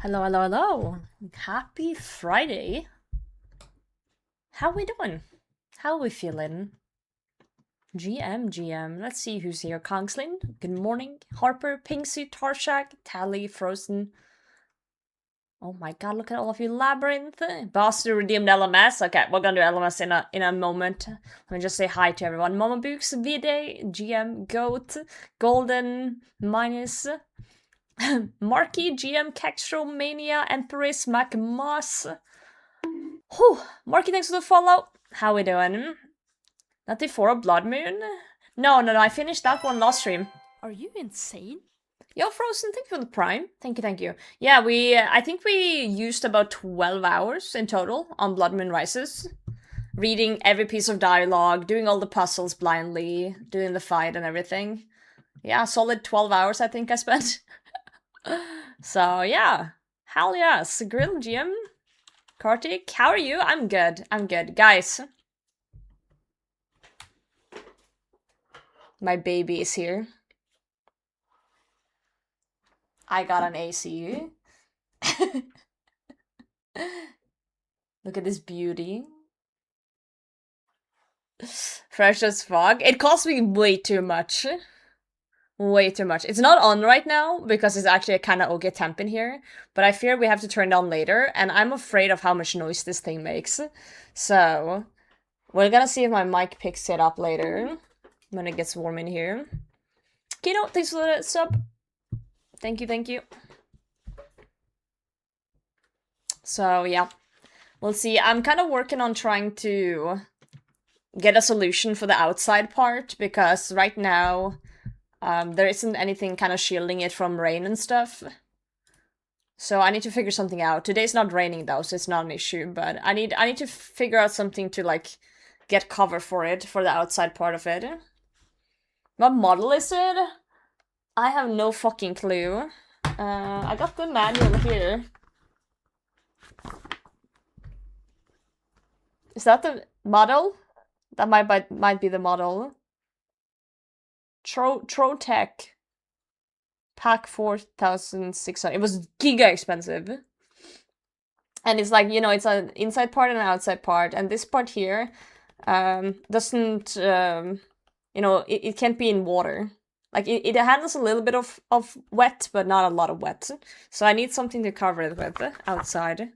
Hello, hello, hello. Happy Friday. How we doing? How we feeling? GM. Let's see who's here. Kongslin, good morning. Harper, Pinksuit, Tarshak, Tally, Frozen. Oh my god, look at all of you. Labyrinth. Boss to redeemed LMS. Okay, we're gonna do LMS in a moment. Let me just say hi to everyone. Mama Books, Vide, GM, Goat, Golden, Minus, Marky, GM, Kextro, Mania, Empress, Mac Moss. Whew, Marky, thanks for the follow. How we doing? Not before a blood moon? No, I finished that one last stream. Are you insane? Yo, Frozen, thank you for the prime. Thank you. Yeah, I think we used about 12 hours in total on Blood Moon Rises. Reading every piece of dialogue, doing all the puzzles blindly, doing the fight and everything. Yeah, solid 12 hours I think I spent. So, yeah. Hell yes. Grill GM. Kartik, how are you? I'm good. Guys, my baby is here. I got an ACU. Look at this beauty. Fresh as fuck. It cost me way too much. Way too much. It's not on right now because it's actually a kind of okay temp in here, but I fear we have to turn it on later, and I'm afraid of how much noise this thing makes. So, we're gonna see if my mic picks it up later when it gets warm in here. Kino, thanks for the sub. Thank you. So, yeah. We'll see. I'm kind of working on trying to get a solution for the outside part, because right now there isn't anything kind of shielding it from rain and stuff. So I need to figure something out. Today's not raining though, so it's not an issue, but I need to figure out something to like get cover for it, for the outside part of it. What model is it? I have no fucking clue. I got the manual here. Is that the model? That might be the model. Trotec pack 4600. It was giga expensive. And it's like, you know, it's an inside part and an outside part, and this part here doesn't you know, it can't be in water. Like it handles a little bit of wet, but not a lot of wet. So I need something to cover it with outside.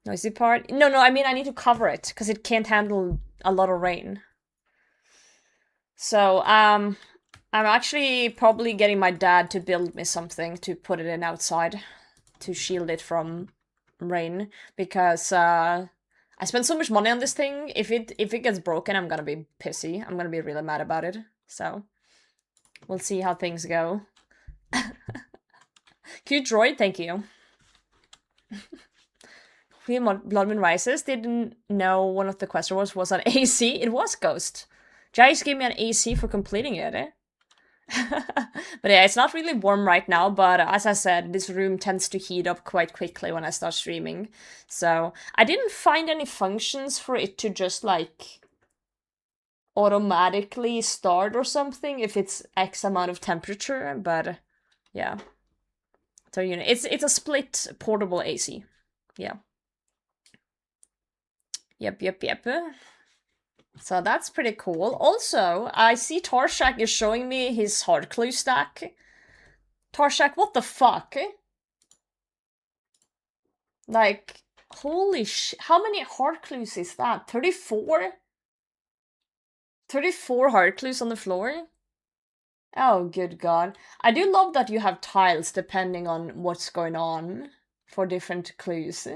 Noisy part? No, I mean I need to cover it because it can't handle a lot of rain. So I'm actually probably getting my dad to build me something to put it in outside to shield it from rain, because I spent so much money on this thing. If it gets broken, I'm gonna be pissy. I'm gonna be really mad about it. So we'll see how things go. Cute droid, thank you. Bloodman Rises didn't know one of the questions was an AC. It was Ghost. Jace gave me an AC for completing it, eh? But yeah, it's not really warm right now, but as I said, this room tends to heat up quite quickly when I start streaming. So I didn't find any functions for it to just like automatically start or something if it's X amount of temperature, but yeah. So you know, it's a split portable AC. Yeah. Yep. So that's pretty cool. Also, I see Torshak is showing me his hard clue stack. Torshak, what the fuck? Like, holy how many hard clues is that? 34? 34 hard clues on the floor? Oh, good god. I do love that you have tiles depending on what's going on for different clues.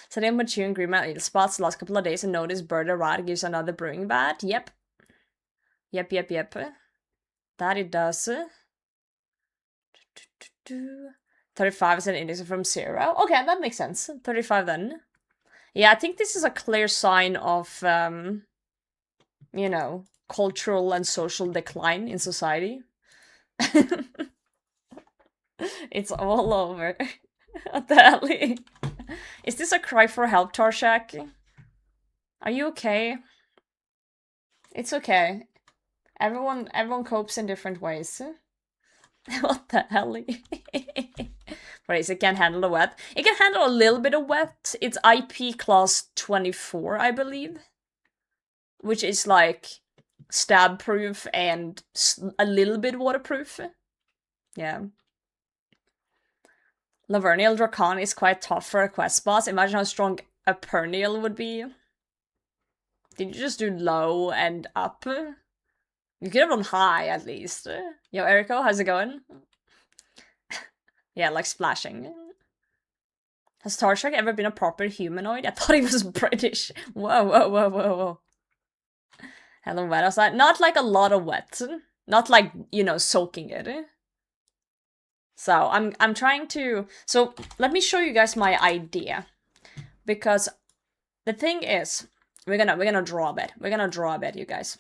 So they mature and green little spots the last couple of days and notice bird or rat gives another brewing bat. Yep. That it does. 35 is an index from 0. Okay, that makes sense. 35 then. Yeah, I think this is a clear sign of, you know, cultural and social decline in society. It's all over. What the hell? Is this a cry for help, Torshak? Are you okay? It's okay. Everyone copes in different ways. What the hell? Right, it can't handle the wet. It can handle a little bit of wet. It's IP class 24, I believe. Which is like stab proof and a little bit waterproof. Yeah. Lavernial Dracan is quite tough for a quest boss. Imagine how strong a Pernial would be. Did you just do low and up? You could have done high, at least. Yo, Eriko, how's it going? Yeah, like splashing. Has Tarshak ever been a proper humanoid? I thought he was British. Whoa, whoa, whoa, whoa, whoa. Hello, wet outside. Not like a lot of wet. Not like, you know, soaking it. So I'm trying to... So let me show you guys my idea. Because the thing is, we're gonna draw a bit. We're gonna draw a bit, you guys.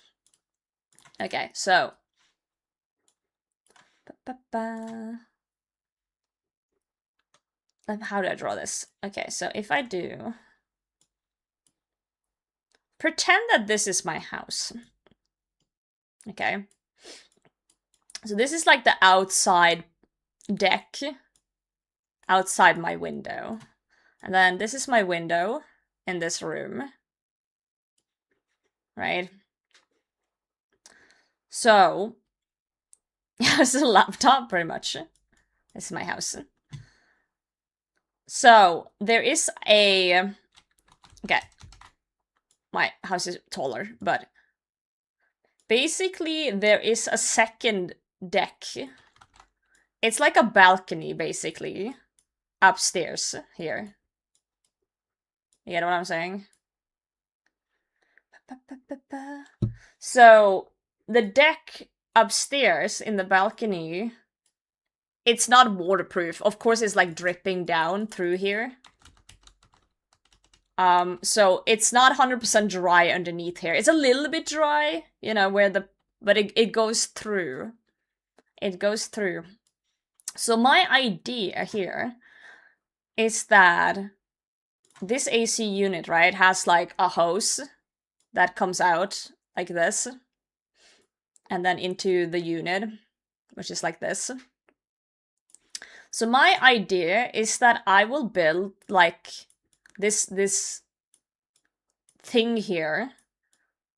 Okay, so... How do I draw this? Okay, so if I do... Pretend that this is my house. Okay. So this is like the outside deck. Outside my window. And then this is my window in this room. Right? So... Yeah, this is a laptop, pretty much. This is my house. So, there is a... Okay. My house is taller, but... Basically, there is a second deck. It's like a balcony, basically. Upstairs, here. You get what I'm saying? So, the deck upstairs in the balcony... It's not waterproof. Of course, it's like dripping down through here. So it's not 100% dry underneath here. It's a little bit dry, you know, where the... But it goes through. It goes through. So my idea here is that this AC unit, right, has like a hose that comes out like this. And then into the unit, which is like this. So my idea is that I will build like this thing here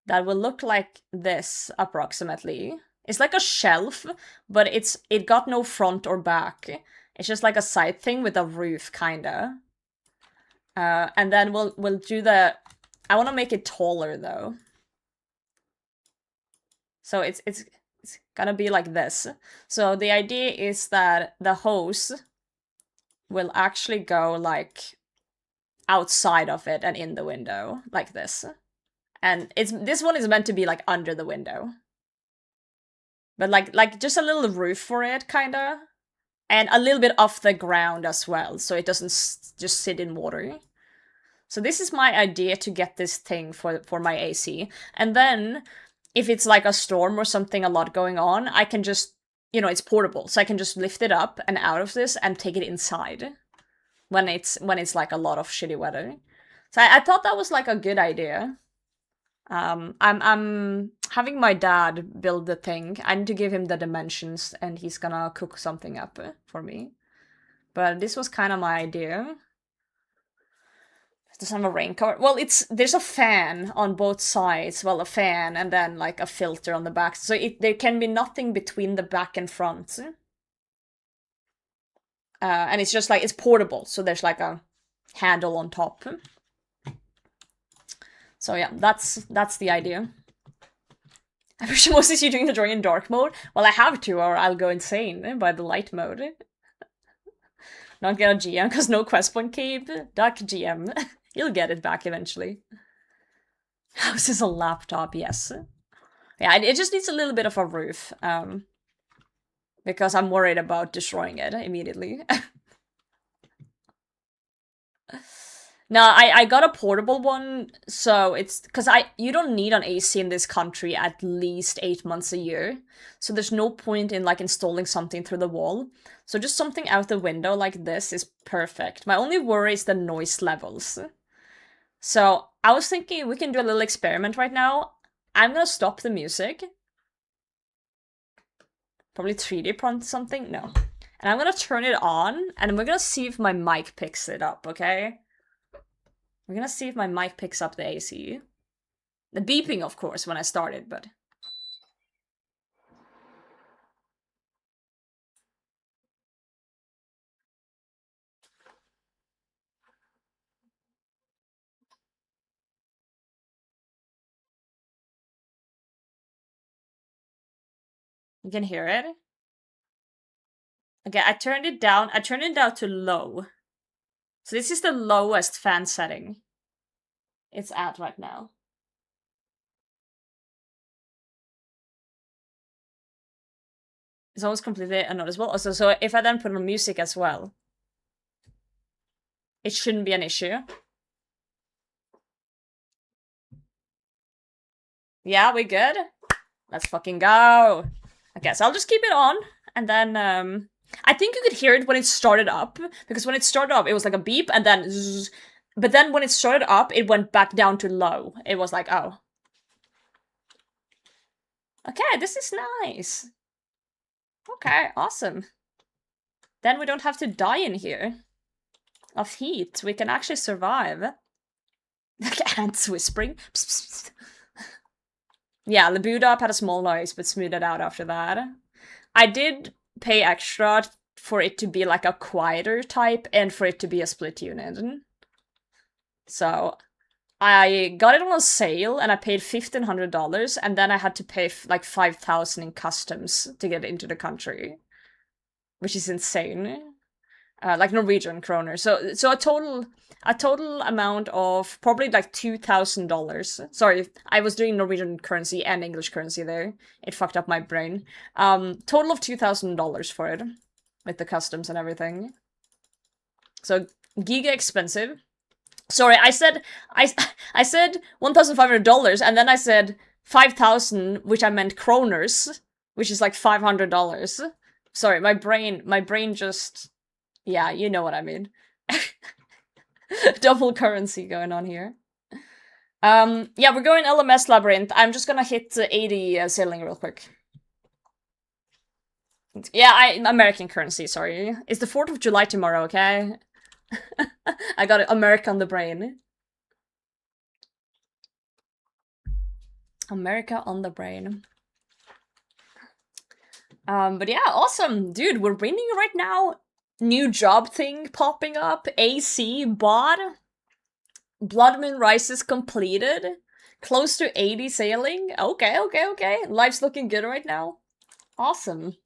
that will look like this approximately. It's like a shelf, but it got no front or back. It's just like a side thing with a roof, kinda. And then we'll do the... I want to make it taller though. So it's gonna be like this. So the idea is that the hose will actually go like outside of it and in the window, like this. And this one is meant to be like under the window. But like just a little roof for it, kinda. And a little bit off the ground as well, so it doesn't just sit in water. So this is my idea to get this thing for my AC. And then... If it's like a storm or something, a lot going on, I can just, you know, it's portable. So I can just lift it up and out of this and take it inside when it's like a lot of shitty weather. So I thought that was like a good idea. I'm having my dad build the thing. I need to give him the dimensions and he's gonna cook something up for me. But this was kind of my idea. Does it have a rain cover? Well, there's a fan on both sides. Well, a fan and then like a filter on the back. So there can be nothing between the back and front. And it's just like, it's portable. So there's like a handle on top. So yeah, that's the idea. I wish Moses you doing the drawing in dark mode. Well, I have to or I'll go insane by the light mode. Not get a GM because no quest point cave. Dark GM. You'll get it back eventually. House is a laptop, yes. Yeah, it just needs a little bit of a roof. Because I'm worried about destroying it immediately. No, I got a portable one, so it's... Because you don't need an AC in this country at least 8 months a year. So there's no point in, like, installing something through the wall. So just something out the window like this is perfect. My only worry is the noise levels. So I was thinking we can do a little experiment right now. I'm gonna stop the music. Probably 3D print something? No. And I'm gonna turn it on, and we're gonna see if my mic picks it up, okay? We're gonna see if my mic picks up the AC. The beeping, of course, when I started, but... You can hear it? Okay, I turned it down to low. So this is the lowest fan setting it's at right now. It's almost completely unnoticeable. Also, so if I then put on music as well, it shouldn't be an issue. Yeah, we good? Let's fucking go. Okay, so I'll just keep it on, and then, I think you could hear it when it started up, because when it started up, it was like a beep, and then zzz, but then when it started up, it went back down to low. It was like, oh. Okay, this is nice. Okay, awesome. Then we don't have to die in here of heat. We can actually survive. Ants whispering. Psst, psst, psst. Yeah, the boot up had a small noise, but smoothed it out after that. I did pay extra for it to be like a quieter type and for it to be a split unit. So I got it on a sale and I paid $1,500, and then I had to pay like $5,000 in customs to get into the country, which is insane. Like Norwegian kroner. So a total amount of probably like $2,000. Sorry, I was doing Norwegian currency and English currency there. It fucked up my brain. Total of $2,000 for it, with the customs and everything. So giga expensive. Sorry, I said $1,500, and then I said 5,000, which I meant kroners, which is like $500. Sorry, my brain just. Yeah, you know what I mean. Double currency going on here. Yeah, we're going LMS Labyrinth. I'm just gonna hit 80 sailing real quick. Yeah, American currency, sorry. It's the 4th of July tomorrow, okay? I got America on the brain. America on the brain. But yeah, awesome. Dude, we're winning right now. New job thing popping up. AC bot. Blood Moon Rises completed. Close to 80 sailing. Okay. Life's looking good right now. Awesome.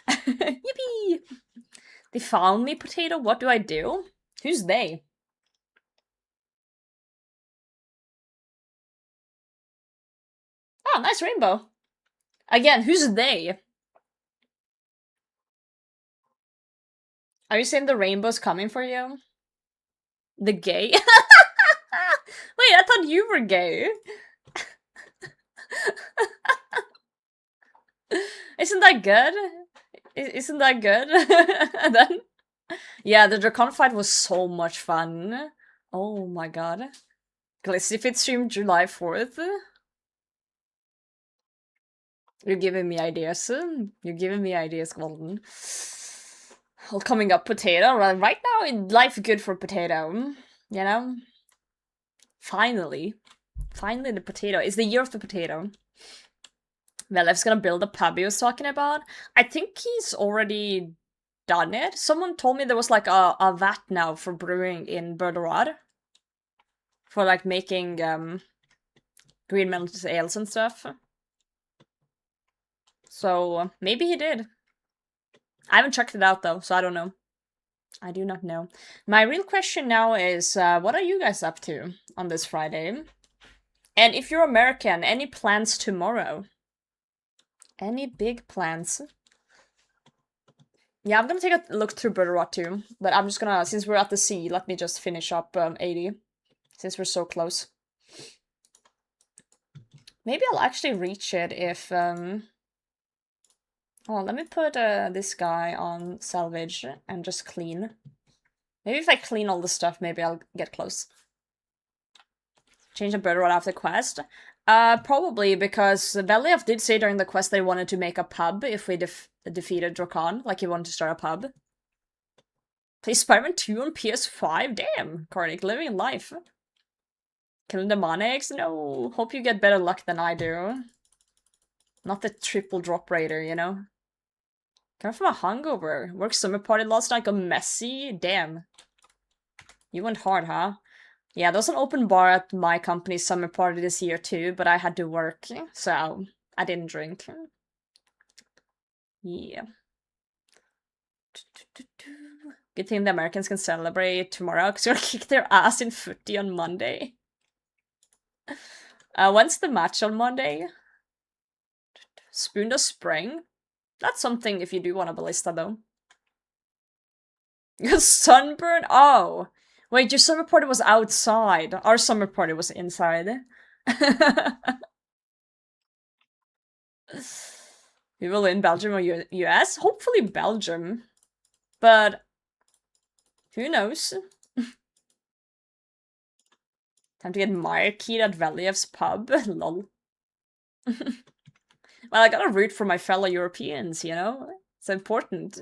Yippee! They found me, Potato. What do I do? Who's they? Oh, nice rainbow. Again, who's they? Are you saying the rainbow's coming for you? The gay? Wait, I thought you were gay. Isn't that good? Isn't that good? Then, yeah, the Dracon fight was so much fun. Oh my god. Glycifit stream July 4th. You're giving me ideas. You're giving me ideas, Golden. Well, coming up, Potato. Right now, life good for Potato. You know? Finally. Finally, the Potato. It's the year of the Potato. Velev's gonna build a pub he was talking about. I think he's already done it. Someone told me there was like a vat now for brewing in Burderod. For like making green melted ales and stuff. So maybe he did. I haven't checked it out though, so I don't know. I do not know. My real question now is, what are you guys up to on this Friday? And if you're American, any plans tomorrow? Any big plans? Yeah, I'm gonna take a look through Burderot too, but I'm just gonna, since we're at the sea, let me just finish up 80, since we're so close. Maybe I'll actually reach it if, oh, let me put this guy on salvage and just clean. Maybe if I clean all the stuff, maybe I'll get close. Change the Burderot after quest. Probably because Believ did say during the quest they wanted to make a pub if we defeated Drakan, like he wanted to start a pub. Play Spider-Man 2 on PS5? Damn, Karnik, living life. Killing demonics? No, hope you get better luck than I do. Not the triple drop raider, you know? Coming from a hungover. Work summer party last night, got messy? Damn. You went hard, huh? Yeah, there was an open bar at my company's summer party this year too, but I had to work, so I didn't drink. Yeah. Good thing the Americans can celebrate tomorrow, because you're gonna kick their ass in footy on Monday. When's the match on Monday? Spoon the Spring? That's something if you do want a ballista, though. Your sunburn? Oh! Wait, your summer party was outside. Our summer party was inside. We will in Belgium or US? Hopefully Belgium. But who knows? Time to get marquee at Valiev's pub. Lol. Well, I gotta root for my fellow Europeans, you know? It's important.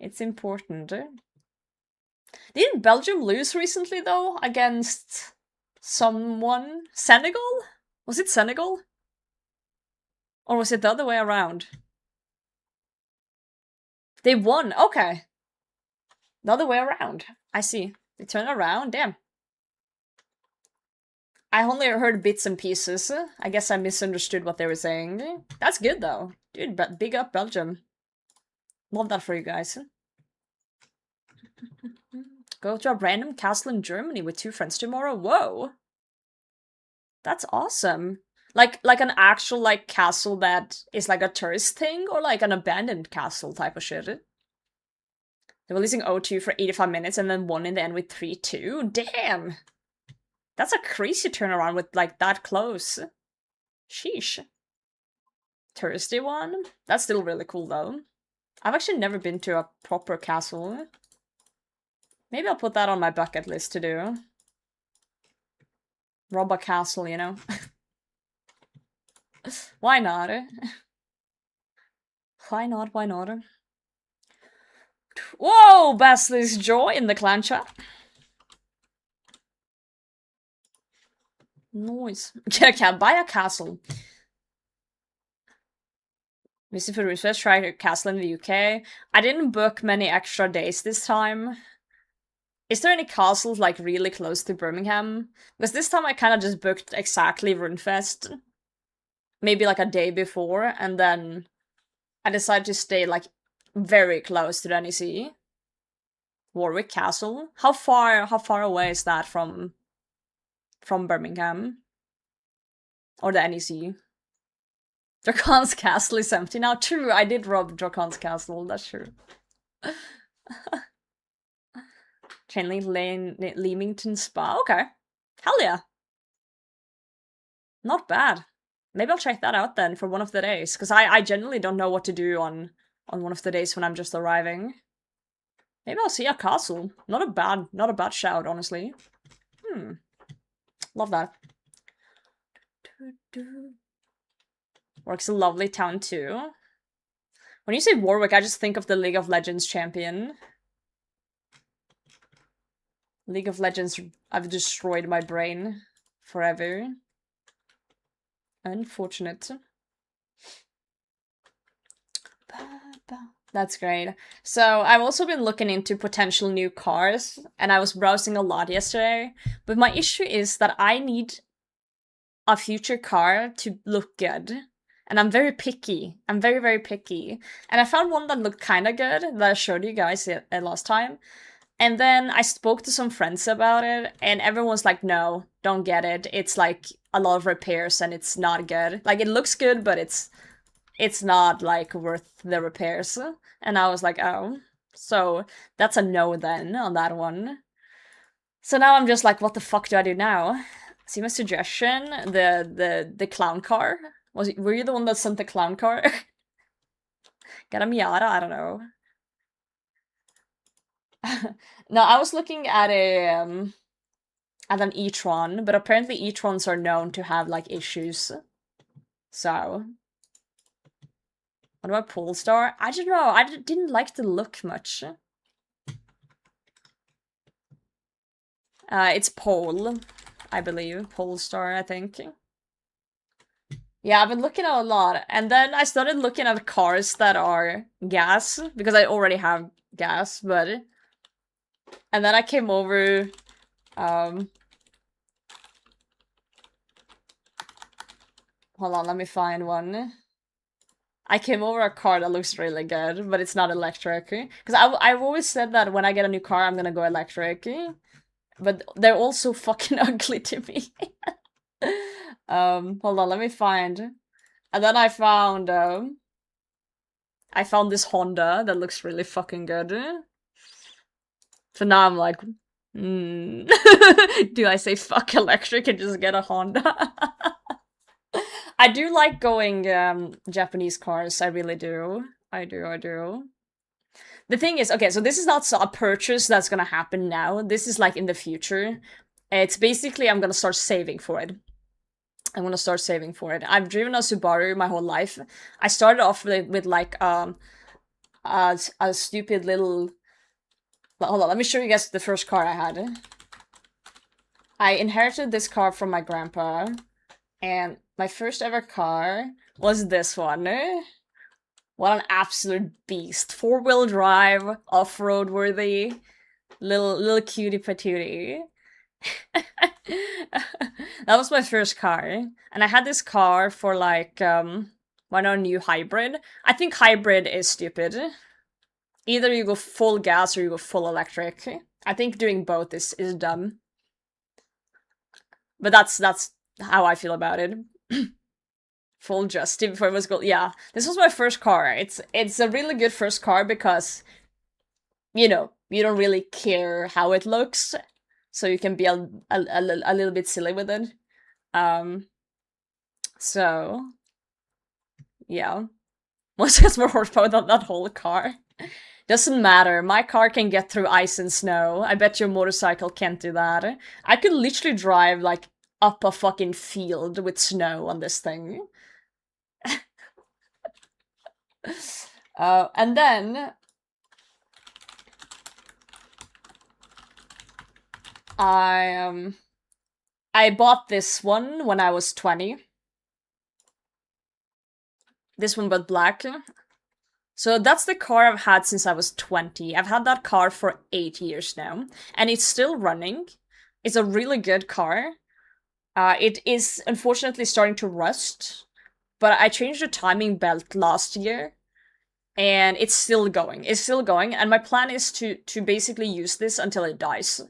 It's important. Didn't Belgium lose recently, though? Against someone? Senegal? Was it Senegal? Or was it the other way around? They won. Okay. The other way around. I see. They turned around. Damn. I only heard bits and pieces. I guess I misunderstood what they were saying. That's good, though. Dude, big up Belgium. Love that for you guys. Go to a random castle in Germany with 2 friends tomorrow? Whoa. That's awesome. Like an actual, like, castle that is like a tourist thing? Or like an abandoned castle type of shit? They're releasing O2 for 85 minutes and then 1 in the end with 3-2? Damn! That's a crazy turnaround with, like, that close. Sheesh. Touristy one? That's still really cool, though. I've actually never been to a proper castle. Maybe I'll put that on my bucket list to do. Rob a castle, you know? Why not? Why not? Why not? Whoa! Basley's Joy in the clan chat. Nice. Can't buy a castle. Missing for research, try a castle in the UK. I didn't book many extra days this time. Is there any castles, like, really close to Birmingham? Because this time I kind of just booked exactly Runefest. Maybe, like, a day before, and then I decided to stay, like, very close to the NEC. Warwick Castle? How far away is that from Birmingham? Or the NEC? Drakan's Castle is empty now. True, I did rob Drakan's Castle, that's true. Chainlink Lane, Leamington Spa. Okay. Hell yeah. Not bad. Maybe I'll check that out then for one of the days, because I generally don't know what to do on one of the days when I'm just arriving. Maybe I'll see a castle. Not a bad shout, honestly. Love that. Warwick's a lovely town too. When you say Warwick, I just think of the League of Legends champion. League of Legends, I've destroyed my brain forever. Unfortunate. That's great. So I've also been looking into potential new cars, and I was browsing a lot yesterday. But my issue is that I need a future car to look good. And I'm very picky. I'm very, very picky. And I found one that looked kind of good that I showed you guys last time. And then I spoke to some friends about it, and everyone's like, no, don't get it. It's like a lot of repairs and it's not good. Like, it looks good, but it's not, like, worth the repairs. And I was like, oh. So that's a no then on that one. So now I'm just like, what the fuck do I do now? See my suggestion? The clown car? Were you the one that sent the clown car? Got a Miata? I don't know. No, I was looking at and then e-tron, but apparently e-trons are known to have like issues. So, what about Polestar? I don't know. I didn't like the look much. It's Pole, I believe. Polestar, I think. Yeah, I've been looking at a lot, and then I started looking at cars that are gas, because I already have gas, but... And then I came over, hold on, let me find one. I came over a car that looks really good, but it's not electric. Because I've always said that when I get a new car, I'm gonna go electric. But they're all so fucking ugly to me. Hold on, let me find. And then I found this Honda that looks really fucking good. So now I'm like, do I say fuck electric and just get a Honda? I do like going Japanese cars, I really do. I do. The thing is, okay, so this is not a purchase that's gonna happen now. This is like in the future. It's basically I'm gonna start saving for it. I've driven a Subaru my whole life. I started off with like a stupid little... Hold on, let me show you guys the first car I had. I inherited this car from my grandpa, and my first ever car was this one. What an absolute beast. 4-wheel drive, off-road worthy, little cutie patootie. That was my first car. And I had this car for like, why not a new hybrid? I think hybrid is stupid. Either you go full gas or you go full electric. I think doing both is dumb. But that's how I feel about it. Full Justy before it was gold. Yeah, this was my first car. It's a really good first car because, you know, you don't really care how it looks, so you can be a little bit silly with it. So, yeah. What's just more horsepower than that whole car? Doesn't matter. My car can get through ice and snow. I bet your motorcycle can't do that. I could literally drive, like, up a fucking field with snow on this thing. And then... I bought this one when I was 20. This one but black. So that's the car I've had since I was 20. I've had that car for 8 years now, and it's still running. It's a really good car. It is unfortunately starting to rust, but I changed the timing belt last year, and it's still going. And my plan is to basically use this until it dies.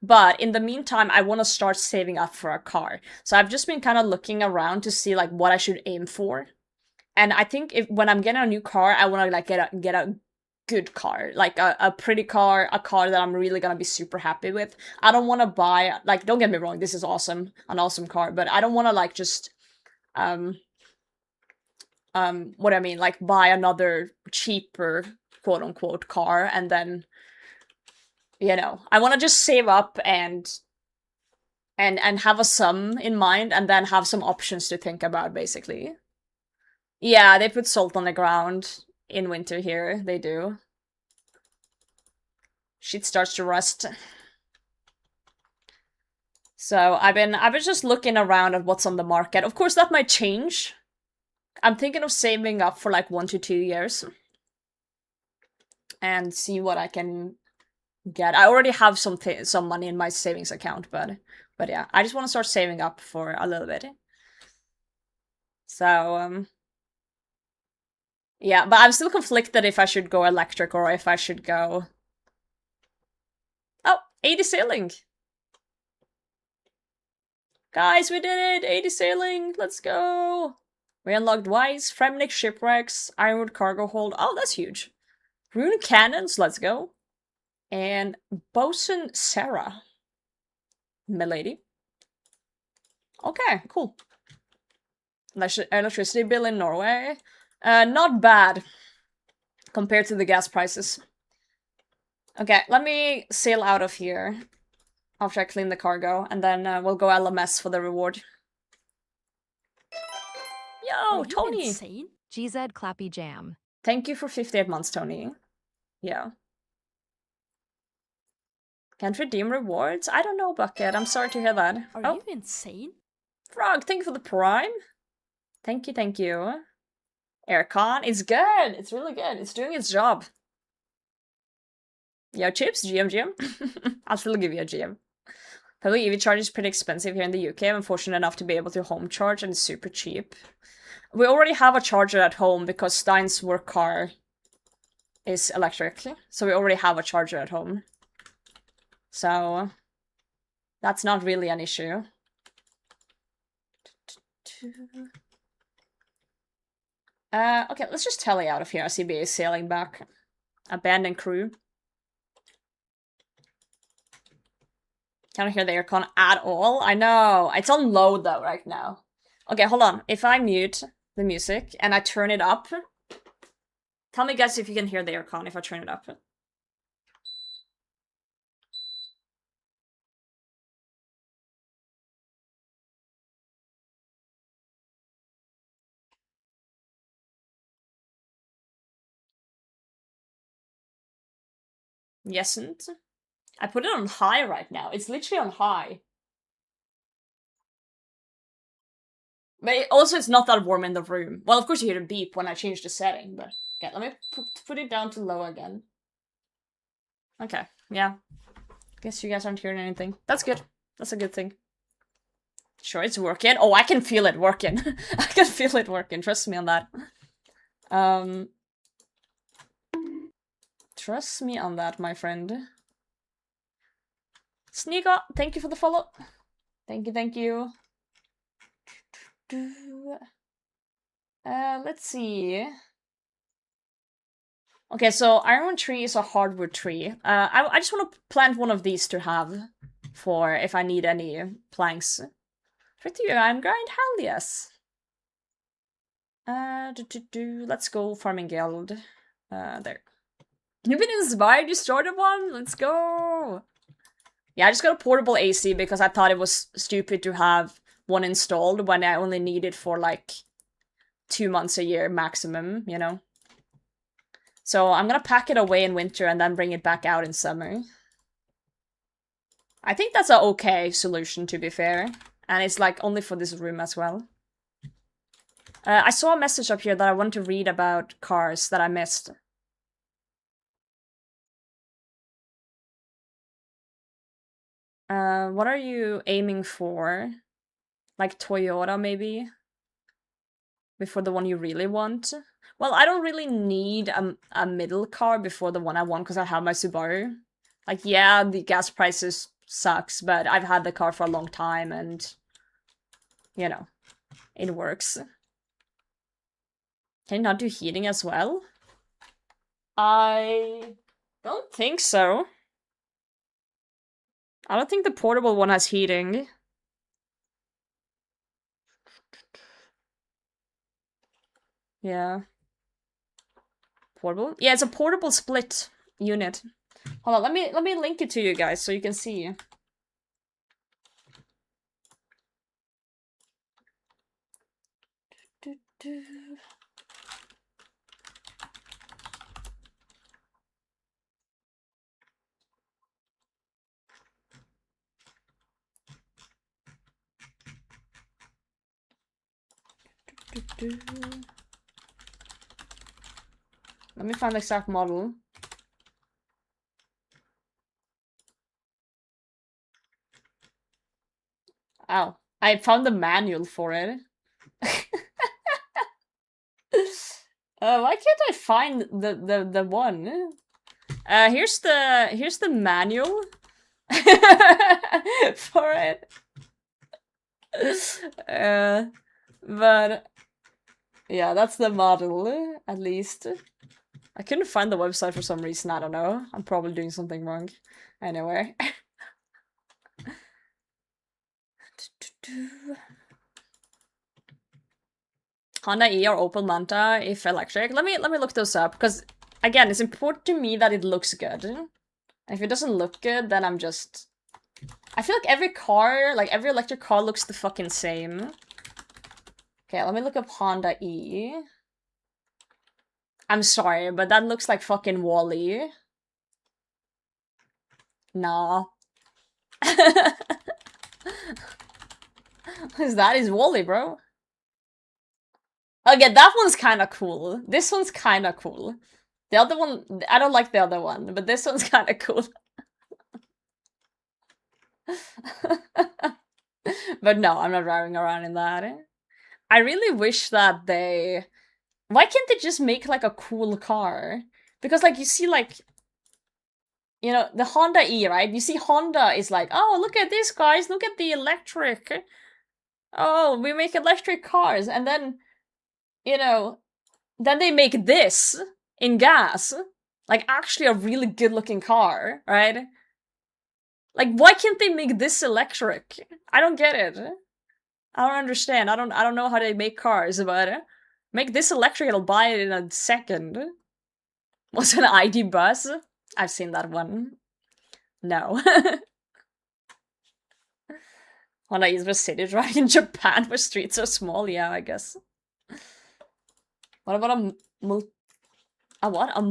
But in the meantime, I want to start saving up for a car. So I've just been kind of looking around to see like what I should aim for. And I think when I'm getting a new car, I want to like get a good car, like a pretty car, a car that I'm really gonna be super happy with. I don't want to buy, like, don't get me wrong, this is awesome, an awesome car, but I don't want to like just what I mean, like buy another cheaper quote unquote car and then, you know, I want to just save up and have a sum in mind and then have some options to think about, basically. Yeah, they put salt on the ground in winter here. They do. Shit starts to rust. So I've been just looking around at what's on the market. Of course, that might change. I'm thinking of saving up for like 1 to 2 years and see what I can get. I already have some money in my savings account, but yeah, I just want to start saving up for a little bit. So yeah, but I'm still conflicted if I should go electric or if I should go... Oh, 80 sailing! Guys, we did it! 80 sailing! Let's go! We unlocked Wise, Fremnik Shipwrecks, Ironwood Cargo Hold. Oh, that's huge. Rune Cannons, let's go. And Bosun Sarah. Milady. Okay, cool. Electricity bill in Norway. Not bad. Compared to the gas prices. Okay, let me sail out of here. after I clean the cargo, and then we'll go LMS for the reward. Yo, Tony! Insane? GZ Clappy Jam. Thank you for 58 months, Tony. Yeah. Can't redeem rewards? I don't know, Bucket. I'm sorry to hear that. Are you insane? Frog, thank you for the prime. Thank you, thank you. Aircon, it's good. It's really good. It's doing its job. Yo, Chips, GM. I'll still give you a GM. Public EV charge is pretty expensive here in the UK. I'm fortunate enough to be able to home charge, and it's super cheap. We already have a charger at home because Stein's work car is electric. So we already have a charger at home. So that's not really an issue. Okay, let's just tally out of here. CBA is sailing back. Abandoned crew. Can't hear the aircon at all. I know. It's on low though right now. Okay, hold on. If I mute the music and I turn it up, tell me guys if you can hear the aircon if I turn it up. Yesn't. I put it on high right now. It's literally on high. But it's not that warm in the room. Well, of course you hear a beep when I change the setting, but... Okay, let me put it down to low again. Okay, yeah. Guess you guys aren't hearing anything. That's good. That's a good thing. Sure, it's working. Oh, I can feel it working. I can feel it working. Trust me on that. Trust me on that, my friend. Sneaka, thank you for the follow. Thank you. Let's see. Okay, so iron tree is a hardwood tree. I just want to plant one of these to have for if I need any planks. Pretty iron grind? Hell yes. Let's go farming guild. There. You've been inspired? You started one? Let's go! Yeah, I just got a portable AC because I thought it was stupid to have one installed when I only need it for like 2 months a year maximum, you know? So I'm gonna pack it away in winter and then bring it back out in summer. I think that's a okay solution, to be fair. And it's like only for this room as well. I saw a message up here that I want to read about cars that I missed. What are you aiming for? Like Toyota, maybe? Before the one you really want? Well, I don't really need a middle car before the one I want because I have my Subaru. Like, yeah, the gas prices sucks, but I've had the car for a long time and, you know, it works. Can you not do heating as well? I don't think so. I don't think the portable one has heating. Yeah. Portable? Yeah, it's a portable split unit. Hold on, let me link it to you guys so you can see. Let me find the exact model. Ow. I found the manual for it. Why can't I find the one? Here's the manual for it. But yeah, that's the model, at least. I couldn't find the website for some reason, I don't know. I'm probably doing something wrong. Anyway. Honda E or Opel Manta if electric. Let me look those up, because again, it's important to me that it looks good. And if it doesn't look good, then I'm just I feel like every car, like every electric car looks the fucking same. Okay, let me look up Honda E. I'm sorry, but that looks like fucking Wall-E. Nah. Is that is Wall-E, bro? Okay, that one's kind of cool. This one's kind of cool. The other one, I don't like the other one, but this one's kind of cool. But no, I'm not driving around in that. I really wish that they... Why can't they just make, like, a cool car? Because, like, you see, like... You know, the Honda E, right? You see Honda is like, oh, look at this, guys. Look at the electric. Oh, we make electric cars. And then, you know, then they make this in gas. Like, actually a really good-looking car, right? Like, why can't they make this electric? I don't get it. I don't understand. I don't know how they make cars, but make this electric, I'll buy it in a second. What's an ID bus? I've seen that one. No. Honda is the city drive in Japan where streets are small. Yeah, I guess. What about a what? A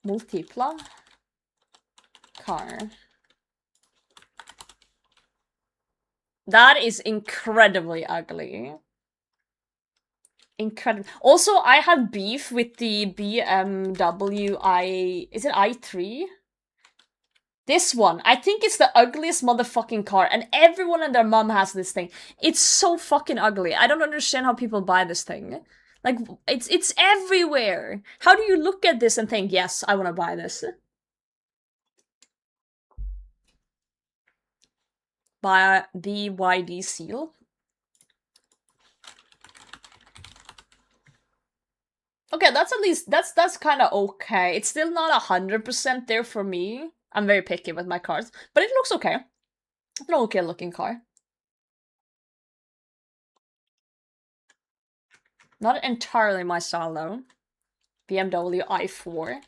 multipla car. That is incredibly ugly. Incredible. Also, I had beef with the BMW is it i3? This one. I think it's the ugliest motherfucking car, and everyone and their mom has this thing. It's so fucking ugly. I don't understand how people buy this thing. Like, it's everywhere. How do you look at this and think, yes, I want to buy this? Buy BYD seal? Okay, that's at least, that's kind of okay. It's still not 100% there for me. I'm very picky with my cars, but it looks okay. It's an okay looking car. Not entirely my style though. BMW i4.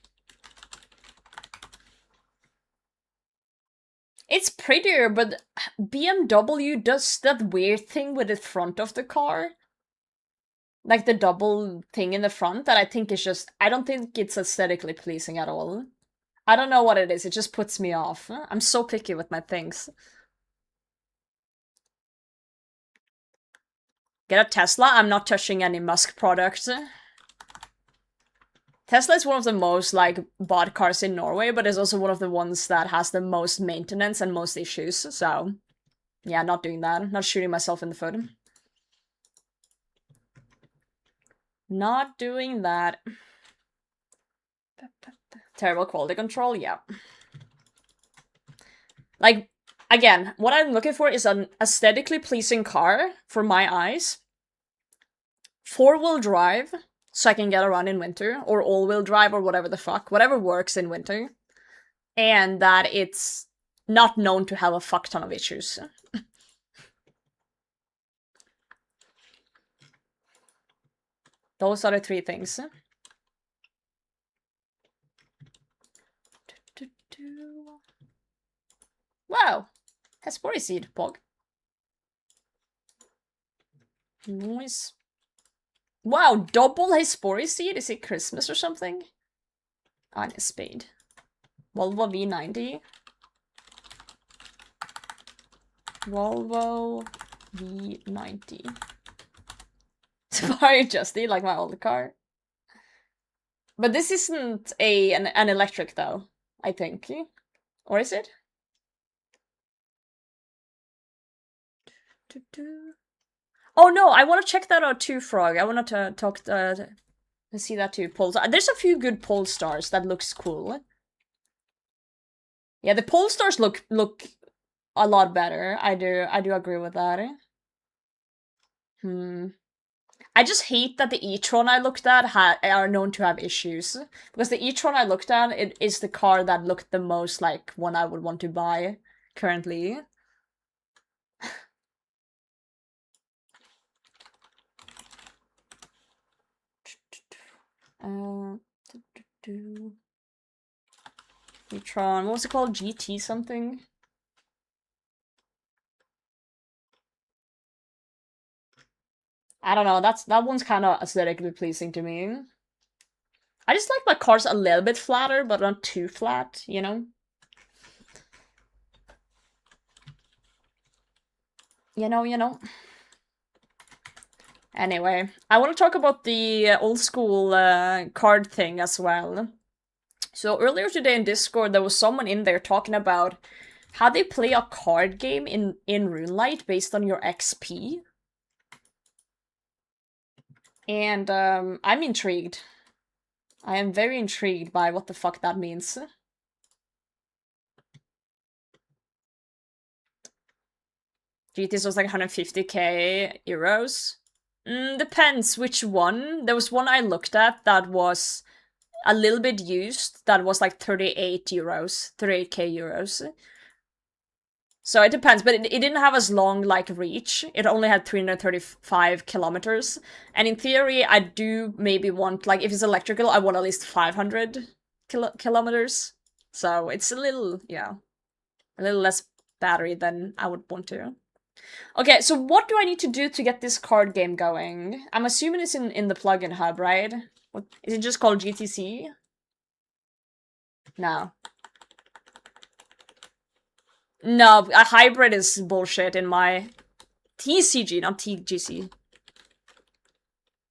It's prettier, but BMW does that weird thing with the front of the car. Like the double thing in the front that I think is just, I don't think it's aesthetically pleasing at all. I don't know what it is, it just puts me off. I'm so picky with my things. Get a Tesla? I'm not touching any Musk products. Tesla is one of the most, like, bought cars in Norway, but is also one of the ones that has the most maintenance and most issues, so... Yeah, not doing that. Not shooting myself in the foot. Not doing that. Terrible quality control, yeah. Like, again, what I'm looking for is an aesthetically pleasing car for my eyes. 4-wheel drive, so I can get around in winter, or all-wheel drive, or whatever the fuck. Whatever works in winter. And that it's not known to have a fuck ton of issues. Those are the 3 things. Wow! Hespori seed, Pog. Nice. Wow, double Hespori seed? Is it Christmas or something? Ah, a spade. Volvo V90. Volvo V90. Sorry, Justy, like my old car. But this isn't an electric, though, I think. Or is it? Oh no, I want to check that out too, Frog. I want to talk to see that too. Polestar. There's a few good Polestars that looks cool. Yeah, the Polestars look a lot better. I do agree with that. I just hate that the e-tron I looked at are known to have issues. Because the e-tron I looked at, it is the car that looked the most like one I would want to buy currently. e-tron, what was it called? GT something? I don't know, that one's kind of aesthetically pleasing to me. I just like my cards a little bit flatter, but not too flat, you know? You know. Anyway, I want to talk about the old school card thing as well. So earlier today in Discord, there was someone in there talking about how they play a card game in RuneLite based on your XP. And I'm intrigued. I am very intrigued by what the fuck that means. GTS was like 150k euros. Depends which one. There was one I looked at that was a little bit used, that was like 38 euros, 38k euros. So it depends, but it didn't have as long, like, reach. It only had 335 kilometers. And in theory, I do maybe want, like, if it's electrical, I want at least 500 kilometers. So it's a little, yeah, a little less battery than I would want to. Okay, so what do I need to do to get this card game going? I'm assuming it's in the plugin hub, right? What, is it just called GTC? No. No, a hybrid is bullshit in my... TCG, not TGC.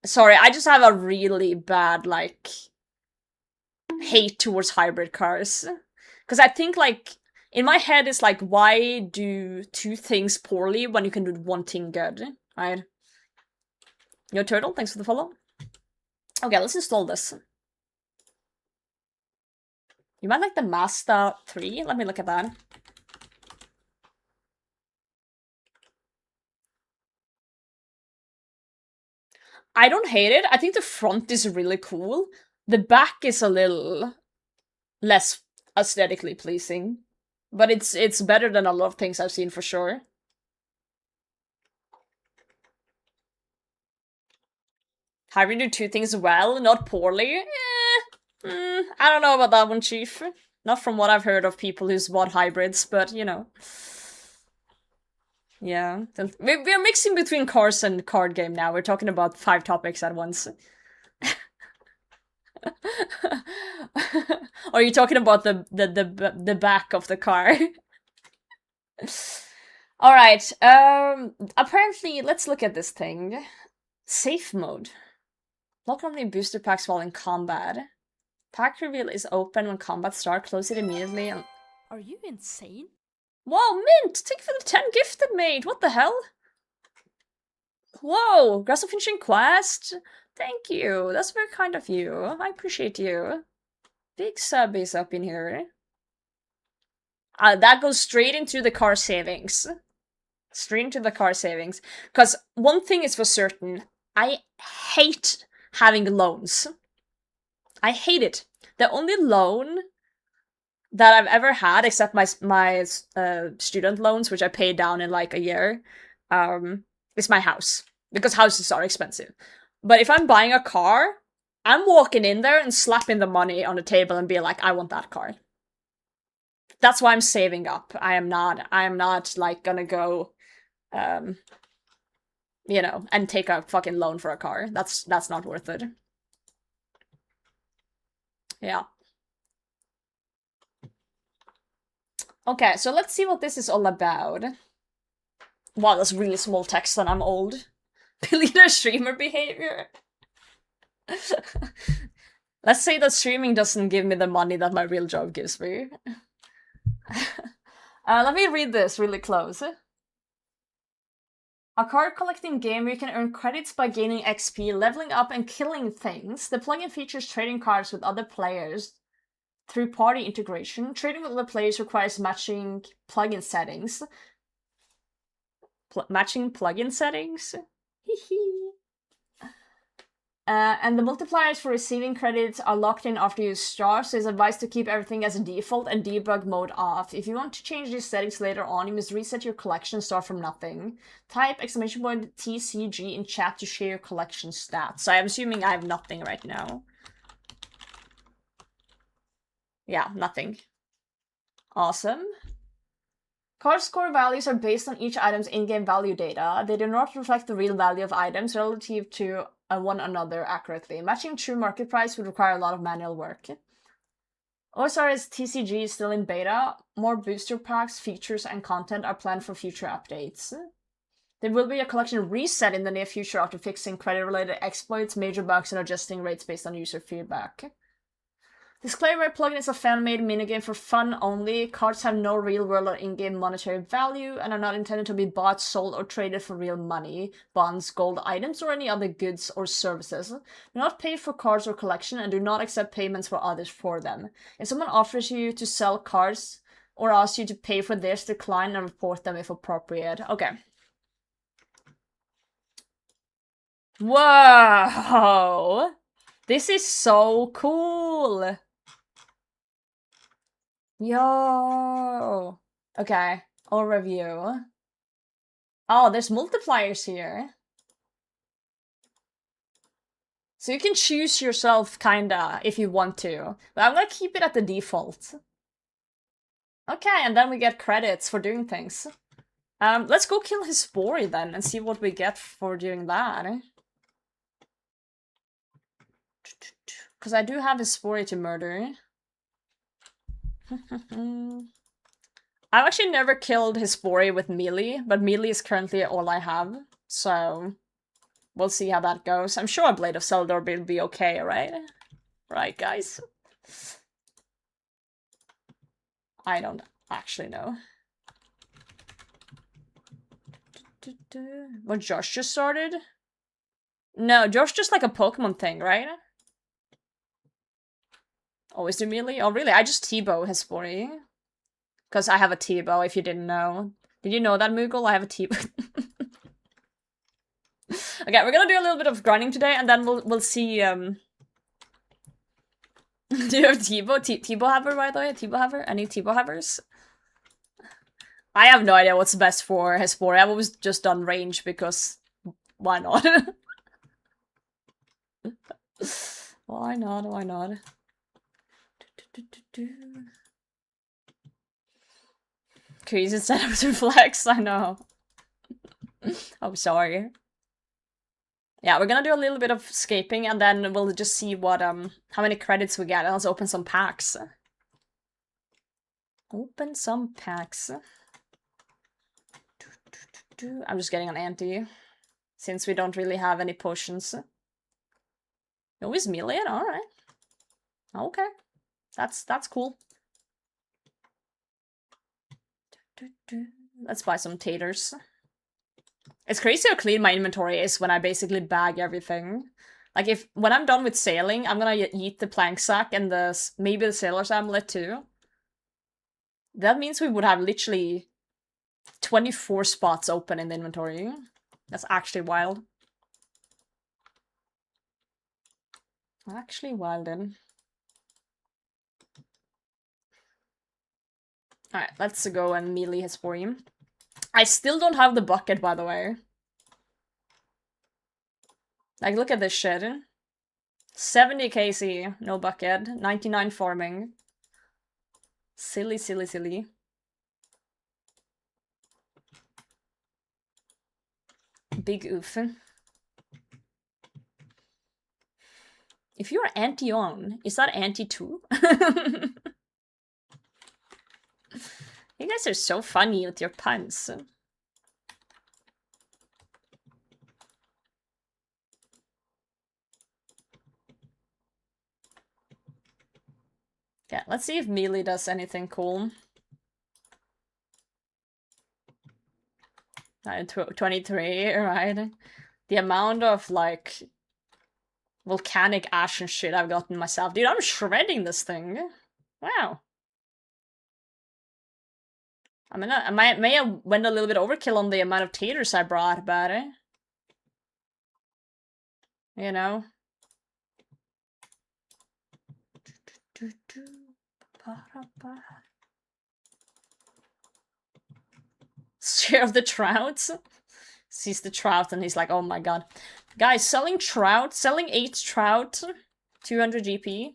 Sorry, I just have a really bad, like, hate towards hybrid cars. Because I think, like, in my head it's like, why do two things poorly when you can do one thing good, right? Yo, Turtle, thanks for the follow. Okay, let's install this. You might like the Mazda 3? Let me look at that. I don't hate it. I think the front is really cool. The back is a little less aesthetically pleasing. But it's better than a lot of things I've seen for sure. Hybrid do two things well, not poorly. I don't know about that one, Chief. Not from what I've heard of people who's bought hybrids, but you know. Yeah. We're mixing between cars and card game now. We're talking about 5 topics at once. Or are you talking about the back of the car? Alright, apparently, let's look at this thing. Safe mode. Lock only booster packs while in combat. Pack reveal is open when combat starts. Close it immediately and... Are you insane? Whoa, Mint! Thank you for the 10 gifted, mate! What the hell? Whoa! Grass of finishing quest! Thank you! That's very kind of you. I appreciate you. Big sub is up in here. That goes straight into the car savings. Straight into the car savings. Because one thing is for certain, I hate having loans. I hate it. The only loan that I've ever had, except my student loans, which I paid down in like a year, is my house. Because houses are expensive. But if I'm buying a car, I'm walking in there and slapping the money on the table and be like, I want that car. That's why I'm saving up. I am not like gonna go, you know, and take a fucking loan for a car. That's not worth it. Yeah. Okay, so let's see what this is all about. Wow, that's really small text and I'm old. Billionaire streamer behavior. Let's say that streaming doesn't give me the money that my real job gives me. Let me read this really close. A card collecting game where you can earn credits by gaining XP, leveling up, and killing things. The plugin features trading cards with other players through party integration. Trading with other players requires matching plugin settings. Matching plugin settings? And the multipliers for receiving credits are locked in after you start, so it's advised to keep everything as a default and debug mode off. If you want to change these settings later on, you must reset your collection and start from nothing. Type !TCG in chat to share your collection stats. So I'm assuming I have nothing right now. Yeah, nothing. Awesome. Card score values are based on each item's in-game value data. They do not reflect the real value of items relative to one another accurately. Matching true market price would require a lot of manual work. OSR's TCG is still in beta. More booster packs, features, and content are planned for future updates. There will be a collection reset in the near future after fixing credit-related exploits, major bugs, and adjusting rates based on user feedback. Disclaimer: plugin is a fan-made minigame for fun only. Cards have no real-world or in-game monetary value and are not intended to be bought, sold, or traded for real money, bonds, gold items, or any other goods or services. Do not pay for cards or collection, and do not accept payments for others for them. If someone offers you to sell cards or asks you to pay for theirs, decline and report them if appropriate. Okay. Whoa! This is so cool! Yo! Okay, I'll review. Oh, there's multipliers here. So you can choose yourself, kinda, if you want to. But I'm gonna keep it at the default. Okay, and then we get credits for doing things. Let's go kill Hespori then, and see what we get for doing that. Because I do have Hespori to murder. I've actually never killed Hespori with melee, but melee is currently all I have, so we'll see how that goes. I'm sure a Blade of Seldor will be okay, right? Right, guys? I don't actually know. What, Josh just started? No, Josh just like a Pokemon thing, right? Oh, is there melee? Oh, really? I just T-bow Hespori. Because I have a T-bow, if you didn't know. Did you know that, Moogle? I have a T-bow. Okay, we're gonna do a little bit of grinding today, and then we'll see, Do you have T-bow? T-bow haver, by the way? T-bow haver? Any T-bow havers? I have no idea what's best for Hespori. I've always just done range, because why not? Why not? Why not? Crazy setup to flex, I know. I'm sorry. Yeah, we're gonna do a little bit of escaping, and then we'll just see what, how many credits we get, and let's open some packs. Open some packs. I'm just getting an anti, since we don't really have any potions. No, is melee? Alright. Okay. That's cool. Let's buy some taters. It's crazy how clean my inventory is when I basically bag everything. Like, when I'm done with sailing, I'm gonna eat the plank sack and maybe the sailor's amulet too. That means we would have literally 24 spots open in the inventory. That's actually wild. Actually wild, then. Alright, let's go and melee Hespori. I still don't have the bucket, by the way. Like, look at this shit. 70 KC, no bucket. 99 farming. Silly, silly, silly. Big oof. If you're anti-on, is that anti-2? You guys are so funny with your puns. Okay, let's see if melee does anything cool. 23, right? The amount of, like, volcanic ash and shit I've gotten myself. Dude, I'm shredding this thing. Wow. I mean, I may have went a little bit overkill on the amount of taters I brought, but, you know. Share of the trouts? Sees the trout and he's like, oh my god. Guys, selling 8 trout, 200 GP.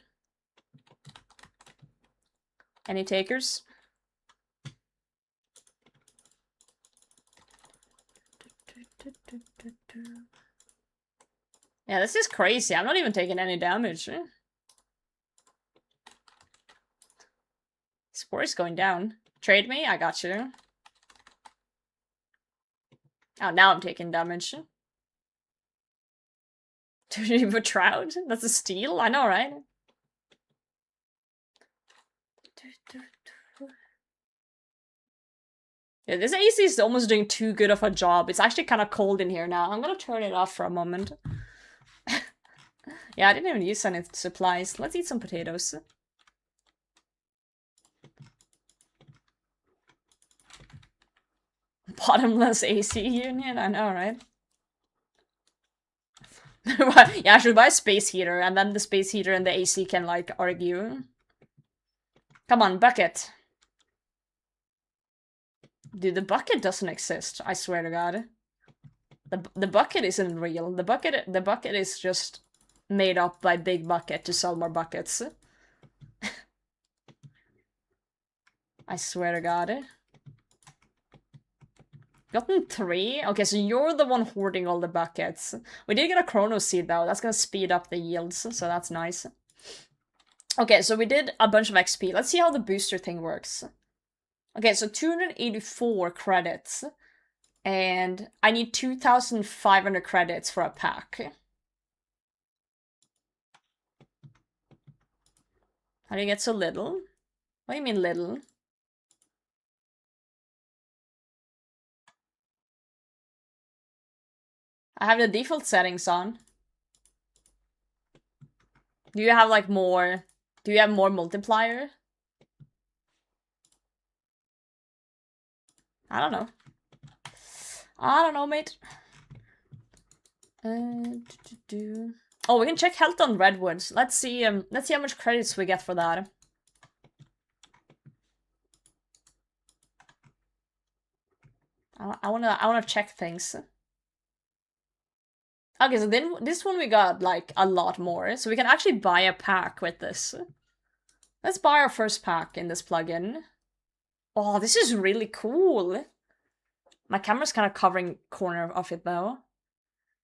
Any takers? Yeah, this is crazy. I'm not even taking any damage. Spore is going down. Trade me? I got you. Oh, now I'm taking damage. For Trout? That's a steal? I know, right? Yeah, this AC is almost doing too good of a job. It's actually kind of cold in here now. I'm gonna turn it off for a moment. Yeah, I didn't even use any supplies. Let's eat some potatoes. Bottomless AC union? I know, right? Yeah, I should buy a space heater, and then the space heater and the AC can, like, argue. Come on, bucket. Dude, the bucket doesn't exist, I swear to God. The bucket isn't real. The bucket is just made up by Big Bucket to sell more buckets. I swear to God. Gotten 3? Okay, so you're the one hoarding all the buckets. We did get a chrono seed though, that's gonna speed up the yields, so that's nice. Okay, so we did a bunch of XP. Let's see how the booster thing works. Okay, so 284 credits. And I need 2,500 credits for a pack. How do you get so little? What do you mean little? I have the default settings on. Do you have like more... Do you have more multiplier? I don't know. I don't know, mate. Oh, we can check health on redwoods. Let's see how much credits we get for that. I wanna check things. Okay, so then this one we got like a lot more, so we can actually buy a pack with this. Let's buy our first pack in this plugin. Oh, this is really cool. My camera's kind of covering corner of it though.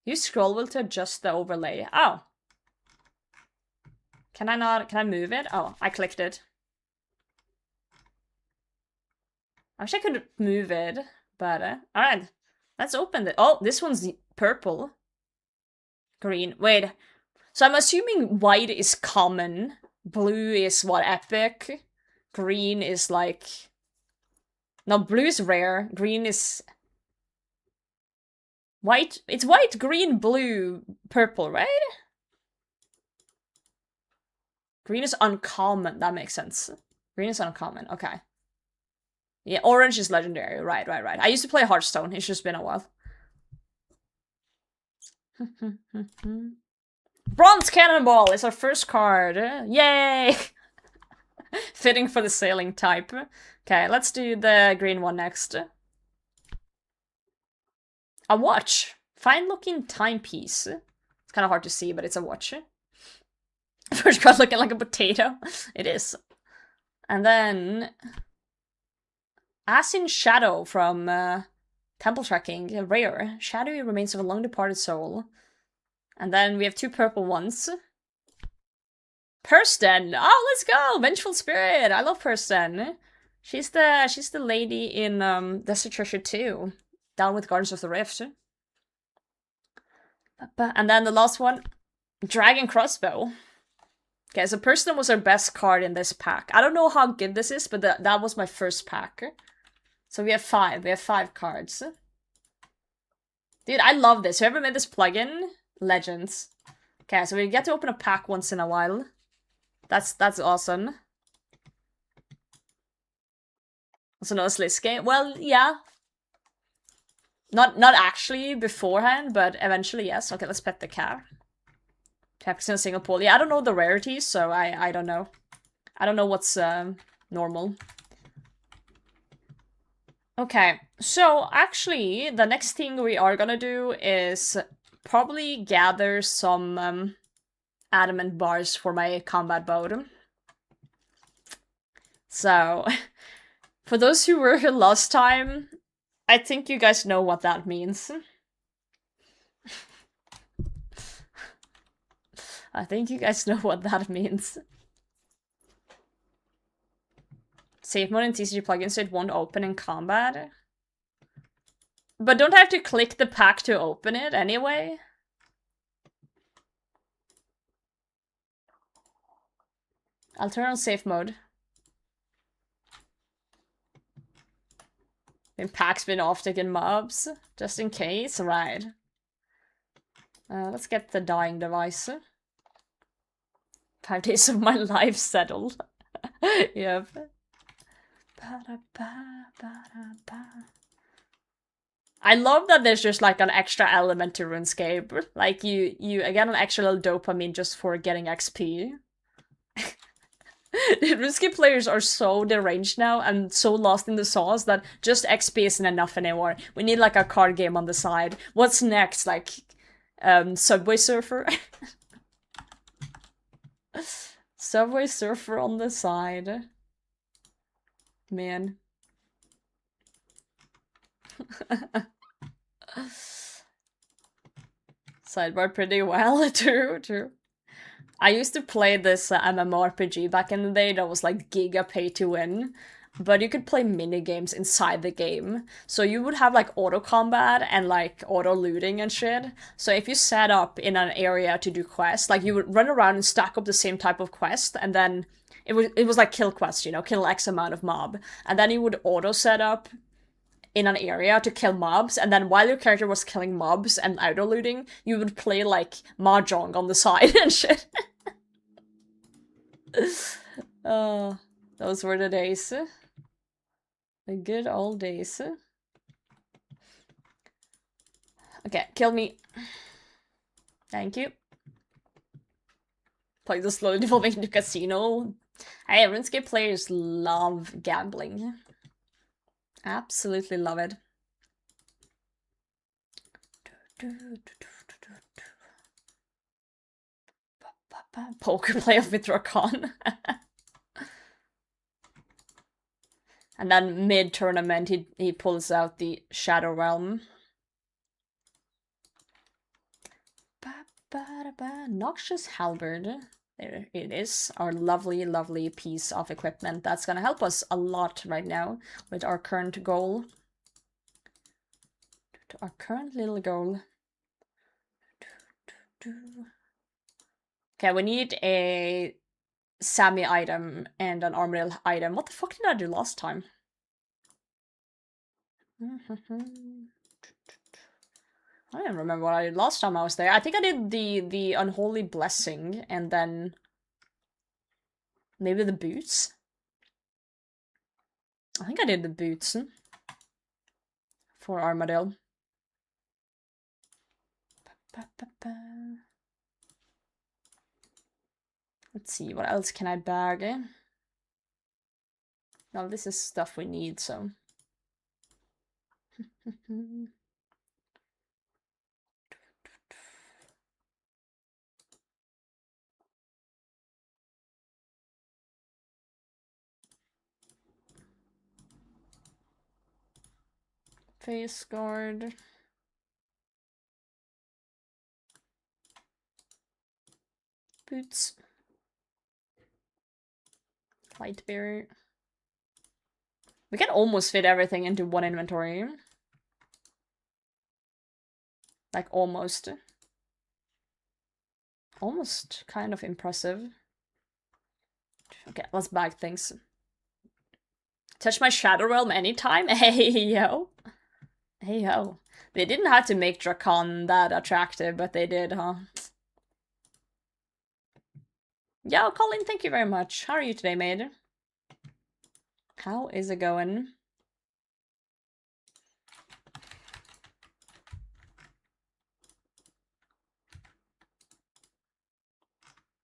Use scroll wheel to adjust the overlay. Oh. Can I move it? Oh, I clicked it. I wish I could move it, but alright. Let's open it. Oh, this one's purple. Green. Wait. So I'm assuming white is common. Blue is what, epic? Green is like... No, blue is rare. Green is... White? It's white, green, blue, purple, right? Green is uncommon. That makes sense. Green is uncommon. Okay. Yeah, orange is legendary. Right. I used to play Hearthstone. It's just been a while. Bronze Cannonball is our first card. Yay! Fitting for the sailing type. Okay, let's do the green one next. A watch. Fine looking timepiece. It's kind of hard to see, but it's a watch. First card looking like a potato. It is. And then... As in Shadow from Temple Tracking. Rare. Shadowy remains of a long departed soul. And then we have 2 purple ones. Persten! Oh, let's go! Vengeful Spirit! I love Persten. She's the lady in Desert Treasure 2. Down with Guardians of the Rift. And then the last one. Dragon Crossbow. Okay, so Persten was our best card in this pack. I don't know how good this is, but that was my first pack. So we have 5. We have 5 cards. Dude, I love this. Whoever made this plugin, legends. Okay, so we get to open a pack once in a while. That's awesome. Also no Sliske. Well, yeah. Not actually beforehand, but eventually, yes. Okay, let's pet the cat. Tactics in a single pull. Yeah, I don't know the rarities, so I don't know. I don't know what's normal. Okay, so actually, the next thing we are gonna do is probably gather some adamant bars for my combat boat. So, for those who were here last time, I think you guys know what that means. I think you guys know what that means. Safe mode in TCG plugin so it won't open in combat. But don't I have to click the pack to open it anyway? I'll turn on safe mode. Then pack's been off taking mobs, just in case, right? Let's get the dying device. 5 days of my life settled. Yep. I love that there's just like an extra element to RuneScape. Like you get an extra little dopamine just for getting XP. RuneScape players are so deranged now and so lost in the sauce that just XP isn't enough anymore. We need like a card game on the side. What's next? Like, Subway Surfer? Subway Surfer on the side. Man. Sidebar pretty well, true. I used to play this MMORPG back in the day that was like giga pay to win, but you could play mini games inside the game. So you would have like auto combat and like auto looting and shit. So if you set up in an area to do quests, like you would run around and stack up the same type of quest, and then it was like kill quest, you know, kill X amount of mob, and then you would auto set up in an area to kill mobs, and then while your character was killing mobs and auto looting, you would play like mahjong on the side and shit. Those were the days. The good old days. Okay, kill me. Thank you. Play the slowly devolving into casino. Hey, RuneScape players love gambling. Absolutely love it. Poker playoff with Rakan. And then mid-tournament, he pulls out the Shadow Realm. Noxious Halberd. There it is. Our lovely, lovely piece of equipment that's gonna help us a lot right now with our current goal. Our current little goal. Okay, we need a Sammy item and an Armadale item. What the fuck did I do last time? I don't remember what I did last time I was there. I think I did the Unholy Blessing and then maybe the boots. I think I did the boots for Armadale. Let's see, what else can I bag? No, this is stuff we need, so. Face guard. Boots. Light bearer. We can almost fit everything into one inventory. Like almost. Almost kind of impressive. Okay, let's bag things. Touch my Shadow Realm anytime? Hey yo. Hey yo. They didn't have to make Drakan that attractive, but they did, huh? Yo, Colin, thank you very much. How are you today, mate? How is it going?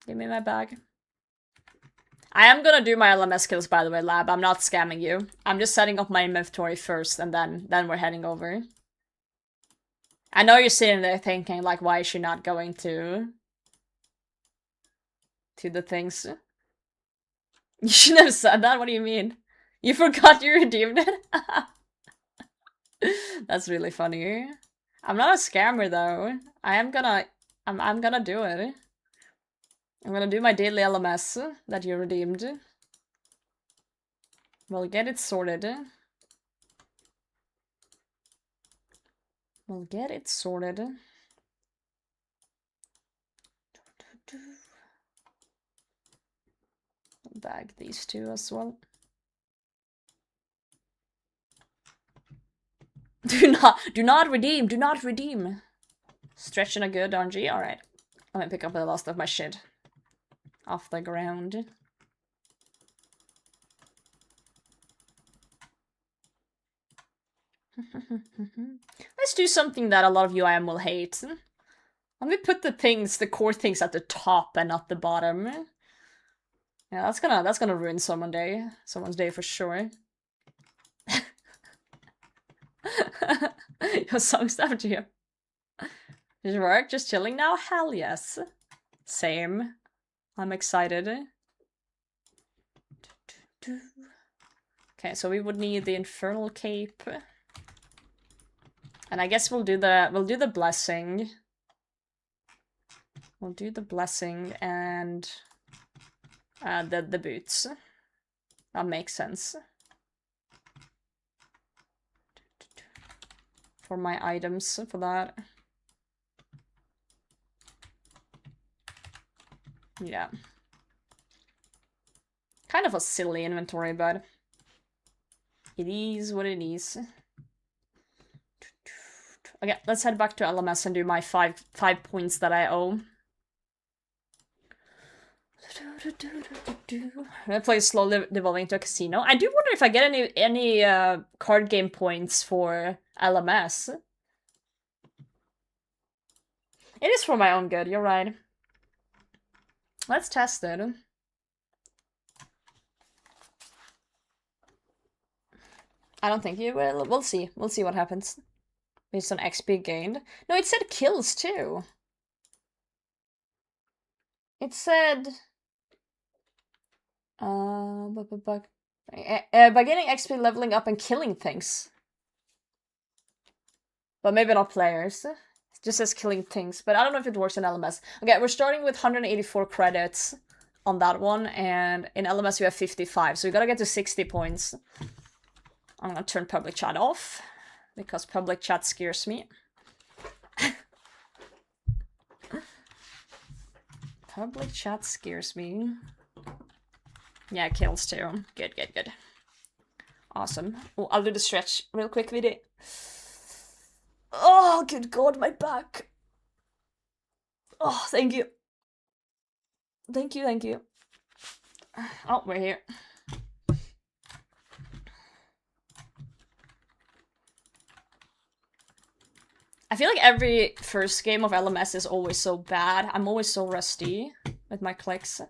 Give me my bag. I am gonna do my LMS kills, by the way, Lab. I'm not scamming you. I'm just setting up my inventory first, and then we're heading over. I know you're sitting there thinking, like, why is she not going to the things? You shouldn't have said that. What do you mean? You forgot you redeemed it? That's really funny. I'm not a scammer, though. I'm gonna do it. I'm gonna do my daily LMS that you redeemed. We'll get it sorted. We'll get it sorted. Bag these two as well. Do not redeem. Stretching a good RNG. All right, let me pick up the last of my shit off the ground. Let's do something that a lot of UIM will hate. Let me put the core things at the top and not the bottom. Yeah, that's gonna ruin someone's day for sure. Your song stuff to you. Does it work? Just chilling now? Hell yes. Same. I'm excited. Okay, so we would need the Infernal Cape. And I guess we'll do the blessing. We'll do the blessing and the boots. That makes sense. For my items for that. Yeah. Kind of a silly inventory, but it is what it is. Okay, let's head back to LMS and do my five points that I owe. I play slowly devolving into a casino. I do wonder if I get any card game points for LMS. It is for my own good, you're right. Let's test it. I don't think you will. We'll see. We'll see what happens. Based on XP gained. No, it said kills too. It said... by getting XP, leveling up, and killing things. But maybe not players. It just says killing things, but I don't know if it works in LMS. Okay, we're starting with 184 credits on that one, and in LMS we have 55, so we gotta get to 60 points. I'm gonna turn public chat off, because public chat scares me. Public chat scares me. Yeah, kills too. Good, good, good. Awesome. Oh, I'll do the stretch real quick with it. Oh, good God, my back. Oh, thank you. Thank you, thank you. Oh, we're here. I feel like every first game of LMS is always so bad. I'm always so rusty with my clicks.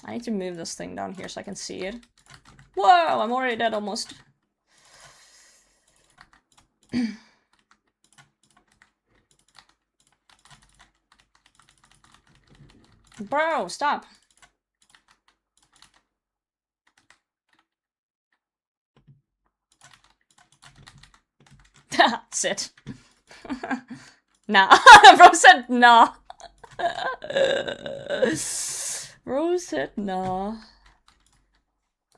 I need to move this thing down here so I can see it. Whoa, I'm already dead almost. Bro, stop. Sit. Nah. Bro said nah. Bro said nah.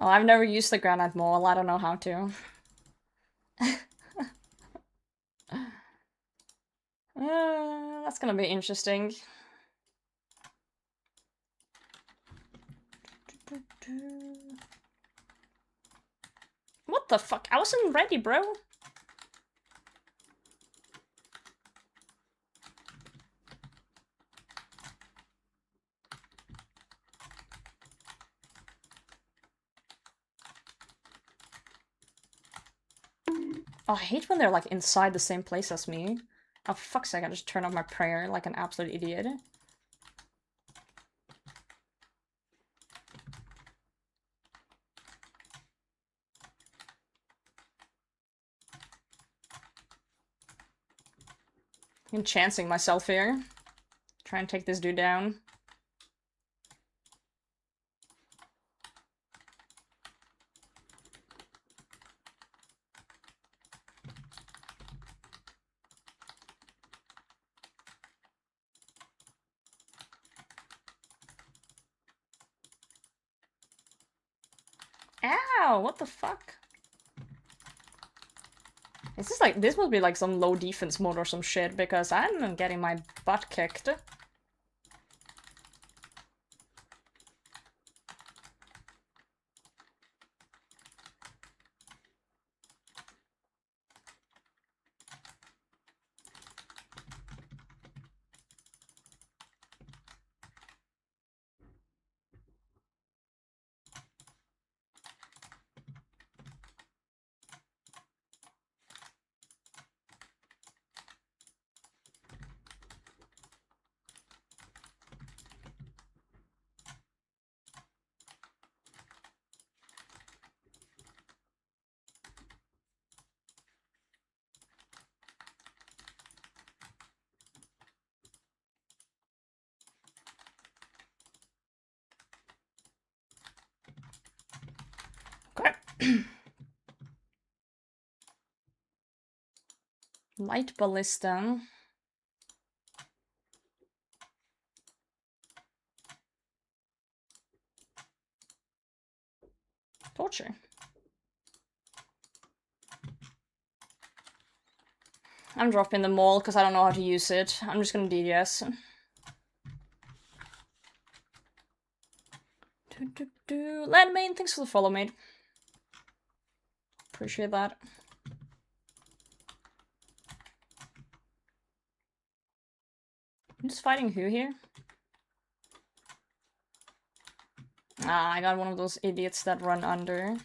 Oh, I've never used the granite mole. I don't know how to. That's gonna be interesting. What the fuck? I wasn't ready, bro. Oh, I hate when they're like inside the same place as me. Oh, for fuck's sake, I just turn off my prayer like an absolute idiot. I'm chancing myself here. Try and take this dude down. Ow, what the fuck? Is this like, this must be like some low defense mode or some shit, because I'm getting my butt kicked. Okay. Light ballista. Torture. I'm dropping the maul because I don't know how to use it. I'm just gonna DDS. Landmain, thanks for the follow, mate. Appreciate that. I'm just fighting who here? Ah, I got one of those idiots that run under.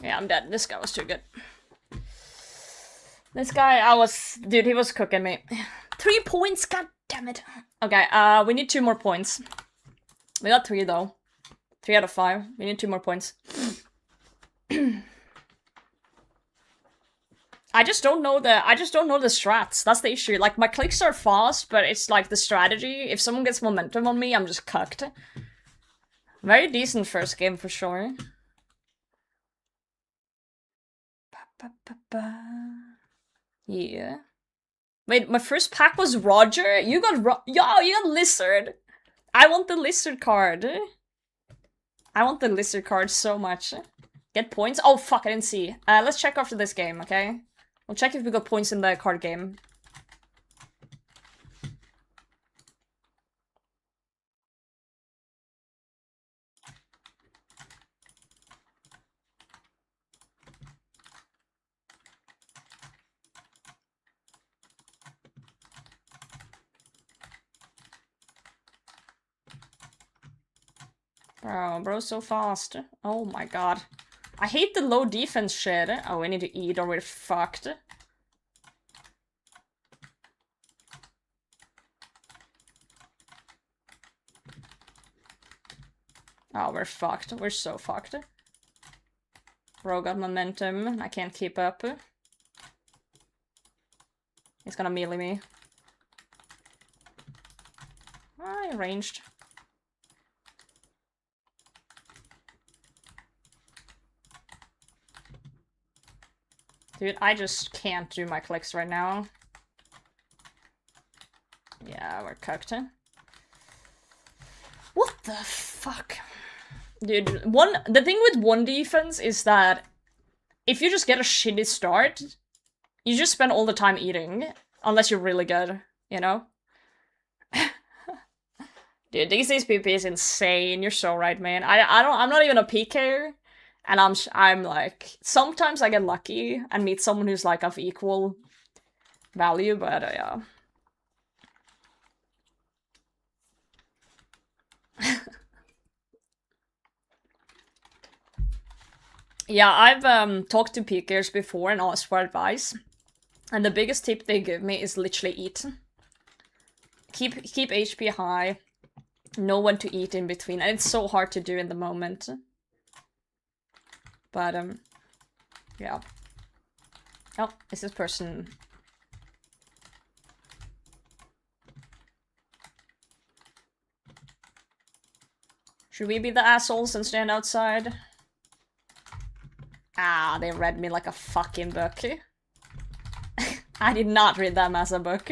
Yeah, I'm dead. This guy was too good. This guy, dude, he was cooking me. 3 points, god damn it. Okay, we need 2 more points. We got 3 though. 3 out of 5. We need 2 more points. I just don't know the strats. That's the issue. Like, my clicks are fast, but it's like the strategy. If someone gets momentum on me, I'm just cucked. Very decent first game for sure. Yeah. Wait, my first pack was Roger? You got Yo, you got Lizard! I want the Lizard card. I want the Lizard card so much. Get points? Oh fuck, I didn't see. Let's check after this game, okay? We'll check if we got points in the card game. Bro's so fast. Oh my god. I hate the low defense shit. Oh, we need to eat or we're fucked. Oh, we're fucked. We're so fucked. Bro got momentum. I can't keep up. He's gonna melee me. I ranged. Dude, I just can't do my clicks right now. Yeah, we're cooked. What the fuck? Dude, the thing with one defense is that if you just get a shitty start, you just spend all the time eating, unless you're really good, you know? Dude, DC's PP is insane. You're so right, man. I'm not even a PKer, and I'm like, sometimes I get lucky and meet someone who's like of equal value, but yeah. Yeah, I've talked to PKers before and asked for advice, and the biggest tip they give me is literally eat. Keep HP high, know when to eat in between, and it's so hard to do in the moment. But yeah. Oh, is this person? Should we be the assholes and stand outside? Ah, they read me like a fucking book. I did not read them as a book.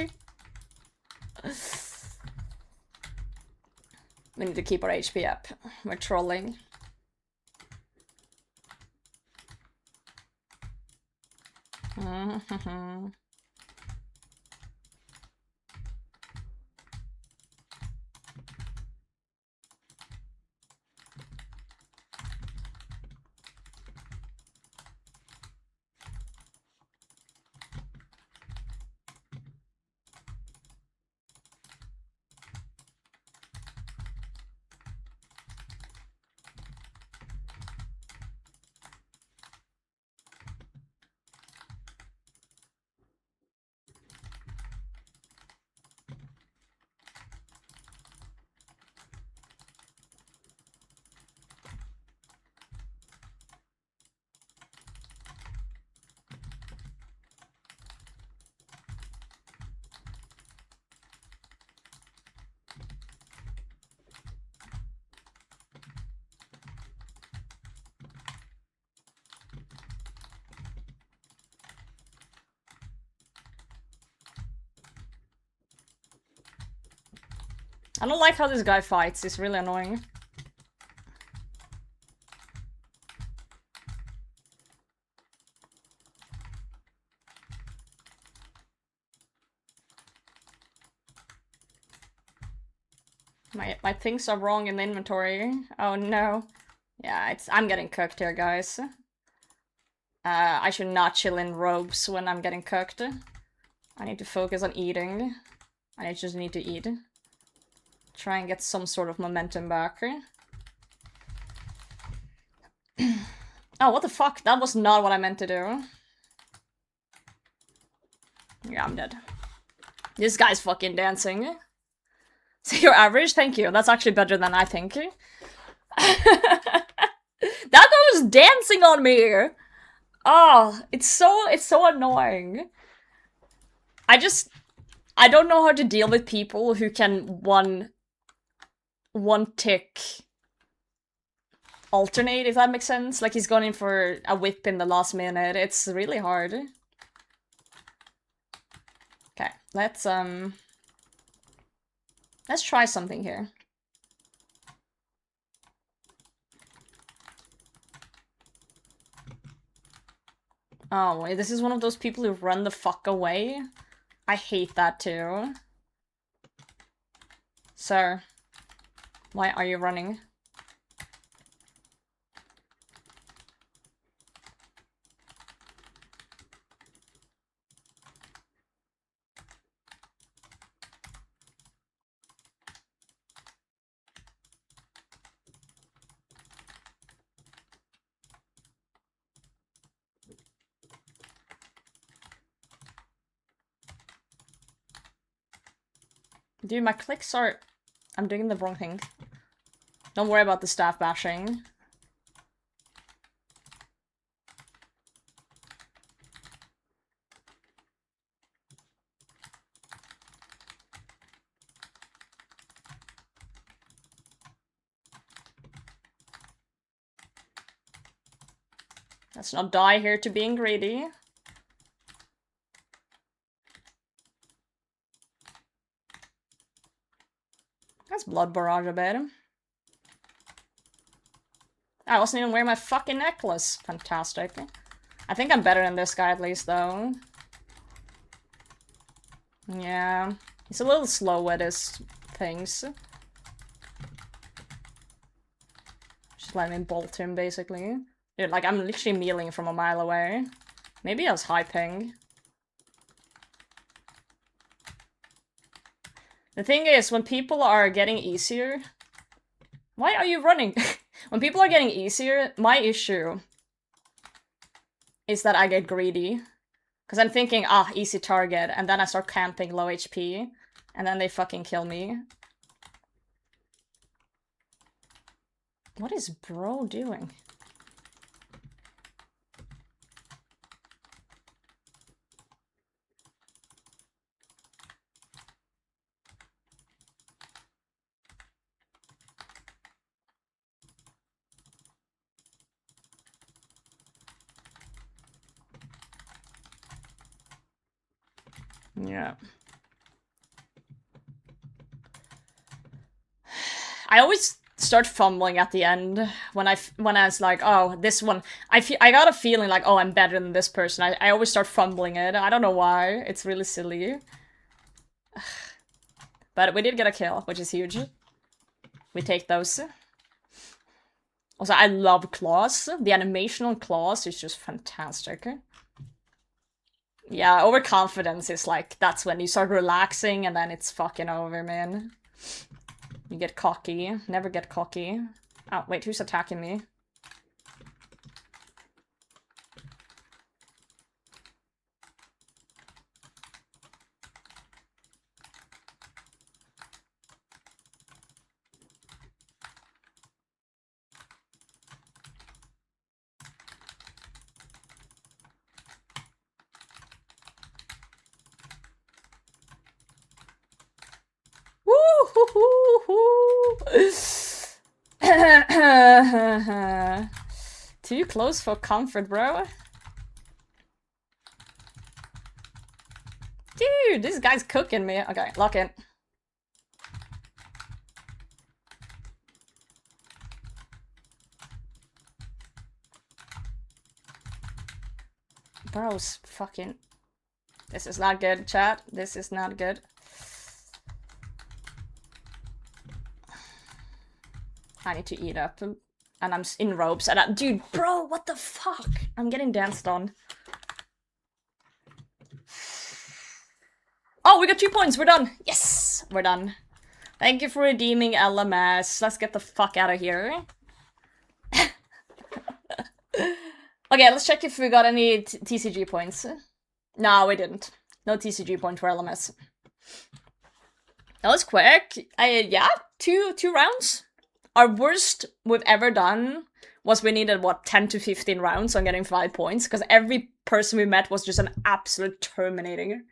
We need to keep our HP up. We're trolling. I don't like how this guy fights, it's really annoying. My things are wrong in the inventory. Oh no. Yeah, I'm getting cooked here, guys. I should not chill in robes when I'm getting cooked. I need to focus on eating. I just need to eat. Try and get some sort of momentum back. Oh, what the fuck? That was not what I meant to do. Yeah, I'm dead. This guy's fucking dancing. So you're average? Thank you. That's actually better than I think. That guy was dancing on me! Oh, it's so annoying. I don't know how to deal with people who can one tick alternate, if that makes sense. Like he's going in for a whip in the last minute. It's really hard. Okay, let's try something here. Oh, wait, this is one of those people who run the fuck away. I hate that too. Sir, why are you running? Dude, my clicks are... I'm doing the wrong thing. Don't worry about the staff bashing. Let's not die here to being greedy. That's blood barrage a bit. I wasn't even wearing my fucking necklace. Fantastic. I think I'm better than this guy at least, though. Yeah. He's a little slow with his things. Just let me bolt him, basically. Dude, like, I'm literally mealing from a mile away. Maybe I was high ping. The thing is, when people are getting easier... Why are you running? When people are getting easier, my issue is that I get greedy. Because I'm thinking, ah, easy target, and then I start camping low HP, and then they fucking kill me. What is bro doing? Yeah. I always start fumbling at the end when I was like, oh, this one, I got a feeling like, oh, I'm better than this person. I always start fumbling it. I don't know why. It's really silly. But we did get a kill, which is huge. We take those. Also, I love claws. The animation on claws is just fantastic. Yeah, overconfidence is like, that's when you start relaxing and then it's fucking over, man. You get cocky. Never get cocky. Oh, wait, who's attacking me? Too close for comfort, bro. Dude, this guy's cooking me. Okay, lock in. Bro's fucking... This is not good, chat. This is not good. I need to eat up. And I'm in ropes. And dude, bro, what the fuck? I'm getting danced on. Oh, we got 2 points. We're done. Yes, we're done. Thank you for redeeming LMS. Let's get the fuck out of here. Okay, let's check if we got any TCG points. No, we didn't. No TCG point for LMS. That was quick. Yeah, two rounds. Our worst we've ever done was we needed, what, 10 to 15 rounds on getting 5 points, because every person we met was just an absolute Terminator.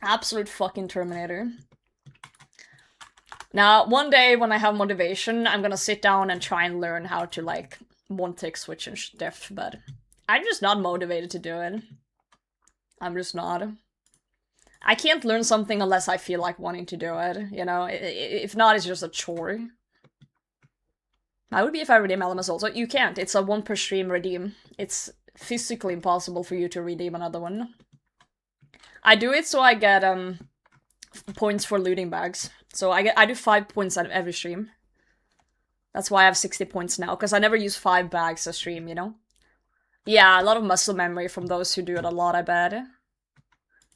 Absolute fucking Terminator. Now, one day when I have motivation, I'm gonna sit down and try and learn how to, like, one-tick switch and stuff, but I'm just not motivated to do it. I'm just not. I can't learn something unless I feel like wanting to do it, you know? If not, it's just a chore. That would be if I redeem LMS also. You can't. It's a 1 per stream redeem. It's physically impossible for you to redeem another one. I do it so I get points for looting bags. So I do 5 points out of every stream. That's why I have 60 points now, because I never use 5 bags a stream, you know? Yeah, a lot of muscle memory from those who do it a lot, I bet.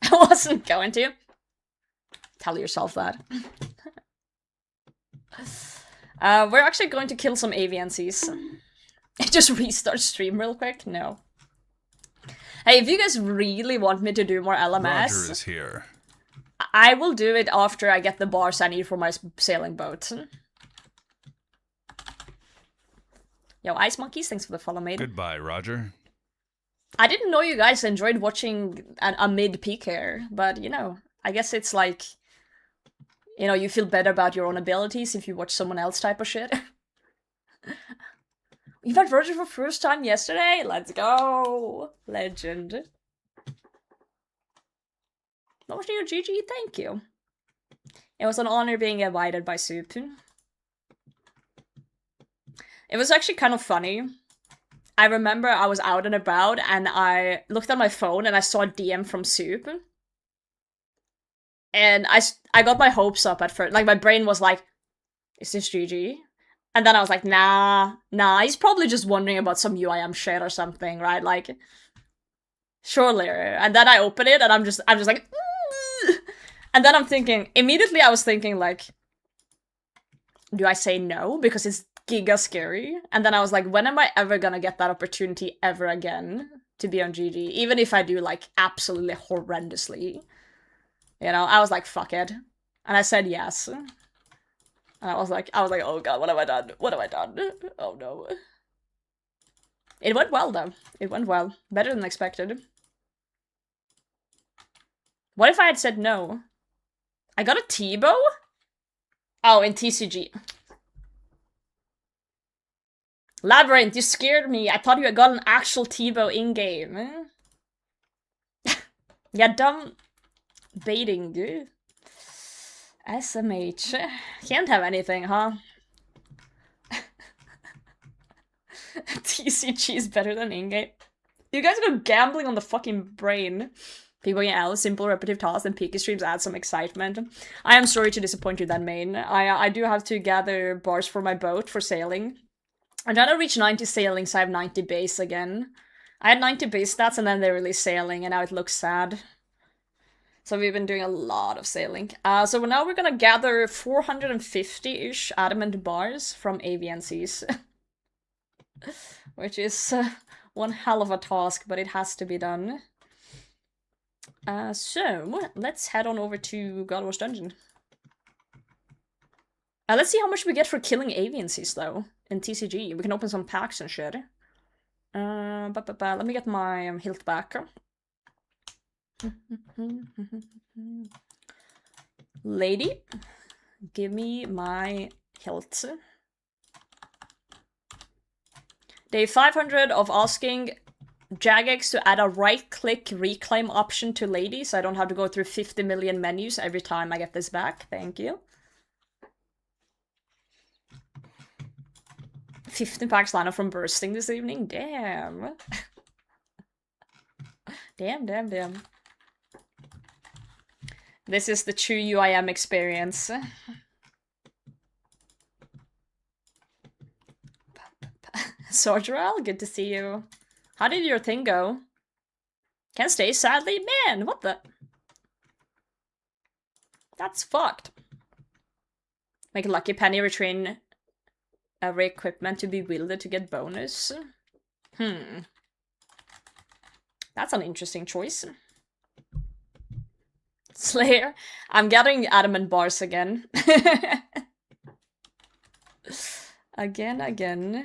I wasn't going to. Tell yourself that. We're actually going to kill some AVNCs. Just restart stream real quick? No. Hey, if you guys really want me to do more LMS... Roger is here. I will do it after I get the bars I need for my sailing boat. Yo, Ice Monkeys, thanks for the follow, mate. Goodbye, Roger. I didn't know you guys enjoyed watching a mid-peak here, but, you know, I guess it's like, you know, you feel better about your own abilities if you watch someone else type of shit. You met Roger for first time yesterday? Let's go! Legend. What was your GG? Thank you. It was an honor being invited by Soup. It was actually kind of funny. I remember I was out and about and I looked at my phone and I saw a DM from Soup. And I got my hopes up at first. Like, my brain was like, is this GG? And then I was like, nah, he's probably just wondering about some UIM shit or something, right? Like, surely. And then I open it and I'm just like, and then I'm thinking, immediately I was thinking, like, do I say no? Because it's giga scary. And then I was like, when am I ever gonna get that opportunity ever again to be on GG? Even if I do, like, absolutely horrendously. You know, I was like, fuck it. And I said yes. And I was like, oh god, what have I done? What have I done? Oh no. It went well, though. It went well. Better than expected. What if I had said no? I got a T-bow? Oh, in TCG. Labyrinth, you scared me. I thought you had got an actual T-bow in-game. Yeah, dumb baiting, dude. SMH. Can't have anything, huh? TCG is better than in-game. You guys go gambling on the fucking brain. People in L, simple repetitive tasks and peaky streams add some excitement. I am sorry to disappoint you then, main. I do have to gather bars for my boat for sailing. I'm trying to reach 90 sailing, so I have 90 base again. I had 90 base stats and then they released sailing and now it looks sad. So we've been doing a lot of sailing. So now we're gonna gather 450-ish adamant bars from AVNCs. Which is one hell of a task, but it has to be done. So, let's head on over to God Wars Dungeon. Let's see how much we get for killing AVNCs, though, in TCG. We can open some packs and shit. Let me get my hilt back. Lady, give me my hilt. Day 500 of asking Jagex to add a right-click reclaim option to Lady, so I don't have to go through 50 million menus every time I get this back. Thank you. 15 packs lineup from bursting this evening. Damn. Damn. This is the true UIM experience. Sorgeral, good to see you. How did your thing go? Can't stay, sadly? Man, what the? That's fucked. Make a lucky penny retrain every equipment to be wielded to get bonus. That's an interesting choice. Slayer. I'm gathering adamant bars again. Again.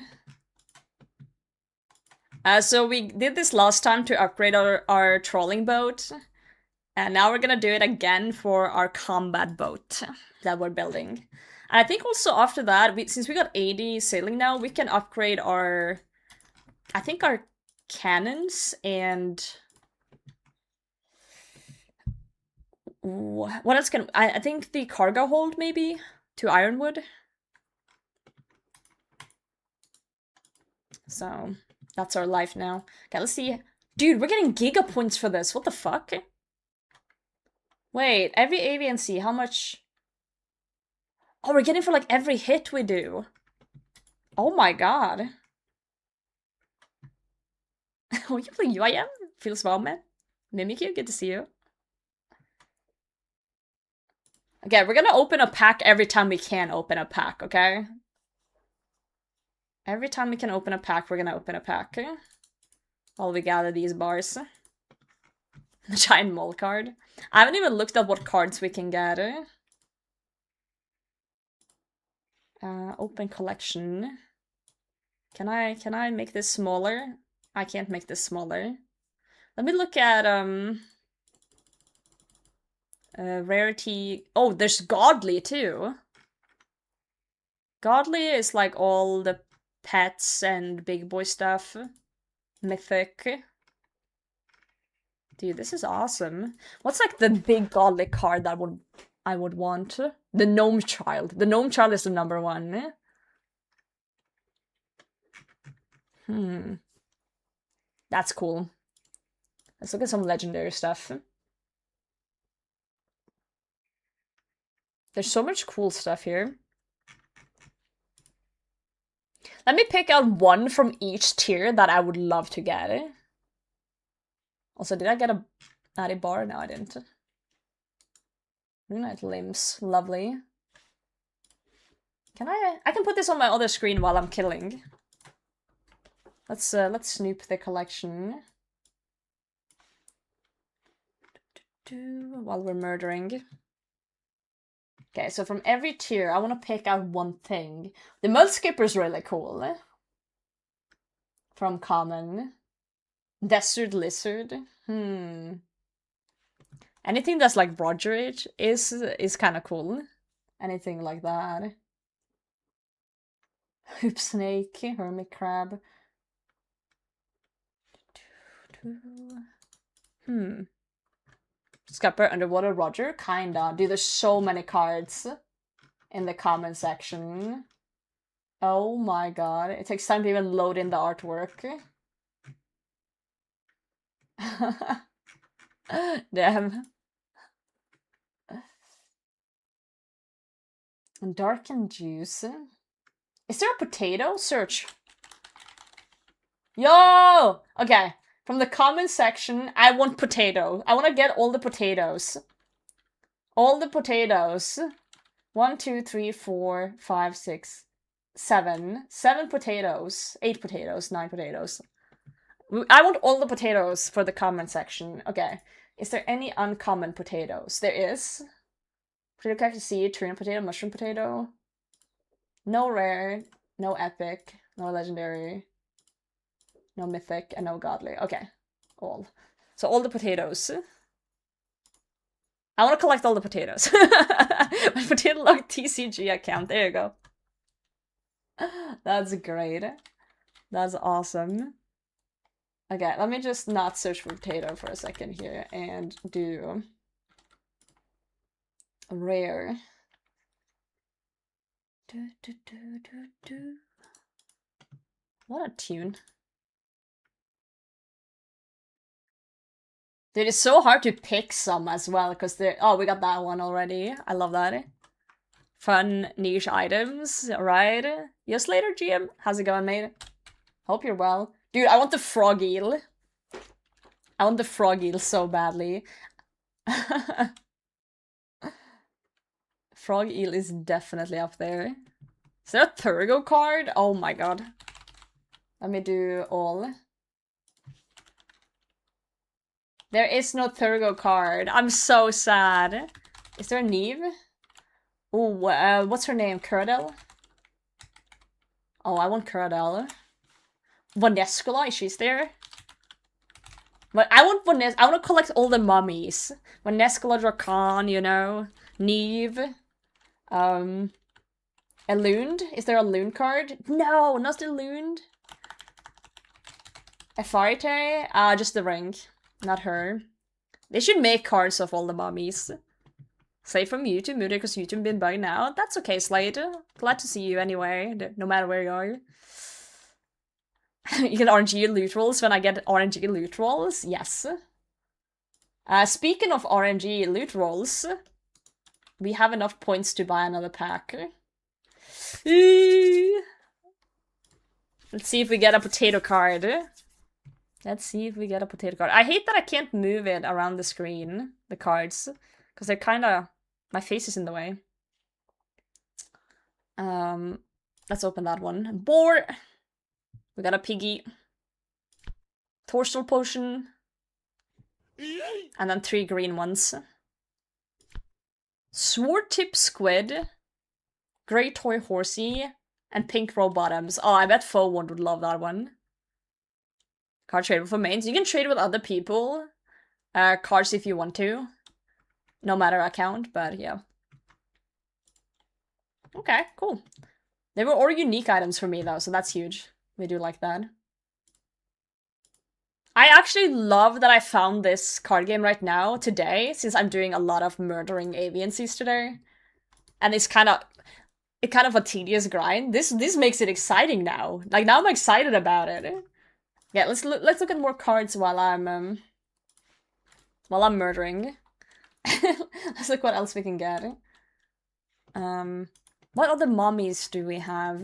So we did this last time to upgrade our trolling boat. And now we're gonna do it again for our combat boat that we're building. And I think also after that, since we got 80 sailing now, we can upgrade our... I think our cannons and... What else can... I think the cargo hold, maybe? To Ironwood? So... That's our life now. Okay, let's see. Dude, we're getting giga points for this. What the fuck? Wait, every AVNC, how much? Oh, we're getting for like every hit we do. Oh my god. Oh, you play UIM? Feels well, man. Mimikyu, good to see you. Okay, we're gonna open a pack every time we can open a pack, okay? Every time we can open a pack, we're gonna open a pack. While we gather these bars. The giant mole card. I haven't even looked at what cards we can get. Open collection. Can I make this smaller? I can't make this smaller. Let me look at rarity. Oh, there's Godly too. Godly is like all the pets and big boy stuff. Mythic. Dude, this is awesome. What's like the big godly card that I would want? The Gnome Child. The Gnome Child is the #1. That's cool. Let's look at some legendary stuff. There's so much cool stuff here. Let me pick out one from each tier that I would love to get. Also, did I get a natty bar? No, I didn't. Midnight limbs, lovely. Can I can put this on my other screen while I'm killing. Let's snoop the collection. While we're murdering. Okay, so from every tier, I want to pick out one thing. The Mud Skipper's really cool. From common. Desert Lizard. Anything that's like Rogerage is kind of cool. Anything like that. Hoop Snake, Hermit Crab. Scupper, Underwater Roger, kinda. Dude, there's so many cards in the comment section. Oh my god. It takes time to even load in the artwork. Damn. Darkened Juice. Is there a potato? Search. Yo! Okay. From the comment section, I want potato. I want to get all the potatoes. All the potatoes. 1, 2, 3, 4, 5, 6, 7. 7 potatoes. 8 potatoes. 9 potatoes. I want all the potatoes for the comment section. Okay. Is there any uncommon potatoes? There is. Potato cactus seed, tuna potato, mushroom potato. No rare, no epic, no legendary, no mythic, and no godly. Okay. All. So all the potatoes. I want to collect all the potatoes. My potato log TCG account. There you go. That's great. That's awesome. Okay, let me just not search for potato for a second here and do rare. What a tune. Dude, it's so hard to pick some as well, because they're... Oh, we got that one already. I love that. Fun niche items, right? Yes, later, GM. How's it going, mate? Hope you're well. Dude, I want the frog eel. I want the frog eel so badly. Frog eel is definitely up there. Is there a Thurgo card? Oh my god. Let me do all. There is no Thurgo card. I'm so sad. Is there a Neve? Ooh, what's her name? Curadel? Oh, I want Curadel. Vonescula, she's there. But I want I want to collect all the mummies. Vonescula, Dracan, you know. Neve. Elund? Is there a Loon card? No, not the Loon. Efarite? Just the ring. Not her. They should make cards of all the mummies. Say from YouTube, Moody, because YouTube been bugged now. That's okay, Slade. Glad to see you anyway, no matter where you are. You get RNG loot rolls when I get RNG loot rolls? Yes. Speaking of RNG loot rolls, we have enough points to buy another pack. Let's see if we get a potato card. Let's see if we get a potato card. I hate that I can't move it around the screen, the cards, because they're kind of... My face is in the way. Let's open that one. Boar! We got a piggy. Torsal potion. And then 3 green ones. Sword tip squid. Grey toy horsey. And pink row bottoms. Oh, I bet Foe One would love that one. Card trade for mains. You can trade with other people. Cards if you want to. No matter account, but yeah. Okay, cool. They were all unique items for me though, so that's huge. We do like that. I actually love that I found this card game right now, today, since I'm doing a lot of murdering aviancies today. And it's kind of... kind of a tedious grind. This makes it exciting now. Like now I'm excited about it. Yeah, let's look at more cards while I'm murdering. Let's look what else we can get. What other mummies do we have?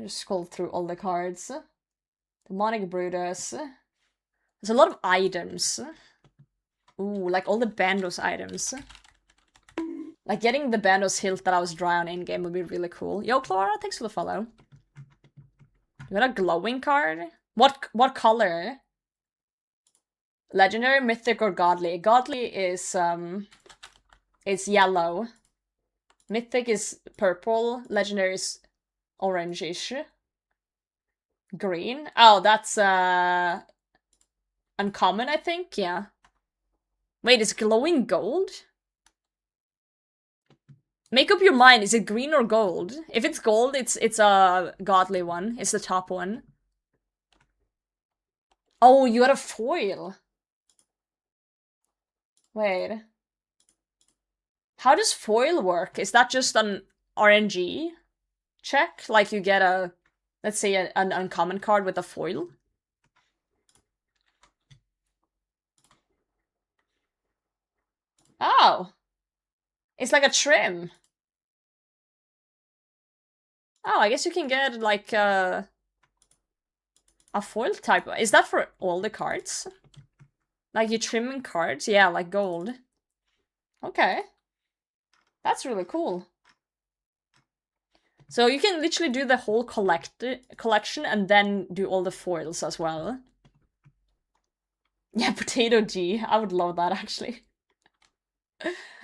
Just scroll through all the cards. Demonic Brutus. There's a lot of items. Ooh, like all the Bandos items. Like getting the Bandos hilt that I was dry on in-game would be really cool. Yo, Clara, thanks for the follow. You got a glowing card? What color? Legendary, mythic, or godly? Godly is yellow. Mythic is purple. Legendary is orange-ish. Green? Oh, that's uncommon, I think. Yeah. Wait, is glowing gold? Make up your mind. Is it green or gold? If it's gold, it's a godly one. It's the top one. Oh, you got a foil. Wait. How does foil work? Is that just an RNG check? Like you get a, let's say, an uncommon card with a foil? Oh. It's like a trim. Oh, I guess you can get like a foil type. Is that for all the cards? Like you trimming cards? Yeah, like gold. Okay. That's really cool. So you can literally do the whole collection and then do all the foils as well. Yeah, Potato G. I would love that actually.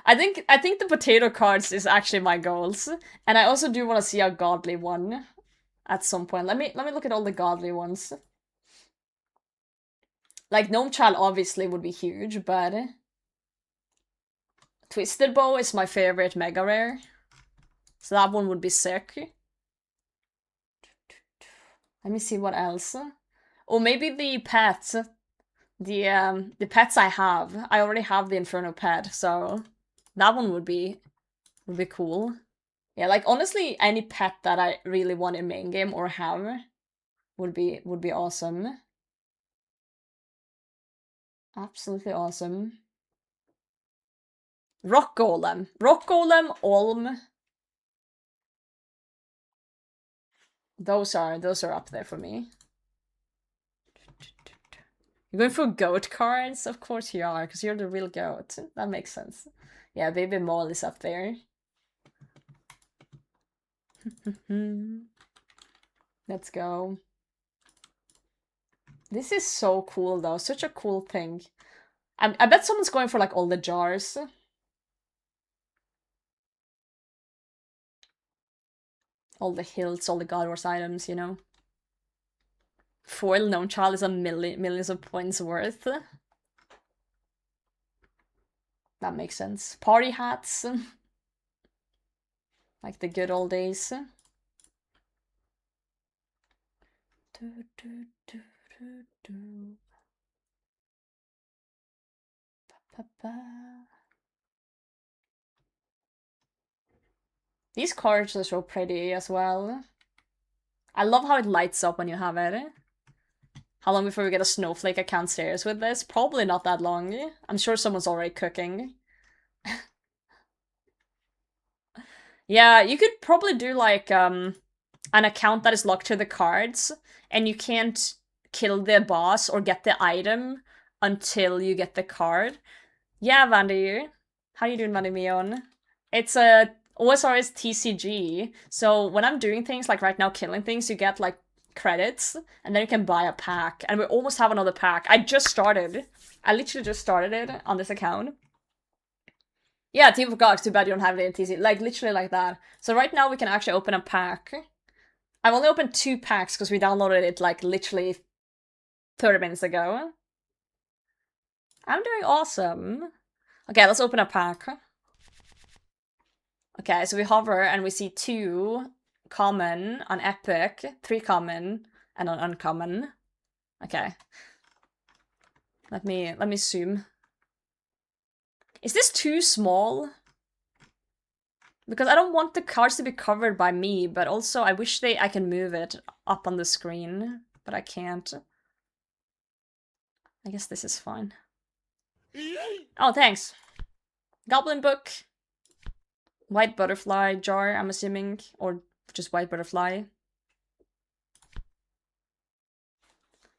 I think the potato cards is actually my goals. And I also do want to see a godly one at some point. Let me look at all the godly ones. Like Gnome Child obviously would be huge, but Twisted Bow is my favorite mega rare. So that one would be sick. Let me see what else. Or maybe the pets. The pets I have. I already have the Inferno pet, so that one would be cool. Yeah, like honestly, any pet that I really want in main game or have would be awesome. Absolutely awesome. Rock Golem, Olm. Those are up there for me. You're going for goat cards? Of course you are, because you're the real goat. That makes sense. Yeah, Baby Mole is up there. Let's go. This is so cool though, such a cool thing. I bet someone's going for like all the jars. All the hilts, all the God Wars items, you know. Foil Gnome Child is a millions of points worth. That makes sense. Party hats. Like the good old days. These cards are so pretty as well. I love how it lights up when you have it. How long before we get a Snowflake account series with this? Probably not that long. I'm sure someone's already cooking. Yeah, you could probably do like an account that is locked to the cards, and you can't kill the boss or get the item until you get the card. Yeah, Vandy. How you doing, Vandy Mion? It's a OSR is TCG, so when I'm doing things like right now, killing things, you get like credits, and then you can buy a pack. And we almost have another pack. I literally just started it on this account. Yeah, Team of Gods, too bad you don't have it in TCG. Like, literally like that. So right now we can actually open a pack. I've only opened 2 packs because we downloaded it like literally 30 minutes ago. I'm doing awesome. Okay, let's open a pack. Okay, so we hover and we see 2 common, an epic, 3 common, and an uncommon. Okay. Let me zoom. Is this too small? Because I don't want the cards to be covered by me, but also I wish I can move it up on the screen, but I can't. I guess this is fine. Oh, thanks. Goblin book. White butterfly jar, I'm assuming, or just white butterfly.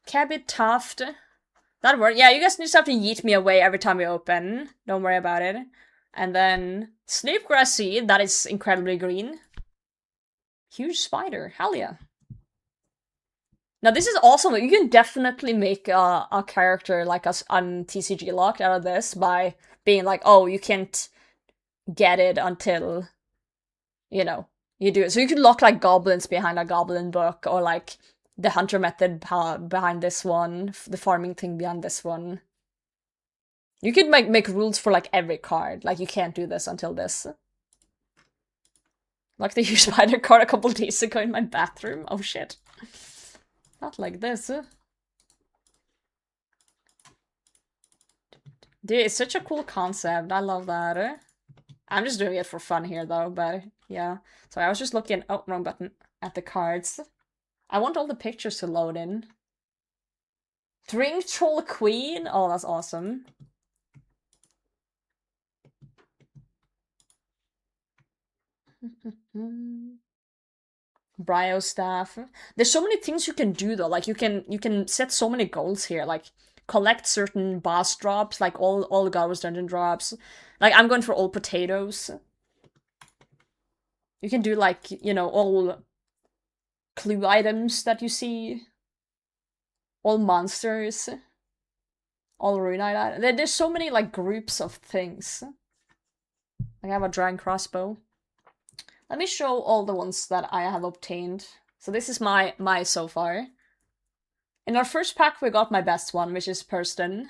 Cabbit tuft. That worked. Yeah, you guys just have to yeet me away every time we open. Don't worry about it. And then Snapegrass seed, that is incredibly green. Huge spider, hell yeah. Now this is awesome. You can definitely make a character like us on TCG locked out of this by being like, oh, you can't get it until, you know, you do it. So you could lock like goblins behind a goblin book, or like the hunter method behind this one, the farming thing behind this one. You could make rules for like every card. Like you can't do this until this. Like the huge spider card a couple days ago in my bathroom. Oh shit. Not like this. Dude, it's such a cool concept. I love that. I'm just doing it for fun here though, but yeah. So I was just looking, oh, wrong button, at the cards. I want all the pictures to load in. Drink Troll Queen? Oh, that's awesome. Bryo staff. There's so many things you can do though. Like you can set so many goals here. Like collect certain boss drops, like all the Garros dungeon drops. Like I'm going for all potatoes. You can do like, you know, all clue items that you see. All monsters. All runite items. There's so many like groups of things. Like I have a dragon crossbow. Let me show all the ones that I have obtained. So this is my so far. In our first pack we got my best one, which is Purston.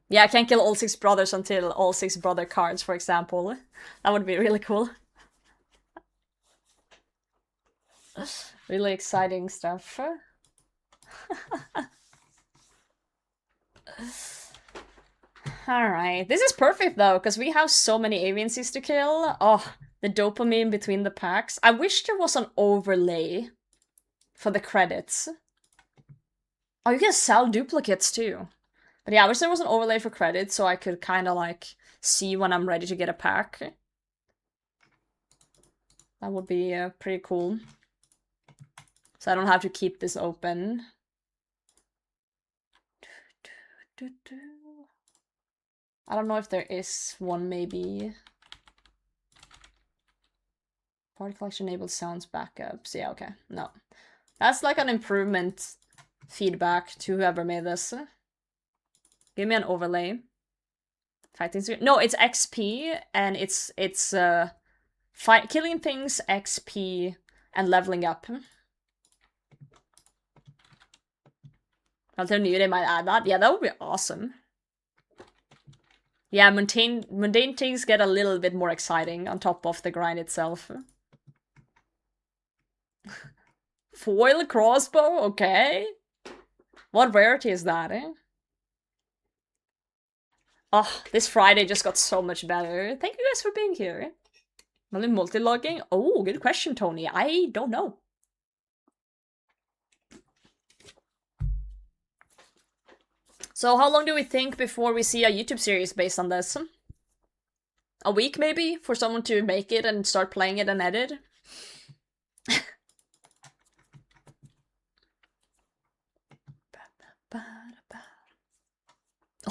Yeah, I can't kill all 6 brothers until all 6 brother cards, for example. That would be really cool. Really exciting stuff. Alright, this is perfect though, because we have so many avian seeds to kill. Oh, the dopamine between the packs. I wish there was an overlay for the credits. Oh, you can sell duplicates too. But yeah, I wish there was an overlay for credits so I could kind of like see when I'm ready to get a pack. That would be pretty cool. So I don't have to keep this open. I don't know if there is one, maybe. Party collection enabled sounds backups. Yeah, okay. No. That's like an improvement feedback to whoever made this. Give me an overlay. Fighting. No, it's XP and it's killing things, XP, and leveling up. Until new, they might add that. Yeah, that would be awesome. Yeah, mundane things get a little bit more exciting on top of the grind itself. Foil crossbow? Okay. What rarity is that, eh? Oh, this Friday just got so much better. Thank you guys for being here. Multi-logging? Oh, good question, Tony. I don't know. So how long do we think before we see a YouTube series based on this? A week, maybe? For someone to make it and start playing it and edit?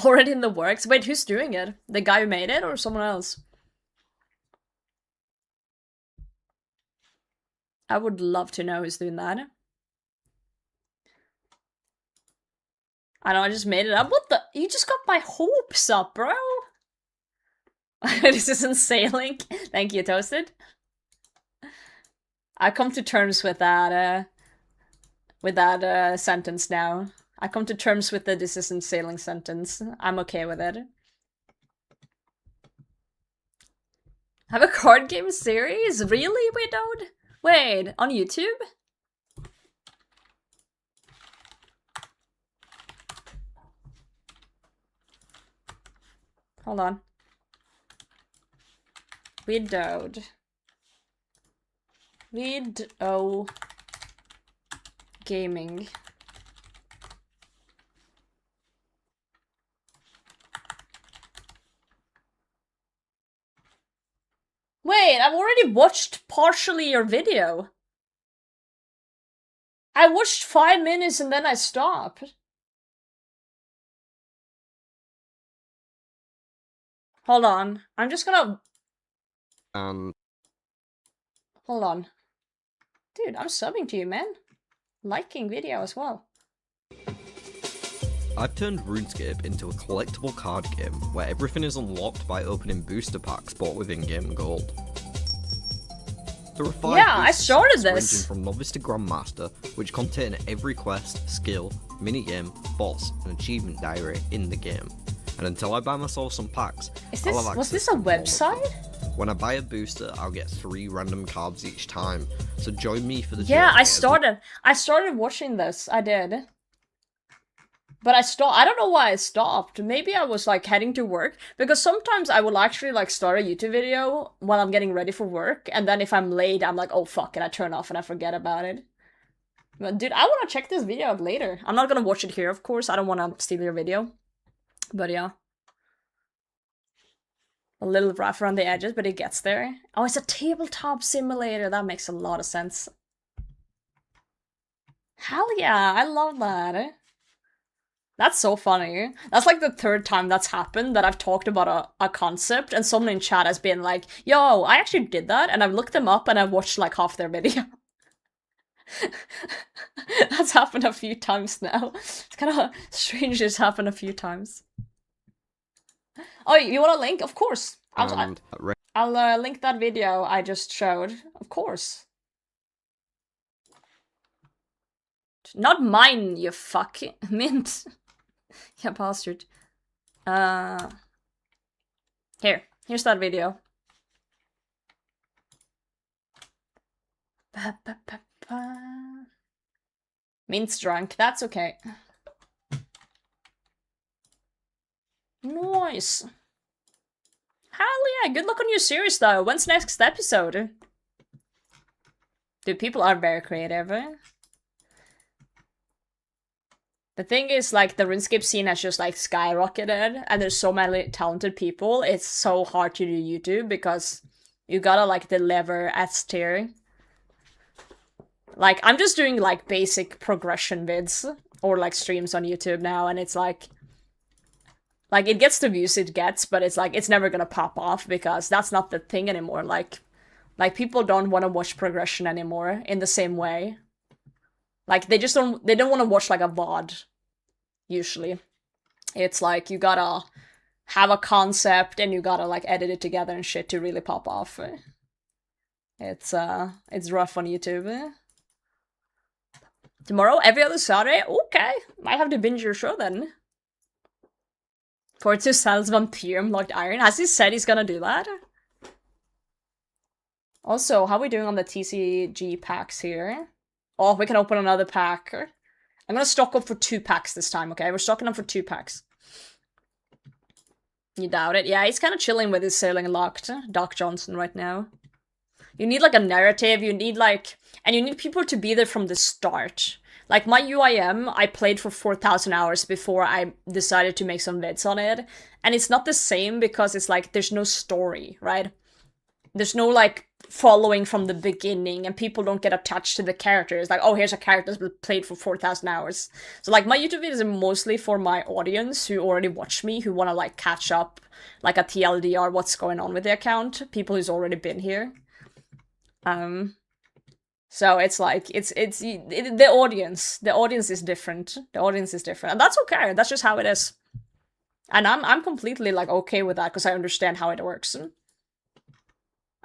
Already in the works? Wait, who's doing it? The guy who made it or someone else? I would love to know who's doing that. I know, I just made it up. What the? You just got my hopes up, bro! This isn't sailing. Thank you, Toasted. I come to terms with that sentence now. I come to terms with the "this isn't sailing" sentence. I'm okay with it. Have a card game series? Really, Widowed? Wait, on YouTube? hold on. Widowed. Widow Gaming. Wait, I've already watched partially your video. I watched 5 minutes and then I stopped. Hold on. I'm just gonna... Hold on. Dude, I'm subbing to you, man. Liking video as well. I've turned RuneScape into a collectible card game where everything is unlocked by opening booster packs bought with in-game gold. There are 5 yeah, I booster started sets this. ranging from Novice to Grandmaster, which contain every quest, skill, minigame, boss, and achievement diary in the game. And until I buy myself some packs, I'll have was access this a to all of them. website? When I buy a booster, I'll get 3 random cards each time, so join me for the Yeah, journey I started watching this. I did. But I stopped. I don't know why I stopped. Maybe I was like heading to work, because sometimes I will actually like start a YouTube video while I'm getting ready for work, and then if I'm late, I'm like, oh fuck it, I turn off and I forget about it. But dude, I want to check this video out later. I'm not gonna watch it here, of course. I don't want to steal your video. But yeah. A little rough around the edges, but it gets there. Oh, it's a tabletop simulator. That makes a lot of sense. Hell yeah, I love that. That's so funny. That's like the 3rd time that's happened that I've talked about a concept and someone in chat has been like, yo, I actually did that, and I've looked them up and I've watched like half their video. That's happened a few times now. It's kind of strange it's happened a few times. Oh, you want a link? Of course. I'll link that video I just showed. Of course. Not mine, you fucking mint. Yeah, bastard. Here's that video. Mint's drunk. That's okay. Nice. Hell yeah, good luck on your series though. When's next episode? Dude, people are very creative. The thing is, like, the RuneScape scene has just, like, skyrocketed, and there's so many talented people, it's so hard to do YouTube, because you gotta, like, deliver S tier. Like, I'm just doing, like, basic progression vids, or, like, streams on YouTube now, and it's, like, it gets the views it gets, but it's, like, it's never gonna pop off, because that's not the thing anymore, like, people don't want to watch progression anymore, in the same way. Like, they don't want to watch, like, a VOD, usually. It's like, you gotta have a concept, and you gotta, like, edit it together and shit to really pop off. It's rough on YouTube. Tomorrow, every other Saturday? Okay, might have to binge your show then. Fortu sells Vampyr Locked Iron. Has he said he's gonna do that? Also, how are we doing on the TCG packs here? Oh, we can open another pack. I'm gonna stock up for 2 packs this time, okay? We're stocking up for 2 packs. You doubt it? Yeah, he's kind of chilling with his Sailing Locked, Doc Johnson, right now. You need, like, a narrative, you need, like... And you need people to be there from the start. Like, my UIM, I played for 4,000 hours before I decided to make some vids on it. And it's not the same because it's, like, there's no story, right? There's no, like, following from the beginning, and people don't get attached to the characters. Like, oh, here's a character that's played for 4,000 hours. So, like, my YouTube videos are mostly for my audience who already watch me, who want to, like, catch up, like, a TLDR, what's going on with the account. People who's already been here. So it's like, the audience is different. The audience is different. And that's okay. That's just how it is. And I'm completely, like, okay with that, because I understand how it works.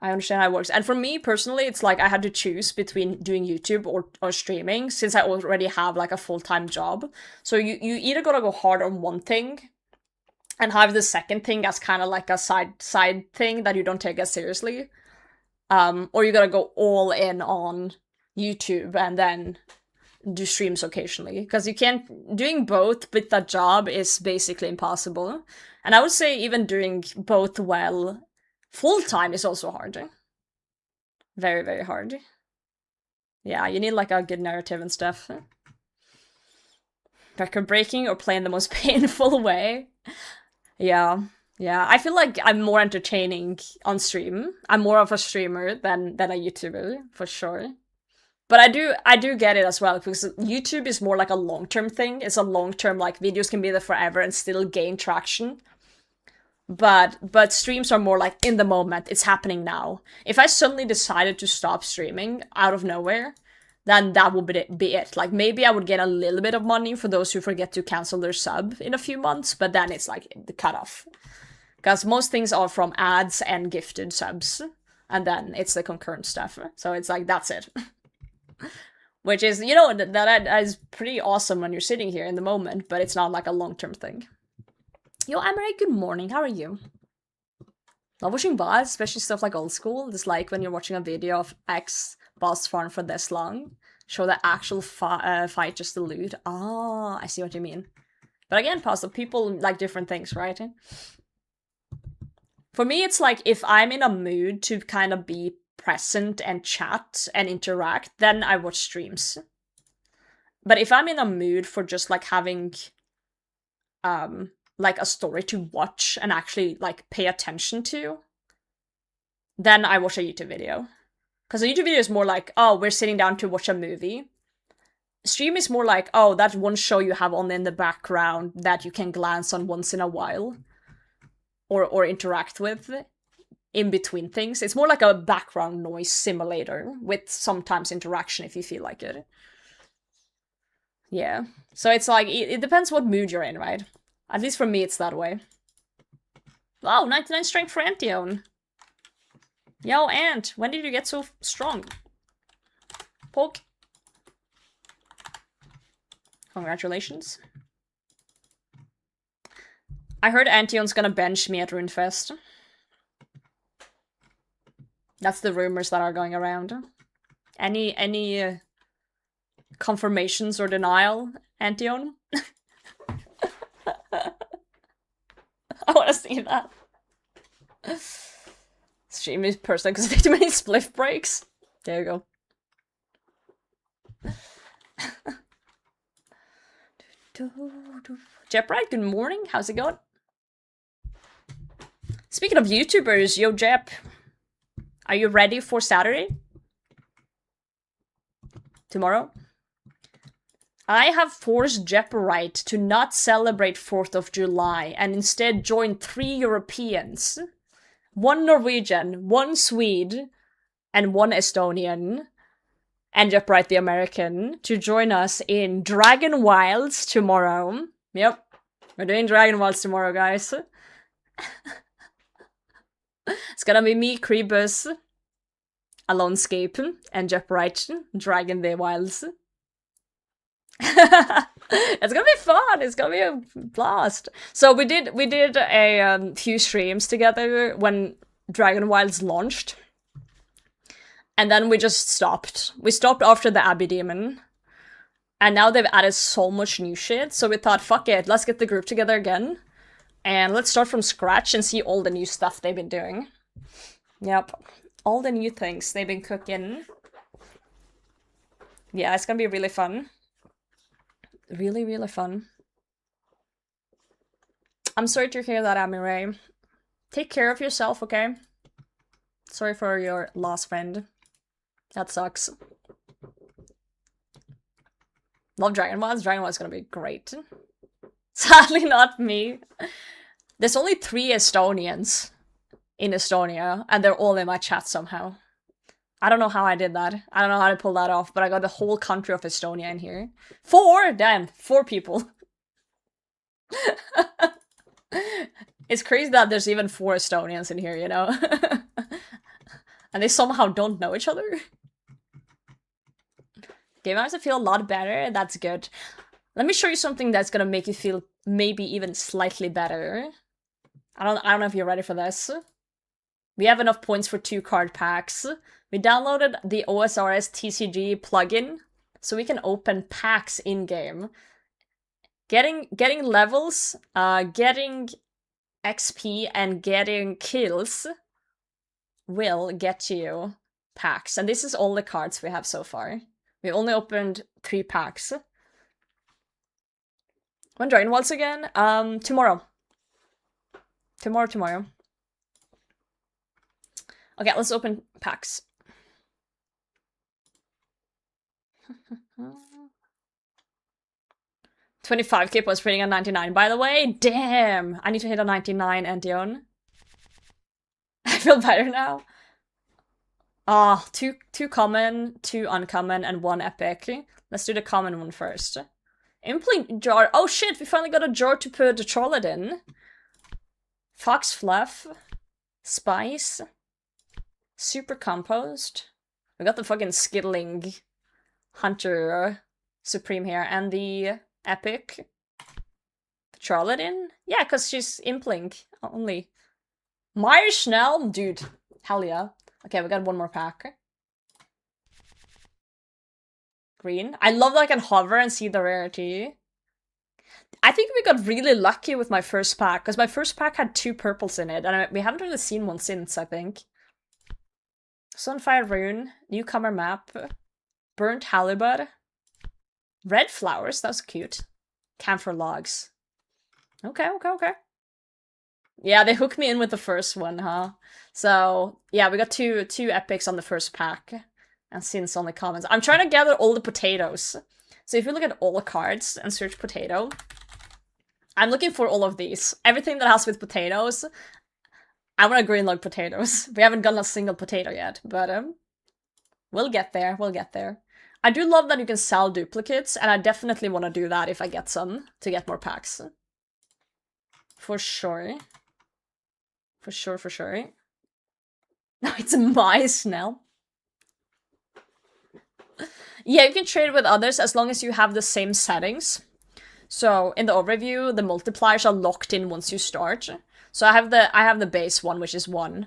I understand how it works. And for me, personally, it's like I had to choose between doing YouTube or streaming, since I already have, like, a full-time job. So you either gotta go hard on one thing, and have the second thing as kind of like a side thing that you don't take as seriously. Or you gotta go all in on YouTube and then do streams occasionally. Because you can't... Doing both with that job is basically impossible. And I would say even doing both well full-time is also hard. Very, very hard. Yeah, you need like a good narrative and stuff. Record breaking or playing the most painful way. Yeah. Yeah, I feel like I'm more entertaining on stream. I'm more of a streamer than a YouTuber, for sure. But I do get it as well, because YouTube is more like a long-term thing. It's a long-term, like, videos can be there forever and still gain traction. But streams are more like in the moment, it's happening now. If I suddenly decided to stop streaming out of nowhere, then that would be it. Like, maybe I would get a little bit of money for those who forget to cancel their sub in a few months, but then it's like the cutoff. Because most things are from ads and gifted subs, and then it's the concurrent stuff. So it's like, that's it. Which is, you know, that is pretty awesome when you're sitting here in the moment, but it's not like a long-term thing. Yo, Amaray, good morning, how are you? Love watching VODs, especially stuff like old school. Just like when you're watching a video of X boss farm for this long. Show the actual fight, just the loot. Ah, I see what you mean. But again, Pasta, people like different things, right? For me, it's like, if I'm in a mood to kind of be present and chat and interact, then I watch streams. But if I'm in a mood for just like having like a story to watch and actually like pay attention to, then I watch a YouTube video. Because a YouTube video is more like, oh, we're sitting down to watch a movie. Stream is more like, oh, that one show you have on in the background that you can glance on once in a while. Or interact with in between things. It's more like a background noise simulator with sometimes interaction if you feel like it. Yeah. So it's like, it depends what mood you're in, right? At least for me, it's that way. Wow, 99 strength for Antion. Yo, Ant, when did you get so strong? Poke. Congratulations. I heard Antion's gonna bench me at RuneFest. That's the rumors that are going around. Any confirmations or denial, Antion? I wanna see that. Stream is person because they too many spliff breaks. There you go. Jeprite, good morning. How's it going? Speaking of YouTubers, yo Jep, are you ready for Saturday? Tomorrow? I have forced Jeprite to not celebrate 4th of July and instead join 3 Europeans. 1 Norwegian, 1 Swede, and 1 Estonian. And Jeprite the American to join us in Dragon Wilds tomorrow. Yep, we're doing Dragon Wilds tomorrow, guys. It's gonna be me, Creebus, Alonescape, and Jeprite, Dragon the Wilds. It's gonna be fun. It's gonna be a blast. So we did a few streams together when Dragon Wilds launched, and then we just stopped. We stopped after the Abbey Demon, and now they've added so much new shit. So we thought, fuck it, let's get the group together again, and let's start from scratch and see all the new stuff they've been doing. Yep, all the new things they've been cooking. Yeah, it's gonna be really fun. Really, really fun. I'm sorry to hear that, Amiray. Take care of yourself, okay? Sorry for your lost friend. That sucks. Love Dragon Wilds. Dragon Wilds is gonna be great. Sadly not me. There's only 3 Estonians in Estonia, and they're all in my chat somehow. I don't know how I did that. I don't know how to pull that off, but I got the whole country of Estonia in here. 4? Damn, 4 people. It's crazy that there's even 4 Estonians in here, you know? And they somehow don't know each other. Game hours feel a lot better. That's good. Let me show you something that's gonna make you feel maybe even slightly better. I don't know if you're ready for this. We have enough points for 2 card packs. We downloaded the OSRS TCG plugin, so we can open packs in-game. Getting levels, getting XP and getting kills will get you packs. And this is all the cards we have so far. We only opened 3 packs. When join once again? Tomorrow. Tomorrow. Okay, let's open packs. 25k points rating at 99, by the way. Damn! I need to hit a 99, Antion. I feel better now. Ah, two common, 2 uncommon, and 1 epic. Let's do the common one first. Implant jar. Oh shit, we finally got a jar to put the Trollid in. Fox Fluff. Spice. Super Compost. We got the fucking Skittling Hunter Supreme here. And the epic. Charlotte in? Yeah, because she's Implink only. Meyer Schnell? Dude, hell yeah. Okay, we got 1 more pack. Green. I love that I can hover and see the rarity. I think we got really lucky with my first pack, because my first pack had 2 purples in it, and we haven't really seen one since, I think. Sunfire Rune, Newcomer Map, Burnt Halibut, Red Flowers, that's cute. Camphor Logs. Okay. Yeah, they hooked me in with the first one, huh? So, yeah, we got two epics on the first pack. And since only commons. I'm trying to gather all the potatoes. So if you look at all the cards and search potato, I'm looking for all of these. Everything that has with potatoes. I want to greenlog potatoes. We haven't gotten a single potato yet, but we'll get there. I do love that you can sell duplicates, and I definitely want to do that if I get some, to get more packs. For sure. No, it's my Snell. Yeah, you can trade with others as long as you have the same settings. So in the overview, the multipliers are locked in once you start. So I have the base one, which is 1.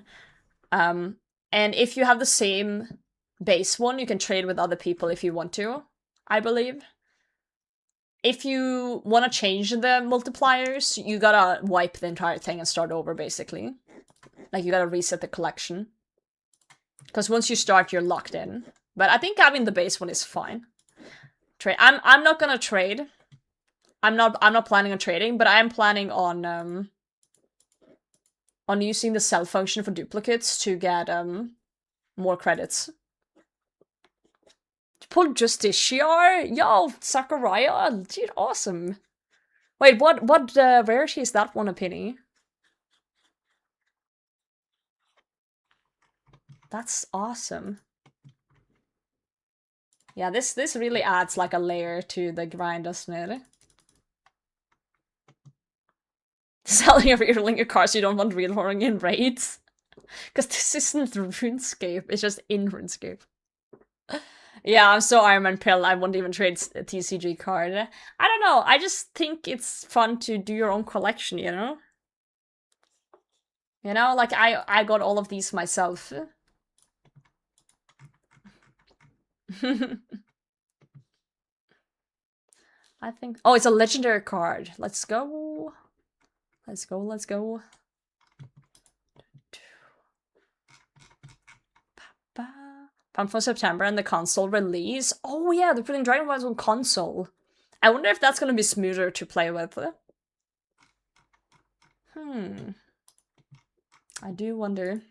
And if you have the same base one, you can trade with other people if you want to, I believe. If you want to change the multipliers, you gotta wipe the entire thing and start over, basically. Like, you gotta reset the collection. Because once you start, you're locked in. But I think having the base one is fine. I'm not gonna trade. I'm not planning on trading, but I am planning on using the sell function for duplicates to get more credits. Pull Justiciar? Yo, Sakurai, dude, awesome. Wait, what rarity is that one, a penny? That's awesome. Yeah, this really adds like a layer to the grind, doesn't it? Selling or rerolling your cards you don't want rerolling in raids. Because this isn't RuneScape, it's just in RuneScape. Yeah, I'm so Iron Man Pill, I won't even trade a TCG card. I don't know, I just think it's fun to do your own collection, you know? You know, like I got all of these myself. I think... Oh, it's a legendary card. Let's go. Let's go. Pump for September and the console release. Oh yeah, they're putting Dragon Rise on console. I wonder if that's gonna be smoother to play with. I do wonder.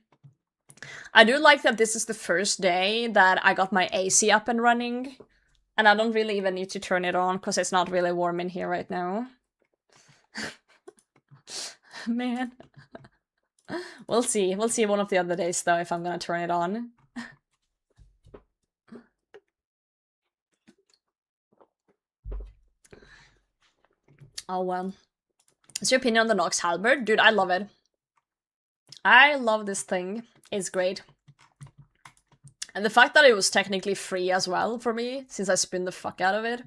I do like that this is the first day that I got my AC up and running. And I don't really even need to turn it on because it's not really warm in here right now. Man. We'll see. We'll see one of the other days though if I'm gonna turn it on. Oh well. What's your opinion on the Nox Halberd? Dude, I love it. I love this thing. It's great. And the fact that it was technically free as well for me, since I spin the fuck out of it.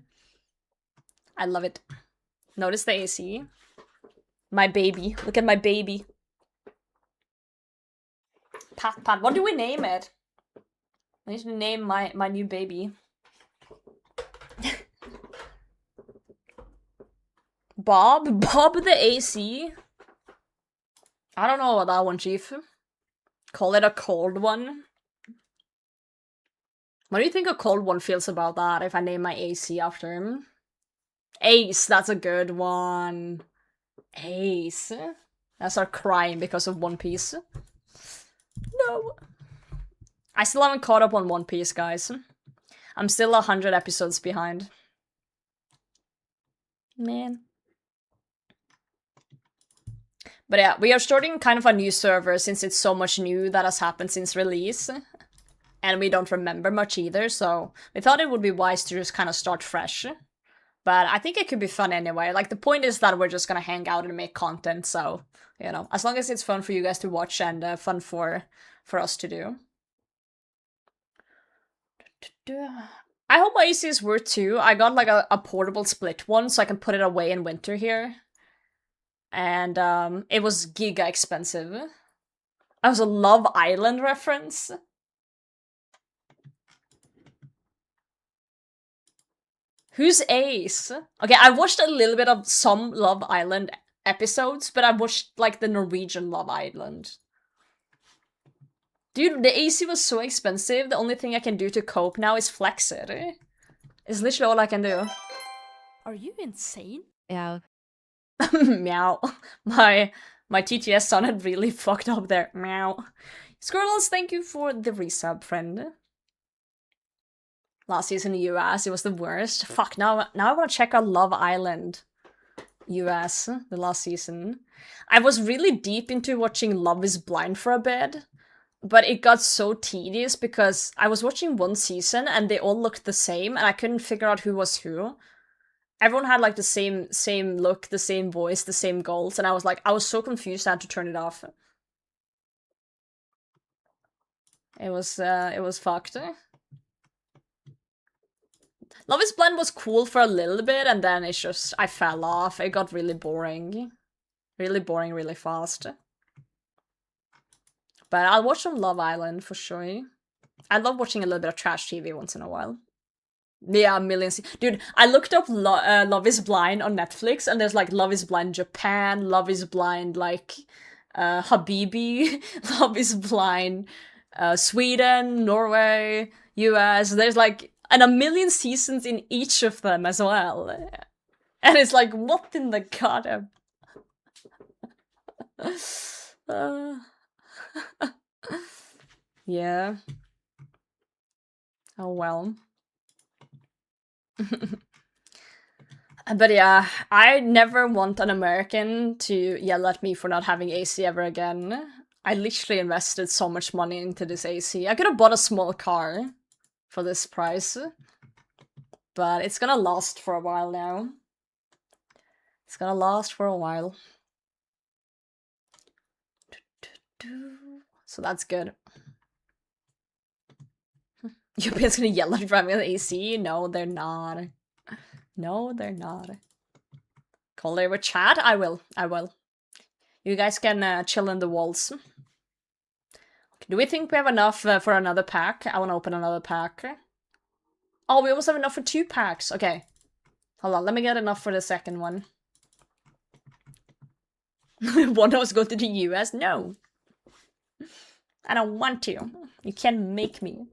I love it. Notice the AC. My baby. Look at my baby. Pat. What do we name it? I need to name my new baby. Bob the AC. I don't know about that one, Chief. Call it a cold one. What do you think a cold one feels about that if I name my AC after him? Ace, that's a good one. Ace. I start crying because of One Piece. No. I still haven't caught up on One Piece, guys. I'm still 100 episodes behind. Man. But yeah, we are starting kind of a new server since it's so much new that has happened since release. And we don't remember much either, so we thought it would be wise to just kind of start fresh. But I think it could be fun anyway. Like, the point is that we're just gonna hang out and make content, so, you know, as long as it's fun for you guys to watch and fun for us to do. I hope my AC is worth too. I got like a portable split one, so I can put it away in winter here. And it was giga expensive. That was a Love Island reference. Who's Ace? Okay, I watched a little bit of some Love Island episodes, but I watched like the Norwegian Love Island. Dude, the AC was so expensive, the only thing I can do to cope now is flex it. It's literally all I can do. Are you insane? Yeah. Meow. My TTS sounded really fucked up there. Meow. Squirrels, thank you for the resub, friend. Last season in the US, it was the worst. Fuck, now I want to check out Love Island US, the last season. I was really deep into watching Love is Blind for a bit, but it got so tedious because I was watching one season and they all looked the same and I couldn't figure out who was who. Everyone had like the same look, the same voice, the same goals, and I was so confused I had to turn it off. It was fucked. Love is Blind was cool for a little bit, and then it's just, I fell off. It got really boring. Really boring really fast. But I'll watch some Love Island for sure. I love watching a little bit of trash TV once in a while. Yeah, millions. Dude, I looked up Love is Blind on Netflix, and there's like Love is Blind Japan, Love is Blind like Habibi, Love is Blind Sweden, Norway, US. There's like a million seasons in each of them as well. And it's like, what in the god? Yeah. Oh well. But yeah, I never want an American to yell at me for not having AC ever again. I literally invested so much money into this AC. I could have bought a small car for this price, but it's gonna last for a while now. It's gonna last for a while. So that's good. Europeans gonna yell at me for having an AC? No, they're not. No, they're not. Call there with chat? I will. You guys can chill in the walls. Do we think we have enough for another pack? I want to open another pack. Oh, we almost have enough for 2 packs. Okay. Hold on, let me get enough for the second one. One of us go to the US? No. I don't want to. You can't make me.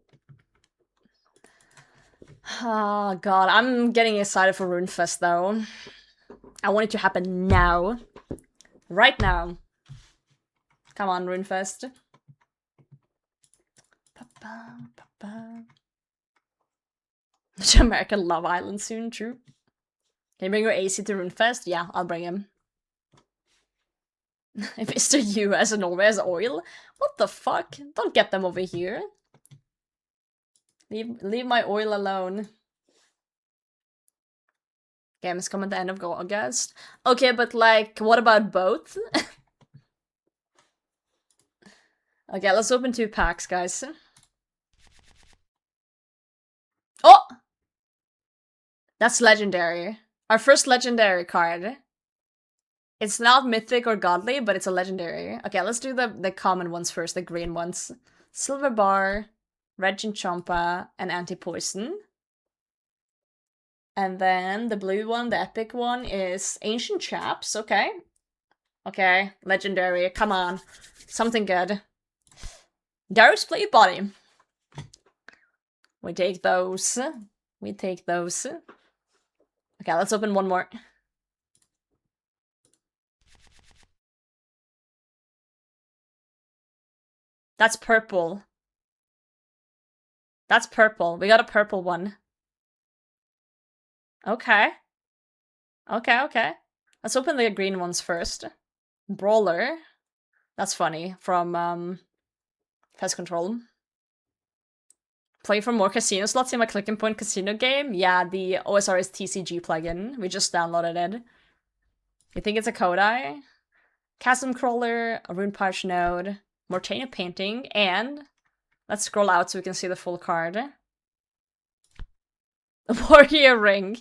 Oh god, I'm getting excited for RuneFest though. I want it to happen now. Right now. Come on, RuneFest. American Love Island soon, true. Can you bring your AC to RuneFest? Yeah, I'll bring him. If Mr. US and Norway has oil? What the fuck? Don't get them over here. Leave my oil alone. Games come at the end of August. Okay, but like, what about both? Okay, let's open 2 packs, guys. Oh! That's legendary. Our first legendary card. It's not mythic or godly, but it's a legendary. Okay, let's do the common ones first, the green ones. Silver Bar, Red Chinchompa, and Anti-Poison. And then the blue one, the epic one, is Ancient Chaps. Okay. Okay, legendary. Come on. Something good. Darius Plate Body. We take those. We take those. Okay, let's open one more. That's purple. That's purple. We got a purple one. Okay. Okay, okay. Let's open the green ones first. Brawler. That's funny. From, Pest Control. Play for more casino slots in my Click and Point casino game? Yeah, the OSRS TCG plugin. We just downloaded it. You think it's a Kodai? Chasm Crawler, a Rune Pouch Node, Mortania Painting, and... Let's scroll out so we can see the full card. Warrior Ring.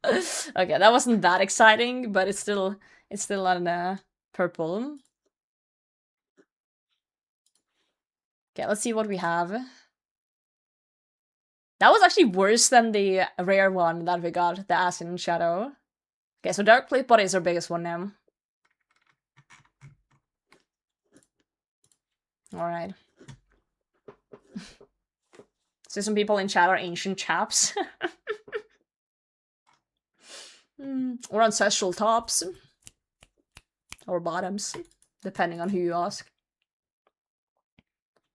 Okay, that wasn't that exciting, but it's still on purple. Okay, let's see what we have. That was actually worse than the rare one that we got, the Ashen Shadow. Okay, so Dark Plate Body is our biggest one now. Alright. So some people in chat are ancient chaps. Or ancestral tops. Or bottoms. Depending on who you ask.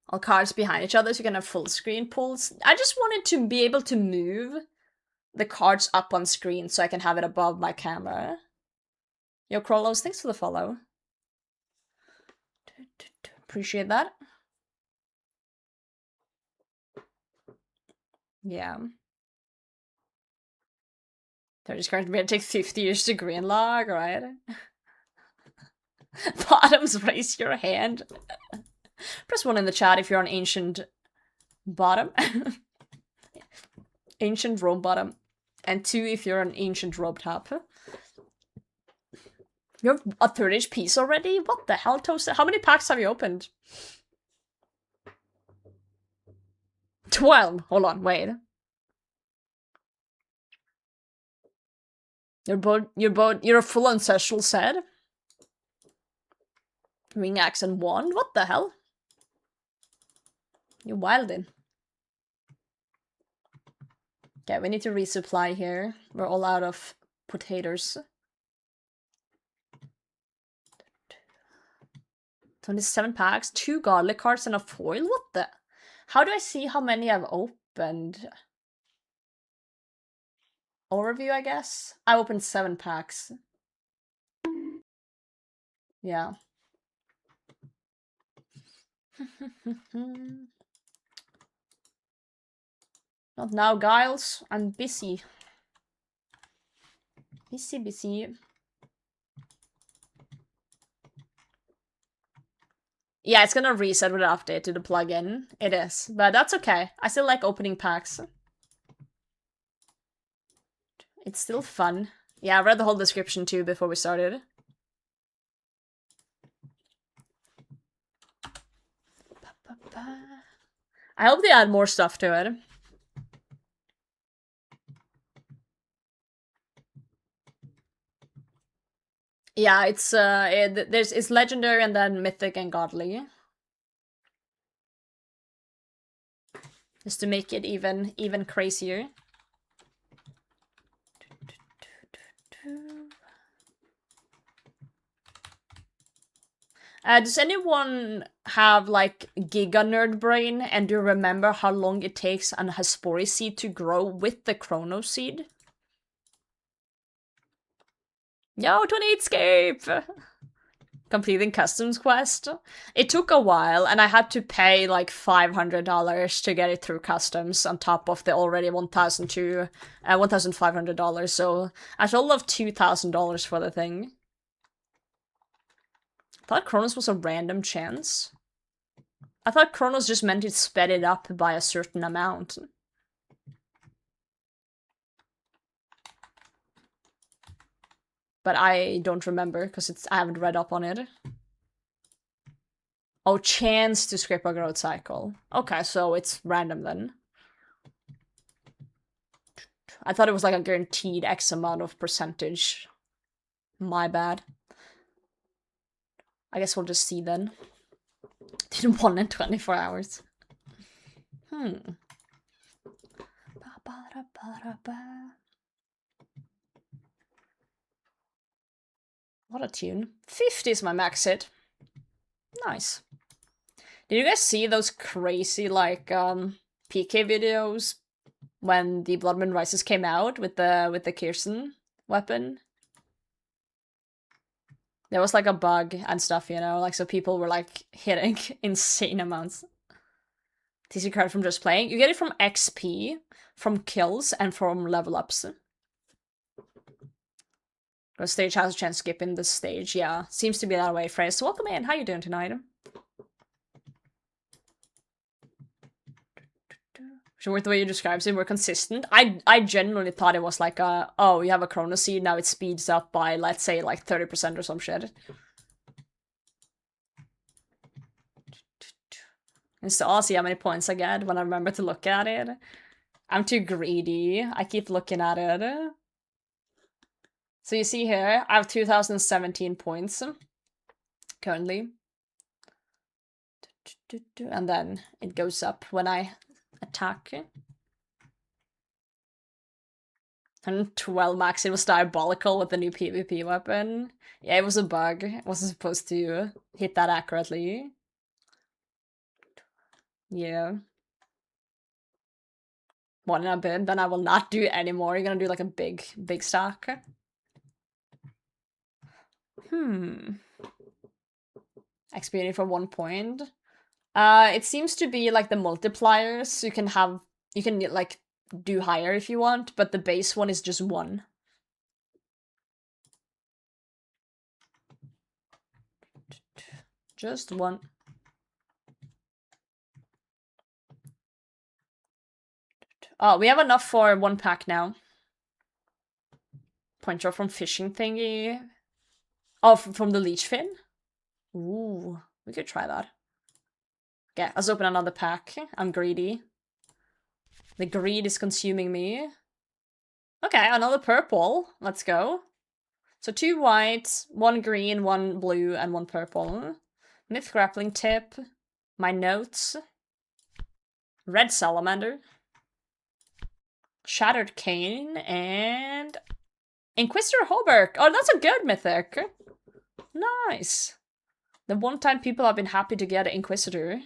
All cards behind each other so you can have full screen pulls. I just wanted to be able to move the cards up on screen so I can have it above my camera. Yo, Krolos, thanks for the follow. Appreciate that. Yeah. 30 cards may take 50 years to greenlog, right? Bottoms, raise your hand. Press 1 in the chat if you're an ancient bottom. Ancient robe bottom. And 2 if you're an ancient robe top. You're a 3rd piece already? What the hell, Toasted? How many packs have you opened? 12. Hold on, wait. You're a full ancestral set? Ring axe and wand? What the hell? You're wildin'. Okay, we need to resupply here. We're all out of potatoes. 27 packs, 2 godly cards and a foil? What the? How do I see how many I've opened? Overview, I guess? I opened 7 packs. Yeah. Not now, Giles. I'm busy. Busy. Yeah, it's gonna reset with an update to the plugin. It is, but that's okay. I still like opening packs. It's still fun. Yeah, I read the whole description too before we started. I hope they add more stuff to it. Yeah, it's legendary and then mythic and godly. Just to make it even crazier. Does anyone have like Giga Nerd Brain and do you remember how long it takes an Hespori seed to grow with the Chrono seed? Yo, 28scape! Completing customs quest. It took a while and I had to pay like $500 to get it through customs on top of the already $1,500, so a total of $2,000 for the thing. I thought Chronos was a random chance. I thought Chronos just meant it sped it up by a certain amount. But I don't remember, because I haven't read up on it. Oh, chance to skip a growth cycle. Okay, so it's random then. I thought it was like a guaranteed X amount of percentage. My bad. I guess we'll just see then. Did 1 in 24 hours. What a tune. 50 is my max hit. Nice. Did you guys see those crazy, like, PK videos when the Blood Moon Rises came out with the Kirsten weapon? There was like a bug and stuff, you know, like so people were like hitting insane amounts. TC card from just playing. You get it from XP, from kills, and from level ups. The stage has a chance to skip in the stage, yeah. Seems to be that way, Freya. So welcome in. How you doing tonight? So with the way you describe it, we're consistent. I genuinely thought it was like oh, you have a chrono seed, now it speeds up by, let's say, like 30% or some shit. And so I'll see how many points I get when I remember to look at it. I'm too greedy. I keep looking at it. So you see here, I have 2017 points currently. And then it goes up when I attack. 112 max, it was diabolical with the new PvP weapon. Yeah, it was a bug. I wasn't supposed to hit that accurately. Yeah. 1 in a bit, then I will not do it anymore. You're gonna do like a big stack. XP for 1 point. It seems to be like the multipliers. You can like do higher if you want, but the base one is just 1. Just 1. Oh, we have enough for 1 pack now. Point drop from fishing thingy. Oh, from the leech fin? Ooh, we could try that. Okay, let's open another pack. I'm greedy. The greed is consuming me. Okay, another purple. Let's go. So 2 white, 1 green, 1 blue, and 1 purple. Myth grappling tip. My notes. Red salamander. Shattered cane, and Inquisitor Hobart. Oh, that's a good mythic. Nice. The one time people have been happy to get an Inquisitor.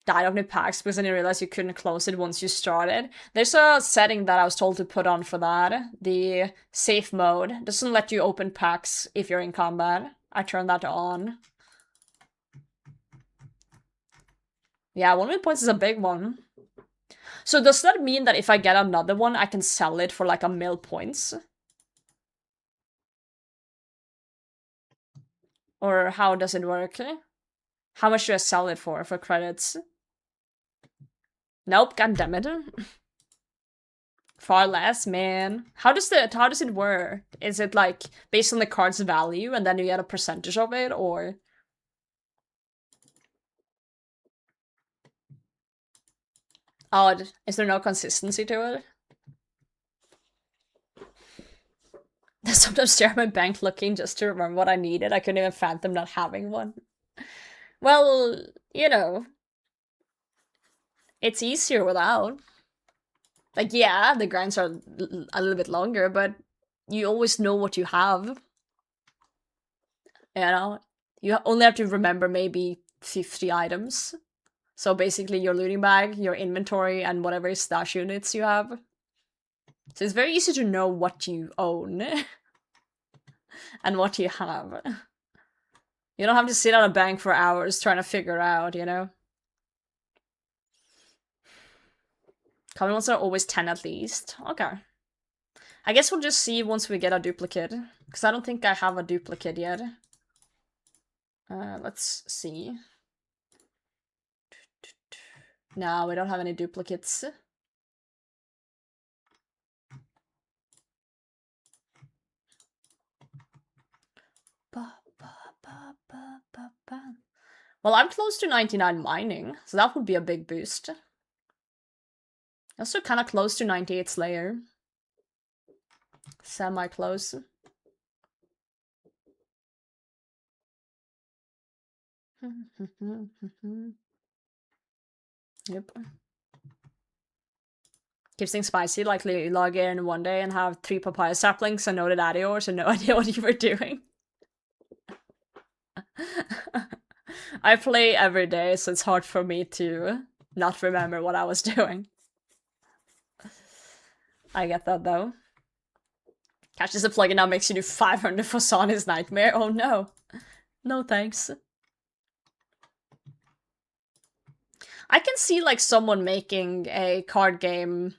Died of new packs because I didn't realize you couldn't close it once you started. There's a setting that I was told to put on for that. The safe mode doesn't let you open packs if you're in combat. I turned that on. Yeah, 1 million points is a big one. So does that mean that if I get another one, I can sell it for like 1 mil points? Or how does it work? How much do I sell it for credits? Nope, goddammit. Far less, man. How does it work? Is it like based on the card's value and then you get a percentage of it, or? Oh, is there no consistency to it? I sometimes stare at my bank looking just to remember what I needed. I couldn't even fathom not having one. Well, you know, it's easier without. Like, yeah, the grinds are a little bit longer, but you always know what you have. You know? You only have to remember maybe 50 items. So basically your looting bag, your inventory, and whatever stash units you have. So it's very easy to know what you own. And what you have. You don't have to sit on a bank for hours trying to figure out, you know? Common ones are always 10 at least. Okay. I guess we'll just see once we get a duplicate. Because I don't think I have a duplicate yet. Let's see. No, we don't have any duplicates. Well, I'm close to 99 mining, so that would be a big boost. Also kind of close to 98 Slayer. Semi-close. Yep. Keeps things spicy, like you log in one day and have 3 papaya saplings and no daddy yours and no idea what you were doing. I play every day, so it's hard for me to not remember what I was doing. I get that though. Catches a plugin now makes you do 500 for Sonic Nightmare. Oh no. No thanks. I can see like someone making a card game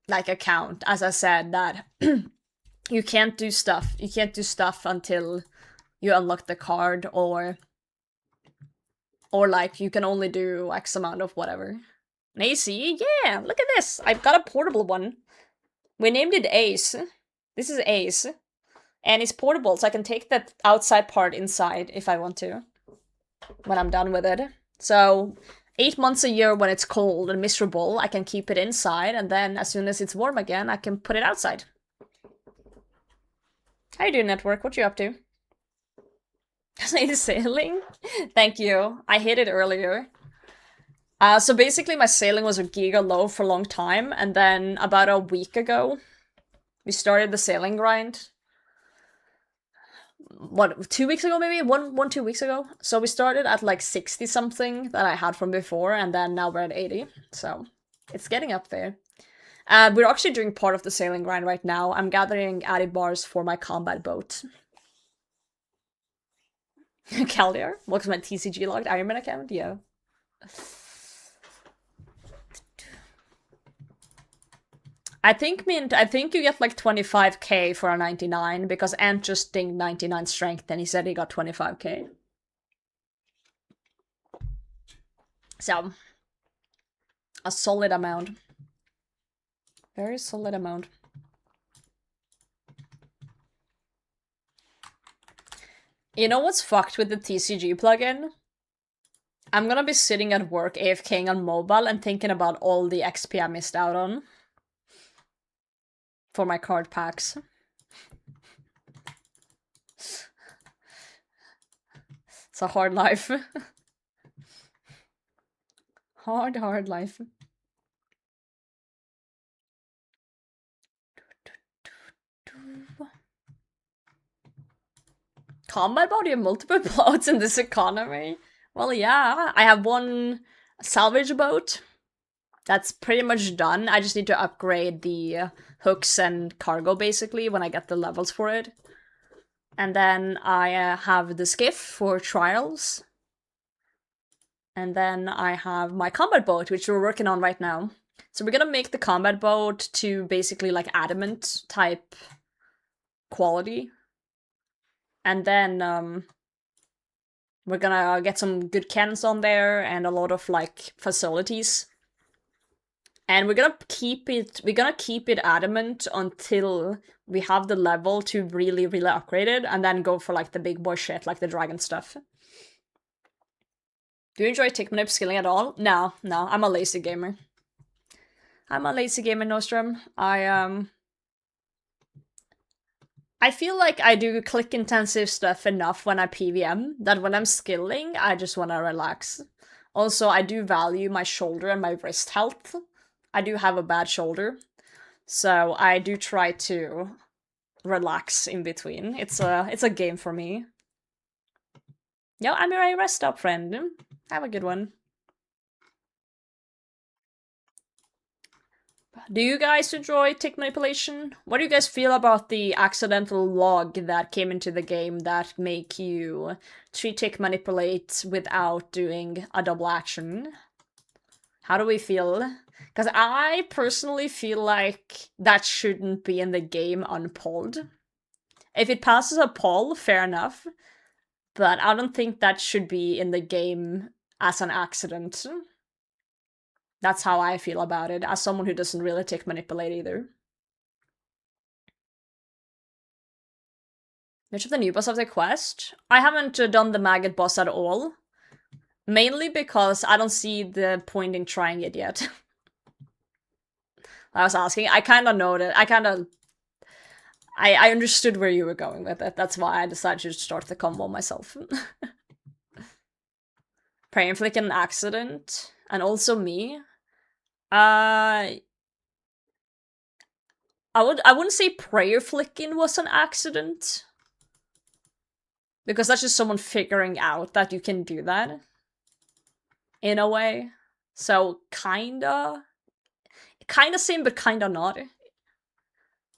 like account, as I said, that you can't do stuff. You can't do stuff until you unlock the card, or like you can only do X amount of whatever. An AC? Yeah, look at this. I've got a portable one. We named it Ace. This is Ace. And it's portable, so I can take that outside part inside if I want to. When I'm done with it. So, 8 months a year when it's cold and miserable, I can keep it inside, and then as soon as it's warm again, I can put it outside. How you doing, Network? What you up to? Sailing? Thank you. I hit it earlier. So basically my sailing was a giga low for a long time, and then about a week ago, we started the sailing grind. What, 2 weeks ago maybe? 2 weeks ago? So we started at like 60 something that I had from before, and then now we're at 80. So it's getting up there. We're actually doing part of the sailing grind right now. I'm gathering added bars for my combat boat. Caldiar? Welcome to my TCG logged Ironman account? Yeah. I think you get like 25k for a 99, because Ant just dinged 99 strength and he said he got 25k. So, a solid amount. Very solid amount. You know what's fucked with the TCG plugin? I'm gonna be sitting at work AFKing on mobile and thinking about all the XP I missed out on. For my card packs. It's a hard life. hard life. Combat body and multiple plots in this economy? Well, yeah. I have one salvage boat. That's pretty much done. I just need to upgrade the hooks and cargo, basically, when I get the levels for it. And then I have the skiff for trials. And then I have my combat boat, which we're working on right now. So we're gonna make the combat boat to basically like adamant type quality. And then we're gonna get some good cannons on there and a lot of like facilities. And we're gonna keep it adamant until we have the level to really, really upgrade it, and then go for like the big boy shit, like the dragon stuff. Do you enjoy tick manip skilling at all? No, I'm a lazy gamer. Nostrum. I feel like I do click intensive stuff enough when I PVM, that when I'm skilling, I just wanna relax. Also, I do value my shoulder and my wrist health. I do have a bad shoulder, so I do try to relax in between. It's a game for me. Yo, Amirai, rest up, friend. Have a good one. Do you guys enjoy tick manipulation? What do you guys feel about the accidental log that came into the game that make you 3-tick manipulate without doing a double action? How do we feel? Because I personally feel like that shouldn't be in the game unpolled. If it passes a poll, fair enough. But I don't think that should be in the game as an accident. That's how I feel about it, as someone who doesn't really tick manipulate either. Which of the new boss of the quest? I haven't done the maggot boss at all. Mainly because I don't see the point in trying it yet. I was asking, I kind of know that, I kind of I understood where you were going with it. That's why I decided to start the combo myself. Prayer Flick an accident, and also me. I wouldn't say prayer flicking was an accident, because that's just someone figuring out that you can do that in a way. So kinda same, but kinda not.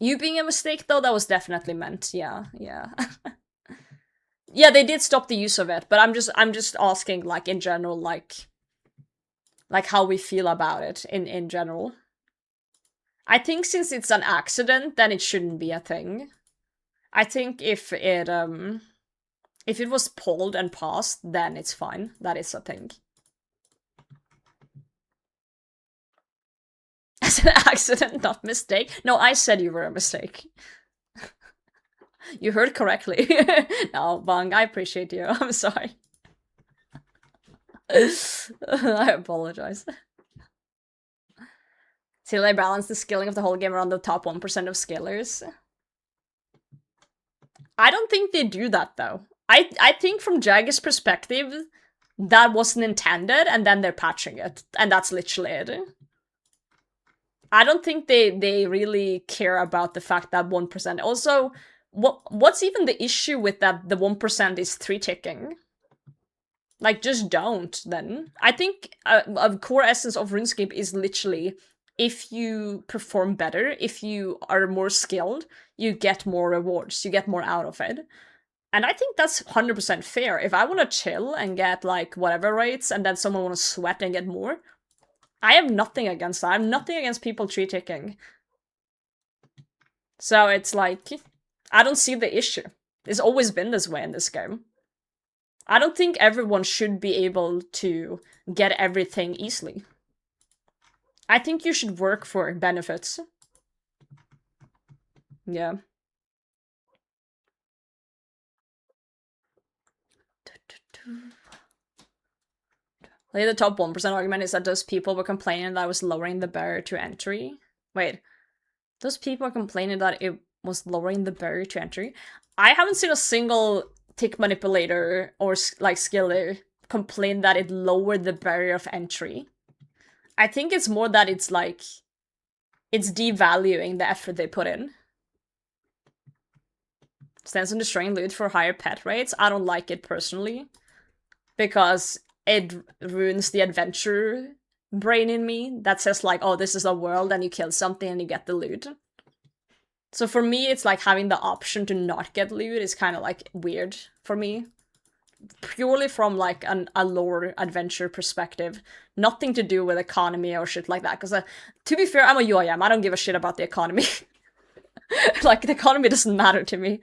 You being a mistake though, that was definitely meant. Yeah. Yeah, they did stop the use of it, but I'm just asking, like, in general, like how we feel about it in general. I think since it's an accident, then it shouldn't be a thing. I think if it was pulled and passed, then it's fine. That is a thing. As an accident, not mistake. No, I said you were a mistake. You heard correctly. No, Bang, I appreciate you. I'm sorry. I apologize. Till I balance the skilling of the whole game around the top 1% of skillers. I don't think they do that, though. I think from Jagged's perspective, that wasn't intended, and then they're patching it. And that's literally it. I don't think they really care about the fact that 1%. Also, what's even the issue with that the 1% is 3-ticking? Like, just don't, then. I think a core essence of RuneScape is literally, if you perform better, if you are more skilled, you get more rewards, you get more out of it. And I think that's 100% fair. If I want to chill and get, like, whatever rates, and then someone want to sweat and get more, I have nothing against that. I have nothing against people 3-ticking. So it's like, I don't see the issue. It's always been this way in this game. I don't think everyone should be able to get everything easily. I think you should work for benefits. Yeah. Like, the top 1% argument is that those people were complaining that I was lowering the barrier to entry. Wait. Those people are complaining that it was lowering the barrier to entry? I haven't seen a single tick manipulator or, like, skiller complain that it lowered the barrier of entry. I think it's more that it's, like, it's devaluing the effort they put in. Stands on destroying loot for higher pet rates. I don't like it personally, because it ruins the adventure brain in me that says, like, oh, this is a world and you kill something and you get the loot. So for me, it's like having the option to not get loot is kind of, like, weird for me. Purely from, like, a lore adventure perspective. Nothing to do with economy or shit like that. Because, to be fair, I'm a UIM. I don't give a shit about the economy. Like, the economy doesn't matter to me.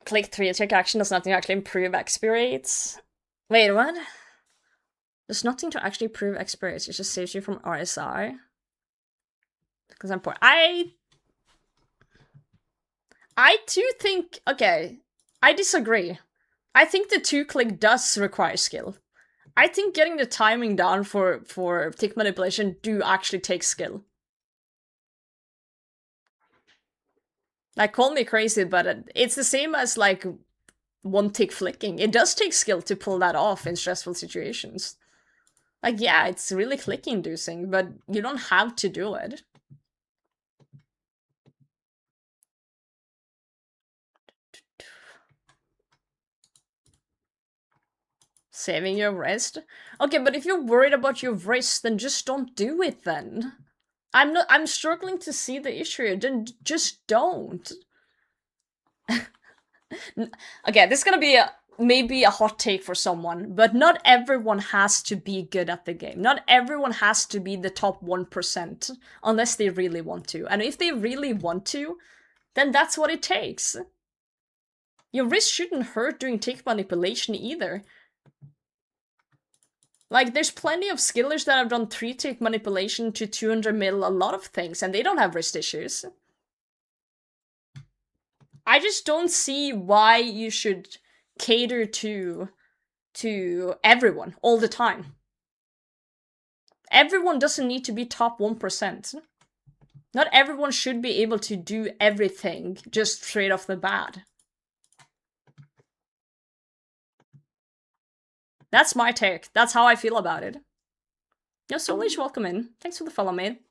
Click 3-tick action does nothing to actually improve XP rates. Wait, what? There's nothing to actually improve XP rates. It just saves you from RSI. Because I'm poor. I do think... Okay, I disagree. I think the 2-click does require skill. I think getting the timing down for tick manipulation do actually take skill. Like, call me crazy, but it's the same as, like, 1-tick flicking. It does take skill to pull that off in stressful situations. Like, yeah, it's really click-inducing, but you don't have to do it. Saving your wrist? Okay, but if you're worried about your wrist, then just don't do it then. I'm struggling to see the issue, then just don't. Okay, this is gonna be maybe a hot take for someone, but not everyone has to be good at the game. Not everyone has to be the top 1%, unless they really want to. And if they really want to, then that's what it takes. Your wrist shouldn't hurt doing tick manipulation either. Like, there's plenty of skillers that have done 3-tick manipulation to 200 mil, a lot of things, and they don't have wrist issues. I just don't see why you should cater to everyone all the time. Everyone doesn't need to be top 1%. Not everyone should be able to do everything just straight off the bat. That's my take. That's how I feel about it. Yo, Solish, welcome in. Thanks for the follow, mate.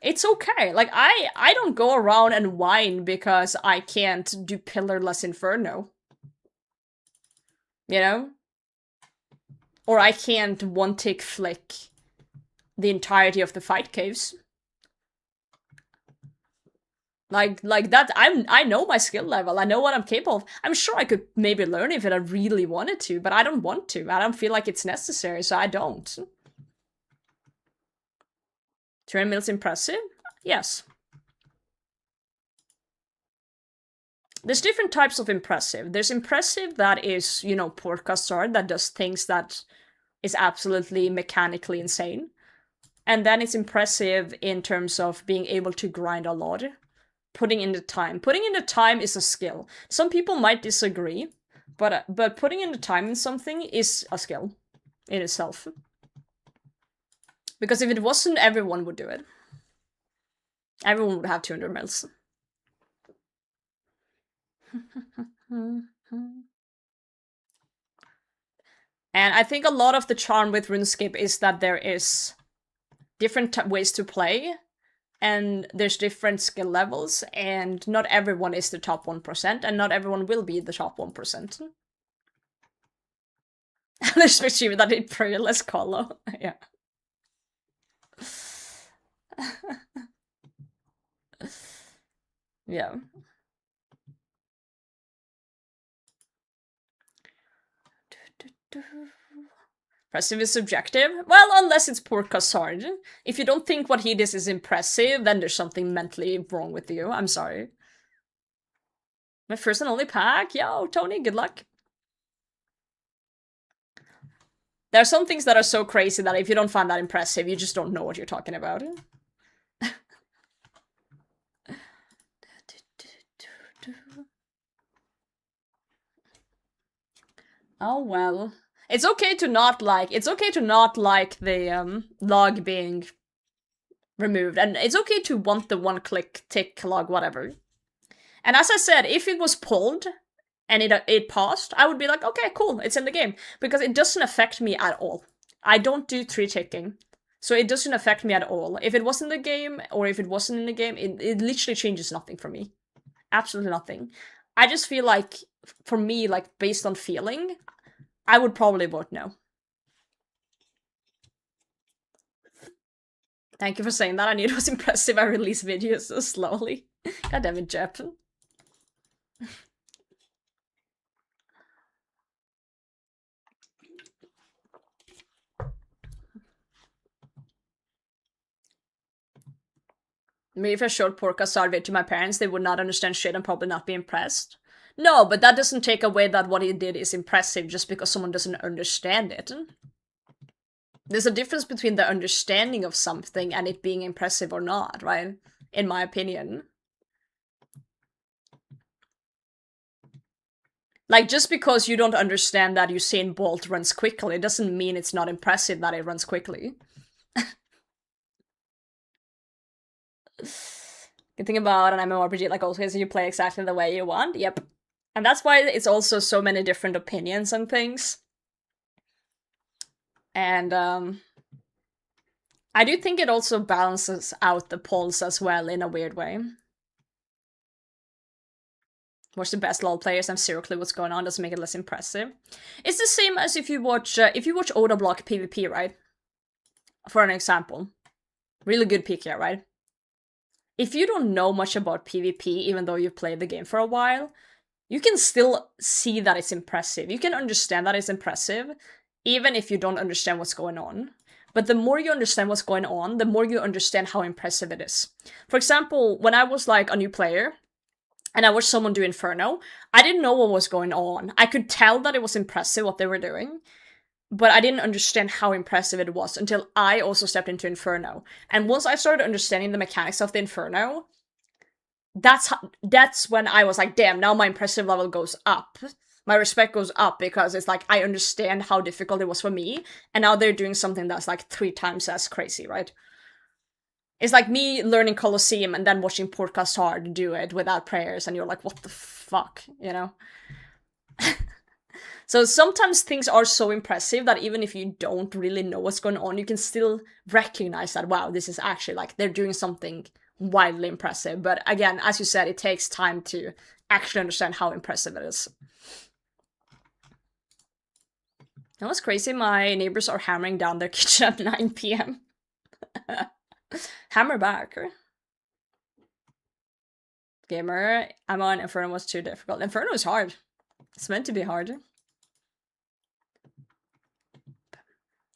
It's okay. Like, I don't go around and whine because I can't do Pillarless Inferno. You know? Or I can't one-tick flick the entirety of the fight caves. Like that, I know my skill level, I know what I'm capable of. I'm sure I could maybe learn if I really wanted to, but I don't want to. I don't feel like it's necessary, so I don't. 200 mils impressive? Yes. There's different types of impressive. There's impressive that is, you know, Port Custard, that does things that is absolutely mechanically insane. And then it's impressive in terms of being able to grind a lot. Putting in the time. Putting in the time is a skill. Some people might disagree, but putting in the time in something is a skill in itself. Because if it wasn't, everyone would do it. Everyone would have 200 mils. And I think a lot of the charm with RuneScape is that there is different ways to play, and there's different skill levels, and not everyone is the top 1%, and not everyone will be the top 1%. Especially that it prayerless color. Yeah. Yeah. Impressive is subjective? Well, unless it's Port Custard. If you don't think what he does is impressive, then there's something mentally wrong with you. I'm sorry. My first and only pack? Yo, Tony, good luck. There are some things that are so crazy that if you don't find that impressive, you just don't know what you're talking about. Oh well. It's okay to not like the log being removed, and it's okay to want the one-click tick log, whatever. And as I said, if it was pulled and it passed, I would be like, okay, cool, it's in the game, because it doesn't affect me at all. I don't do 3-ticking, so it doesn't affect me at all. If it was in the game or if it wasn't in the game, it literally changes nothing for me. Absolutely nothing. I just feel like, for me, like, based on feeling, I would probably vote no. Thank you for saying that. I knew it was impressive I release videos so slowly. God damn it, Jep. Maybe if I showed Port Custard to my parents, they would not understand shit and probably not be impressed. No, but that doesn't take away that what he did is impressive just because someone doesn't understand it. There's a difference between the understanding of something and it being impressive or not, right? In my opinion. Like, just because you don't understand that Usain Bolt runs quickly, it doesn't mean it's not impressive that it runs quickly. Good thing about an MMORPG, like, also is you play exactly the way you want. Yep. And that's why it's also so many different opinions on things. And, I do think it also balances out the polls as well in a weird way. Watch the best LoL players and have zero clue what's going on, doesn't make it less impressive. It's the same as if you watch Oda Block PvP, right? For an example. Really good PK, right? If you don't know much about PvP, even though you've played the game for a while, you can still see that it's impressive. You can understand that it's impressive, even if you don't understand what's going on. But the more you understand what's going on, the more you understand how impressive it is. For example, when I was like a new player, and I watched someone do Inferno, I didn't know what was going on. I could tell that it was impressive what they were doing, but I didn't understand how impressive it was until I also stepped into Inferno. And once I started understanding the mechanics of the Inferno, that's when I was like, damn, now my impressive level goes up. my respect goes up, because it's like, I understand how difficult it was for me, and now they're doing something that's like 3 times as crazy, right? It's like me learning Colosseum and then watching Podcast Hard do it without prayers, and you're like, what the fuck, you know? So sometimes things are so impressive that even if you don't really know what's going on, you can still recognize that, wow, this is actually like, they're doing something wildly impressive. But again, as you said, it takes time to actually understand how impressive it is. That was crazy. My neighbors are hammering down their kitchen at 9 p.m. Hammer back. Gamer, I'm on Inferno was too difficult. Inferno is hard. It's meant to be hard.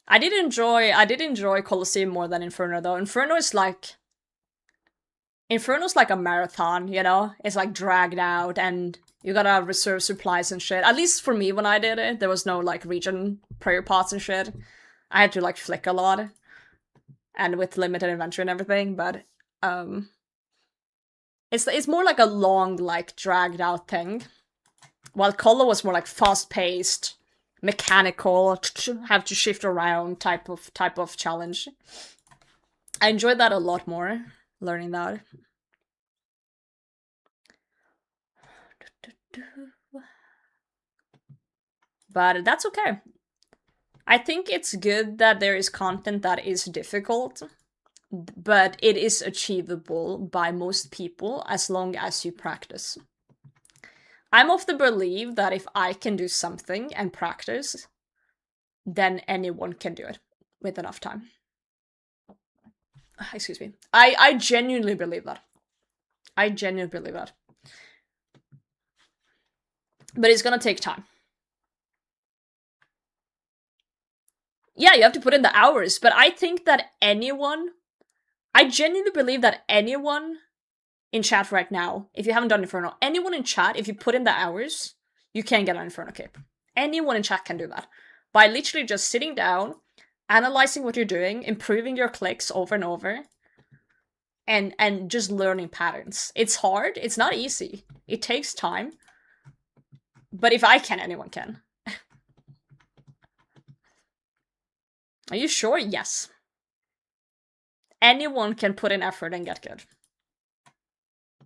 I did enjoy Colosseum more than Inferno though. Inferno's like a marathon, you know? It's like dragged out and you gotta reserve supplies and shit. At least for me when I did it, there was no like region prayer pots and shit. I had to like flick a lot. And with limited inventory and everything, but it's more like a long, like dragged out thing. While Colo was more like fast paced, mechanical, have to shift around type of challenge. I enjoyed that a lot more, learning that. But that's okay. I think it's good that there is content that is difficult, but it is achievable by most people as long as you practice. I'm of the belief that if I can do something and practice, then anyone can do it with enough time. Excuse me. I genuinely believe that. I genuinely believe that. But it's gonna take time. Yeah, you have to put in the hours, but I think that I genuinely believe that anyone in chat right now, if you haven't done Inferno, anyone in chat, if you put in the hours, you can get an Inferno cape. Anyone in chat can do that. By literally just sitting down, analyzing what you're doing, improving your clicks over and over, and just learning patterns. It's hard, it's not easy, it takes time, but if I can, anyone can. Are you sure? Yes. Anyone can put in effort and get good.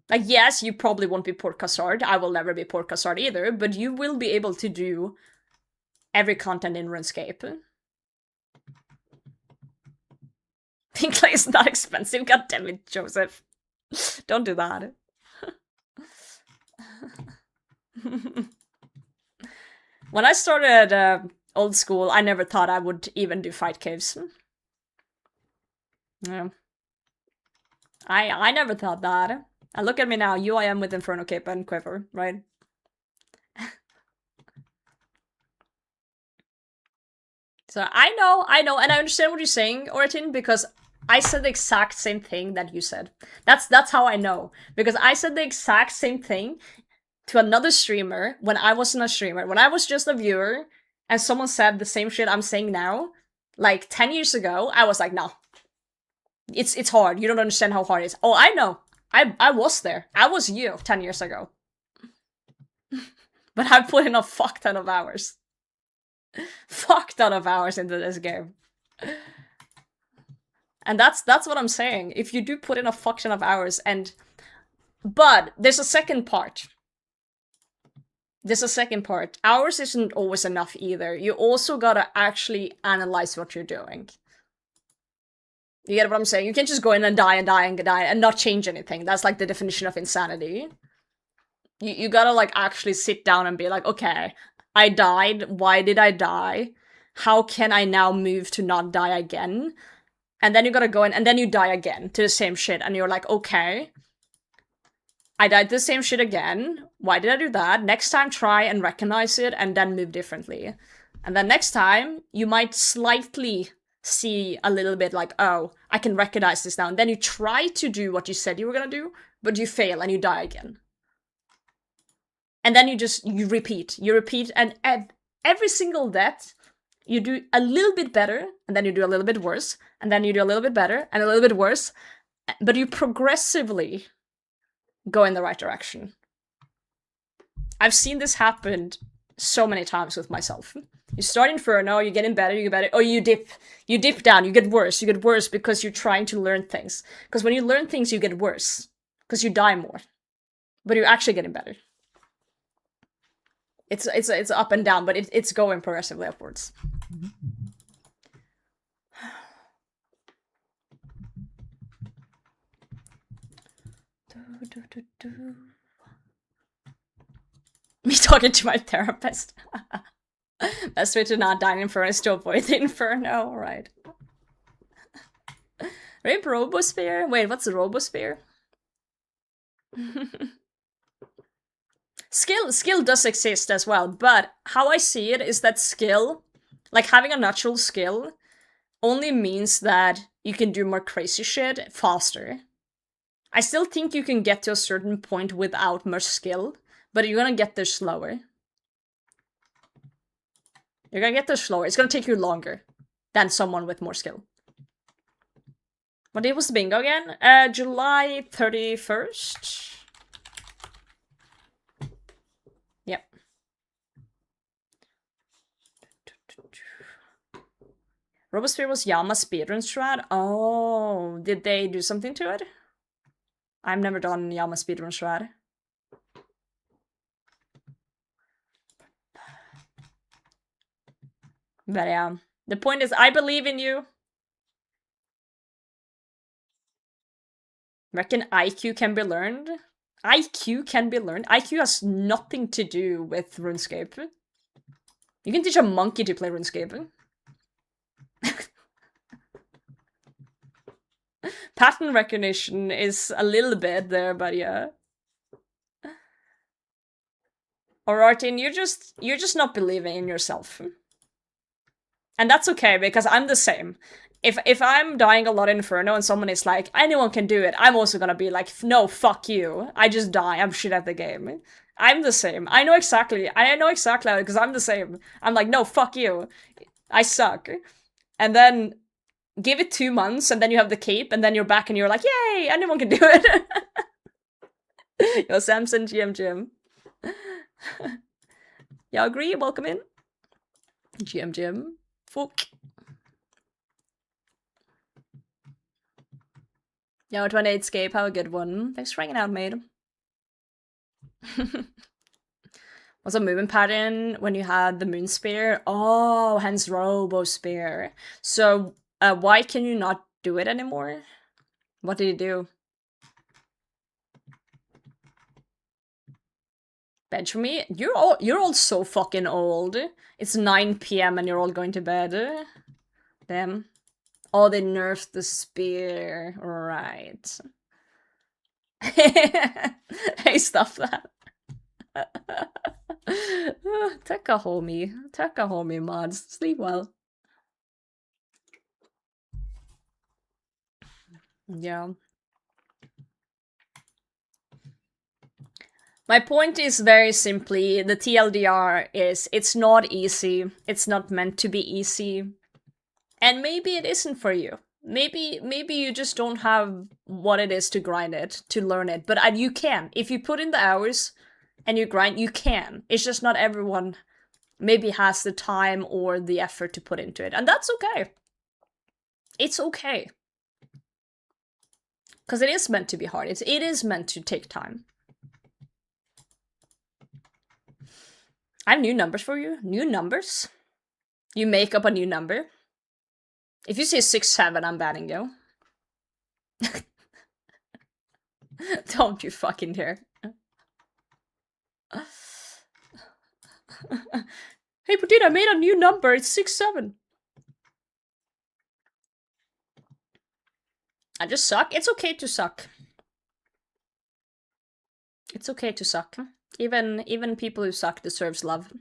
Like, yes, you probably won't be Port Cassard. I will never be Port Cassard either, but you will be able to do every content in RuneScape. Pink clay is not expensive. God damn it, Joseph. Don't do that. When I started old school, I never thought I would even do fight caves. Yeah. I never thought that. And look at me now, UIM with Inferno Cape and Quiver, right? So I know, and I understand what you're saying, Oratin, because I said the exact same thing that you said. That's how I know. Because I said the exact same thing to another streamer when I wasn't a streamer. When I was just a viewer, and someone said the same shit I'm saying now, like 10 years ago, I was like, no. It's hard. You don't understand how hard it is. Oh, I know. I was there. I was you 10 years ago. But I put in a fuck ton of hours. Fuck ton of hours into this game. And that's what I'm saying. If you do put in a fuck ton of hours but there's a second part. There's a second part. Hours isn't always enough either. You also gotta actually analyze what you're doing. You get what I'm saying? You can't just go in and die and not change anything. That's like the definition of insanity. You gotta like actually sit down and be like, okay, I died. Why did I die? How can I now move to not die again? And then you gotta go in and then you die again to the same shit. And you're like, okay, I died to the same shit again. Why did I do that? Next time, try and recognize it and then move differently. And then next time, you might slightly see a little bit like, oh, I can recognize this now. And then you try to do what you said you were gonna do, but you fail and you die again. And then you repeat, and every single death, you do a little bit better, and then you do a little bit worse, and then you do a little bit better, and a little bit worse, but you progressively go in the right direction. I've seen this happen so many times with myself. You start Inferno, you're getting better, you get better. Oh, you dip down, you get worse because you're trying to learn things. Because when you learn things, you get worse. Because you die more. But you're actually getting better. It's up and down, but it's going progressively upwards. Me talking to my therapist. Best way to not die in Inferno is to avoid the Inferno, right? Rape Robosphere? Wait, what's the Robosphere? Skill does exist as well, but how I see it is that skill, like having a natural skill, only means that you can do more crazy shit faster. I still think you can get to a certain point without much skill, but you're gonna get there slower. You're gonna get there slower. It's gonna take you longer than someone with more skill. What day was the bingo again? July 31st? Yep. Robosphere was Yama speedrun strat? Oh, did they do something to it? I've never done Yama speedrun strat. But yeah, the point is, I believe in you. Reckon IQ can be learned? IQ can be learned? IQ has nothing to do with RuneScape. You can teach a monkey to play RuneScape. Pattern recognition is a little bit there, but yeah. Or Artin, you're just not believing in yourself. And that's okay, because I'm the same. If I'm dying a lot in Inferno and someone is like, anyone can do it, I'm also gonna be like, no, fuck you. I just die, I'm shit at the game. I'm the same. I know exactly because I'm the same. I'm like, no, fuck you. I suck. And then give it 2 months, and then you have the cape, and then you're back and you're like, yay, anyone can do it. Yo, Samson, Jim. Y'all agree? Welcome in. Jim. Fuck. Yo, 28 Scape, have a good one. Thanks for hanging out, mate. Was a movement pattern when you had the Moon Spear? Oh, hence Robo Spear. So, why can you not do it anymore? What did you do? Bench for me? You're all so fucking old. It's 9 PM and you're all going to bed. Damn. Oh, they nerfed the spear. Right. Hey, stop that. Take a homie, mods. Sleep well. Yeah. My point is very simply, the TLDR is, it's not easy. It's not meant to be easy. And maybe it isn't for you. Maybe you just don't have what it is to grind it, to learn it. But you can. If you put in the hours and you grind, you can. It's just not everyone maybe has the time or the effort to put into it. And that's okay. It's okay. Because it is meant to be hard. It is meant to take time. I have new numbers for you. New numbers? You make up a new number. If you say 6-7, I'm banning you. Don't you fucking dare. Hey, but dude, I made a new number. It's 6-7. I just suck. It's okay to suck. It's okay to suck. Even people who suck deserves love.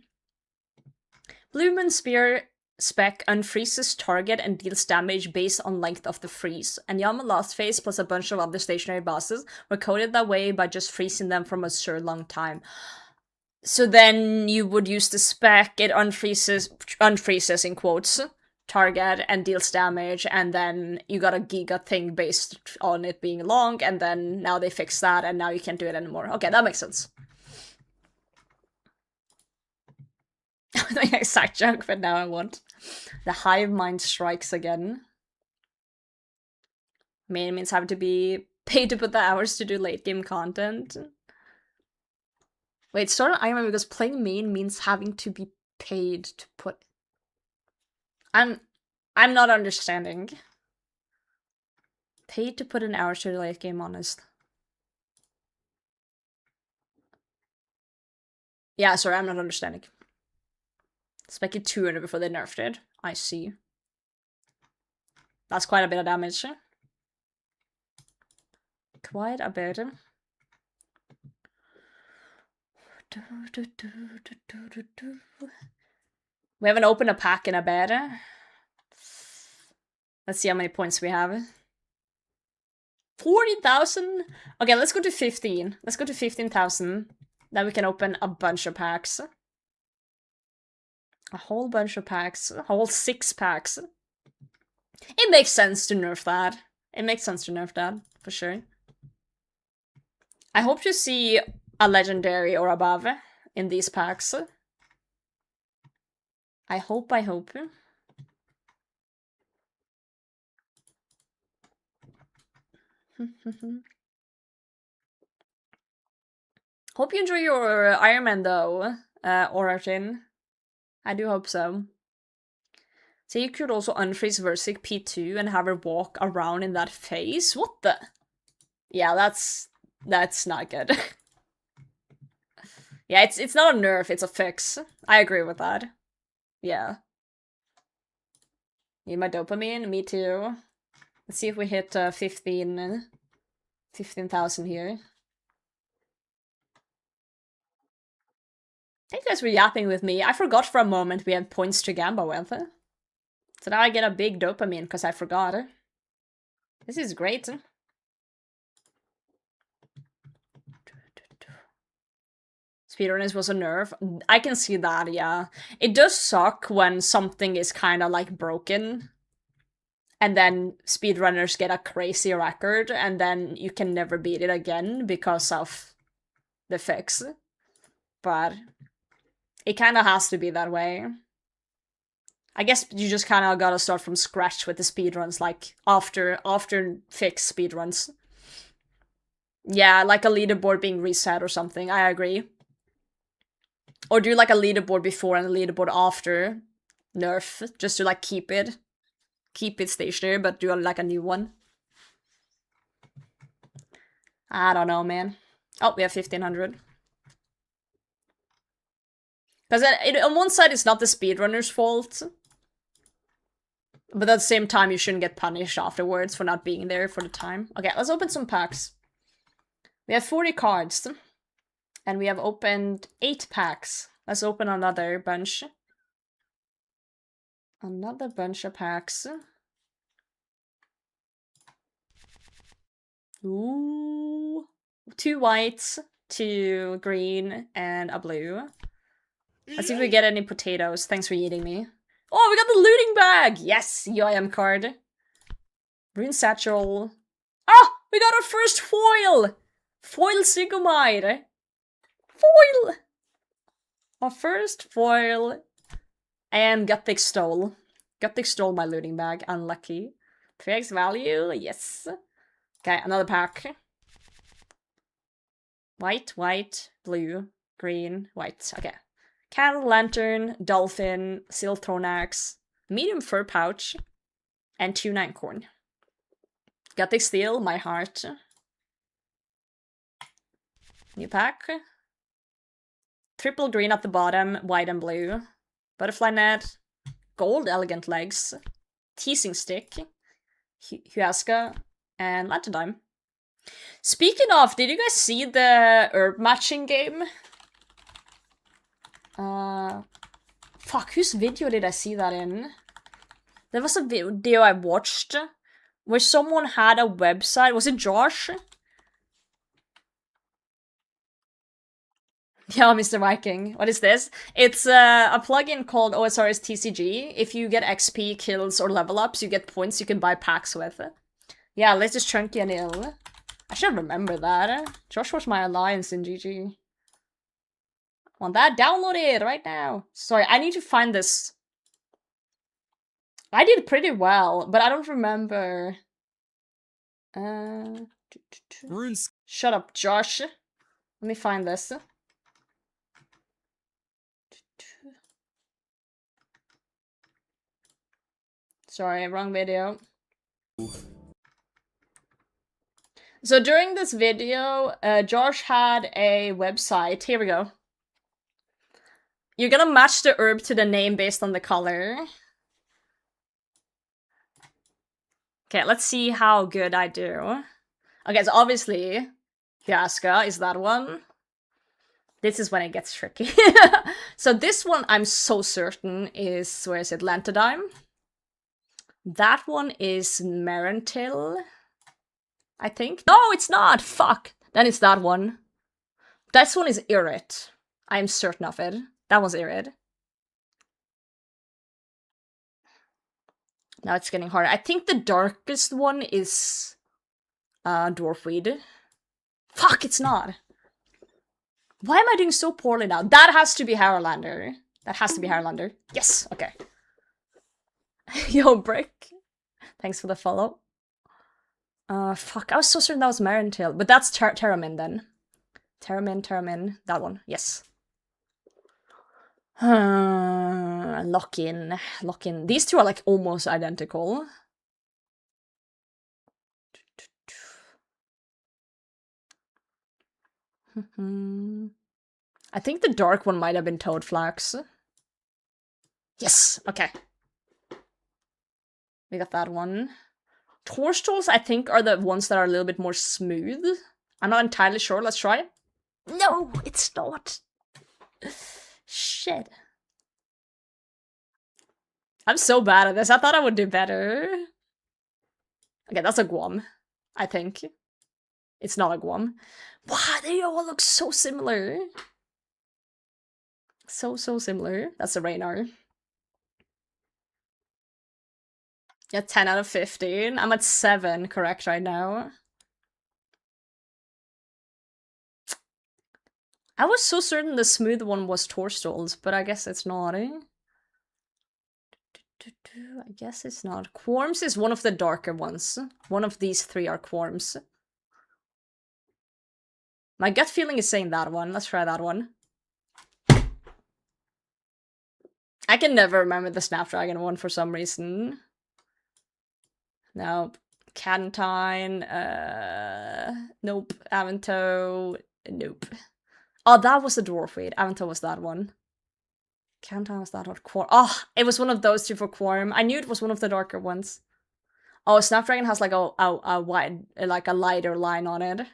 Blue Moon Spear spec unfreezes target and deals damage based on length of the freeze. And Yama Last Phase plus a bunch of other stationary bosses were coded that way by just freezing them from a absurd long time. So then you would use the spec, it unfreezes in quotes, target and deals damage, and then you got a Giga thing based on it being long, and then now they fix that, and now you can't do it anymore. Okay, that makes sense. The exact joke, but now I won't. The hive mind strikes again. Main means having to be paid to put the hours to do late game content. Wait, sort of I remember because playing main means having to be paid to put. I'm not understanding. Paid to put an hour to the late game, honest. Yeah, sorry, I'm not understanding. Let's make it 200 before they nerfed it. I see. That's quite a bit of damage. Quite a bit. We haven't opened a pack in a bit. Let's see how many points we have. 40,000? Okay, let's go to 15. Let's go to 15,000. Then we can open a bunch of packs. A whole bunch of packs. A whole 6 packs. It makes sense to nerf that. It makes sense to nerf that, for sure. I hope to see a legendary or above in these packs. I hope. Hope you enjoy your Iron Man though, Origin. I do hope so. So you could also unfreeze Versic P2 and have her walk around in that phase? What the? Yeah, that's not good. Yeah, it's not a nerf, it's a fix. I agree with that. Yeah. Need my dopamine? Me too. Let's see if we hit 15,000 here. I think you guys were yapping with me. I forgot for a moment we had points to gamble with. So now I get a big dopamine because I forgot. This is great. Speedrunners was a nerf. I can see that, yeah. It does suck when something is kind of like broken. And then speedrunners get a crazy record and then you can never beat it again because of the fix. But it kind of has to be that way. I guess you just kind of gotta start from scratch with the speedruns, like after fix speedruns. Yeah, like a leaderboard being reset or something, I agree. Or do like a leaderboard before and a leaderboard after nerf, just to like keep it stationary, but do like a new one. I don't know, man. Oh, we have 1,500. Because on one side, it's not the speedrunner's fault. But at the same time, you shouldn't get punished afterwards for not being there for the time. Okay, let's open some packs. We have 40 cards. And we have opened 8 packs. Let's open another bunch. Another bunch of packs. Ooh. 2 whites, 2 green, and a blue. Let's see if we get any potatoes. Thanks for eating me. Oh, we got the looting bag! Yes, EIM card. Rune satchel. Ah! We got our first foil! Foil Sigomide. Foil! Our first foil. And Guthic stole. Guthic stole my looting bag. Unlucky. 3x value. Yes. Okay, another pack. White, white, blue, green, white. Okay. Candle lantern, dolphin, Silthornax, medium fur pouch, and 2 9-corn. Gothic steel, my heart. New pack. Triple green at the bottom, white and blue. Butterfly net, gold elegant legs, teasing stick, Huasca, and lantern dime. Speaking of, did you guys see the herb matching game? Fuck, whose video did I see that in? There was a video I watched where someone had a website. Was it Josh? Yeah, Mr. Viking. What is this? It's a plugin called OSRS TCG. If you get XP, kills, or level ups, you get points you can buy packs with. Yeah, latest Chunky and Ill. I should remember that. Josh was my alliance in GG. Want that? Download it right now. Sorry, I need to find this. I did pretty well, but I don't remember. Runes. Shut up, Josh. Let me find this. Sorry, wrong video. So during this video, Josh had a website. Here we go. You're gonna match the herb to the name based on the color. Okay, let's see how good I do. Okay, so obviously, Fiasca is that one. This is when it gets tricky. So this one, I'm so certain, is, where is it, Lantodime? That one is Marentil, I think. No, it's not! Fuck! Then it's that one. This one is Irid. I'm certain of it. That one's Irid. Now it's getting harder. I think the darkest one is Dwarfweed. Fuck, it's not. Why am I doing so poorly now? That has to be Haralander. That has to be Haralander. Yes, okay. Yo, Brick. Thanks for the follow. Fuck, I was so certain that was Marentil. But that's Terramin then. Terramin. That one, yes. Lock in. These two are like almost identical. I think the dark one might have been Toadflax. Yes, okay. We got that one. Toadstools, I think, are the ones that are a little bit more smooth. I'm not entirely sure. Let's try. No, it's not. Shit. I'm so bad at this. I thought I would do better. Okay, that's a Guam, I think. It's not a Guam. Wow, they all look so similar. So similar. That's a Raynar. Yeah, 10 out of 15. I'm at 7 correct right now. I was so certain the smooth one was Toadstools, but I guess it's not, eh? I guess it's not. Quarms is one of the darker ones. One of these three are Quarms. My gut feeling is saying that one. Let's try that one. I can never remember the Snapdragon one for some reason. Nope. Cantine. Nope. Avanto. Nope. Oh, that was the Dwarfweed. Avanto was that one. Cantine was that one. Quorum. Oh, it was one of those two for Quorum. I knew it was one of the darker ones. Oh, Snapdragon has like a wide, like a lighter line on it.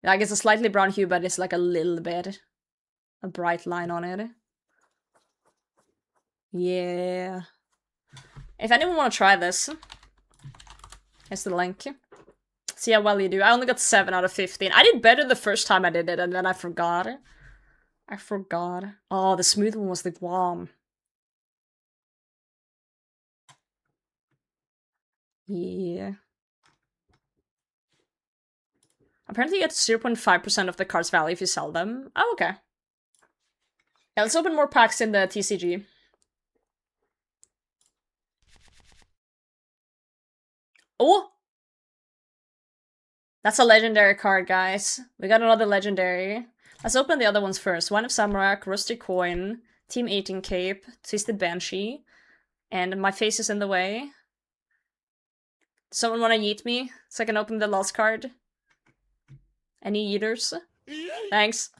Like it's a slightly brown hue, but it's like a little bit a bright line on it. Yeah. If anyone want to try this, here's the link. See how well you do. I only got 7 out of 15. I did better the first time I did it, and then I forgot. Oh, the smooth one was the Guam. Yeah. Apparently you get 0.5% of the card's value if you sell them. Oh, okay. Yeah, let's open more packs in the TCG. Oh! That's a legendary card, guys. We got another legendary. Let's open the other ones first. Wine of Samarak, Rusty Coin, Team 18 Cape, Twisted Banshee, and my face is in the way. Someone wanna yeet me so I can open the last card? Any yeeters? Thanks.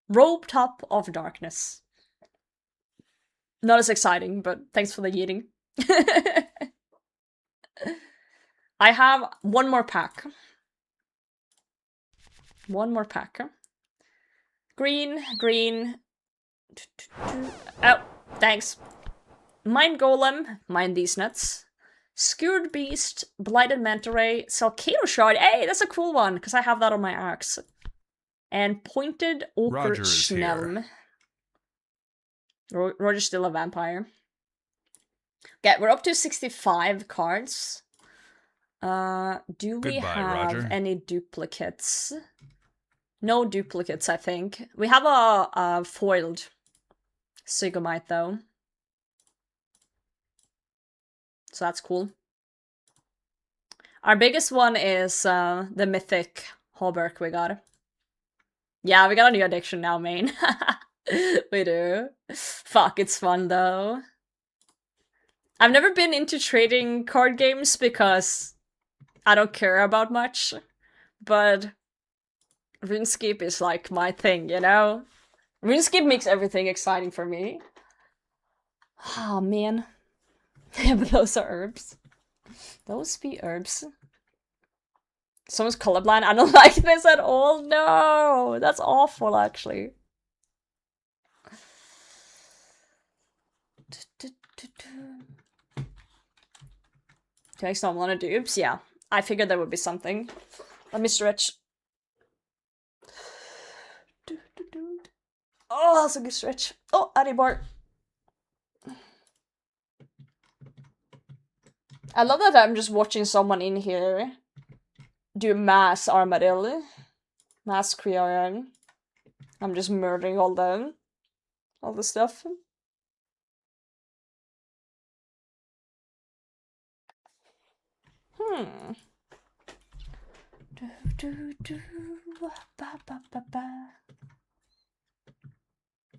Robe Top of Darkness. Not as exciting, but thanks for the yeeting. I have one more pack. One more pack. Green. Oh, thanks. Mind Golem, mind these nuts. Skewered Beast, Blighted Manta Ray, Salkato Shard. Hey, that's a cool one, because I have that on my axe. And Pointed Ochre Schnelm. Roger's still a vampire. Okay, we're up to 65 cards. Do we have Roger. any duplicates? No duplicates, I think. We have a foiled Sigomite, though. So that's cool. Our biggest one is the mythic Hauberk we got. Yeah, we got a new addiction now, main. We do. Fuck, it's fun, though. I've never been into trading card games because I don't care about much. But RuneScape is like my thing, you know? RuneScape makes everything exciting for me. Oh, man. Yeah, but those are herbs. Those be herbs. Someone's colorblind. I don't like this at all. No, that's awful, actually. Takes not one of dupes. Yeah, I figured there would be something. Let me stretch. Oh, that's a good stretch. Oh, Addy bar. I love that I'm just watching someone in here do mass armadillo. Mass Kriarian. I'm just murdering all the stuff.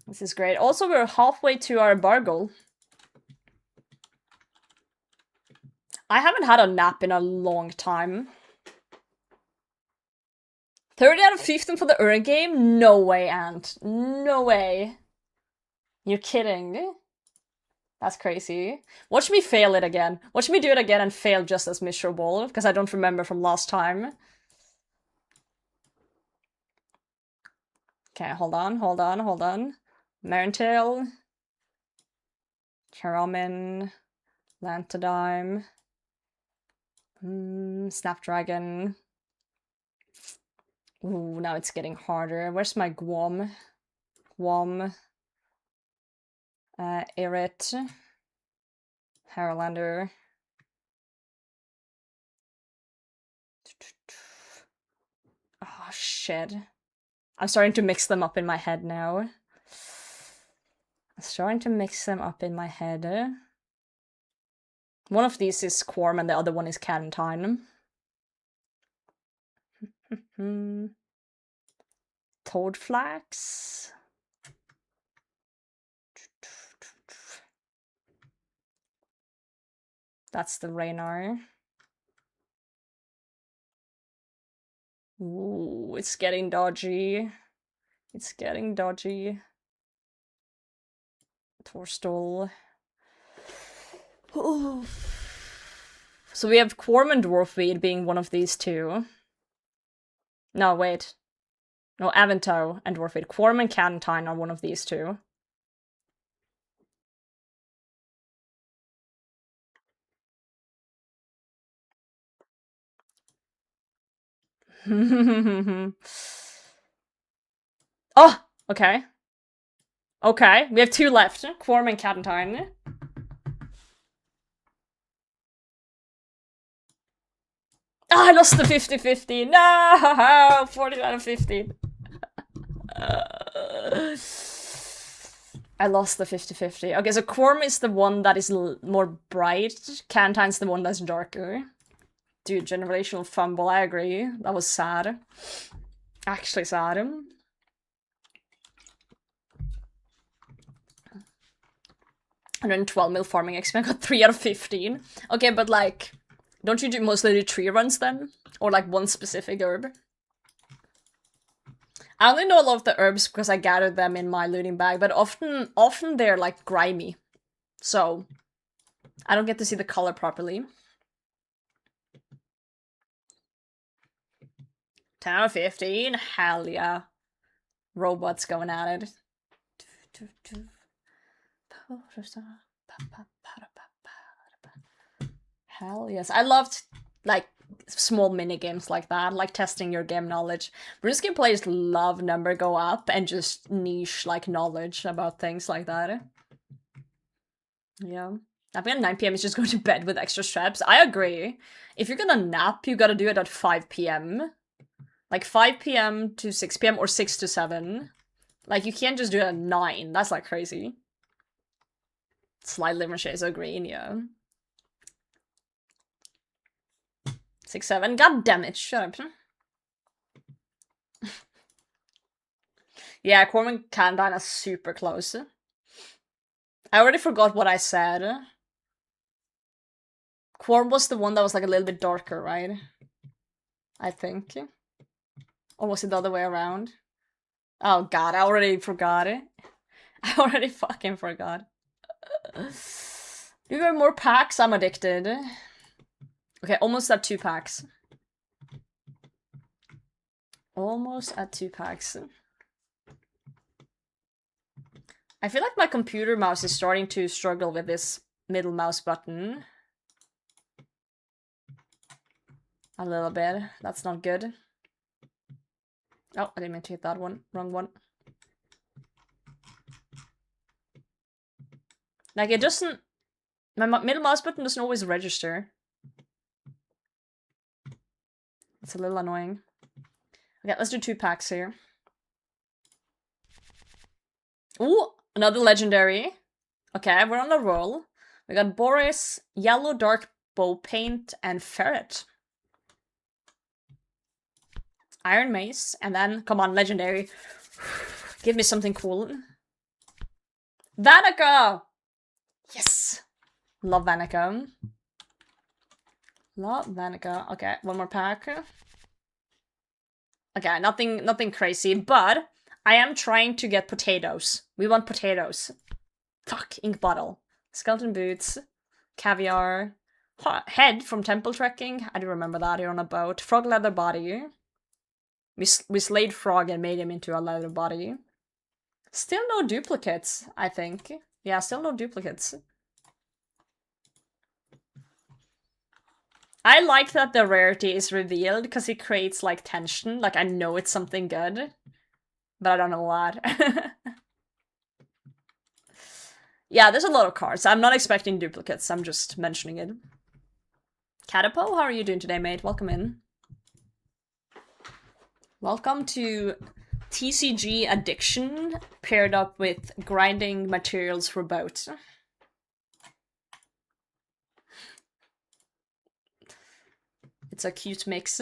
This is great. Also, we're halfway to our bar goal. I haven't had a nap in a long time. 30 out of 15 for the Ur game? No way, Ant. No way. You're kidding. That's crazy. Watch me fail it again. Watch me do it again and fail just as miserable, because I don't remember from last time. Okay, hold on. Marentail. Karamin. Lantodime. Snapdragon. Ooh, now it's getting harder. Where's my Guam? Erit. Haralander. Oh, shit. I'm starting to mix them up in my head now. One of these is Quorm and the other one is Cantine. Toadflax. That's the Raynar. Ooh, it's getting dodgy. Torstol. Ooh. So we have Quorm and Dwarfweed being one of these two. No, wait. No, Avanto and Dwarfweed. Quorm and Cantine are one of these two. Oh, okay. Okay, we have two left. Quorm and Cantine. I lost the 50-50. No! 40 out of 50. I lost the 50-50. Okay, so Quorm is the one that is more bright. Cantine's the one that's darker. Dude, generational fumble, I agree. That was sad. Actually sad. 112 mil farming XP, I got 3 out of 15. Okay, but like, don't you do mostly the tree runs then? Or like one specific herb? I only know a lot of the herbs because I gathered them in my looting bag, but often they're like grimy. So, I don't get to see the color properly. 10 out of 15? Hell yeah. Robots going at it. Hell yes. I loved, like, small mini games like that, like testing your game knowledge. RuneScape players love number go up and just niche, like, knowledge about things like that. Yeah. I think at 9 PM is just going to bed with extra straps. I agree. If you're gonna nap, you gotta do it at 5 PM. Like 5 p.m. to 6 p.m. or 6 to 7. Like, you can't just do it at 9. That's like crazy. Slightly more shades of green, yeah. 6, 7. God damn it, shut up. Yeah, Corman Candine is super close. I already forgot what I said. Quorm was the one that was like a little bit darker, right? I think. Or was it the other way around? Oh god, I already forgot it. I already fucking forgot. Do you have more packs? I'm addicted. Okay, almost at 2 packs. Almost at 2 packs. I feel like my computer mouse is starting to struggle with this middle mouse button. A little bit. That's not good. Oh, I didn't mean to hit that one. Wrong one. Like, it doesn't... My middle mouse button doesn't always register. It's a little annoying. Okay, let's do 2 packs here. Ooh, another legendary. Okay, we're on a roll. We got Boris, Yellow Dark Bow Paint, and Ferret. Iron Mace, and then, come on, legendary. Give me something cool. Vanica! Yes! Love Vanica. Love Vanica. Okay, one more pack. Okay, nothing crazy, but I am trying to get potatoes. We want potatoes. Fuck, ink bottle. Skeleton boots. Caviar. Head from temple trekking. I do remember that here on a boat. Frog leather body. We slayed Frog and made him into a leather body. Still no duplicates, I think. Yeah, still no duplicates. I like that the rarity is revealed, because it creates, like, tension. Like, I know it's something good, but I don't know what. Yeah, there's a lot of cards. I'm not expecting duplicates, I'm just mentioning it. Catapo, how are you doing today, mate? Welcome in. Welcome to TCG Addiction, paired up with grinding materials for boats. It's a cute mix.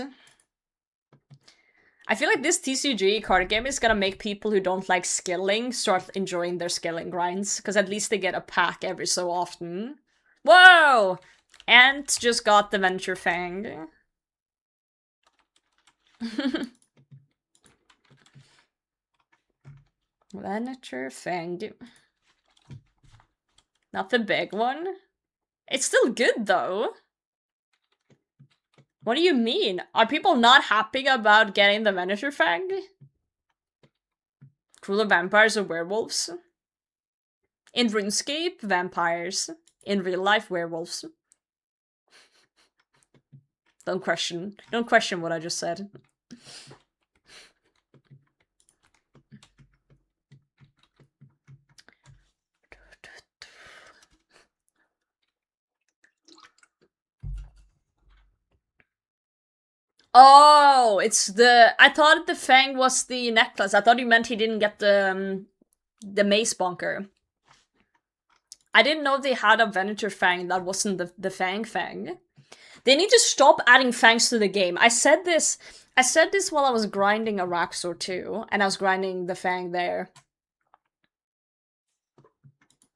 I feel like this TCG card game is gonna make people who don't like skilling start enjoying their skilling grinds, because at least they get a pack every so often. Whoa! Ant just got the Venture Fang. Venture Fang. Not the big one? It's still good, though. What do you mean? Are people not happy about getting the Venator Fang? Crueler vampires or werewolves? In RuneScape, vampires. In real life, werewolves. Don't question what I just said. Oh, it's the... I thought the Fang was the necklace. I thought you meant he didn't get the mace bonker. I didn't know they had a Venator Fang that wasn't the Fang. They need to stop adding fangs to the game. I said this while I was grinding Araxor 2, and I was grinding the Fang there.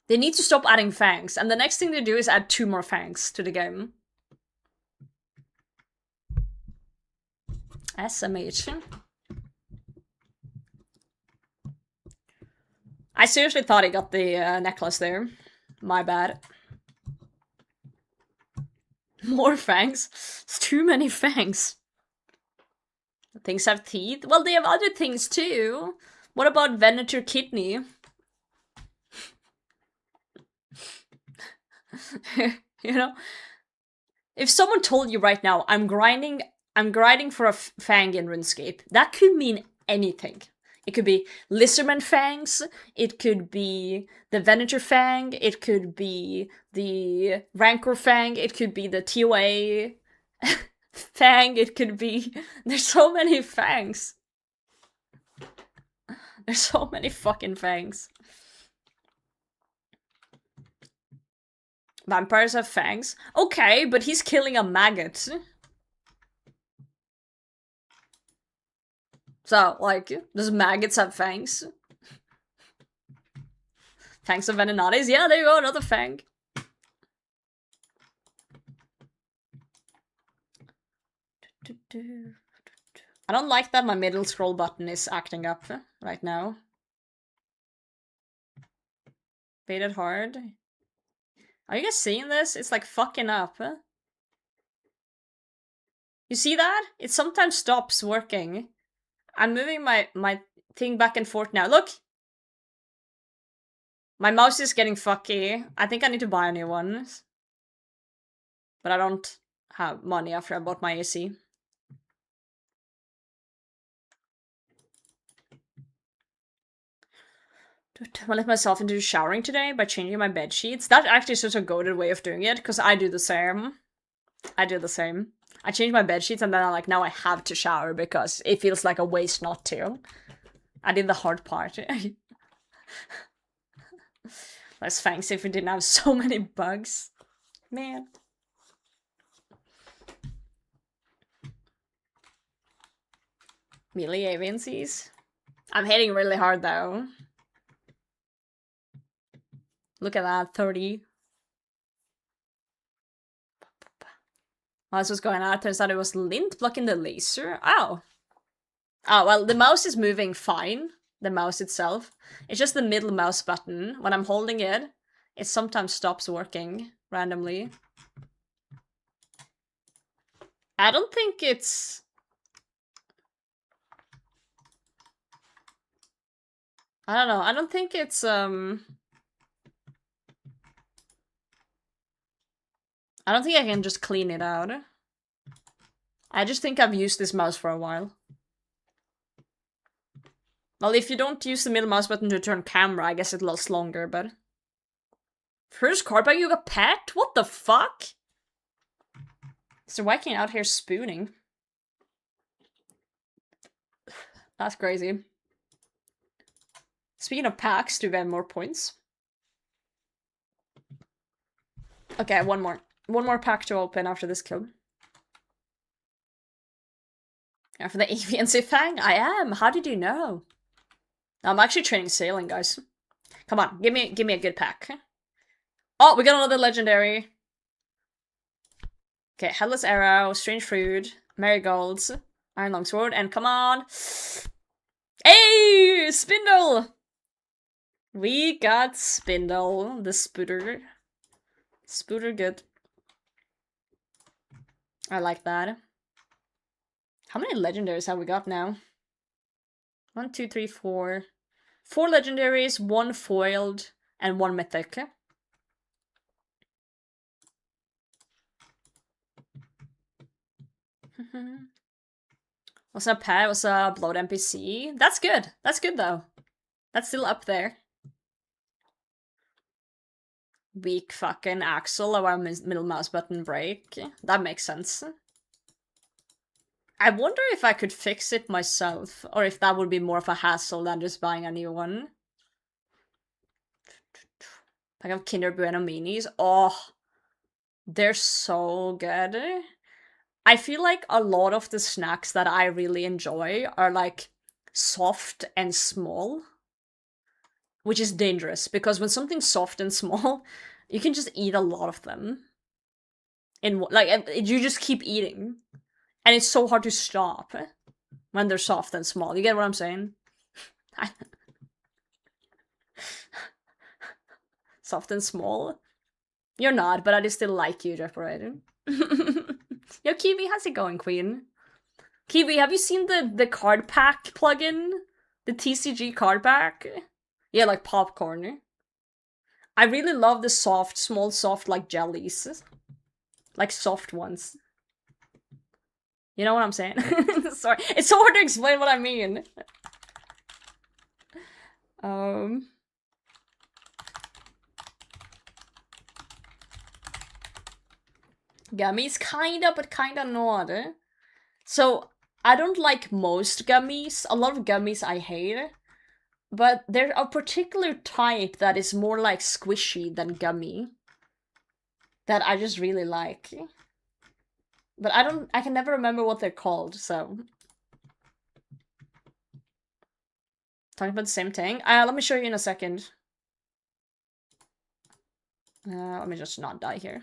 They need to stop adding fangs, and the next thing they do is add 2 more fangs to the game. SMH. I seriously thought he got the necklace there. My bad. More fangs? It's too many fangs. Things have teeth? Well, they have other things too. What about Venator Kidney? You know? If someone told you right now, I'm grinding for a Fang in RuneScape, that could mean anything. It could be Lizardman Fangs, it could be the Venator Fang, it could be the Rancor Fang, it could be the TOA. fang it could be. There's so many fangs. There's so many fucking fangs. Vampires have fangs? Okay, but he's killing a maggot. So, like, does maggots have fangs? Fangs of Venonades? Yeah, there you go, another fang. I don't like that my middle scroll button is acting up right now. Baited hard. Are you guys seeing this? It's like fucking up. You see that? It sometimes stops working. I'm moving my thing back and forth now. Look! My mouse is getting fucky. I think I need to buy a new one. But I don't have money after I bought my AC. I let myself into showering today by changing my bed sheets. That actually is such a goated way of doing it, because I do the same. I do the same. I change my bed sheets and then I'm like, now I have to shower because it feels like a waste not to. I did the hard part. Less thanks if we didn't have so many bugs. Man. Melee aviancies. I'm hitting really hard though. Look at that, 30. While this was going on, it turns out it was lint blocking the laser. Oh. Oh, well, the mouse is moving fine. The mouse itself. It's just the middle mouse button. When I'm holding it, it sometimes stops working randomly. I don't think it's... I don't know. I don't think it's, I don't think I can just clean it out. I just think I've used this mouse for a while. Well, if you don't use the middle mouse button to turn camera, I guess it lasts longer, but... First card bag you got pet? What the fuck? So why can't out here spooning? That's crazy. Speaking of packs, do we have more points? Okay, one more. One more pack to open after this kill. And for the aviancy fang? I am. How did you know? I'm actually training sailing, guys. Come on, give me a good pack. Oh, we got another legendary. Okay, Headless Arrow, Strange Fruit, Marigolds, Iron Longsword, and come on. Hey! Spindle! We got Spindle, the Spooter. Spooter good. I like that. How many legendaries have we got now? 1, 2, 3, 4. 4 legendaries, 1 foiled, and 1 mythic. What's a pet? What's a bloat NPC? That's good. That's good though. That's still up there. Weak fucking Axel of our middle mouse button break. That makes sense. I wonder if I could fix it myself, or if that would be more of a hassle than just buying a new one. Pack of Kinder Bueno minis. Oh, they're so good. I feel like a lot of the snacks that I really enjoy are like soft and small. Which is dangerous, because when something's soft and small, you can just eat a lot of them. You just keep eating. And it's so hard to stop when they're soft and small. You get what I'm saying? Soft and small? You're not, but I just still like you, Jeopardy. Yo, Kiwi, how's it going, Queen? Kiwi, have you seen the card pack plugin? The TCG card pack? Yeah, like popcorn. I really love the soft, small, soft, like jellies. Like soft ones. You know what I'm saying? Sorry, it's so hard to explain what I mean. Gummies, kinda, but kinda not. So, I don't like most gummies. A lot of gummies I hate. But there's a particular type that is more like squishy than gummy. That I just really like. But I can never remember what they're called, so. Talking about the same thing. Let me show you in a second. Let me just not die here.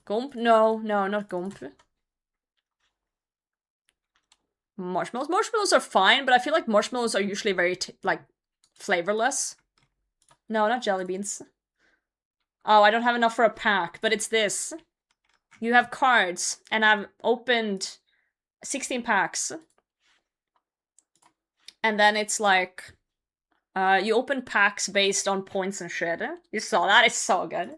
Gump? No, not Gump. Marshmallows. Marshmallows are fine, but I feel like marshmallows are usually very, like, flavorless. No, not jelly beans. Oh, I don't have enough for a pack, but it's this. You have cards, and I've opened 16 packs. And then it's like, you open packs based on points and shit. You saw that? It's so good.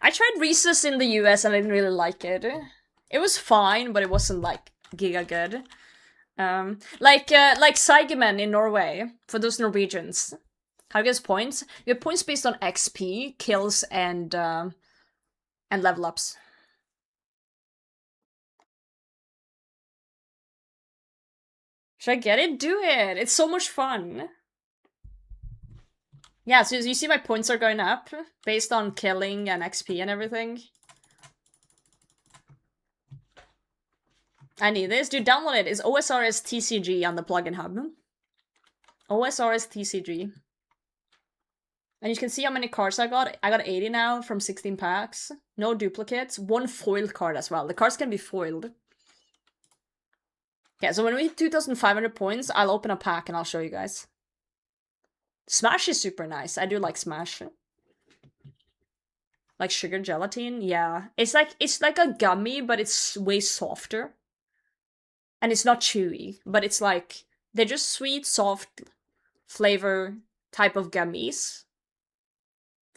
I tried Reese's in the US and I didn't really like it. It was fine, but it wasn't like giga good. Like Seigemen in Norway, for those Norwegians. How do you get points? You get points based on XP, kills, and level ups. Should I get it? Do it! It's so much fun! Yeah, so you see my points are going up, based on killing and XP and everything. I need this. Dude, download it. It's OSRS TCG on the plugin hub. OSRS TCG. And you can see how many cards I got. I got 80 now from 16 packs. No duplicates. One foiled card as well. The cards can be foiled. Yeah, so when we hit 2,500 points, I'll open a pack and I'll show you guys. Smash is super nice. I do like Smash. Like sugar gelatin, yeah. It's like a gummy, but it's way softer. And it's not chewy, but it's like, they're just sweet, soft flavor type of gummies.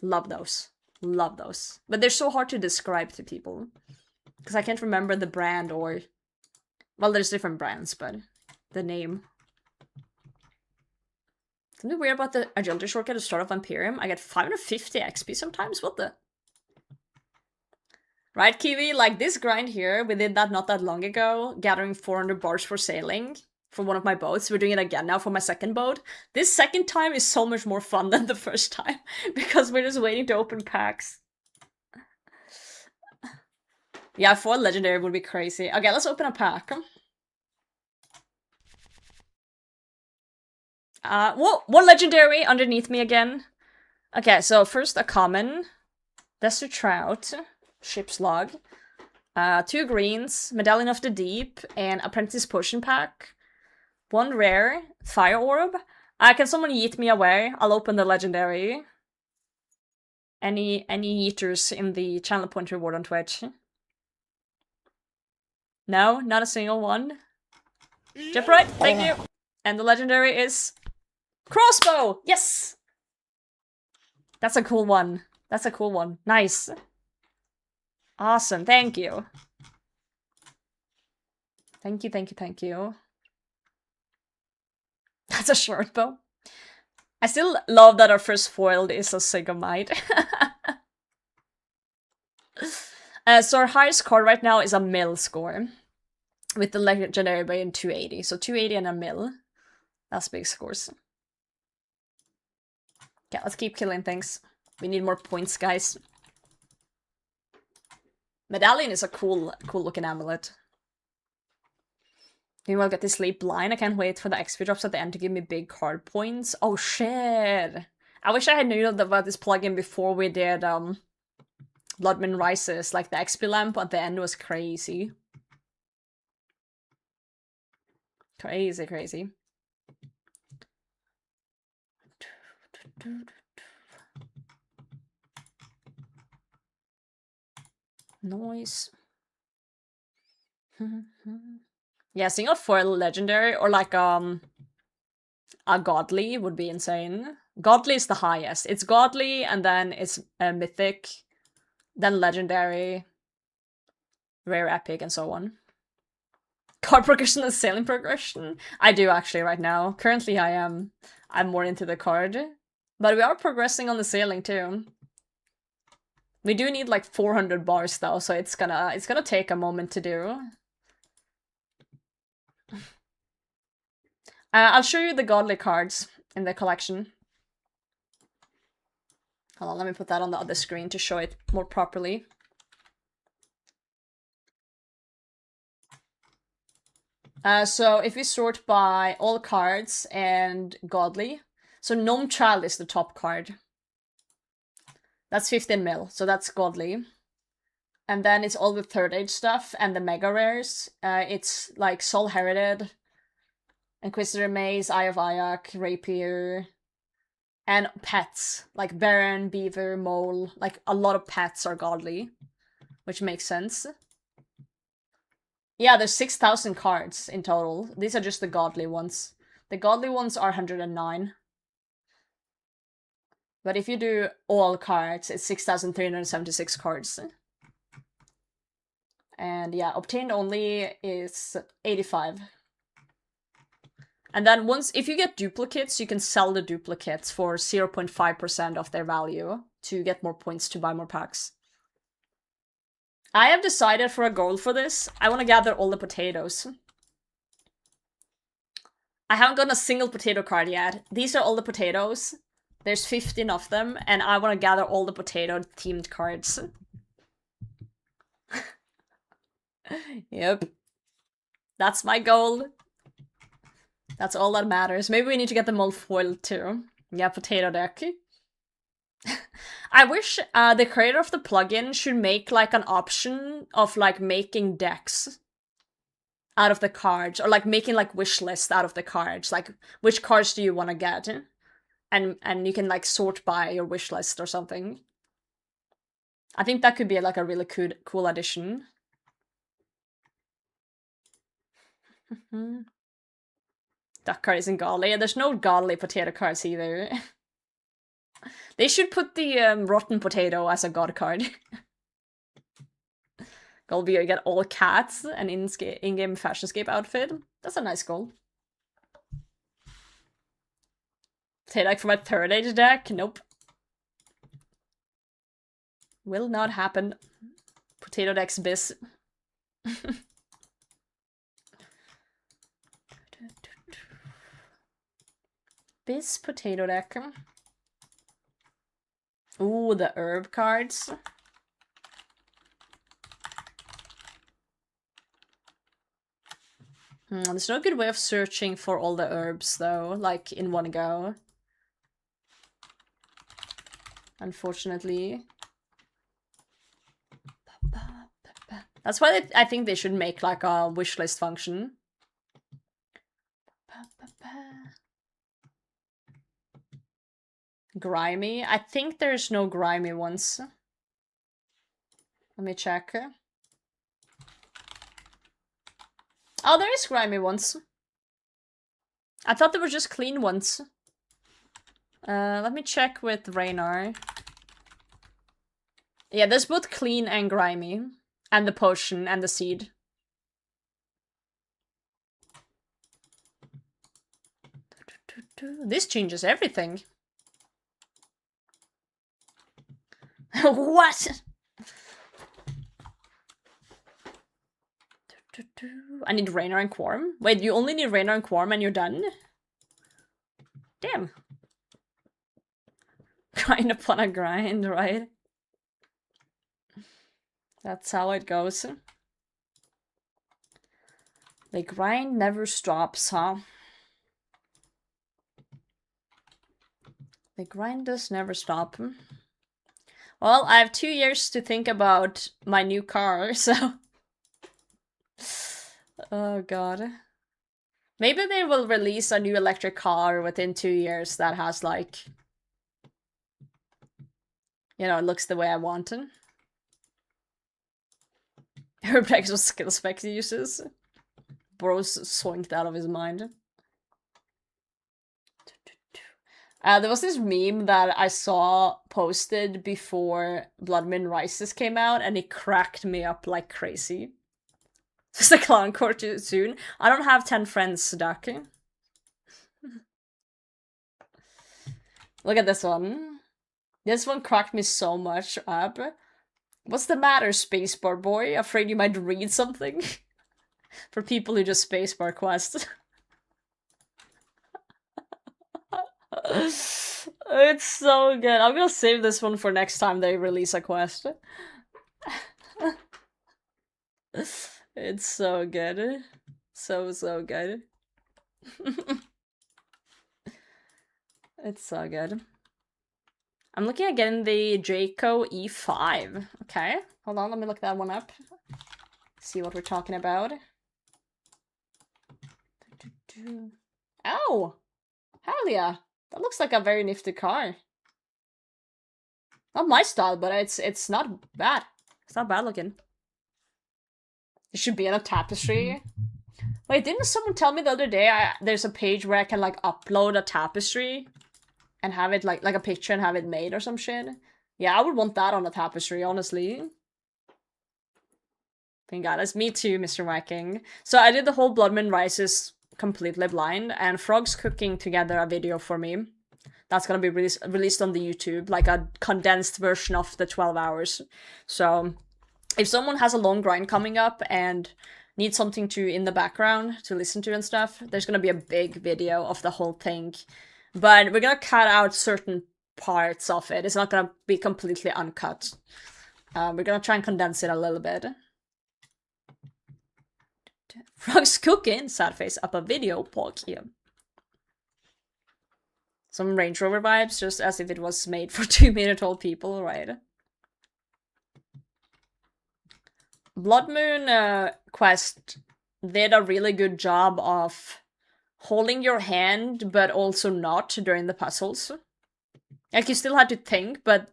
Love those. Love those. But they're so hard to describe to people. Because I can't remember the brand or... Well, there's different brands, but the name. Something weird about the agility shortcut to start off Imperium. I get 550 XP sometimes. What the? Right, Kiwi? Like this grind here, we did that not that long ago, gathering 400 bars for sailing for one of my boats. We're doing it again now for my second boat. This second time is so much more fun than the first time because we're just waiting to open packs. Yeah, 4 legendary would be crazy. Okay, let's open a pack. Whoa, 1 legendary underneath me again. Okay, so first a common. Desert Trout. Ship's Log. 2 greens. Medallion of the Deep. And Apprentice Potion Pack. 1 rare. Fire Orb. Can someone yeet me away? I'll open the legendary. Any yeeters in the channel point reward on Twitch? No, not a single one. Jump right, thank you. And the legendary is Crossbow! Yes! That's a cool one. That's a cool one. Nice. Awesome, thank you. Thank you, thank you, thank you. That's a short bow. I still love that our first foiled is a Sigomite. So our highest score right now is a mill score. With the legendary being 280. So 280 and a mill. That's big scores. Okay, let's keep killing things. We need more points, guys. Medallion is a cool looking amulet. Maybe I'll get to sleep blind. I can't wait for the XP drops at the end to give me big card points. Oh shit! I wish I had known about this plugin before we did Bloodman Rises. Like the XP lamp at the end was crazy. Crazy, crazy. Noise. Yeah, seeing a foil legendary or like a godly would be insane. Godly is the highest. It's godly and then it's mythic, then legendary, rare epic, and so on. Card progression and sailing progression? I do actually right now. Currently I am. I'm more into the card. But we are progressing on the sailing too. We do need like 400 bars though, so it's gonna take a moment to do. I'll show you the godly cards in the collection. Hold on, let me put that on the other screen to show it more properly. So if we sort by all cards and godly, so Gnome Child is the top card. That's 15 mil, so that's godly. And then it's all the third age stuff and the mega rares. It's like Soul Herited, Inquisitor Maze, Eye of Ayak, Rapier, and pets like Baron, Beaver, Mole. Like a lot of pets are godly, which makes sense. Yeah, there's 6,000 cards in total. These are just the godly ones. The godly ones are 109. But if you do all cards, it's 6,376 cards. And yeah, obtained only is 85. And then once, if you get duplicates, you can sell the duplicates for 0.5% of their value to get more points to buy more packs. I have decided for a goal for this. I want to gather all the potatoes. I haven't gotten a single potato card yet. These are all the potatoes. There's 15 of them, and I want to gather all the potato-themed cards. Yep. That's my goal. That's all that matters. Maybe we need to get them all foiled too. Yeah, potato deck. I wish the creator of the plugin should make like an option of like making decks out of the cards, or like making like wish lists out of the cards. Like which cards do you want to get, and you can like sort by your wish list or something. I think that could be like a really cool addition. Duck card isn't godly. There's no godly potato cards either. They should put the rotten potato as a god card. Goal be you get all cats and in-game fashionscape outfit. That's a nice goal. Potato deck for my third age deck? Nope. Will not happen. Potato deck's biz. Biz potato deck. Ooh, the herb cards. There's no good way of searching for all the herbs, though, like in one go. Unfortunately. That's why I think they should make like a wishlist function. Grimy? I think there's no grimy ones. Let me check. Oh, there is grimy ones. I thought there were just clean ones. Let me check with Raynar. Yeah, there's both clean and grimy. And the potion and the seed. This changes everything. What? I need Raynar and Quorum. Wait, you only need Raynar and Quorum and you're done? Damn. Grind upon a grind, right? That's how it goes. The grind never stops, huh? The grind does never stop. Well, I have 2 years to think about my new car, so... Oh god. Maybe they will release a new electric car within 2 years that has, like... You know, it looks the way I want it. Herb decks of skill spec uses. Bro's soinked out of his mind. There was this meme that I saw posted before Blood Moon Rises came out, and it cracked me up like crazy. Is the clown court too soon? I don't have 10 friends, Duck. Look at this one. This one cracked me so much up. What's the matter, spacebar boy? Afraid you might read something? For people who just spacebar quest. It's so good. I'm gonna save this one for next time they release a quest. It's so good. So good. It's so good. I'm looking at getting the Jayco E5. Okay, hold on, let me look that one up. See what we're talking about. Oh! Hell yeah! That looks like a very nifty car. Not my style, but it's not bad. It's not bad looking. It should be in a tapestry. Wait, didn't someone tell me the other day there's a page where I can like upload a tapestry and have it like a picture and have it made or some shit? Yeah, I would want that on a tapestry, honestly. Thank God, that's me too, Mr. Viking. So I did the whole Blood Moon Rises completely blind, and Frog's cooking together a video for me. That's gonna be released on the YouTube, like a condensed version of the 12 hours. So if someone has a long grind coming up and needs something to in the background to listen to and stuff, there's gonna be a big video of the whole thing. But we're gonna cut out certain parts of it. It's not gonna be completely uncut. We're gonna try and condense it a little bit. Frog's cooking, sad face, up a video pog here. Some Range Rover vibes, just as if it was made for 2-meter-tall people, right? Blood Moon quest did a really good job of holding your hand, but also not during the puzzles. Like, you still had to think, but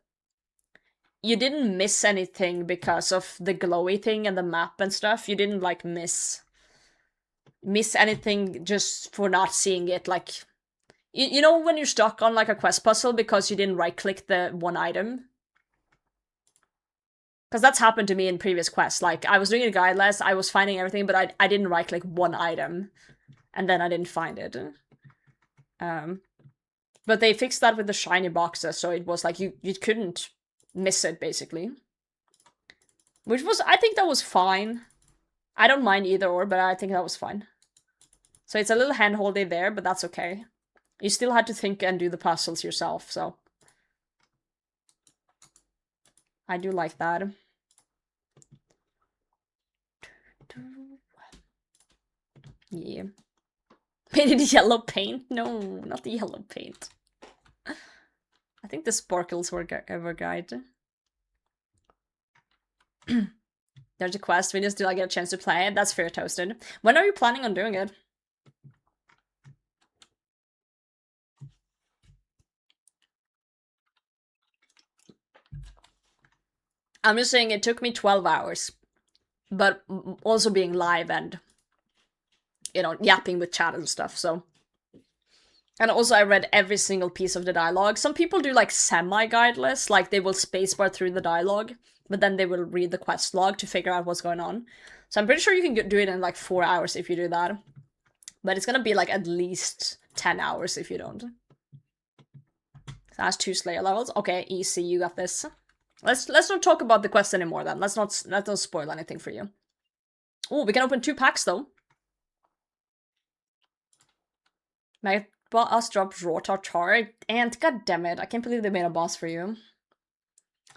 you didn't miss anything because of the glowy thing and the map and stuff. You didn't, like, miss anything just for not seeing it. Like, you know when you're stuck on, like, a quest puzzle because you didn't right-click the one item? Because that's happened to me in previous quests. Like, I was doing a guide list, I was finding everything, but I didn't right-click one item. And then I didn't find it. But they fixed that with the shiny boxes, so it was like you couldn't miss it, basically. Which was, I think that was fine. I don't mind either or, but I think that was fine. So it's a little hand-holdy there, but that's okay. You still had to think and do the puzzles yourself, so. I do like that. Yeah. Painted yellow paint? No, not the yellow paint. I think the sparkles were guide. There's a quest. We just do I get a chance to play it? That's fair, Toasted. When are you planning on doing it? I'm just saying it took me 12 hours. But also being live and, you know, yapping with chat and stuff, so. And also I read every single piece of the dialogue. Some people do like semi-guideless, like they will spacebar through the dialogue, but then they will read the quest log to figure out what's going on. So I'm pretty sure you can do it in like 4 hours if you do that. But it's gonna be like at least 10 hours if you don't. So that's 2 Slayer levels. Okay, easy, you got this. Let's not talk about the quest anymore then. Let's not spoil anything for you. Oh, we can open 2 packs though. My boss dropped raw tartar, and god damn it, I can't believe they made a boss for you.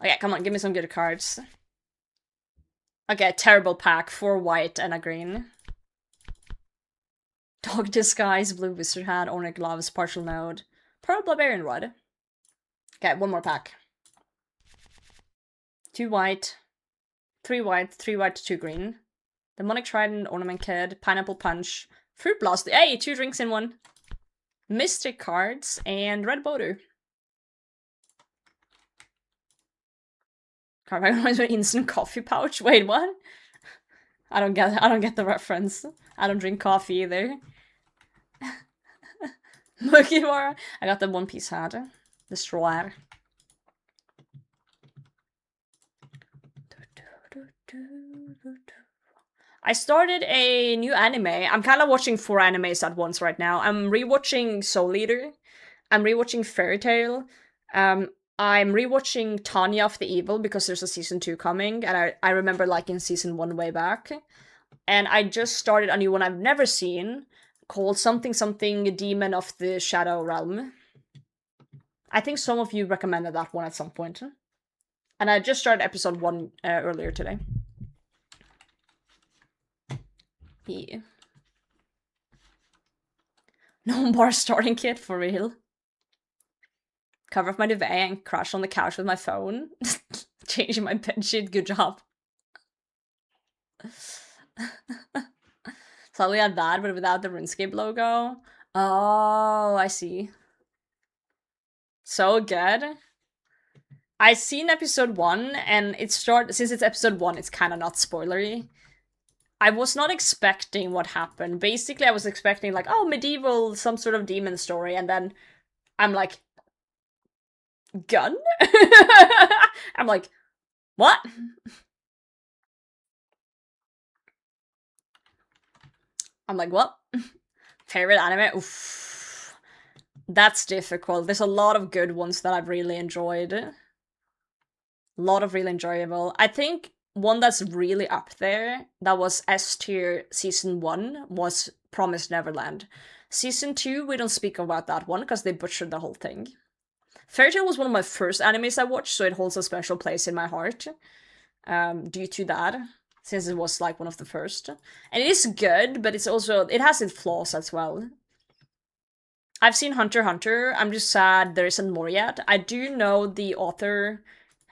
Okay, come on, give me some good cards. Okay, terrible pack, 4 white and a green. Dog disguise, blue wizard hat, owner gloves, partial node, pearl barbarian rod. Okay, 1 more pack. 2 white, 3 white, 3 white, 2 green. Demonic Trident, Ornament Kid, Pineapple Punch, Fruit Blast. Hey, 2 drinks in 1. Mystic cards and Red Boater. Card reminds me of instant coffee pouch. Wait, what? I don't get the reference. I don't drink coffee either. Mukimura. I got the One Piece hat. Destroyer. I started a new anime. I'm kind of watching 4 animes at once right now. I'm rewatching Soul Eater. I'm rewatching Fairy Tail. I'm rewatching Tanya of the Evil because there's a season 2 coming, and I remember liking season 1 way back. And I just started a new one I've never seen called something Demon of the Shadow Realm. I think some of you recommended that one at some point. And I just started episode 1 earlier today. Yeah. No more starting kit, for real. Cover up my duvet and crash on the couch with my phone. Changing my bedsheet, good job. Suddenly had that, but without the RuneScape logo. Oh, I see. So good. I seen episode 1, and since it's episode 1, it's kind of not spoilery. I was not expecting what happened. Basically, I was expecting, like, oh, medieval, some sort of demon story, and then I'm like, gun? I'm like, what? I'm like, what? Favorite anime? Oof. That's difficult. There's a lot of good ones that I've really enjoyed. A lot of really enjoyable. I think one that's really up there, that was S tier season 1, was Promised Neverland. Season 2, we don't speak about that one, because they butchered the whole thing. Fairy Tail was one of my first animes I watched, so it holds a special place in my heart. Due to that, since it was like one of the first. And it is good, but it has its flaws as well. I've seen Hunter x Hunter. I'm just sad there isn't more yet. I do know the author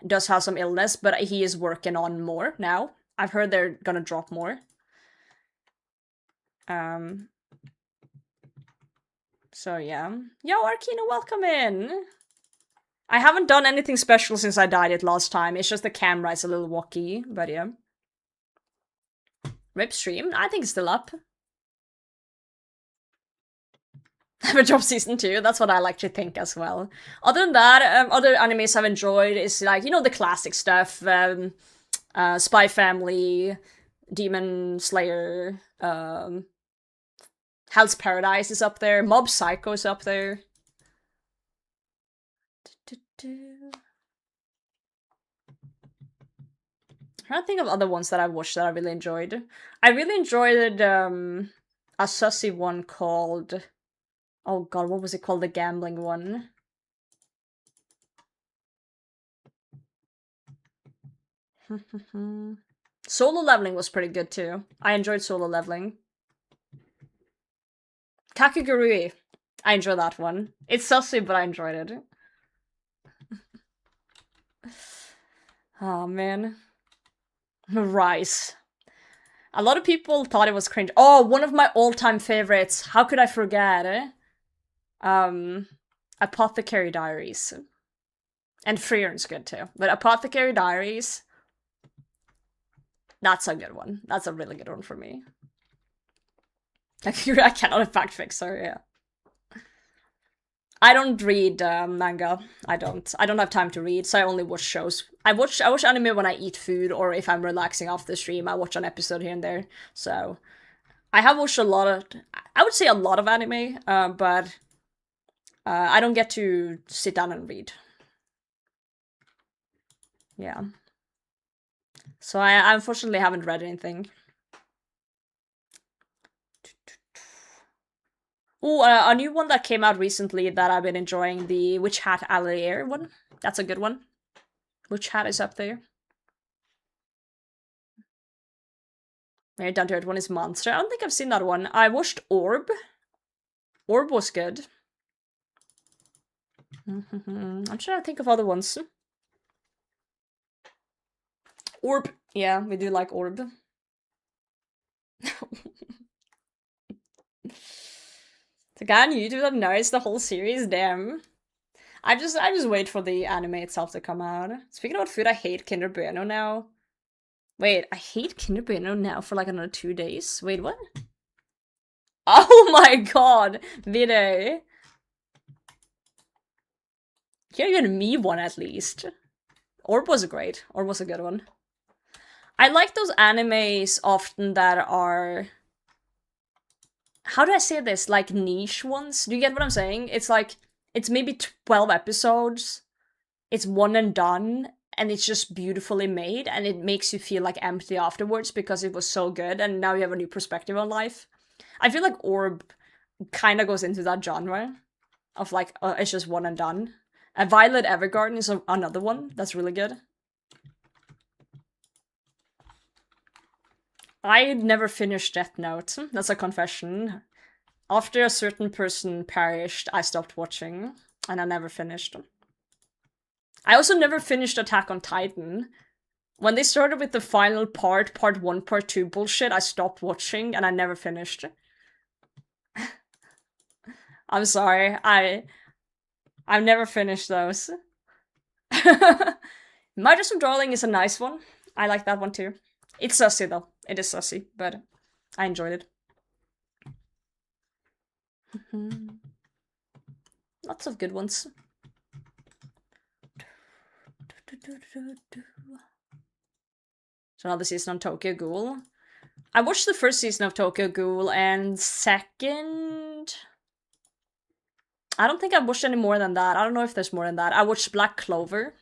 does have some illness, but he is working on more now. I've heard they're gonna drop more. So yeah. Yo, Arkina, welcome in! I haven't done anything special since I dyed it last time. It's just the camera is a little wonky, but yeah. Rip stream? I think it's still up. Have a job season 2, that's what I like to think as well. Other than that, other animes I've enjoyed is like, you know, the classic stuff. Spy Family, Demon Slayer, Hell's Paradise is up there, Mob Psycho is up there. I'm trying to think of other ones that I've watched that I really enjoyed. I really enjoyed a sussy one called... Oh god, what was it called? The gambling one. Solo Leveling was pretty good too. I enjoyed Solo Leveling. Kakegurui. I enjoyed that one. It's sussy, but I enjoyed it. Oh man. Rice. A lot of people thought it was cringe. Oh, one of my all-time favorites. How could I forget? Apothecary Diaries. And Freeren's good too. But Apothecary Diaries, that's a good one. That's a really good one for me. I cannot fact fix her, yeah. I don't read manga. I don't have time to read, so I only watch shows. I watch anime when I eat food, or if I'm relaxing off the stream, I watch an episode here and there. So I have watched a lot of, I would say a lot of anime, but I don't get to sit down and read. Yeah. So I unfortunately haven't read anything. Oh, a new one that came out recently that I've been enjoying, the Witch Hat Allier one. That's a good one. Witch Hat is up there. Maybe down to it one is Monster. I don't think I've seen that one. I watched Orb. Orb was good. I'm trying to think of other ones. Orb. Yeah, we do like Orb. The guy on YouTube that knows the whole series, damn. I just wait for the anime itself to come out. Speaking about food, I hate Kinder Bueno now. Wait, I hate Kinder Bueno now for like another 2 days. Wait, what? Oh my god, Vide. You're giving me one at least. Orb was great. Orb was a good one. I like those animes often that are... How do I say this? Like niche ones? Do you get what I'm saying? It's like, it's maybe 12 episodes. it's one and done, and it's just beautifully made, and it makes you feel like empty afterwards because it was so good, and now you have a new perspective on life. I feel like Orb kind of goes into that genre of like, it's just one and done. Violet Evergarden is another one that's really good. I never finished Death Note. That's a confession. After a certain person perished, I stopped watching, and I never finished. I also never finished Attack on Titan. When they started with the final part 1, part 2 bullshit, I stopped watching, and I never finished. I'm sorry, I've never finished those. Midas of Darling is a nice one. I like that one too. It's sussy though. It is sussy, but I enjoyed it. Lots of good ones. So another season on Tokyo Ghoul. I watched the first season of Tokyo Ghoul, and second... I don't think I've watched any more than that. I don't know if there's more than that. I watched Black Clover.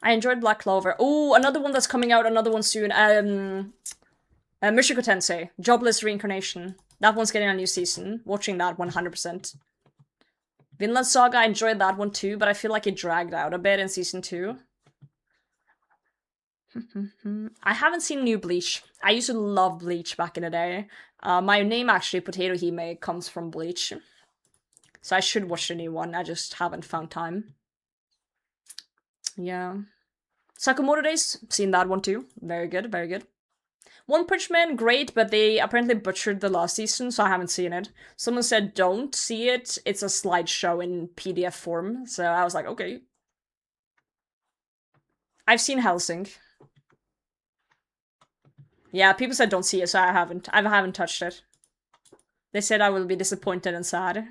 I enjoyed Black Clover. Oh, another one that's coming out, another one soon. Mushoku Tensei, Jobless Reincarnation. That one's getting a new season. Watching that 100%. Vinland Saga, I enjoyed that one too, but I feel like it dragged out a bit in season 2. I haven't seen new Bleach. I used to love Bleach back in the day. My name actually, Potato Hime, comes from Bleach. So I should watch the new one, I just haven't found time. Yeah. Sakamoto Days, seen that one too. Very good, very good. One Punch Man, great, but they apparently butchered the last season, so I haven't seen it. Someone said don't see it, it's a slideshow in PDF form, so I was like, okay. I've seen Hellsing. Yeah, people said don't see it, so I haven't touched it. They said I will be disappointed and sad.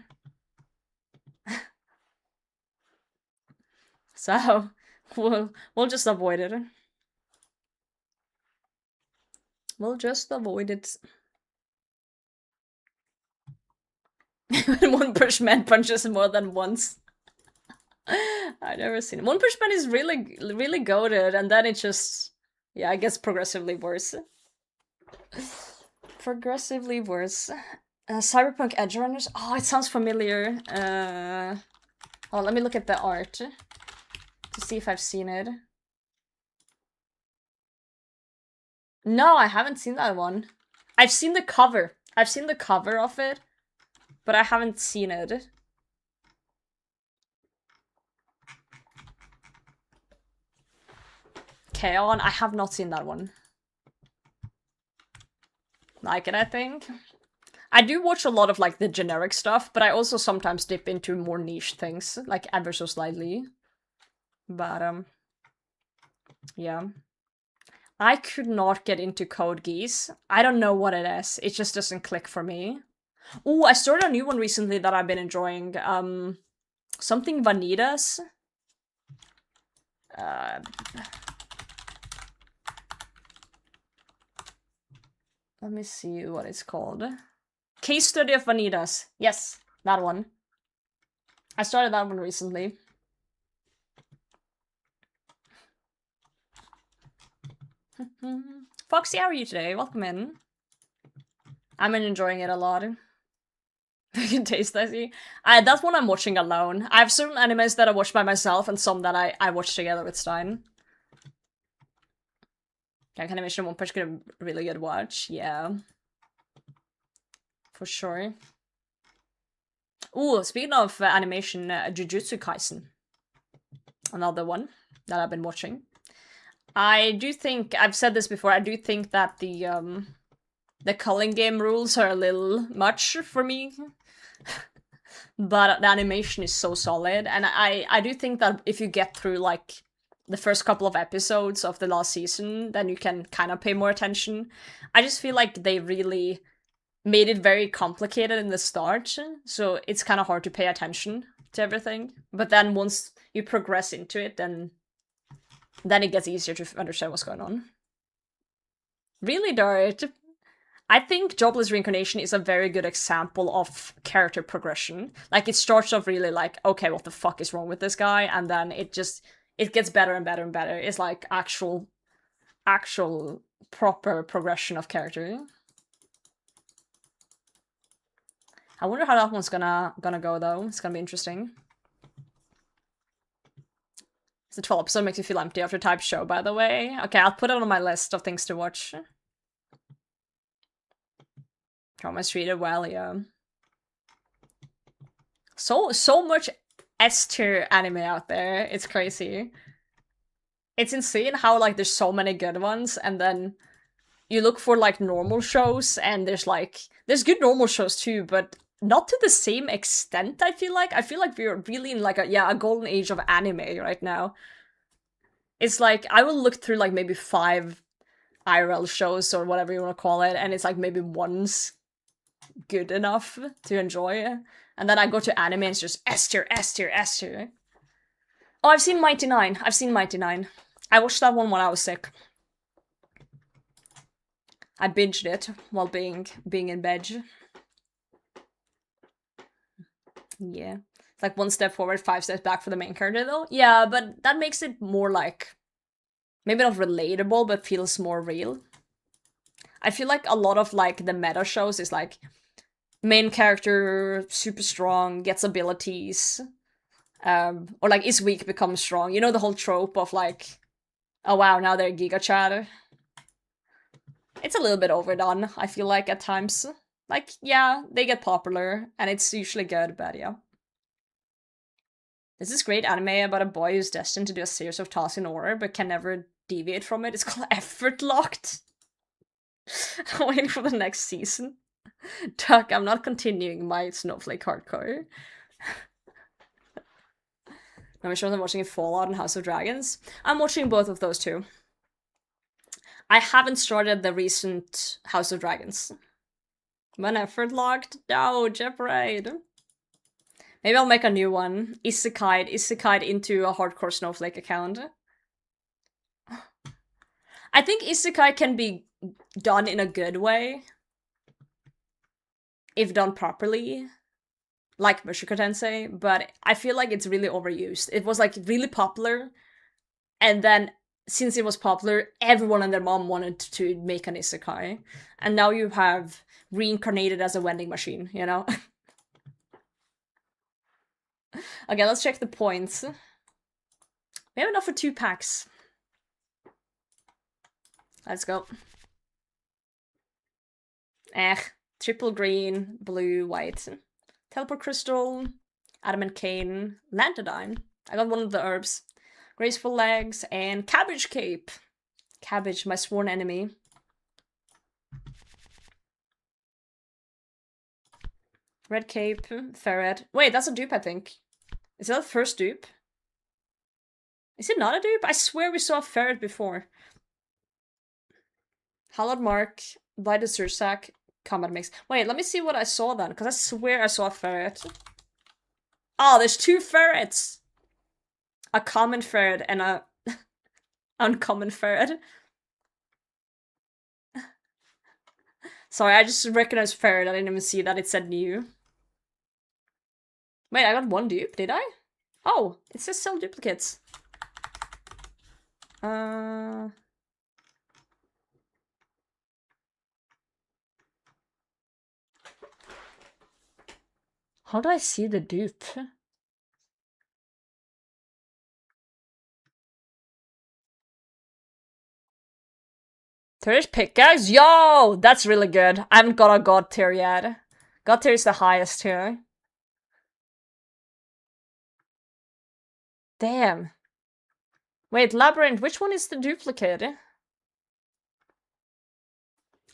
So, we'll just avoid it. We'll just avoid it. When One Punch Man punches more than once. I've never seen it. One Punch Man is really, really goated, and then it just... Yeah, it gets progressively worse. Progressively worse. Cyberpunk Edge Runners? Oh, it sounds familiar. Oh, let me look at the art to see if I've seen it. No, I haven't seen that one. I've seen the cover. I've seen the cover of it, but I haven't seen it. K-On! I have not seen that one. Like it, I think. I do watch a lot of, like, the generic stuff, but I also sometimes dip into more niche things, like, ever so slightly. But, yeah. I could not get into Code Geass. I don't know what it is. It just doesn't click for me. Oh, I started a new one recently that I've been enjoying. Something Vanitas. Let me see what it's called. Case Study of Vanitas. Yes, that one. I started that one recently. Foxy, how are you today? Welcome in. I'm enjoying it a lot. You can taste that. That's one I'm watching alone. I have certain animes that I watch by myself and some that I watch together with Stein. I can imagine One Punch could a really good watch. Yeah. For sure. Ooh, speaking of animation, Jujutsu Kaisen. Another one that I've been watching. I do think, I've said this before, I do think that the culling game rules are a little much for me. But the animation is so solid, and I do think that if you get through, like, the first couple of episodes of the last season, then you can kind of pay more attention. I just feel like they really made it very complicated in the start, so it's kind of hard to pay attention to everything. But then once you progress into it, then it gets easier to understand what's going on. Really, Dart? I think Jobless Reincarnation is a very good example of character progression. Like, it starts off really like, okay, what the fuck is wrong with this guy? And then it gets better and better and better. It's like actual proper progression of character. I wonder how that one's gonna go though. It's gonna be interesting. The 12th episode makes you feel empty after type show, by the way. Okay, I'll put it on my list of things to watch. Trauma treated well, yeah. So much S tier anime out there. It's crazy. It's insane how like there's so many good ones, and then you look for like normal shows, and there's good normal shows too, but not to the same extent. I feel like we're really in like a golden age of anime right now. It's like I will look through like maybe 5 IRL shows or whatever you want to call it, and it's like maybe one's good enough to enjoy, and then I go to anime and it's just S tier, S tier, S tier. Oh, I've seen Mighty Nine. I watched that one when I was sick. I binged it while being in bed. Yeah. It's like 1 step forward, 5 steps back for the main character though. Yeah, but that makes it more like, maybe not relatable, but feels more real. I feel like a lot of like the meta shows is like, main character, super strong, gets abilities, or like is weak, becomes strong. You know the whole trope of like, oh wow, now they're Giga Chad. It's a little bit overdone, I feel like, at times. Like, yeah, they get popular, and it's usually good, but yeah. There's this great anime about a boy who's destined to do a series of tasks in order, but can never deviate from it. It's called Effort Locked. I'm waiting for the next season. Tuck, I'm not continuing my Snowflake hardcore. I'm sure I'm watching Fallout and House of Dragons. I'm watching both of those too. I haven't started the recent House of Dragons. When Effort Locked? No, Jeopardy. Maybe I'll make a new one. Isekai into a hardcore Snowflake account. I think Isekai can be done in a good way. If done properly. Like Mushoku Tensei, but I feel like it's really overused. It was like really popular, and then since it was popular, everyone and their mom wanted to make an isekai, and now you have reincarnated as a vending machine, you know? Okay, let's check the points. We have enough for 2 packs. Let's go. Triple green, blue, white. Teleport Crystal, Adamant Cane, Lantadine. I got one of the herbs. Graceful Legs, and Cabbage Cape. Cabbage, my sworn enemy. Red Cape, Ferret. Wait, that's a dupe, I think. Is that the first dupe? Is it not a dupe? I swear we saw a Ferret before. Hallowed Mark, Blighted Sursac, Combat Mix. Wait, let me see what I saw then, because I swear I saw a ferret. Oh, there's 2 ferrets! A common ferret and a uncommon ferret. Sorry, I just recognized ferret. I didn't even see that it said new. Wait, I got 1 dupe, did I? Oh, it says sell duplicates. How do I see the dupe? Third pickaxe? Yo! That's really good. I haven't got a god tier yet. God tier is the highest tier. Damn. Wait, Labyrinth, which one is the duplicate?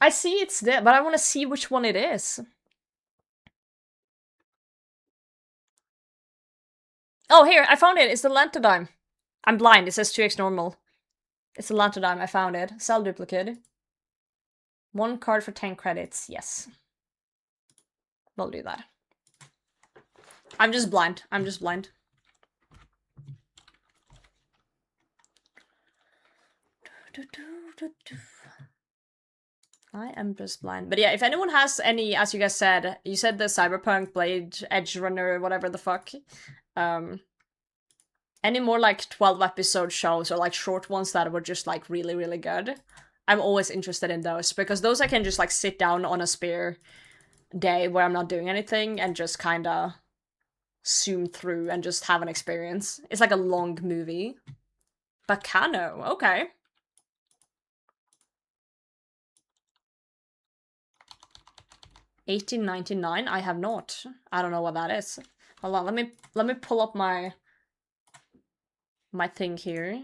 I see it's there, but I want to see which one it is. Oh, here, I found it. It's the Lantadime. I'm blind. It says 2x normal. It's the Lantadime. I found it. Sell duplicate. 1 card for 10 credits. Yes. We'll do that. I'm just blind. I am just blind. But yeah, if anyone has any, as you guys said, you said the Cyberpunk, Blade, Edge Runner, whatever the fuck. Any more like 12 episode shows or like short ones that were just like really, really good. I'm always interested in those because those I can just like sit down on a spare day where I'm not doing anything and just kind of zoom through and just have an experience. It's like a long movie. Bacano, okay. $18.99? I have not. I don't know what that is. Hold on, let me pull up my thing here.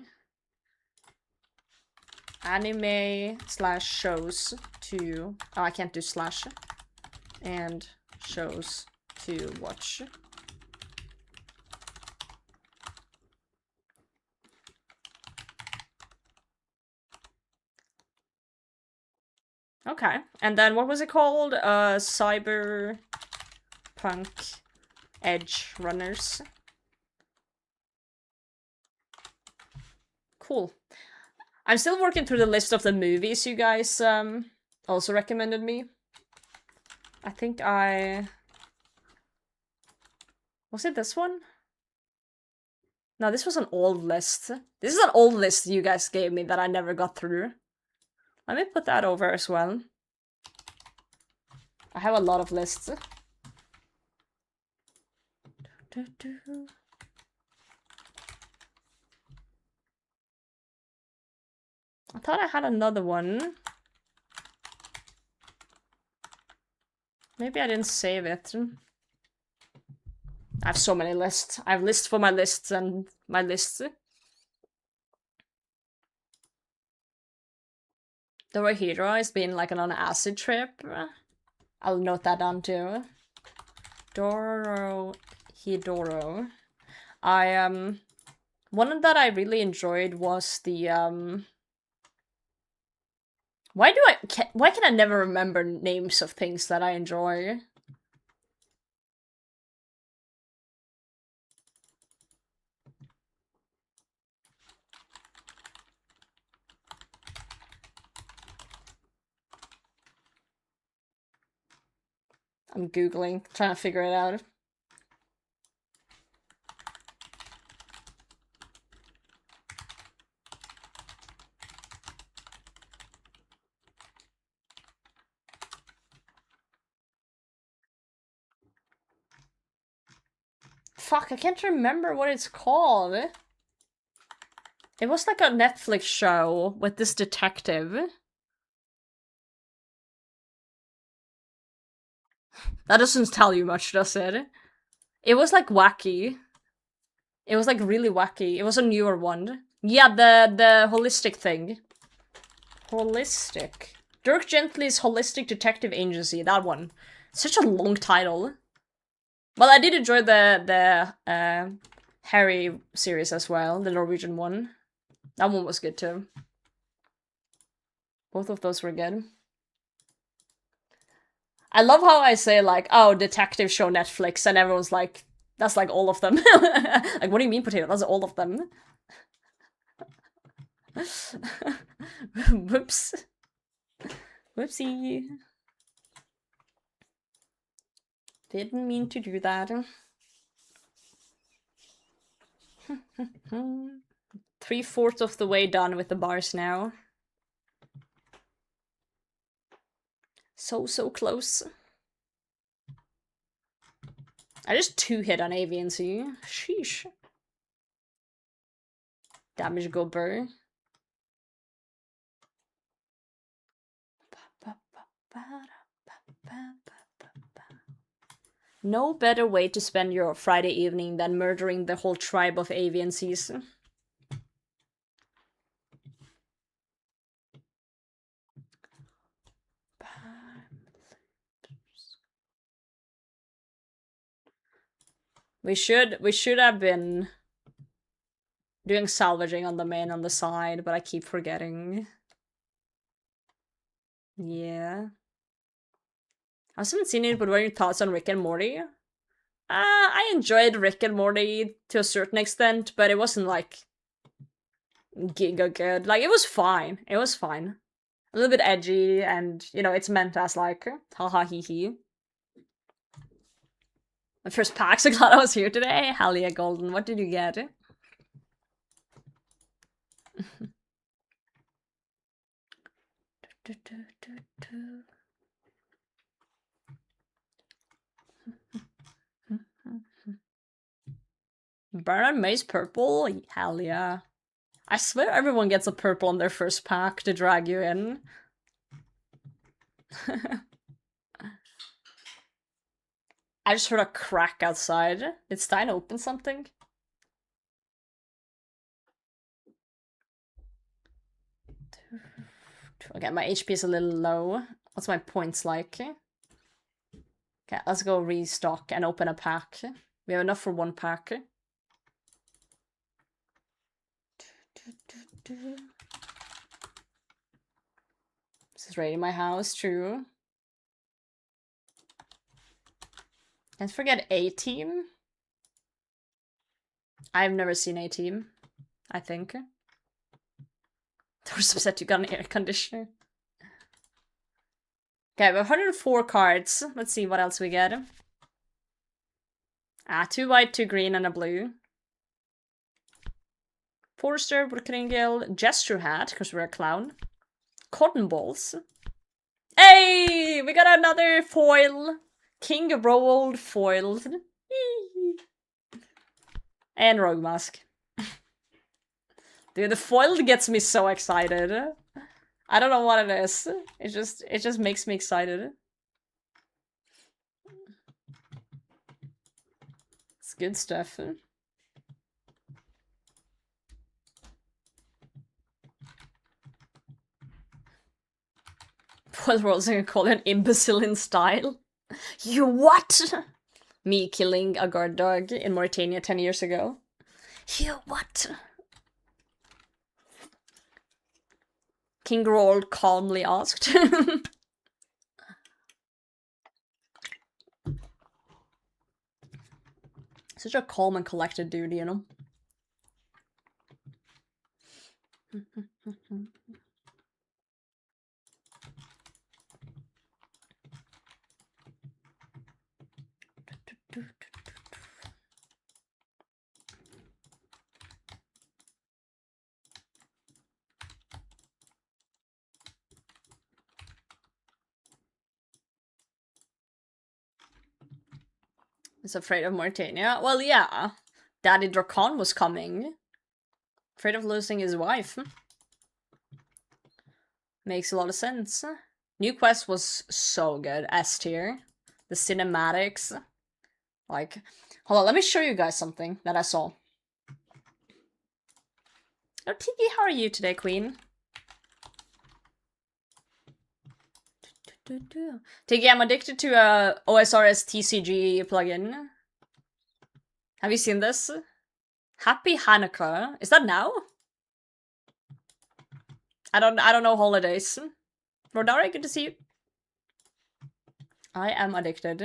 Anime / shows to... Oh, I can't do slash. And shows to watch. Okay, and then what was it called? Cyberpunk Edge Runners. Cool. I'm still working through the list of the movies you guys also recommended me. I think I... Was it this one? No, this was an old list. This is an old list you guys gave me that I never got through. Let me put that over as well. I have a lot of lists. I thought I had another one. Maybe I didn't save it. I have so many lists. I have lists for my lists and my lists. Dorohedoro is being like on an acid trip. I'll note that down too. Dorohedoro. One that I really enjoyed was the why can I never remember names of things that I enjoy? I'm Googling, trying to figure it out. Fuck, I can't remember what it's called. It was like a Netflix show with this detective. That doesn't tell you much, does it? It was like wacky. It was like really wacky. It was a newer one. Yeah, the holistic thing. Holistic. Dirk Gently's Holistic Detective Agency, that one. Such a long title. Well, I did enjoy the Harry series as well, the Norwegian one. That one was good too. Both of those were good. I love how I say like, oh, detective show Netflix, and everyone's like, that's like all of them. Like, what do you mean, Potato? That's all of them. Whoops. Whoopsie. Didn't mean to do that. 3/4 of the way done with the bars now. So close. I just 2-hit on Aviancy. Sheesh. Damage Gobber. No better way to spend your Friday evening than murdering the whole tribe of Aviancies. We should have been doing salvaging on the main on the side, but I keep forgetting. Yeah. I haven't seen it, but what are your thoughts on Rick and Morty? I enjoyed Rick and Morty to a certain extent, but it wasn't like giga good. Like, it was fine. It was fine. A little bit edgy, and, you know, it's meant as like, haha hee hee. My first pack, so glad I was here today. Hell yeah, Golden. What did you get? Baron Maze purple? Hell yeah. I swear everyone gets a purple on their first pack to drag you in. I just heard a crack outside. Did Stein open something? Okay, my HP is a little low. What's my points like? Okay, let's go restock and open a pack. We have enough for one pack. This is raiding my house, true. Can't forget A-Team. I've never seen A-Team, I think. They were so upset you got an air conditioner. Okay, we have 104 cards. Let's see what else we get. 2 white, 2 green, and a blue. Forester, Burkringel, Gesture Hat, because we're a clown. Cotton Balls. Hey! We got another foil. King Roald foiled. And Rogue Mask. Dude, the foiled gets me so excited. I don't know what it is. It just makes me excited. It's good stuff. What was I gonna call it? An imbecile in style? You what? Me killing a guard dog in Mauritania 10 years ago. You what? King Roald calmly asked. Such a calm and collected dude, you know? Is afraid of Mauritania? Well, yeah. Daddy Drakon was coming. Afraid of losing his wife. Makes a lot of sense. New Quest was so good. S tier. The cinematics. Like, hold on, let me show you guys something that I saw. Oh, Tiki, how are you today, Queen? Tiki, I'm addicted to a OSRS TCG plugin. Have you seen this? Happy Hanukkah. Is that now? I don't know holidays. Rodari, good to see you. I am addicted.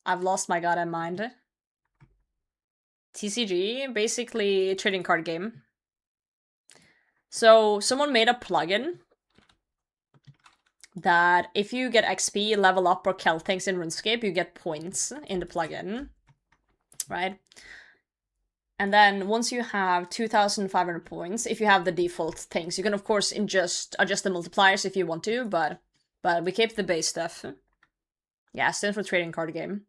I've lost my goddamn mind. TCG, basically a trading card game. So someone made a plugin that if you get XP, level up, or kill things in RuneScape, you get points in the plugin, right? And then once you have 2,500 points, if you have the default things, you can of course adjust the multipliers if you want to, but we keep the base stuff. Yeah, stands for trading card game.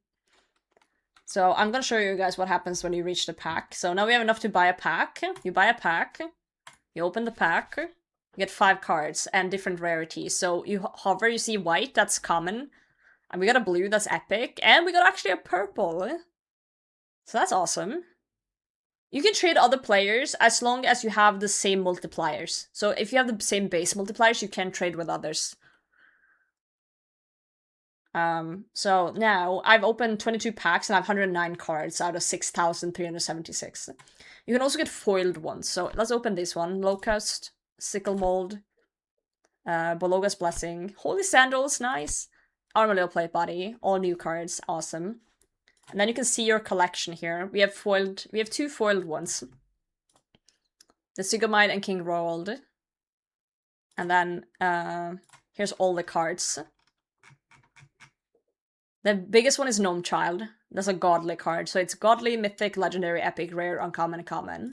So I'm gonna show you guys what happens when you reach the pack. So now we have enough to buy a pack. You buy a pack, you open the pack, you get 5 cards and different rarities. So you hover, you see white, that's common. And we got a blue, that's epic. And we got actually a purple. So that's awesome. You can trade other players as long as you have the same multipliers. So if you have the same base multipliers, you can trade with others. So now I've opened 22 packs and I have 109 cards out of 6,376. You can also get foiled ones. So let's open this one. Locust, Sickle Mold, Bologa's Blessing, Holy Sandals, nice. Armadillo Plate Body, all new cards, awesome. And then you can see your collection here. We have 2 foiled ones. The Sigomide and King Roald. And then Here's all the cards. The biggest one is Gnome Child. That's a godly card. So it's godly, mythic, legendary, epic, rare, uncommon, and common.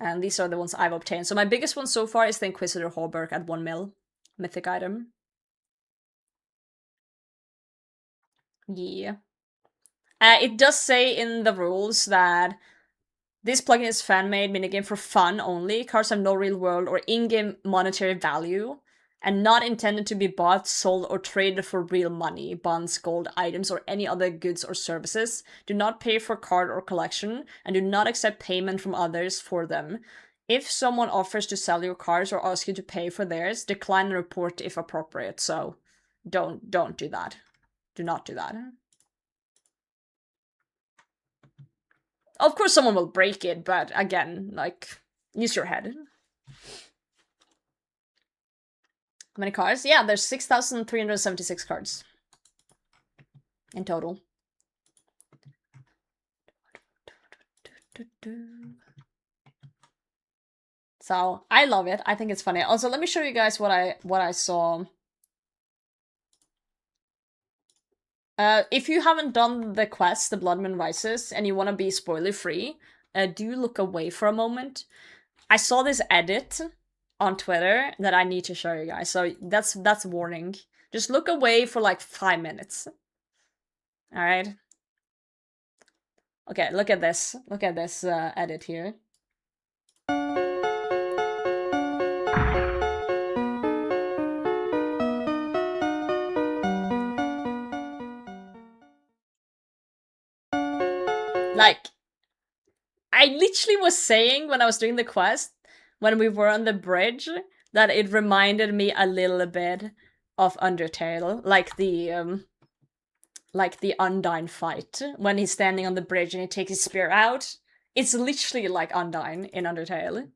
And these are the ones I've obtained. So my biggest one so far is the Inquisitor Hallberg at 1 mil. Mythic item. Yeah. It does say in the rules that this plugin is fan-made minigame for fun only. Cards have no real world or in-game monetary value, and not intended to be bought, sold, or traded for real money, bonds, gold, items, or any other goods or services. Do not pay for card or collection, and do not accept payment from others for them. If someone offers to sell your cards or ask you to pay for theirs, decline and report if appropriate. So, don't do that. Do not do that. Of course someone will break it, but again, like, use your head. How many cards? Yeah, there's 6,376 cards. In total. So, I love it. I think it's funny. Also, let me show you guys what I saw. If you haven't done the quest, the Blood Moon Rises, and you want to be spoiler-free, do look away for a moment. I saw this edit on Twitter that I need to show you guys, so that's warning. Just look away for like 5 minutes. Alright? Okay, look at this. Look at this edit here. Like, I literally was saying when I was doing the quest, when we were on the bridge, that it reminded me a little bit of Undertale, like the Undyne fight, when he's standing on the bridge and he takes his spear out. It's literally like Undyne in Undertale.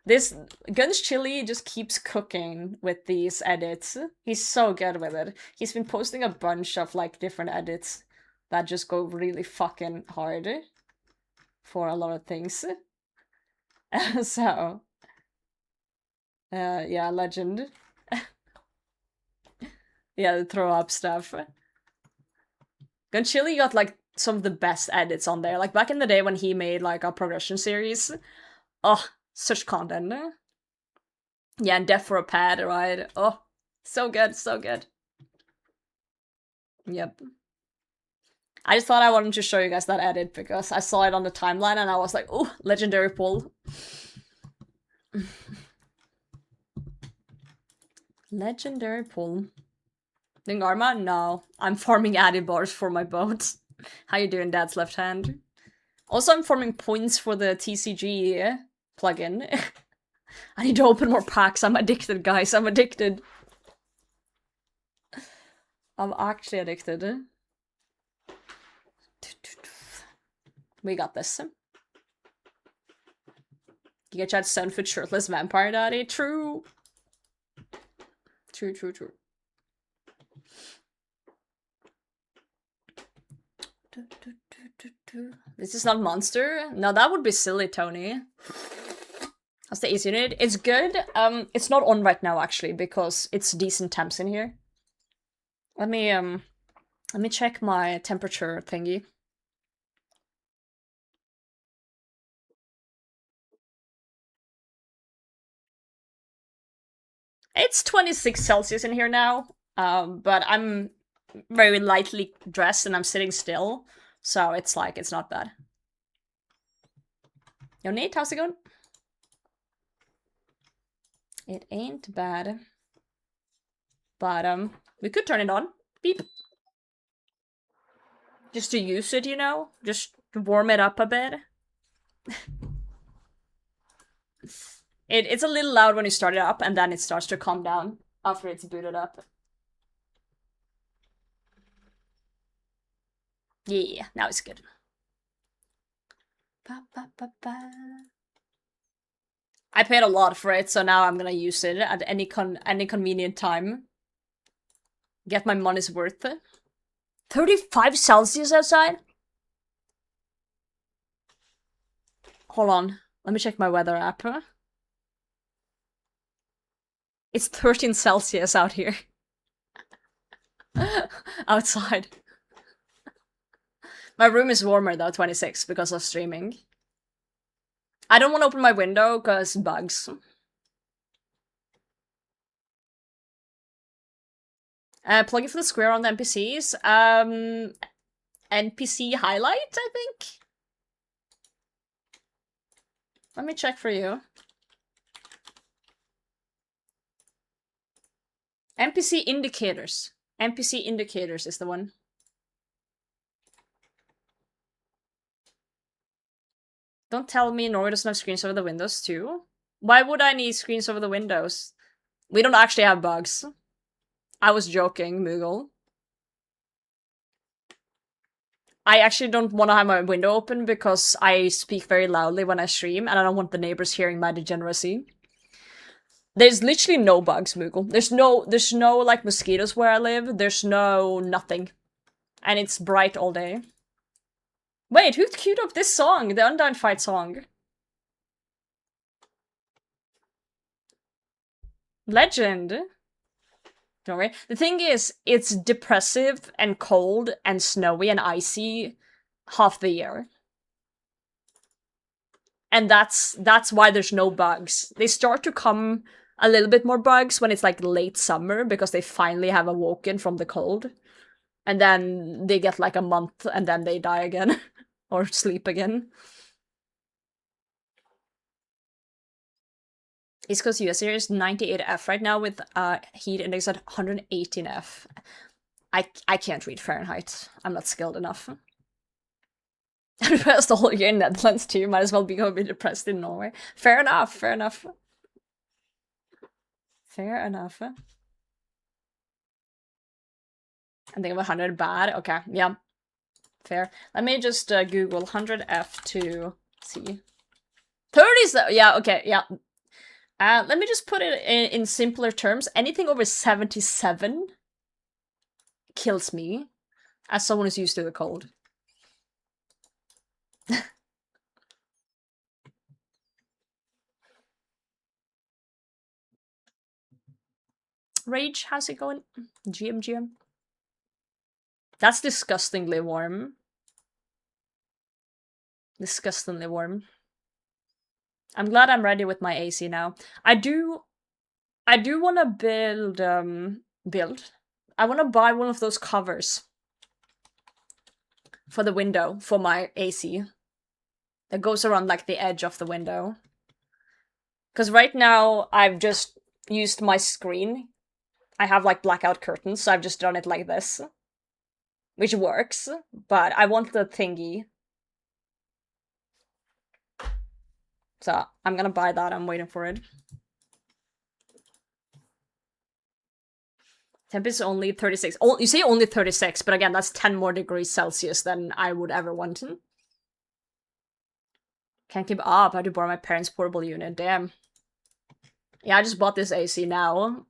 This Guns Chili just keeps cooking with these edits. He's so good with it. He's been posting a bunch of like different edits that just go really fucking hard for a lot of things. So, yeah, legend. Yeah, the throw up stuff. Gunchili got like some of the best edits on there. Like back in the day when he made like a progression series. Oh, such content. Yeah, and Death for a Pad, right? Oh, so good, so good. Yep. I just thought I wanted to show you guys that edit because I saw it on the timeline and I was like, oh, legendary pull. Legendary pull. Doing Arma? No. I'm farming addy bars for my boat. How you doing, Dad's left hand? Also, I'm farming points for the TCG plugin. I need to open more packs. I'm addicted, guys. I'm addicted. I'm actually addicted. We got this. Giga Chad 7-foot shirtless vampire daddy. True. True, true, true. This is not Monster? No, that would be silly, Tony. How's the AC unit? It's good. It's not on right now, actually, because it's decent temps in here. Let me check my temperature thingy. It's 26 Celsius in here now, but I'm very lightly dressed and I'm sitting still, so it's like, it's not bad. Yo, Nate, how's it going? It ain't bad. But, we could turn it on. Beep. Just to use it, you know? Just to warm it up a bit. It's a little loud when you start it up, and then it starts to calm down after it's booted up. Yeah, now it's good. Ba, ba, ba, ba. I paid a lot for it, so now I'm gonna use it at any convenient time. Get my money's worth. 35 Celsius outside? Hold on, let me check my weather app. It's 13 Celsius out here. Outside. My room is warmer though, 26, because of streaming. I don't want to open my window because bugs. Plugin for the square on the NPCs. NPC highlight, I think? Let me check for you. NPC indicators. NPC indicators is the one. Don't tell me Norway doesn't have screens over the windows too. Why would I need screens over the windows? We don't actually have bugs. I was joking, Moogle. I actually don't want to have my window open because I speak very loudly when I stream and I don't want the neighbors hearing my degeneracy. There's literally no bugs, Moogle. There's no like mosquitoes where I live. There's no nothing. And it's bright all day. Wait, who queued up this song? The Undyne Fight song. Legend. Don't worry. The thing is, it's depressive and cold and snowy and icy half the year. And that's why there's no bugs. They start to come a little bit more bugs when it's like late summer because they finally have awoken from the cold. And then they get like a month and then they die again. Or sleep again. East Coast US here is 98F right now with heat index at 118F. I can't read Fahrenheit. I'm not skilled enough. I'm depressed the whole year in Netherlands too. Might as well be depressed in Norway. Fair enough, fair enough. Fair enough. I think of 100 bad. Okay, yeah. Fair. Let me just Google 100F to see. 30s, yeah, okay, yeah. Let me just put it in simpler terms. Anything over 77 kills me, as someone who's used to the cold. Rage, how's it going? GM. That's disgustingly warm. Disgustingly warm. I'm glad I'm ready with my AC now. I do want to build. I want to buy one of those covers for the window for my AC that goes around like the edge of the window. Because right now I've just used my screen. I have like blackout curtains, so I've just done it like this. Which works, but I want the thingy. So I'm gonna buy that, I'm waiting for it. Temp is only 36. Oh, you say only 36, but again, that's 10 more degrees Celsius than I would ever want. Can't keep up, I had to borrow my parents' portable unit, damn. Yeah, I just bought this AC now.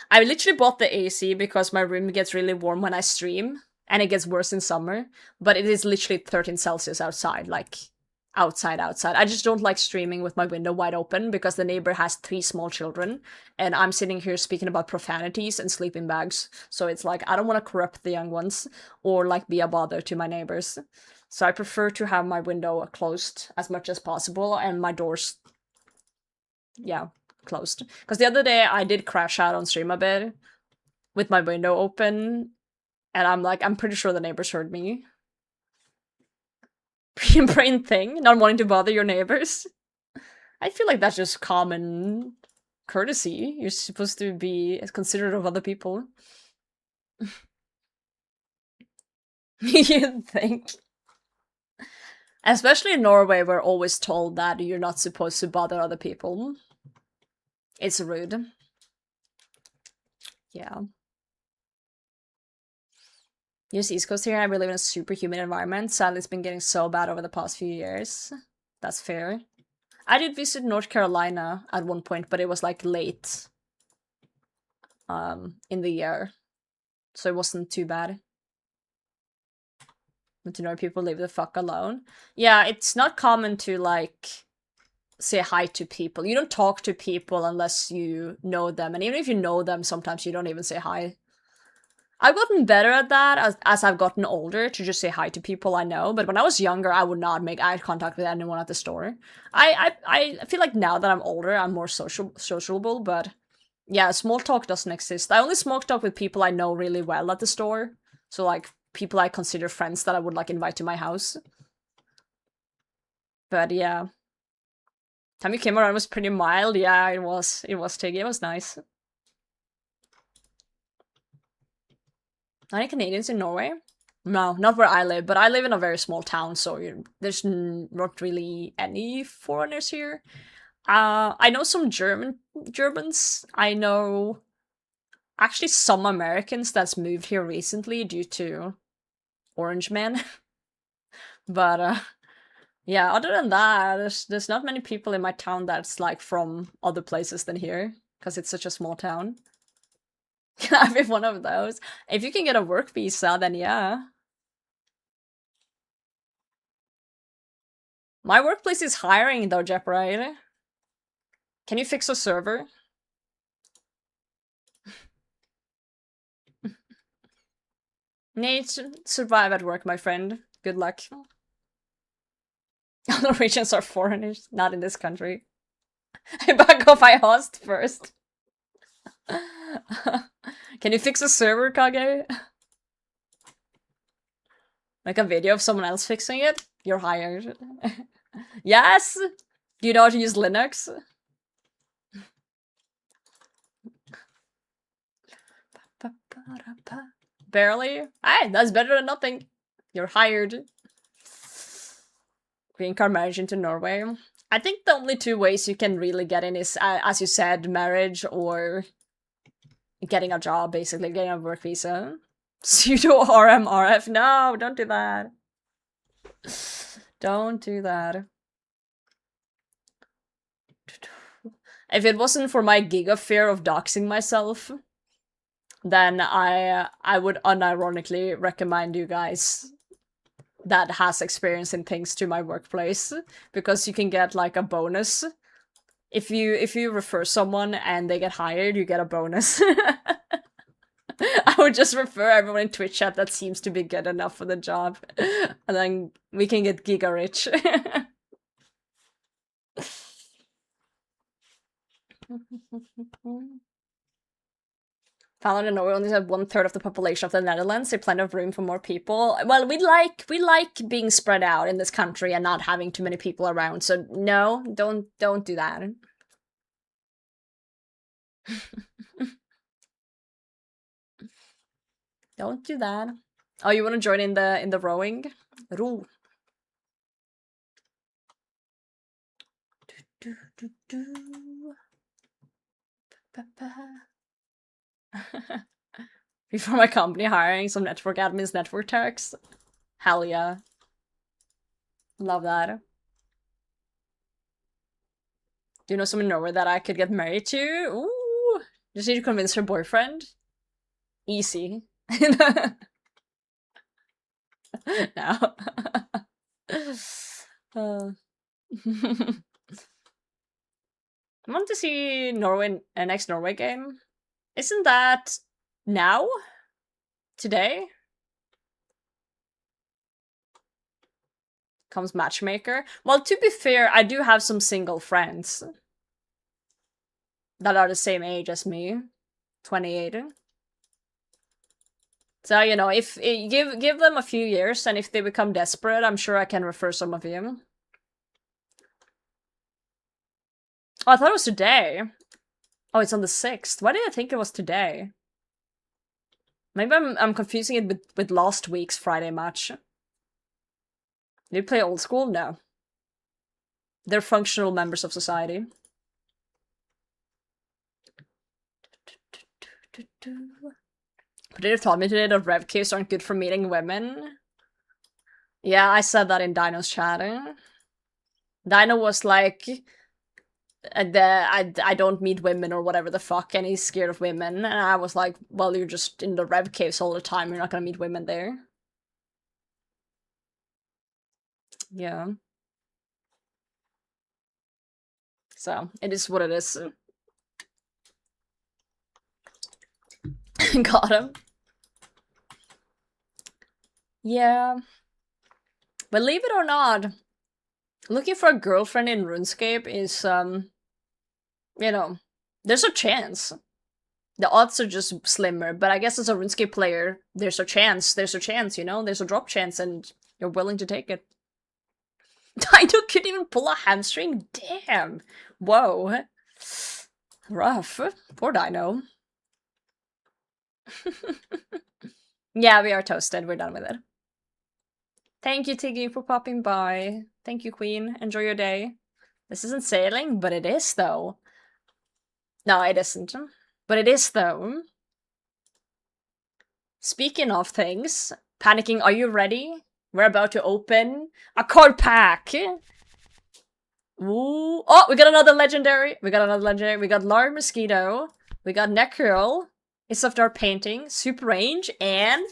I literally bought the AC because my room gets really warm when I stream, and it gets worse in summer, but it is literally 13 Celsius outside, like, outside. I just don't like streaming with my window wide open because the neighbor has 3 small children, and I'm sitting here speaking about profanities and sleeping bags, so it's like, I don't want to corrupt the young ones, or, like, be a bother to my neighbors. So I prefer to have my window closed as much as possible, and my doors, yeah, closed. Because the other day I did crash out on stream a bit with my window open, and I'm like, I'm pretty sure the neighbors heard me. Brain thing, not wanting to bother your neighbors. I feel like that's just common courtesy. You're supposed to be considerate of other people. You think? Especially in Norway, we're always told that you're not supposed to bother other people. It's rude. Yeah. Use East Coast here, we live in a super humid environment. Sadly, it's been getting so bad over the past few years. That's fair. I did visit North Carolina at one point, but it was like late in the year. So it wasn't too bad. But to know people leave the fuck alone. Yeah, it's not common to like say hi to people. You don't talk to people unless you know them, and even if you know them, sometimes you don't even say hi. I've gotten better at that as I've gotten older, to just say hi to people I know. But when I was younger, I would not make eye contact with anyone at the store. I feel like now that I'm older, I'm more sociable. But yeah, small talk doesn't exist. I only small talk with people I know really well at the store. So like people I consider friends that I would like invite to my house. But yeah, time you came around was pretty mild. Yeah, it was. It was Tiggy. It was nice. Any Canadians in Norway? No, not where I live, but I live in a very small town, so there's not really any foreigners here. I know some Germans. I know actually some Americans that's moved here recently due to Orange Man. But yeah, other than that, there's not many people in my town that's like from other places than here, because it's such a small town. I'd be one of those. If you can get a work visa, then yeah. My workplace is hiring though, Jep, right? Can you fix a server? Need to survive at work, my friend. Good luck. Other regions are foreigners, not in this country. Back off, I host first. Can you fix a server, Kage? Like a video of someone else fixing it? You're hired. Yes! Do you know how to use Linux? Barely? Aye, that's better than nothing. You're hired. Green card marriage into Norway. I think the only two ways you can really get in is, as you said, marriage or getting a job, basically, getting a work visa. Pseudo RMRF. No, don't do that. Don't do that. If it wasn't for my giga fear of doxing myself, then I would unironically recommend you guys that has experience in things to my workplace, because you can get like a bonus. If you refer someone and they get hired, you get a bonus. I would just refer everyone in Twitch chat that seems to be good enough for the job, and then we can get giga rich. Finland and Norway only have 1/3 of the population of the Netherlands. There's plenty of room for more people. Well, we like being spread out in this country and not having too many people around. So no, don't do that. Don't do that. Oh, you want to join in the rowing? Ro. Before my company hiring some network admins, network techs. Hell yeah. Love that. Do you know someone in Norway that I could get married to? Ooh. Just need to convince her boyfriend. Easy. No. I want to see Norway, next Norway game. Isn't that now? Today? Comes matchmaker. Well, to be fair, I do have some single friends that are the same age as me. 28. So, you know, if give them a few years, and if they become desperate, I'm sure I can refer some of you. Oh, I thought it was today. Oh, it's on the 6th. Why did I think it was today? Maybe I'm confusing it with last week's Friday match. Did you play old school? No. They're functional members of society. But did you tell me today that rev caves aren't good for meeting women? Yeah, I said that in Dino's chat. Dino was like, I don't meet women or whatever the fuck, and he's scared of women. And I was like, well, you're just in the rev caves all the time. You're not gonna meet women there. Yeah. So, it is what it is. Got him. Yeah. Believe it or not, looking for a girlfriend in RuneScape is, you know, there's a chance. The odds are just slimmer, but I guess as a RuneScape player, there's a chance, you know? There's a drop chance, and you're willing to take it. Dino couldn't even pull a hamstring? Damn! Whoa. Rough. Poor Dino. Yeah, we are toasted. We're done with it. Thank you, Tiggy, for popping by. Thank you, Queen. Enjoy your day. This isn't sailing, but it is, though. No, it isn't. But it is, though. Speaking of things, Panicking, are you ready? We're about to open a card pack! Ooh. Oh, we got another legendary! We got Lar Mosquito. We got Necrol. It's of Dark Painting. Super Range. And...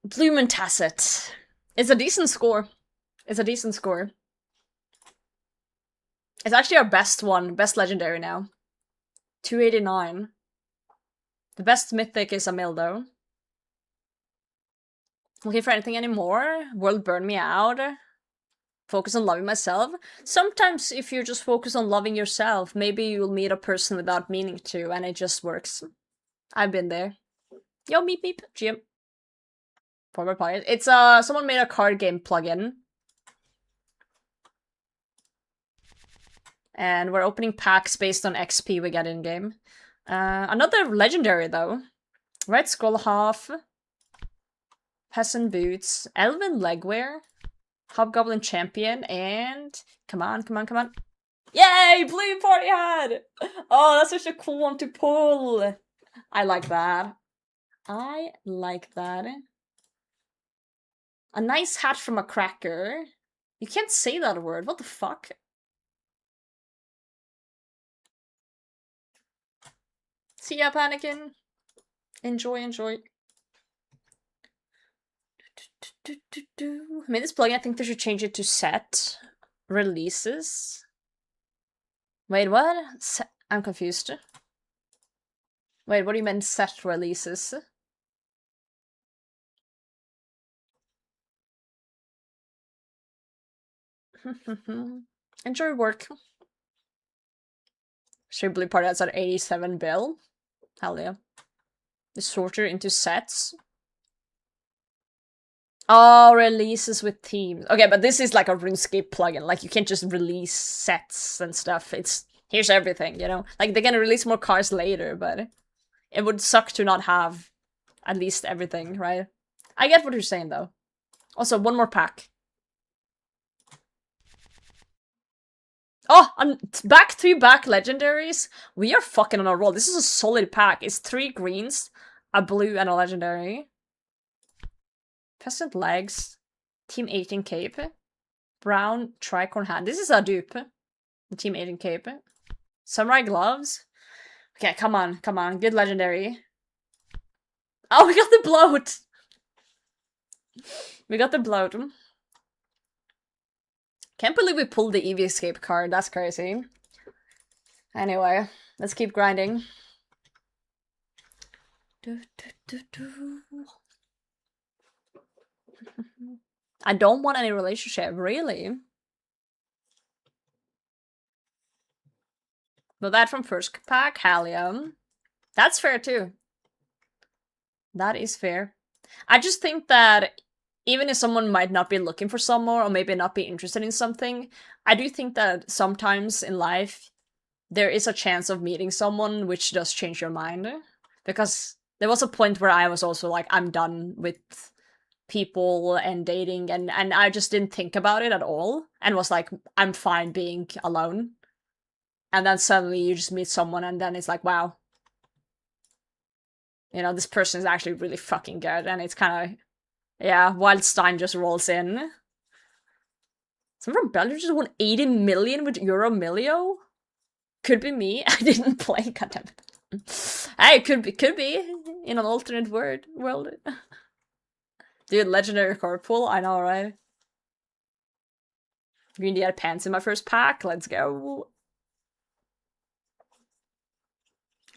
Bloomin' Tacet. It's a decent score. It's actually our best one. Best legendary now. 289. The best mythic is a Mildo. Looking for anything anymore? World burn me out. Focus on loving myself. Sometimes if you just focus on loving yourself, maybe you'll meet a person without meaning to, and it just works. I've been there. Yo, meep meep. GM. Former plugin. It's someone made a card game plugin. And we're opening packs based on XP we get in-game. Another legendary, though. Red Skull Half. Peasant Boots. Elven Legwear. Hobgoblin Champion. And... Come on. Yay! Blue Party Hat! Oh, that's such a cool one to pull. I like that. A nice hat from a cracker. You can't say that word. What the fuck? See ya, Panicking. Enjoy. I made this plugin. I think they should change it to set releases. Wait, what? I'm confused. Wait, what do you mean set releases? Enjoy work. Sure, Blue Party has at 87 bill. Hell yeah. The sorter into sets. Oh, releases with themes. Okay, but this is like a RuneScape plugin. Like, you can't just release sets and stuff. It's, here's everything, you know? Like, they're gonna release more cards later, but it would suck to not have at least everything, right? I get what you're saying, though. Also, one more pack. Oh, three back legendaries. We are fucking on a roll. This is a solid pack. It's 3 greens, a blue, and a legendary. Peasant Legs. Team 18 Cape. Brown Tricorn Hand. This is a dupe. The Team 18 Cape. Samurai Gloves. Okay, come on. Good legendary. Oh, we got the bloat! Can't believe we pulled the EV Escape card. That's crazy. Anyway, let's keep grinding. I don't want any relationship, really. But that from first pack, Halium. That's fair too. That is fair. I just think that even if someone might not be looking for some more, or maybe not be interested in something, I do think that sometimes in life, there is a chance of meeting someone which does change your mind. Because there was a point where I was also like, I'm done with people and dating, and I just didn't think about it at all, and was like, I'm fine being alone. And then suddenly you just meet someone, and then it's like, wow. You know, this person is actually really fucking good, and it's kind of... Yeah, Wildstein just rolls in. Someone from Belgium just won 80 million with Euromilio? Could be me. I didn't play, goddammit. Hey, could be in an alternate world. Dude, legendary card pool, I know, right? Green Dead pants in my first pack. Let's go.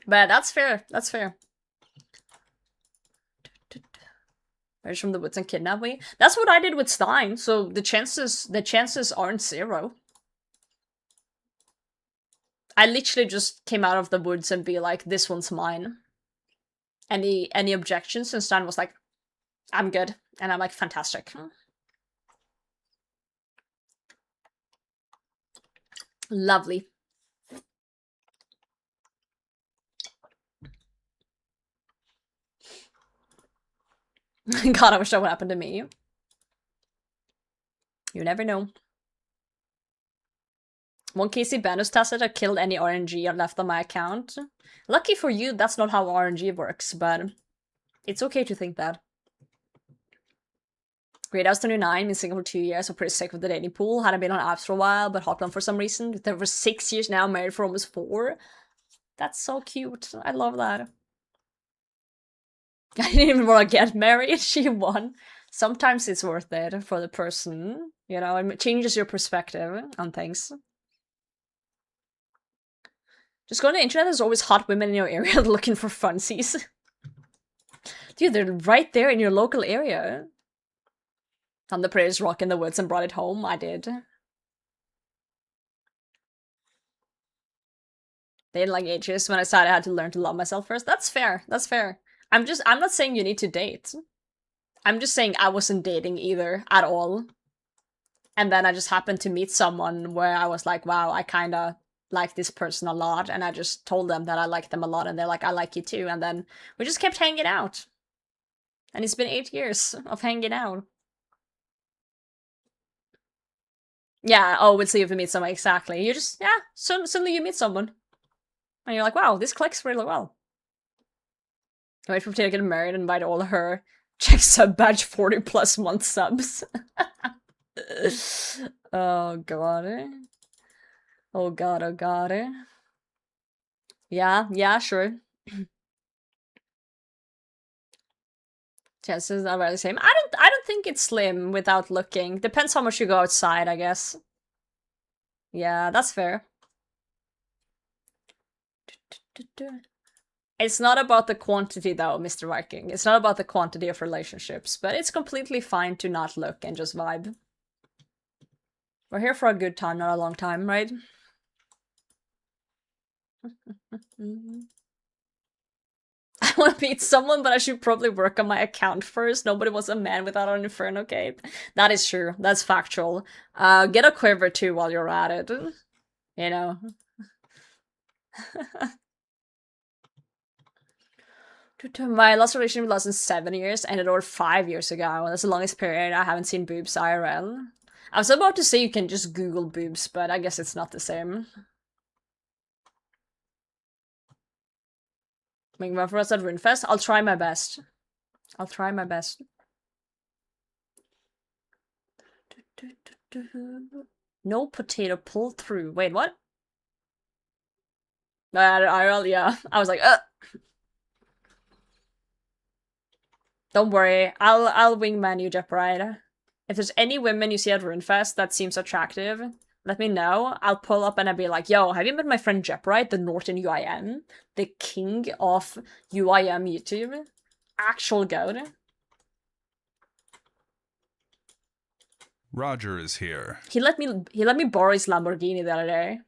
But that's fair. That's fair. Where's from the woods and kidnap me? That's what I did with Stein. So the chances aren't zero. I literally just came out of the woods and be like, this one's mine. Any objections? And Stein was like, I'm good. And I'm like, fantastic. Lovely. God, I wish that would happen to me. You never know. One Casey Bandos tested I killed any RNG left on my account. Lucky for you, that's not how RNG works, but it's okay to think that. Great House 29, in Singapore for 2 years, I'm pretty sick of the dating pool. Hadn't been on apps for a while, but hopped on for some reason. There for 6 years now, married for almost 4. That's so cute. I love that. I didn't even want to get married. She won. Sometimes it's worth it for the person, you know, it changes your perspective on things. Just go on the internet, there's always hot women in your area looking for funsies. Dude, they're right there in your local area. Found the Praise Rock in the woods and brought it home. I did. They didn't like ages when I decided I had to learn to love myself first. That's fair. That's fair. I'm not saying you need to date. I'm just saying I wasn't dating either at all. And then I just happened to meet someone where I was like, wow, I kind of like this person a lot. And I just told them that I like them a lot. And they're like, I like you too. And then we just kept hanging out. And it's been 8 years of hanging out. Yeah, oh, we'll see if we meet someone. Exactly. You just, yeah, suddenly you meet someone. And you're like, wow, this clicks really well. I wait for Tina to get married and invite all her check sub badge 40 plus month subs. Oh god. Oh god, oh god. Yeah, sure. Chances are about the same. I don't think it's slim without looking. Depends how much you go outside, I guess. Yeah, that's fair. It's not about the quantity though, Mr. Viking. It's not about the quantity of relationships, but it's completely fine to not look and just vibe. We're here for a good time, not a long time, right? I want to meet someone, but I should probably work on my account first. Nobody wants a man without an Inferno cape. That is true. That's factual. Get a quiver too while you're at it. You know. My last relationship lasted 7 years, ended over 5 years ago. That's the longest period I haven't seen boobs IRL. I was about to say you can just Google boobs, but I guess it's not the same. Make one for us at Runefest? I'll try my best. I'll try my best. No potato pull through. Wait, what? IRL, yeah. I was like, Don't worry, I'll wingman you, Jepride. If there's any women you see at Runefest that seems attractive, let me know. I'll pull up and I'll be like, yo, have you met my friend Jepride, the Norton UIM? The king of UIM YouTube? Actual goat. Roger is here. He let me borrow his Lamborghini the other day.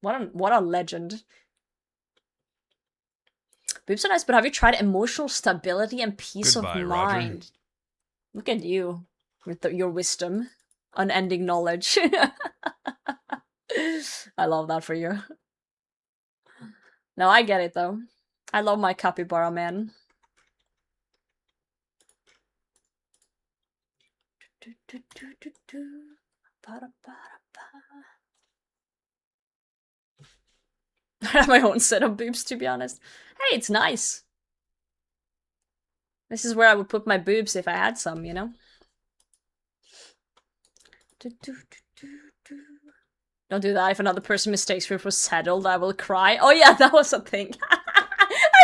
What a legend. Boobs are nice, but have you tried emotional stability and peace Goodbye, of mind? Roger. Look at you with your wisdom, unending knowledge. I love that for you. No, I get it though. I love my capybara man. I have my own set of boobs, to be honest. Hey, it's nice. This is where I would put my boobs if I had some, you know? Don't do that. If another person mistakes me for settled, I will cry. Oh yeah, that was a thing. I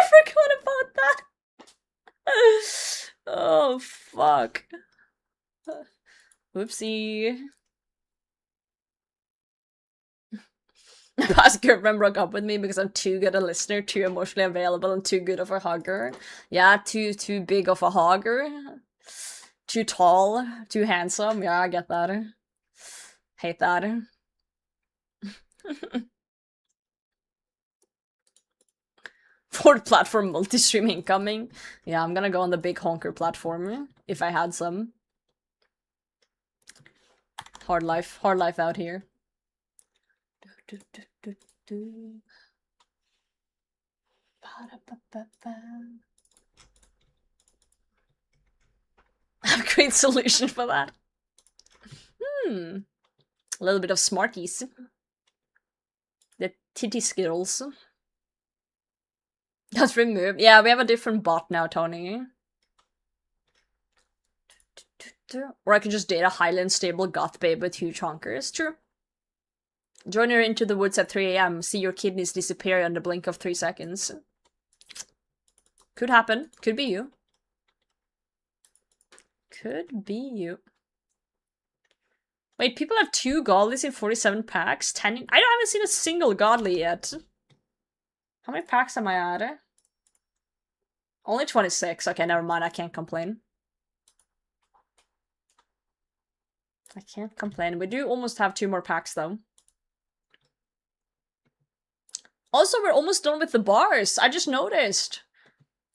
forgot about that. Oh, fuck. Whoopsie. Past girlfriend broke up with me because I'm too good a listener, too emotionally available, and too good of a hugger. Yeah, too big of a hugger. Too tall, too handsome. Yeah, I get that. Hate that. Fourth platform multi-stream incoming. Yeah, I'm gonna go on the big honker platform if I had some. Hard life out here. I have a great solution for that. A little bit of Smarties. The titty skills. That's removed. Yeah, we have a different bot now, Tony. Or I could just date a highly unstable goth babe with huge honkers. True. Join her into the woods at 3 AM. See your kidneys disappear in the blink of 3 seconds. Could happen. Could be you. Could be you. Wait, people have 2 godlies in 47 packs? 10. I haven't seen a single godly yet. How many packs am I at? Only 26. Okay, never mind. I can't complain. I can't complain. We do almost have 2 more packs, though. Also, we're almost done with the bars. I just noticed.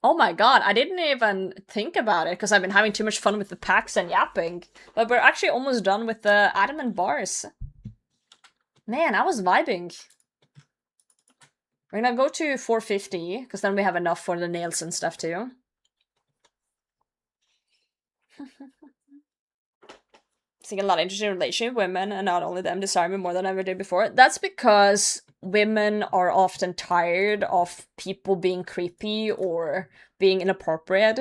Oh my god, I didn't even think about it because I've been having too much fun with the packs and yapping. But we're actually almost done with the adamant bars. Man, I was vibing. We're gonna go to 450 because then we have enough for the nails and stuff too. Seeing a lot of interesting relationship with women, and not only them desire me more than I ever did before. That's because women are often tired of people being creepy or being inappropriate.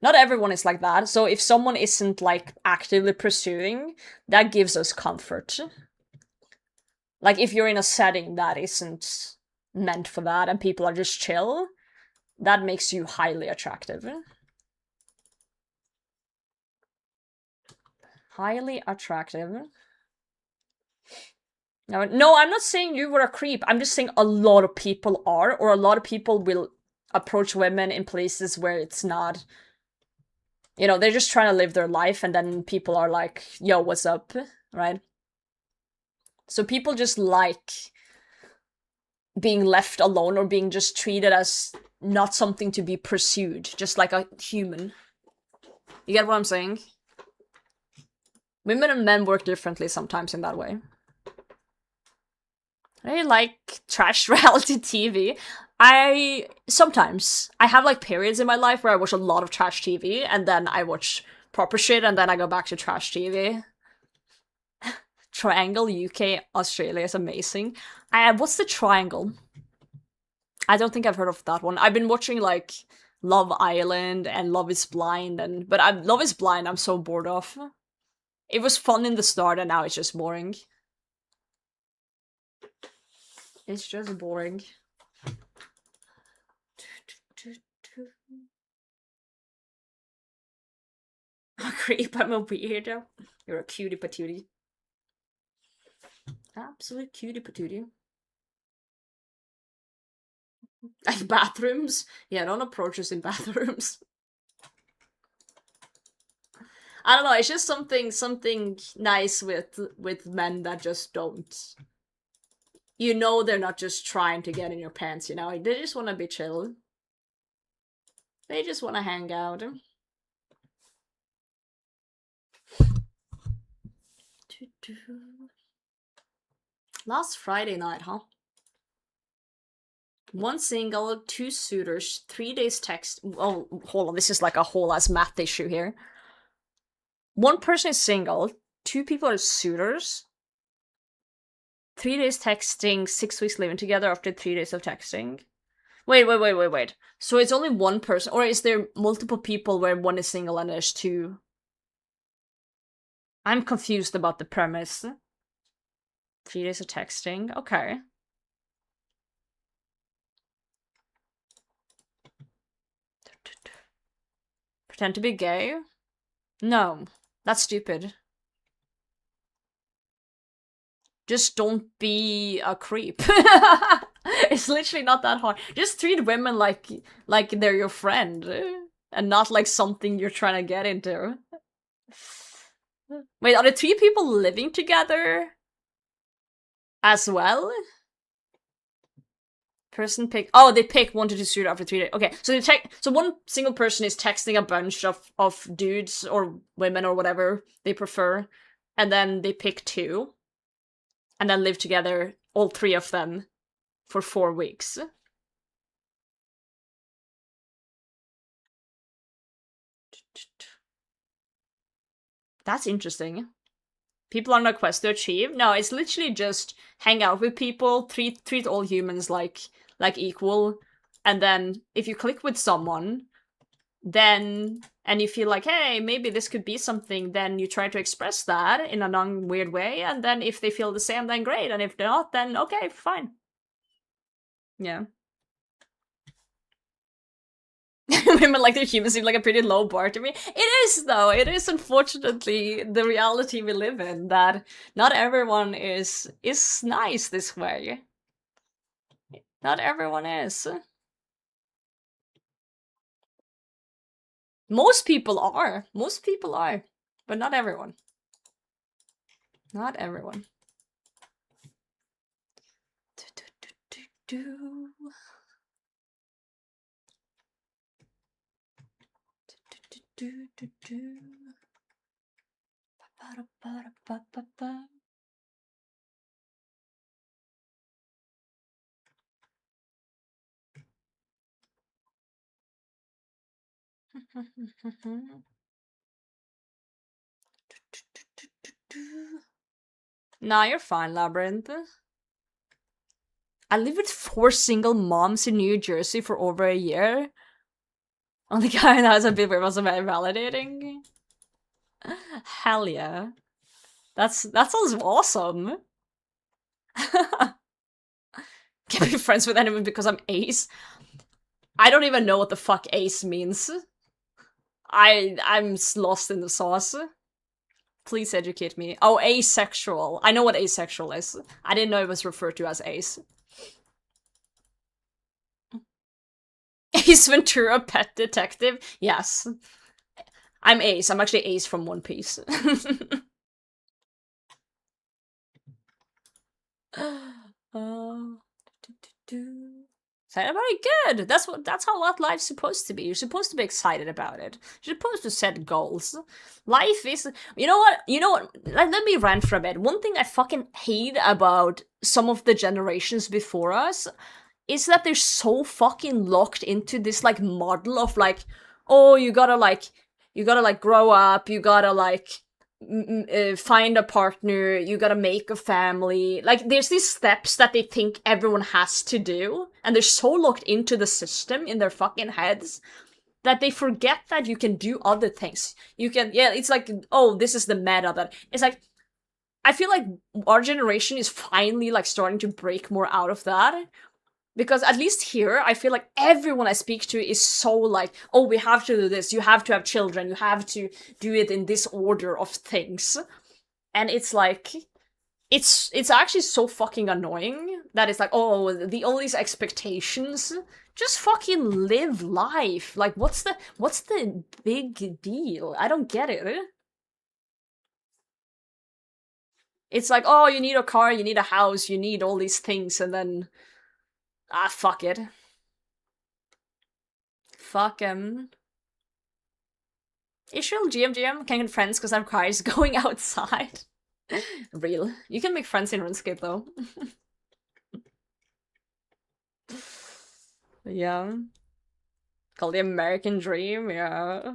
Not everyone is like that, so if someone isn't like actively pursuing, that gives us comfort. Like if you're in a setting that isn't meant for that and people are just chill, that makes you highly attractive. Highly attractive. No, I'm not saying you were a creep. I'm just saying a lot of people are, or a lot of people will approach women in places where it's not. You know, they're just trying to live their life, and then people are like, yo, what's up? Right? So people just like being left alone or being just treated as not something to be pursued, just like a human. You get what I'm saying? Women and men work differently sometimes in that way. I like trash reality TV. Sometimes I have like periods in my life where I watch a lot of trash TV and then I watch proper shit and then I go back to trash TV. Triangle UK Australia is amazing. What's the Triangle? I don't think I've heard of that one. I've been watching like Love Island and Love is Blind but Love is Blind I'm so bored of. It was fun in the start and now it's just boring. It's just boring. A creep, I'm a weirdo. You're a cutie patootie. Absolute cutie patootie. Like bathrooms? Yeah, don't approach us in bathrooms. I don't know, it's just something nice with men that just don't. You know they're not just trying to get in your pants, you know? They just want to be chill. They just want to hang out. Last Friday night, huh? 1 single, 2 suitors, 3 days text. Oh, hold on, this is like a whole ass math issue here. 1 person is single, 2 people are suitors. 3 days texting, 6 weeks living together after 3 days of texting. Wait. So it's only 1 person, or is there multiple people where 1 is single and there's 2? I'm confused about the premise. 3 days of texting, okay. Pretend to be gay? No, that's stupid. Just don't be a creep. It's literally not that hard. Just treat women like they're your friend, and not like something you're trying to get into. Wait, are the 3 people living together as well? Person pick. Oh, they pick 1 to 2 suitors after 3 days. Okay, so so one single person is texting a bunch of dudes or women or whatever they prefer, and then they pick 2, and then live together, all 3 of them, for 4 weeks. That's interesting. People are on a quest to achieve? No, it's literally just hang out with people, treat all humans like equal, and then if you click with someone, then, and you feel like, hey, maybe this could be something, then you try to express that in a non-weird way, and then if they feel the same, then great, and if they're not, then okay, fine. Yeah. Women like their humans seem like a pretty low bar to me. It is, though. It is, unfortunately, the reality we live in, that not everyone is nice this way. Not everyone is. Most people are. Most people are. But not everyone. Not everyone. Nah, you're fine, Labyrinth. I lived with 4 single moms in New Jersey for over a year. Only guy that was a bit where it was very validating. Hell yeah. That sounds awesome. Can't be friends with anyone because I'm ace. I don't even know what the fuck ace means. I'm lost in the sauce. Please educate me. Oh, asexual. I know what asexual is. I didn't know it was referred to as ace. Ace Ventura, pet detective? Yes. I'm Ace. I'm actually Ace from One Piece. Excited about it? Good. That's how what life's supposed to be. You're supposed to be excited about it. You're supposed to set goals. Life is, you know what? Let me rant for a bit. One thing I fucking hate about some of the generations before us is that they're so fucking locked into this like model of like, oh, you gotta grow up, you gotta like find a partner, you gotta make a family. Like, there's these steps that they think everyone has to do, and they're so locked into the system in their fucking heads that they forget that you can do other things. You can, yeah, it's like, oh, this is the meta that, it's like, I feel like our generation is finally like starting to break more out of that. Because at least here, I feel like everyone I speak to is so like, oh, we have to do this, you have to have children, you have to do it in this order of things. And it's like, it's actually so fucking annoying that it's like, oh, all these expectations, just fucking live life. Like, what's the big deal? I don't get it. It's like, oh, you need a car, you need a house, you need all these things, and then... Ah, fuck it. Fuck him. Issue GM can't get friends because I'm cries going outside. Real. You can make friends in RuneScape though. Yeah. Called the American Dream, yeah.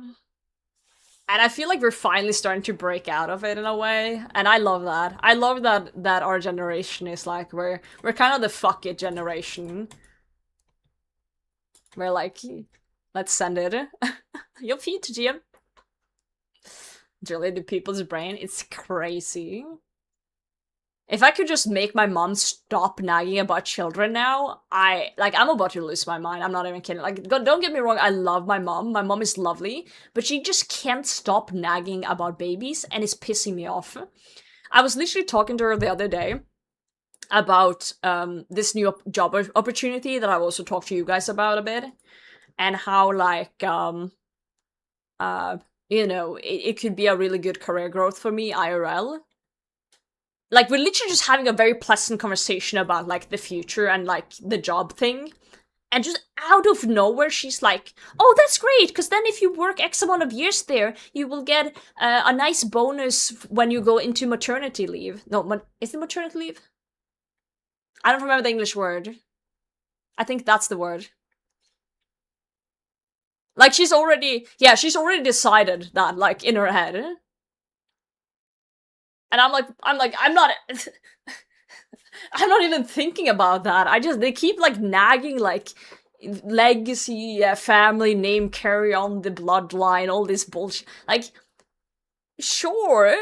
And I feel like we're finally starting to break out of it in a way, and I love that. I love that our generation is like, we're kind of the fuck it generation. We're like, let's send it. Your feet, GM. Drilling the people's brain, it's crazy. If I could just make my mom stop nagging about children now, I'm about to lose my mind. I'm not even kidding. Like, don't get me wrong, I love my mom. My mom is lovely, but she just can't stop nagging about babies, and it's pissing me off. I was literally talking to her the other day, about this new job opportunity that I've also talked to you guys about a bit, and how like you know, it could be a really good career growth for me IRL. Like, we're literally just having a very pleasant conversation about like the future and like the job thing. And just out of nowhere, she's like, oh, that's great, because then if you work X amount of years there, you will get a nice bonus when you go into maternity leave. No, is it maternity leave? I don't remember the English word. I think that's the word. Like, she's already decided that, like, in her head. And I'm not I'm not even thinking about that. They keep, like, nagging, like, legacy, family name, carry on the bloodline, all this bullshit. Like, sure,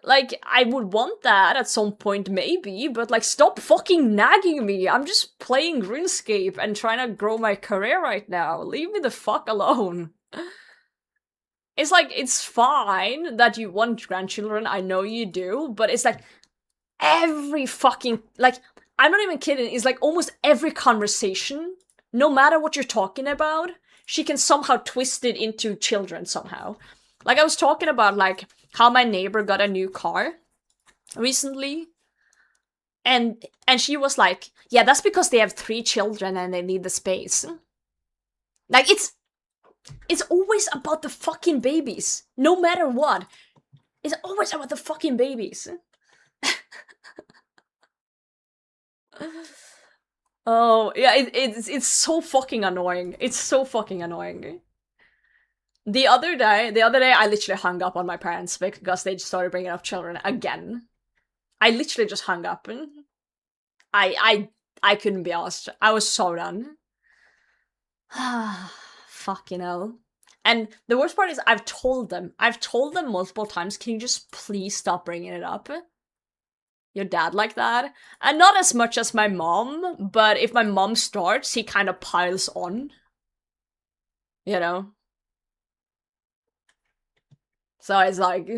like, I would want that at some point, maybe, but, like, stop fucking nagging me. I'm just playing RuneScape and trying to grow my career right now. Leave me the fuck alone. It's like, it's fine that you want grandchildren, I know you do, but it's like, every fucking, like, I'm not even kidding, it's like almost every conversation, no matter what you're talking about, she can somehow twist it into children somehow. Like, I was talking about, like, how my neighbor got a new car recently, and she was like, yeah, that's because they have 3 children and they need the space. Like, it's always about the fucking babies, no matter what. It's always about the fucking babies. Oh, yeah, it's so fucking annoying. It's so fucking annoying. The other day, I literally hung up on my parents because they just started bringing up children again. I literally just hung up. And I couldn't be asked. I was so done. Fucking hell. And the worst part is I've told them multiple times, can you just please stop bringing it up? Your dad like that? And not as much as my mom, but if my mom starts, he kind of piles on. You know? So it's like,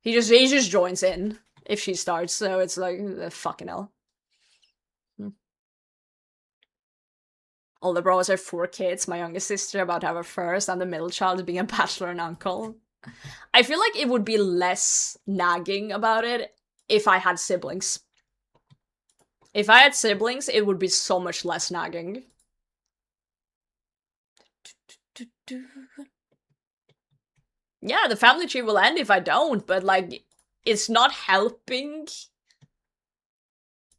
he just joins in if she starts, so it's like, fucking hell. All the bros are 4 kids, my youngest sister about to have her first, and the middle child being a bachelor and uncle. I feel like it would be less nagging about it if I had siblings. If I had siblings, it would be so much less nagging. Yeah, the family tree will end if I don't, but, like, it's not helping.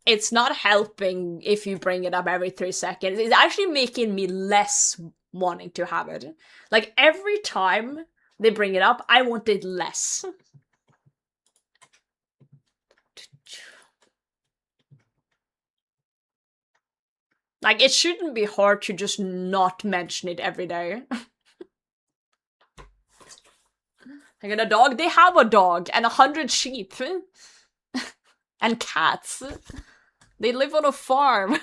It's not helping if you bring it up every 3 seconds. It's actually making me less wanting to have it. Like, every time they bring it up, I want it less. Like, it shouldn't be hard to just not mention it every day. I got a dog? They have a dog and 100 sheep. And cats. They live on a farm.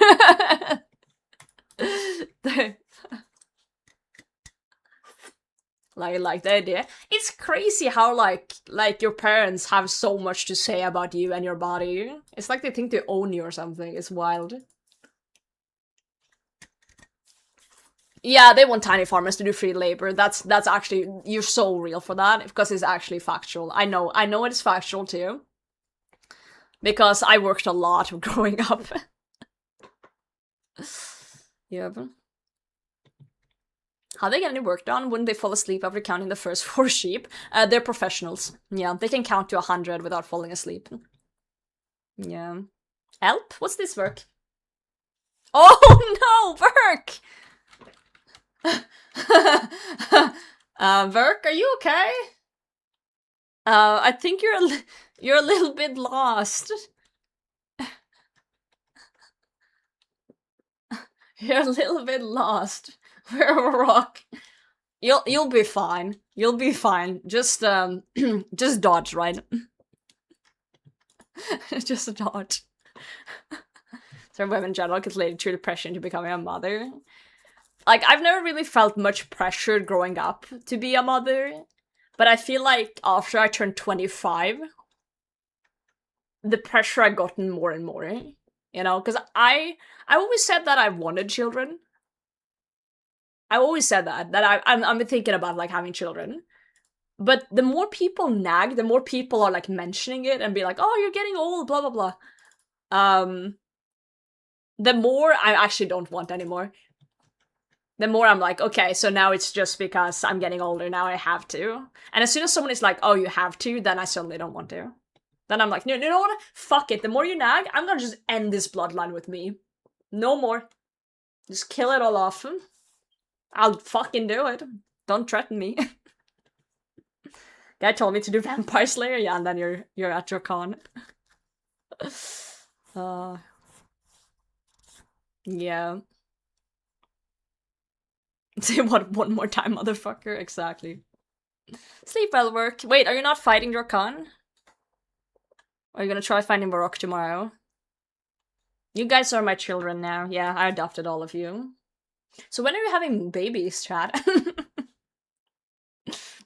like the idea. It's crazy how like your parents have so much to say about you and your body. It's like they think they own you or something. It's wild. Yeah, they want tiny farmers to do free labor. That's actually, you're so real for that, because it's actually factual. I know it is factual too. Because I worked a lot growing up. Yep. How they get any work done? Wouldn't they fall asleep after counting the first 4 sheep? They're professionals. Yeah, they can count to 100 without falling asleep. Yeah. Help? What's this work? Oh no, work! Verk, are you okay? I think you're a little bit lost. You're a little bit lost. We're a rock. You'll be fine. You'll be fine. Just just dodge, right? Just dodge. So women in general get laid through the pressure into becoming a mother. Like, I've never really felt much pressure growing up to be a mother, but I feel like after I turned 25, the pressure I gotten more and more. You know, because I always said that I wanted children. I always said that I'm thinking about like having children. But the more people nag, the more people are like mentioning it and be like, "Oh, you're getting old," blah blah blah. The more I actually don't want anymore. The more I'm like, okay, so now it's just because I'm getting older, now I have to. And as soon as someone is like, oh, you have to, then I suddenly don't want to. Then I'm like, no, you know what? Fuck it. The more you nag, I'm gonna just end this bloodline with me. No more. Just kill it all off. I'll fucking do it. Don't threaten me. Guy told me to do Vampire Slayer, yeah, and then you're at your con. Yeah. Say what one more time, motherfucker. Exactly. Sleep well, work. Wait, are you not fighting your con? Or are you gonna try finding Baroque tomorrow? You guys are my children now. Yeah, I adopted all of you. So when are you having babies, chat?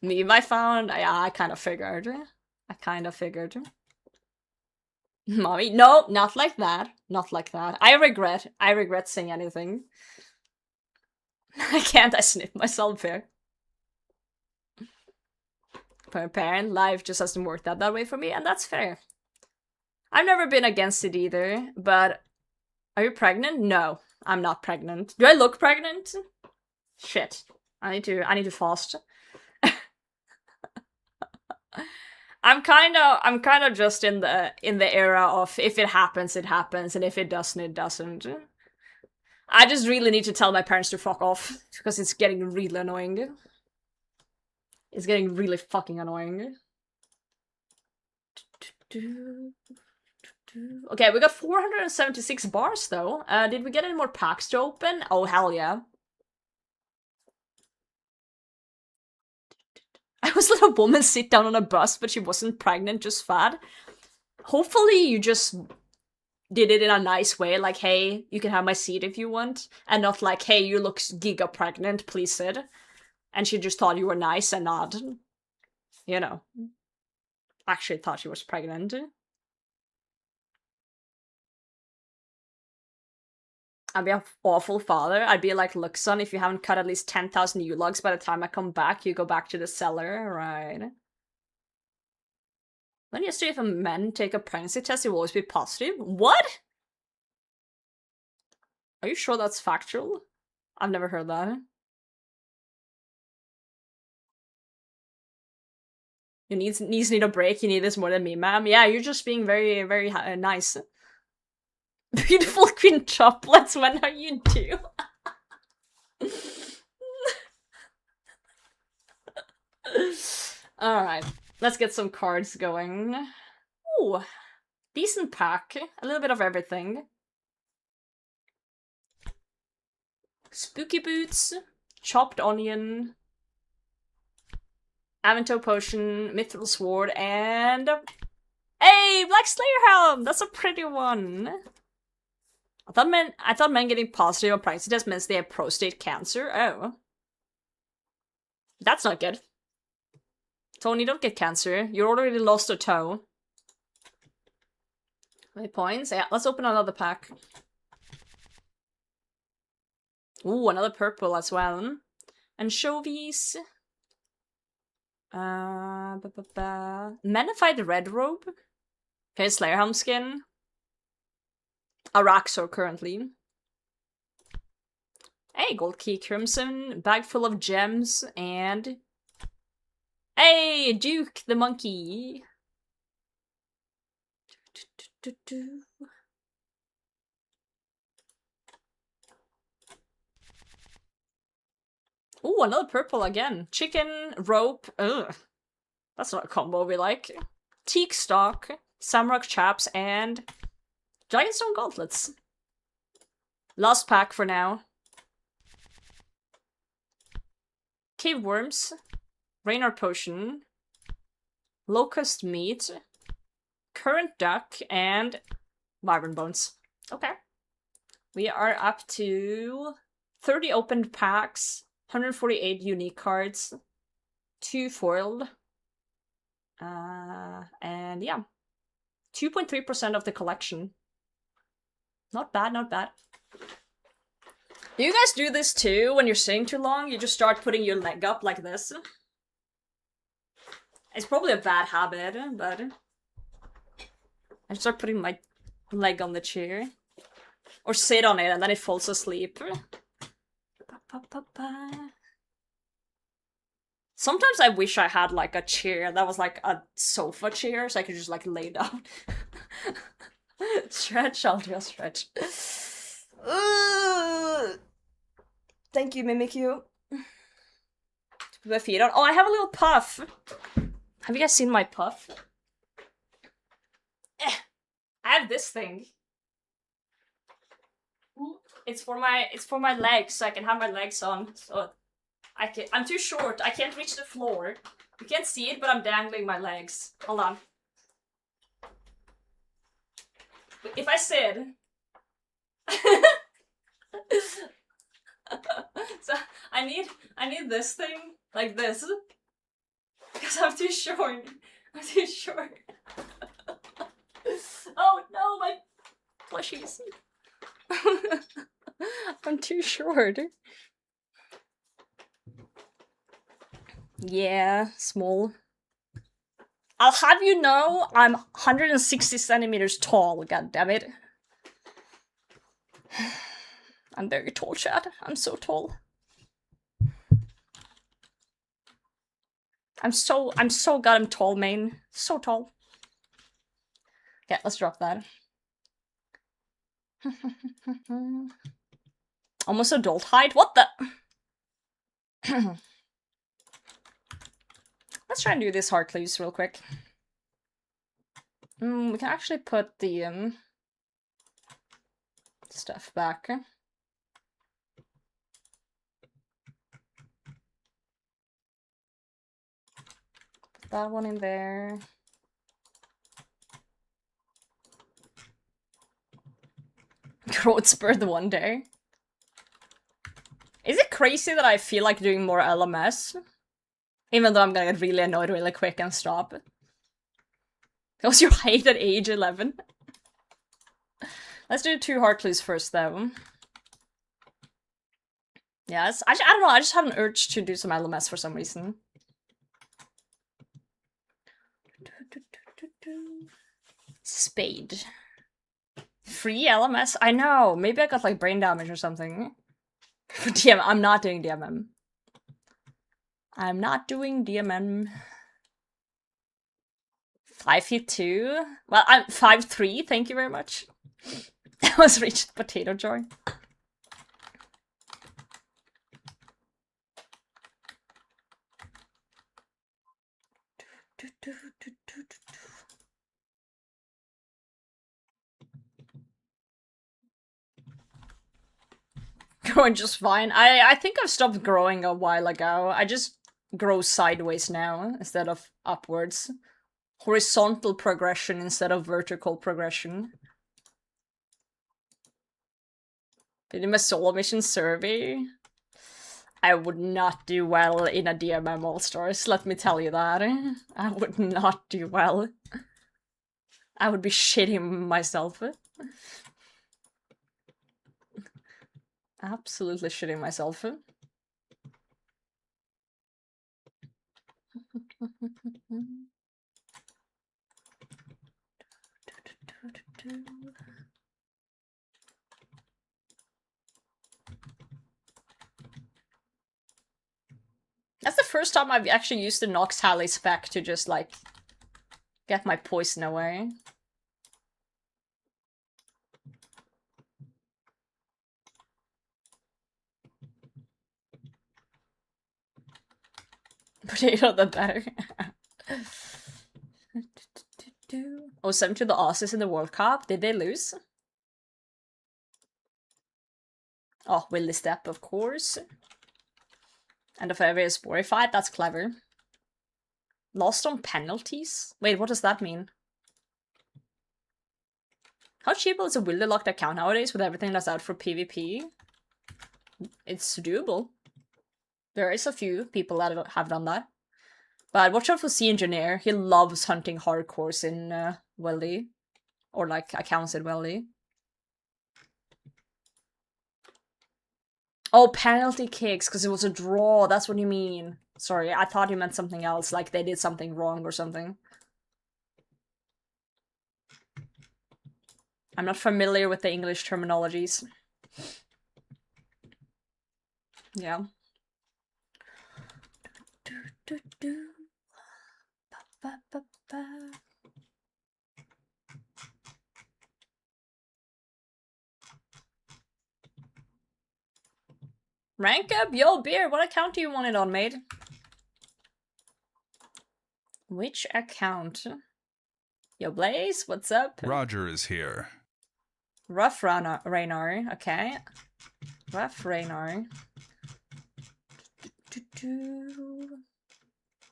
Meme I found? I kind of figured. Mommy, no, not like that. Not like that. I regret saying anything. I can't, I snip myself here. For a parent, life just hasn't worked out that way for me, and that's fair. I've never been against it either, but are you pregnant? No, I'm not pregnant. Do I look pregnant? Shit. I need to fast. I'm kind of just in the era of if it happens, it happens, and if it doesn't, it doesn't. I just really need to tell my parents to fuck off because it's getting really annoying. It's getting really fucking annoying. Okay, we got 476 bars though. Did we get any more packs to open? Oh, hell yeah. I was let a woman sit down on a bus, but she wasn't pregnant, just fat. Hopefully you just did it in a nice way, like, hey, you can have my seat if you want, and not like, hey, you look giga pregnant, please sit. And she just thought you were nice and not, you know, actually thought she was pregnant. I'd be an awful father. I'd be like, look, son, if you haven't cut at least 10,000 U-logs by the time I come back, you go back to the cellar, right? Then yesterday, if a man take a pregnancy test, it will always be positive. What? Are you sure that's factual? I've never heard that. Your needs need a break. You need this more than me, ma'am. Yeah, you're just being very, very nice. Beautiful quintuplets, when are you due? Alright, let's get some cards going. Ooh, decent pack. A little bit of everything. Spooky Boots, Chopped Onion, Avanto Potion, Mithril Sword, and... Hey, Black Slayer Helm! That's a pretty one. I thought men getting positive on pregnancy test means they have prostate cancer. Oh. That's not good. Tony, don't get cancer. You already lost a toe. Any points? Yeah, let's open another pack. Ooh, another purple as well. Anchovies. Menified Red Robe. Okay, Slayer Helm skin. Araxor currently. Hey, Gold Key Crimson, bag full of gems, and... Hey, Duke the monkey! Ooh, another purple again. Chicken, rope, ugh. That's not a combo we like. Teak stock, Samrock chaps, and... Giant Stone Gauntlets. Last pack for now. Cave Worms. Raynor Potion. Locust Meat. Current Duck. And Wyvern Bones. Okay. We are up to 30 opened packs. 148 unique cards. 2 foiled. And yeah. 2.3% of the collection. Not bad, not bad. Do you guys do this too when you're sitting too long? You just start putting your leg up like this? It's probably a bad habit, but I start putting my leg on the chair. Or sit on it and then it falls asleep. Sometimes I wish I had like a chair that was like a sofa chair so I could just like lay down. Stretch, I'll do a stretch. Thank you, Mimikyu. Put my feet on. Oh, I have a little puff. Have you guys seen my puff? I have this thing. It's for my legs, so I can have my legs on. So I'm too short. I can't reach the floor. You can't see it, but I'm dangling my legs. Hold on. If I sit, so I need this thing like this because I'm too short. I'm too short. Oh no, my plushies. I'm too short. Yeah, small. I'll have you know, I'm 160 centimeters tall, god damn it. I'm very tall, Chad. I'm so tall. I'm so goddamn tall, man. So tall. Okay, let's drop that. Almost adult height. What the? Let's try and do this heart clues real quick. We can actually put the stuff back. Put that one in there. Growth spurt one day. Is it crazy that I feel like doing more LMS? Even though I'm gonna get really annoyed really quick and stop. Because you hate at age 11. Let's do 2 heart clues first though. Yes, I don't know, I just have an urge to do some LMS for some reason. Spade. Free LMS? I know, maybe I got like brain damage or something. For DMM, I'm not doing DMM. I'm not doing DMM. 5'2". Well, I'm 5'3", thank you very much. That was reached potato jar. Growing just fine. I think I've stopped growing a while ago. I just grow sideways now instead of upwards. Horizontal progression instead of vertical progression. Did my solo mission survey? I would not do well in a DMM All-Stars, let me tell you that. I would not do well. I would be shitting myself. Absolutely shitting myself. That's the first time I've actually used the Nox Halley spec to just, like, get my poison away. Potato the better. Oh, 7 to the Aussies in the World Cup. Did they lose? Oh, Willy Step, of course. And the favorite is Sporified. That's clever. Lost on penalties? Wait, what does that mean? How cheap is a Willy locked account nowadays with everything that's out for PvP? It's doable. There is a few people that have done that. But watch out for Sea Engineer. He loves hunting hardcores in Weldy. Or like accounts in Weldy. Oh, penalty kicks, because it was a draw. That's what you mean. Sorry, I thought you meant something else, like they did something wrong or something. I'm not familiar with the English terminologies. Yeah. Rank up? Yo, Beer, what account do you want it on, mate? Which account? Yo, Blaze, what's up? Roger is here. Rough Raynar, okay. Rough Raynar.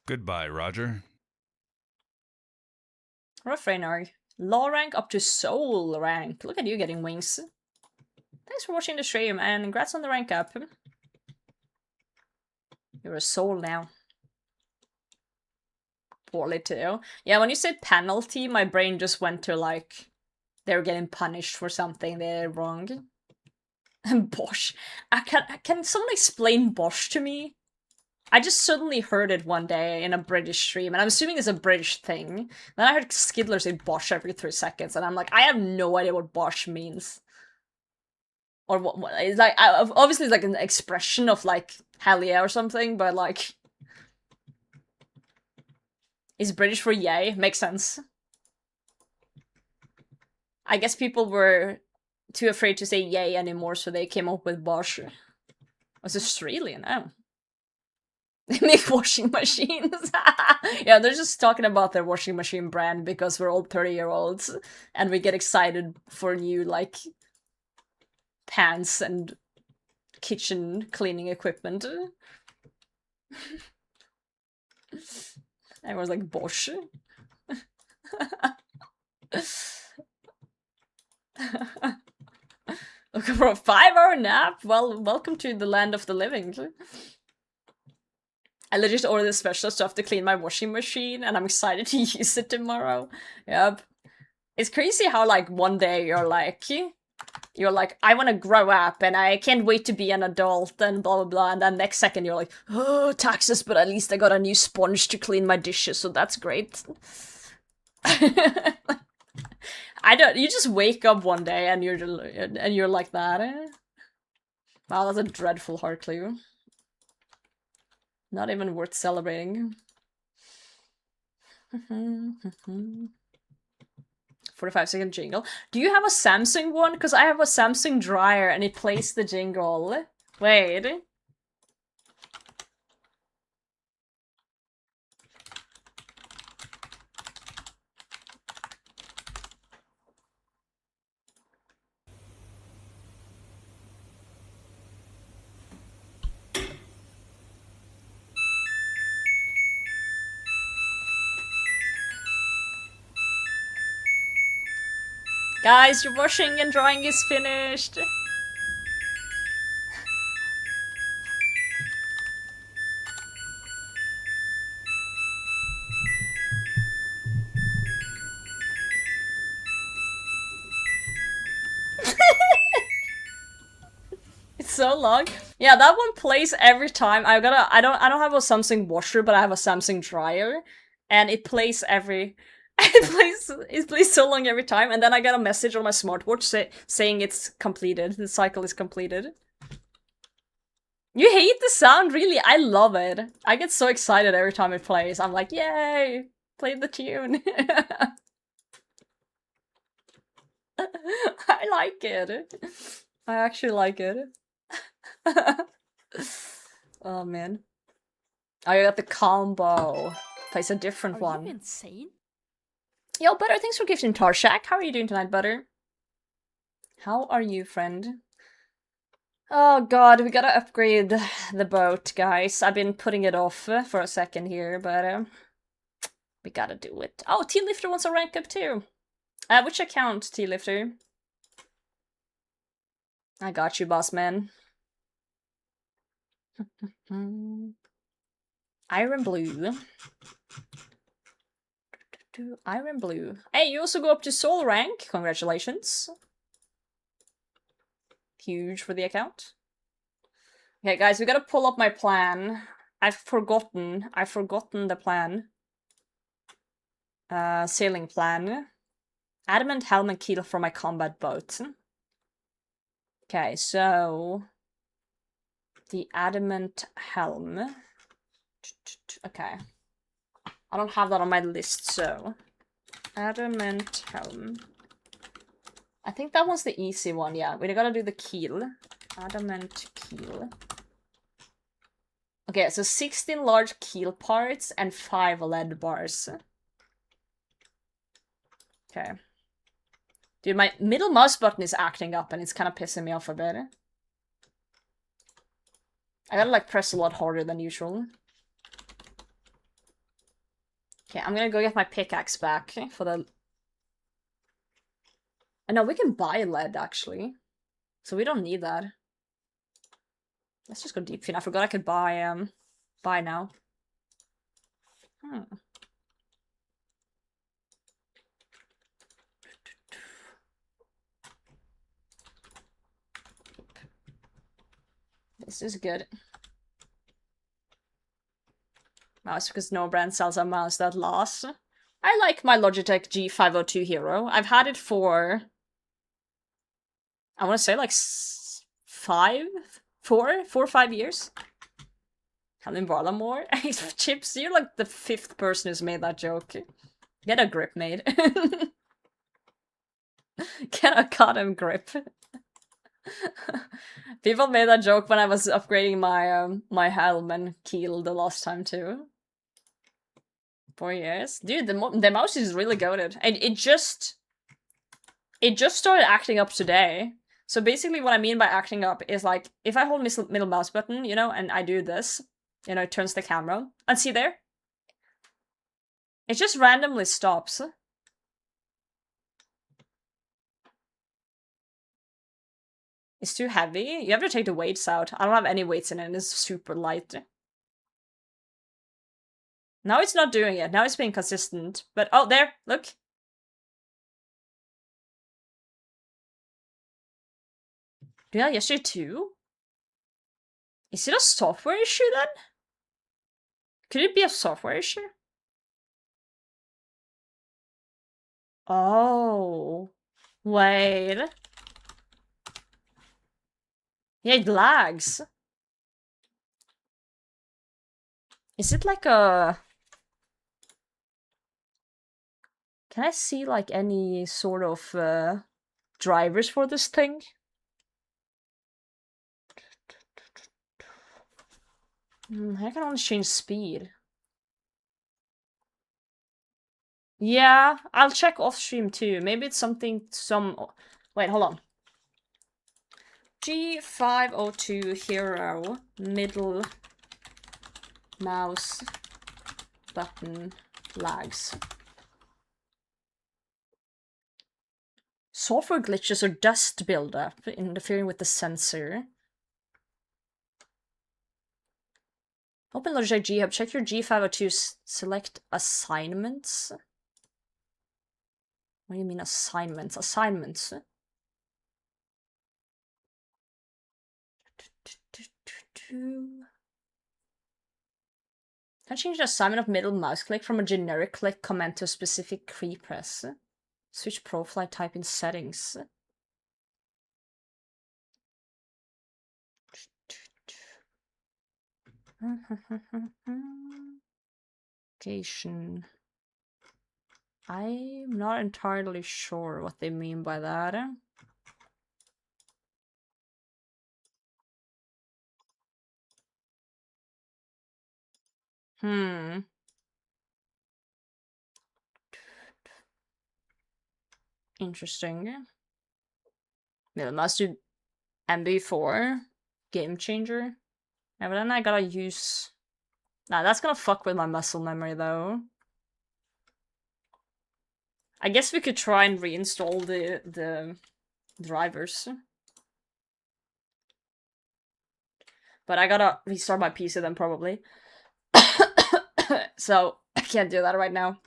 Goodbye, Roger. Rough Raynar. Law rank up to soul rank. Look at you getting wings. Thanks for watching the stream, and congrats on the rank up. You're a soul now. Poorly too. Yeah, when you said penalty, my brain just went to like, they're getting punished for something they did wrong. And Bosch. Can someone explain Bosch to me? I just suddenly heard it one day in a British stream, and I'm assuming it's a British thing. Then I heard Skidler say Bosch every 3 seconds, and I'm like, I have no idea what Bosch means. Or what it's like, obviously it's like an expression of like, hell yeah or something, but like... Is British for yay? Makes sense. I guess people were too afraid to say yay anymore, so they came up with Bosch. It was Australian, oh. They make washing machines. Yeah, they're just talking about their washing machine brand because we're all 30-year-olds and we get excited for new, like, pants and kitchen cleaning equipment. Everyone's like, Bosch. Looking for a 5-hour nap? Well, welcome to the land of the living. I legit ordered special stuff to clean my washing machine, and I'm excited to use it tomorrow. Yep. It's crazy how, like, one day you're like, I want to grow up, and I can't wait to be an adult, and blah, blah, blah, and then next second you're like, oh, taxes, but at least I got a new sponge to clean my dishes, so that's great. You just wake up one day, and you're like that, eh? Wow, that's a dreadful heart clue. Not even worth celebrating. 45-second jingle. Do you have a Samsung one? Because I have a Samsung dryer and it plays the jingle. Wait. Guys, your washing and drying is finished. It's so long. Yeah, that one plays every time. I don't have a Samsung washer, but I have a Samsung dryer, and it plays every. It plays so long every time, and then I get a message on my smartwatch saying it's completed. The cycle is completed. You hate the sound? Really? I love it. I get so excited every time it plays. I'm like, yay! Play the tune. I like it. I actually like it. Oh man. Oh, you got the combo. Plays a different one. Are you insane? Yo, Butter, thanks for gifting Tarshak. How are you doing tonight, Butter? How are you, friend? Oh god, we gotta upgrade the boat, guys. I've been putting it off for a second here, but we gotta do it. Oh, T-Lifter wants a rank up too. Which account, T-Lifter? I got you, boss man. Iron Blue. Iron Blue. Hey, you also go up to Soul rank. Congratulations. Huge for the account. Okay, guys, we gotta pull up my plan. I've forgotten the plan. Sailing plan. Adamant helm and keel for my combat boat. Okay, so... the adamant helm. Okay. I don't have that on my list, so... adamant helm. I think that was the easy one, yeah. We gotta do the keel. Adamant keel. Okay, so 16 large keel parts and 5 lead bars. Okay. Dude, my middle mouse button is acting up and it's kind of pissing me off a bit. I gotta like press a lot harder than usual. Okay, I'm gonna go get my pickaxe back for the... I know, we can buy lead actually. So we don't need that. Let's just go deep fin. I forgot I could buy now. This is good. Mouse, because no brand sells a mouse that lasts. I like my Logitech G502 Hero. I've had it for... I want to say like 4 or 5 years. Helen Barlamore. Chips, you're like the 5th person who's made that joke. Get a grip, mate. Get a goddamn grip. People made that joke when I was upgrading my my helm and keel the last time too. 4 years, dude. The mouse is really goated, and it just started acting up today. So basically, what I mean by acting up is like if I hold middle mouse button, you know, and I do this, you know, it turns the camera, and see there, it just randomly stops. It's too heavy. You have to take the weights out. I don't have any weights in it, and it's super light. Now it's not doing it. Now it's being consistent. But, oh, there, look. Did I yesterday too? Is it a software issue then? Could it be a software issue? Oh. Wait. Yeah, it lags. Is it like a... Can I see like any sort of drivers for this thing? I can only change speed. Yeah, I'll check off stream too. Maybe it's something, wait, hold on. G502 Hero middle mouse button lags. Software glitches or dust buildup interfering with the sensor. Open Logitech G Hub. Check your G502. Select assignments. What do you mean assignments? Assignments. Can I change the assignment of middle mouse click from a generic click command to a specific key press? Switch profile type in settings. Location. I'm not entirely sure what they mean by that. Interesting. Yeah, must do MB4 game changer. Yeah, but then I gotta use... Nah, that's gonna fuck with my muscle memory though. I guess we could try and reinstall the drivers. But I gotta restart my PC then probably. So I can't do that right now.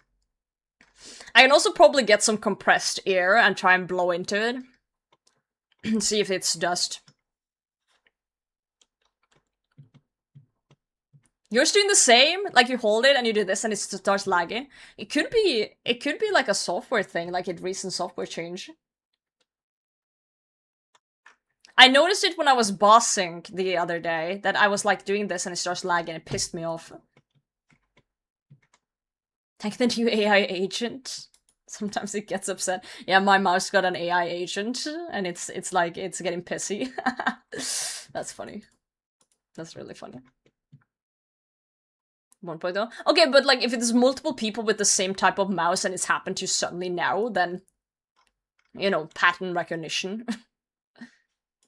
I can also probably get some compressed air and try and blow into it. See if it's dust. Yours doing the same? Like you hold it and you do this and it starts lagging? It could be like a software thing, like a recent software change. I noticed it when I was bossing the other day, that I was like doing this and it starts lagging, it pissed me off. Thank the new AI agent. Sometimes it gets upset. Yeah, my mouse got an AI agent and it's like, it's getting pissy. That's funny. That's really funny. 1.0. Okay, but like if it's multiple people with the same type of mouse and it's happened to suddenly now, then, you know, pattern recognition.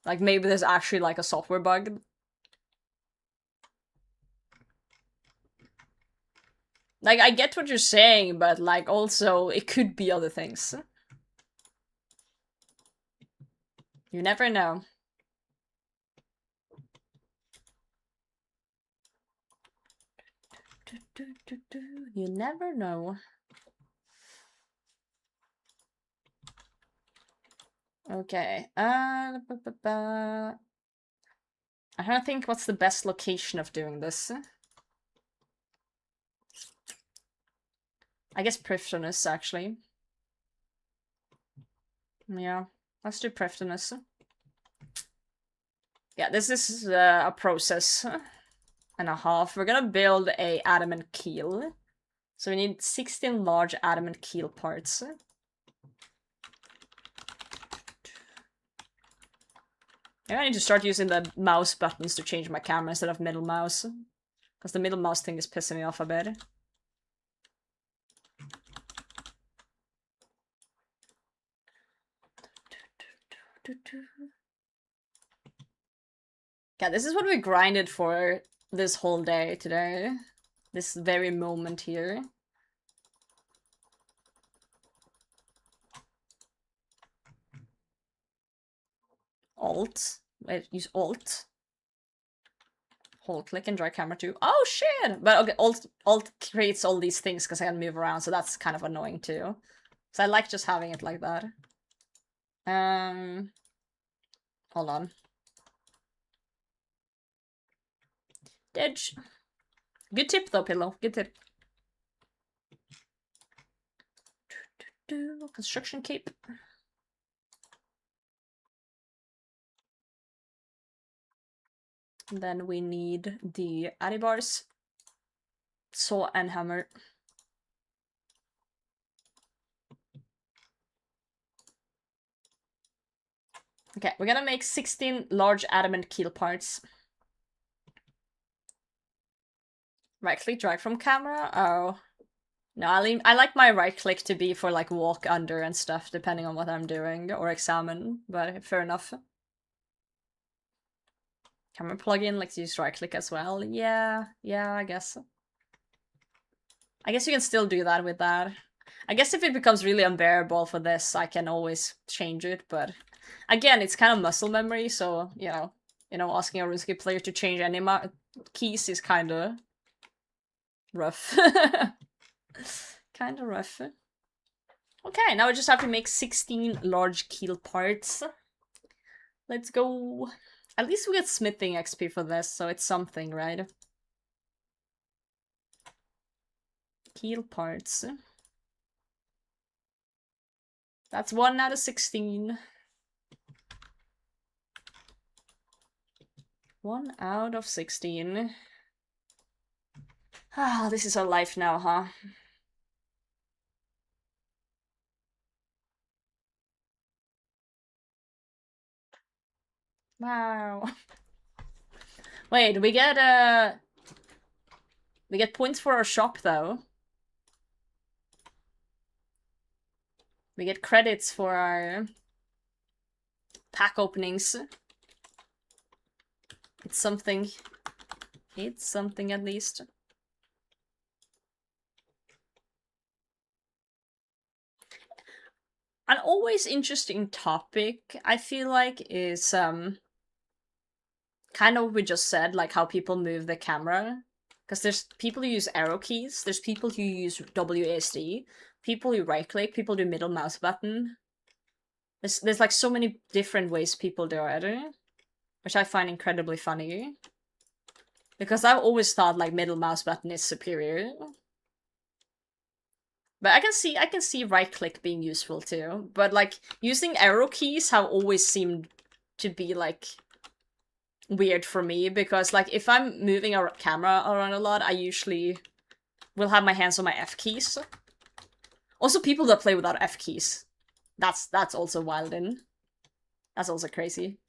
Like maybe there's actually like a software bug. Like I get what you're saying, but like also it could be other things. You never know. You never know. Okay. I'm trying to think what's the best location of doing this. I guess Prifdonus, actually. Yeah, let's do Prifdonus. Yeah, this is a process and a half. We're gonna build a adamant keel. So we need 16 large adamant keel parts. Maybe I need to start using the mouse buttons to change my camera instead of middle mouse. Because the middle mouse thing is pissing me off a bit. Yeah, this is what we grinded for this whole day today. This very moment here. Alt. Wait, use Alt. Hold click and drag camera too. Oh shit! But okay, Alt creates all these things because I can move around, so that's kind of annoying too. So I like just having it like that. Hold on. Edge. Good tip though, Pillow. Good tip. Construction cape. Then we need the addy bars, saw and hammer. Okay, we're gonna make 16 large adamant keel parts. Right click, drag from camera. Oh. No, I like my right click to be for like walk under and stuff, depending on what I'm doing, or examine, but fair enough. Camera plugin, like to use right click as well. Yeah, I guess. I guess you can still do that with that. I guess if it becomes really unbearable for this, I can always change it, but again, it's kind of muscle memory, so, you know, asking a RuneScape player to change any keys is kind of rough. Kind of rough. Okay, now we just have to make 16 large keel parts. Let's go. At least we get smithing XP for this, so it's something, right? Keel parts. That's 1 out of 16. 1 out of 16. Ah, this is our life now, huh? Wow. Wait, we get points for our shop though. We get credits for our pack openings. It's something. It's something at least. An always interesting topic, I feel like, is kind of what we just said, like how people move the camera. Because there's people who use arrow keys, there's people who use WASD, people who right click, people do middle mouse button. There's like so many different ways people do it, which I find incredibly funny. Because I've always thought like middle mouse button is superior. But I can see right click being useful too. But like using arrow keys have always seemed to be like weird for me, because like if I'm moving our camera around a lot, I usually will have my hands on my F keys. Also, people that play without F keys, that's also wild in. That's also crazy.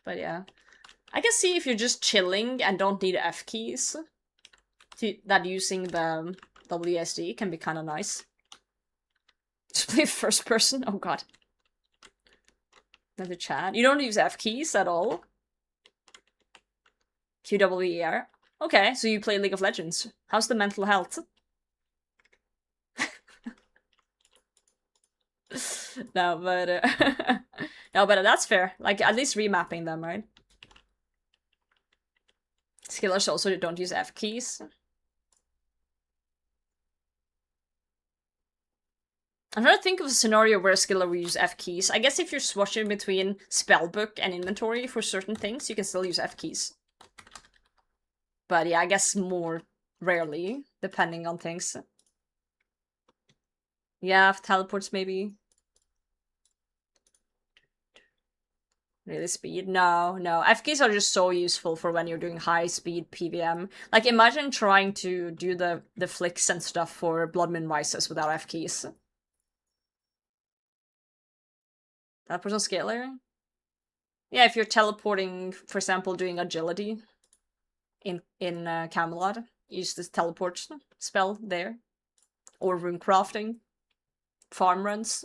But yeah, I can see if you're just chilling and don't need F keys, that using the WSD can be kind of nice. Just play first person. Oh god. Another chat. You don't use F keys at all. QWER. Okay, so you play League of Legends. How's the mental health? No, but no, but that's fair. Like at least remapping them, right? Skillers also don't use F keys. I'm trying to think of a scenario where a skiller will use F keys. I guess if you're switching between spellbook and inventory for certain things, you can still use F keys. But yeah, I guess more rarely, depending on things. Yeah, teleports maybe. Really speed? No. F keys are just so useful for when you're doing high speed PVM. Like imagine trying to do the flicks and stuff for Blood Moon Rises without F keys. Teleport on scaler? Yeah, if you're teleporting, for example, doing agility in Camelot, use this teleport spell there. Or rune crafting. Farm runs.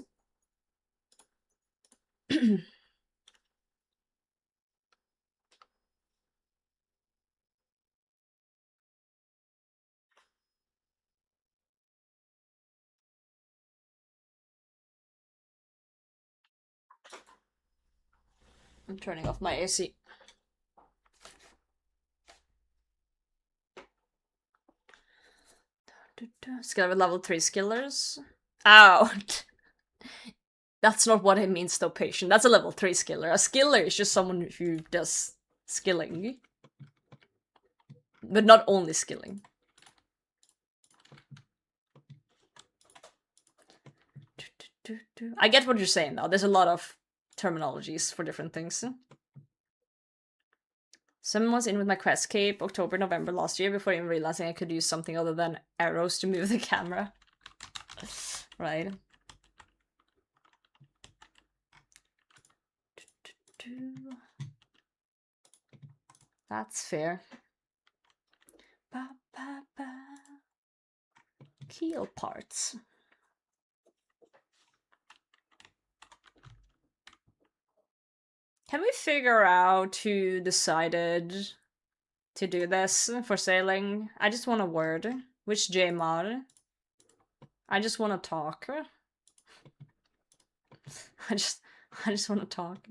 I'm turning off my AC. Skill with level 3 skillers. Ow! That's not what it means though, patient. That's a level 3 skiller. A skiller is just someone who does skilling. But not only skilling. I get what you're saying though. There's a lot of terminologies for different things. Someone was in with my quest cape October, November last year before even realizing I could use something other than arrows to move the camera. Right. That's fair. Keel parts. Can we figure out who decided to do this for sailing? I just want a word. Which JMod? I just want to talk. I just want to talk.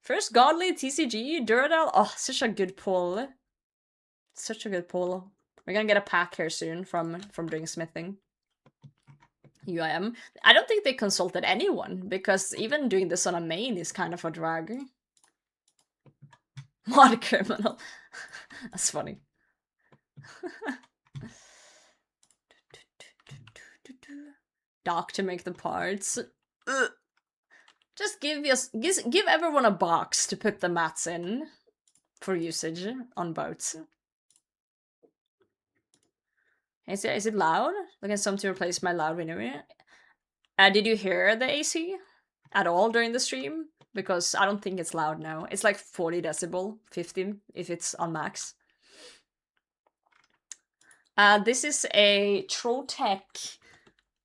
First Godly TCG, Duradel. Oh, such a good pull. Such a good pull. We're gonna get a pack here soon from doing smithing. UIM. I don't think they consulted anyone, because even doing this on a main is kind of a drag. Mod criminal. That's funny. Doc to make the parts. Ugh. Just give everyone a box to put the mats in for usage on boats. Is it loud? Looking some to replace my loud window. Did you hear the AC at all during the stream? Because I don't think it's loud now. It's like 40 decibel, 50 if it's on max. This is a Trotec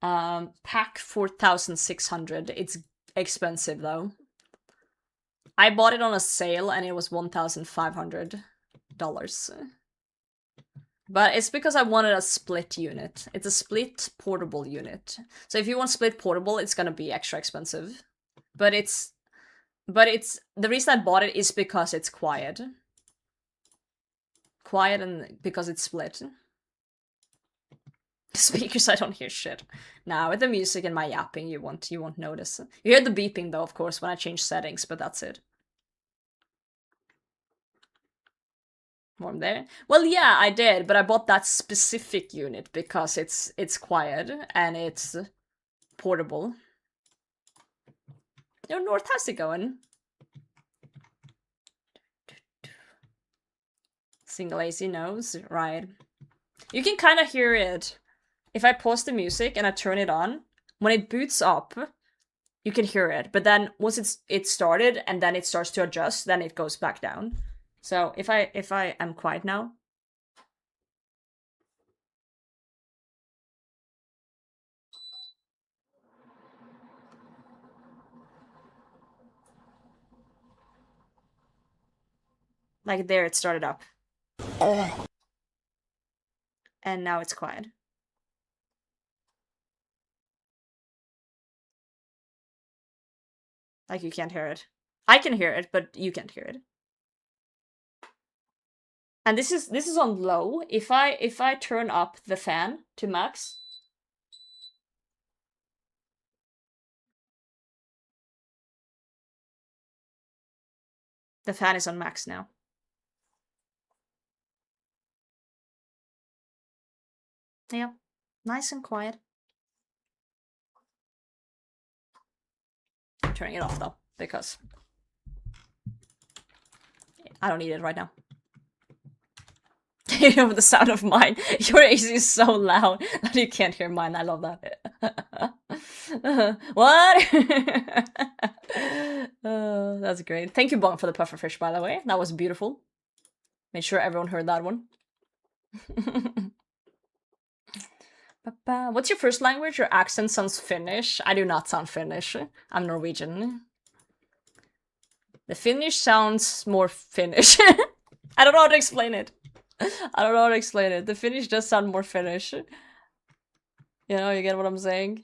pack 4600. It's expensive though. I bought it on a sale and it was $1,500. But it's because I wanted a split unit. It's a split portable unit. So if you want split portable, it's gonna be extra expensive. But it's the reason I bought it is because it's quiet. Quiet and because it's split. Speakers, I don't hear shit. Now with the music and my yapping, you won't notice. You hear the beeping though, of course, when I change settings, but that's it. Warm there. Well, yeah, I did, but I bought that specific unit because it's quiet and it's portable. Yo, North, how's it going? Single AC nose, right. You can kind of hear it. If I pause the music and I turn it on, when it boots up, you can hear it. But then once it started and then it starts to adjust, then it goes back down. So if I am quiet now. Like there, it started up. And now it's quiet. Like you can't hear it. I can hear it, but you can't hear it. And this is on low. If I turn up the fan to max. The fan is on max now. Yeah, nice and quiet. I'm turning it off though, because I don't need it right now. You know the sound of mine. Your AC is so loud that you can't hear mine. I love that. What? That's great. Thank you, Bon, for the pufferfish, by the way. That was beautiful. Made sure everyone heard that one. What's your first language? Your accent sounds Finnish. I do not sound Finnish. I'm Norwegian. The Finnish sounds more Finnish. I don't know how to explain it. I don't know how to explain it. The Finnish does sound more Finnish. You know, you get what I'm saying?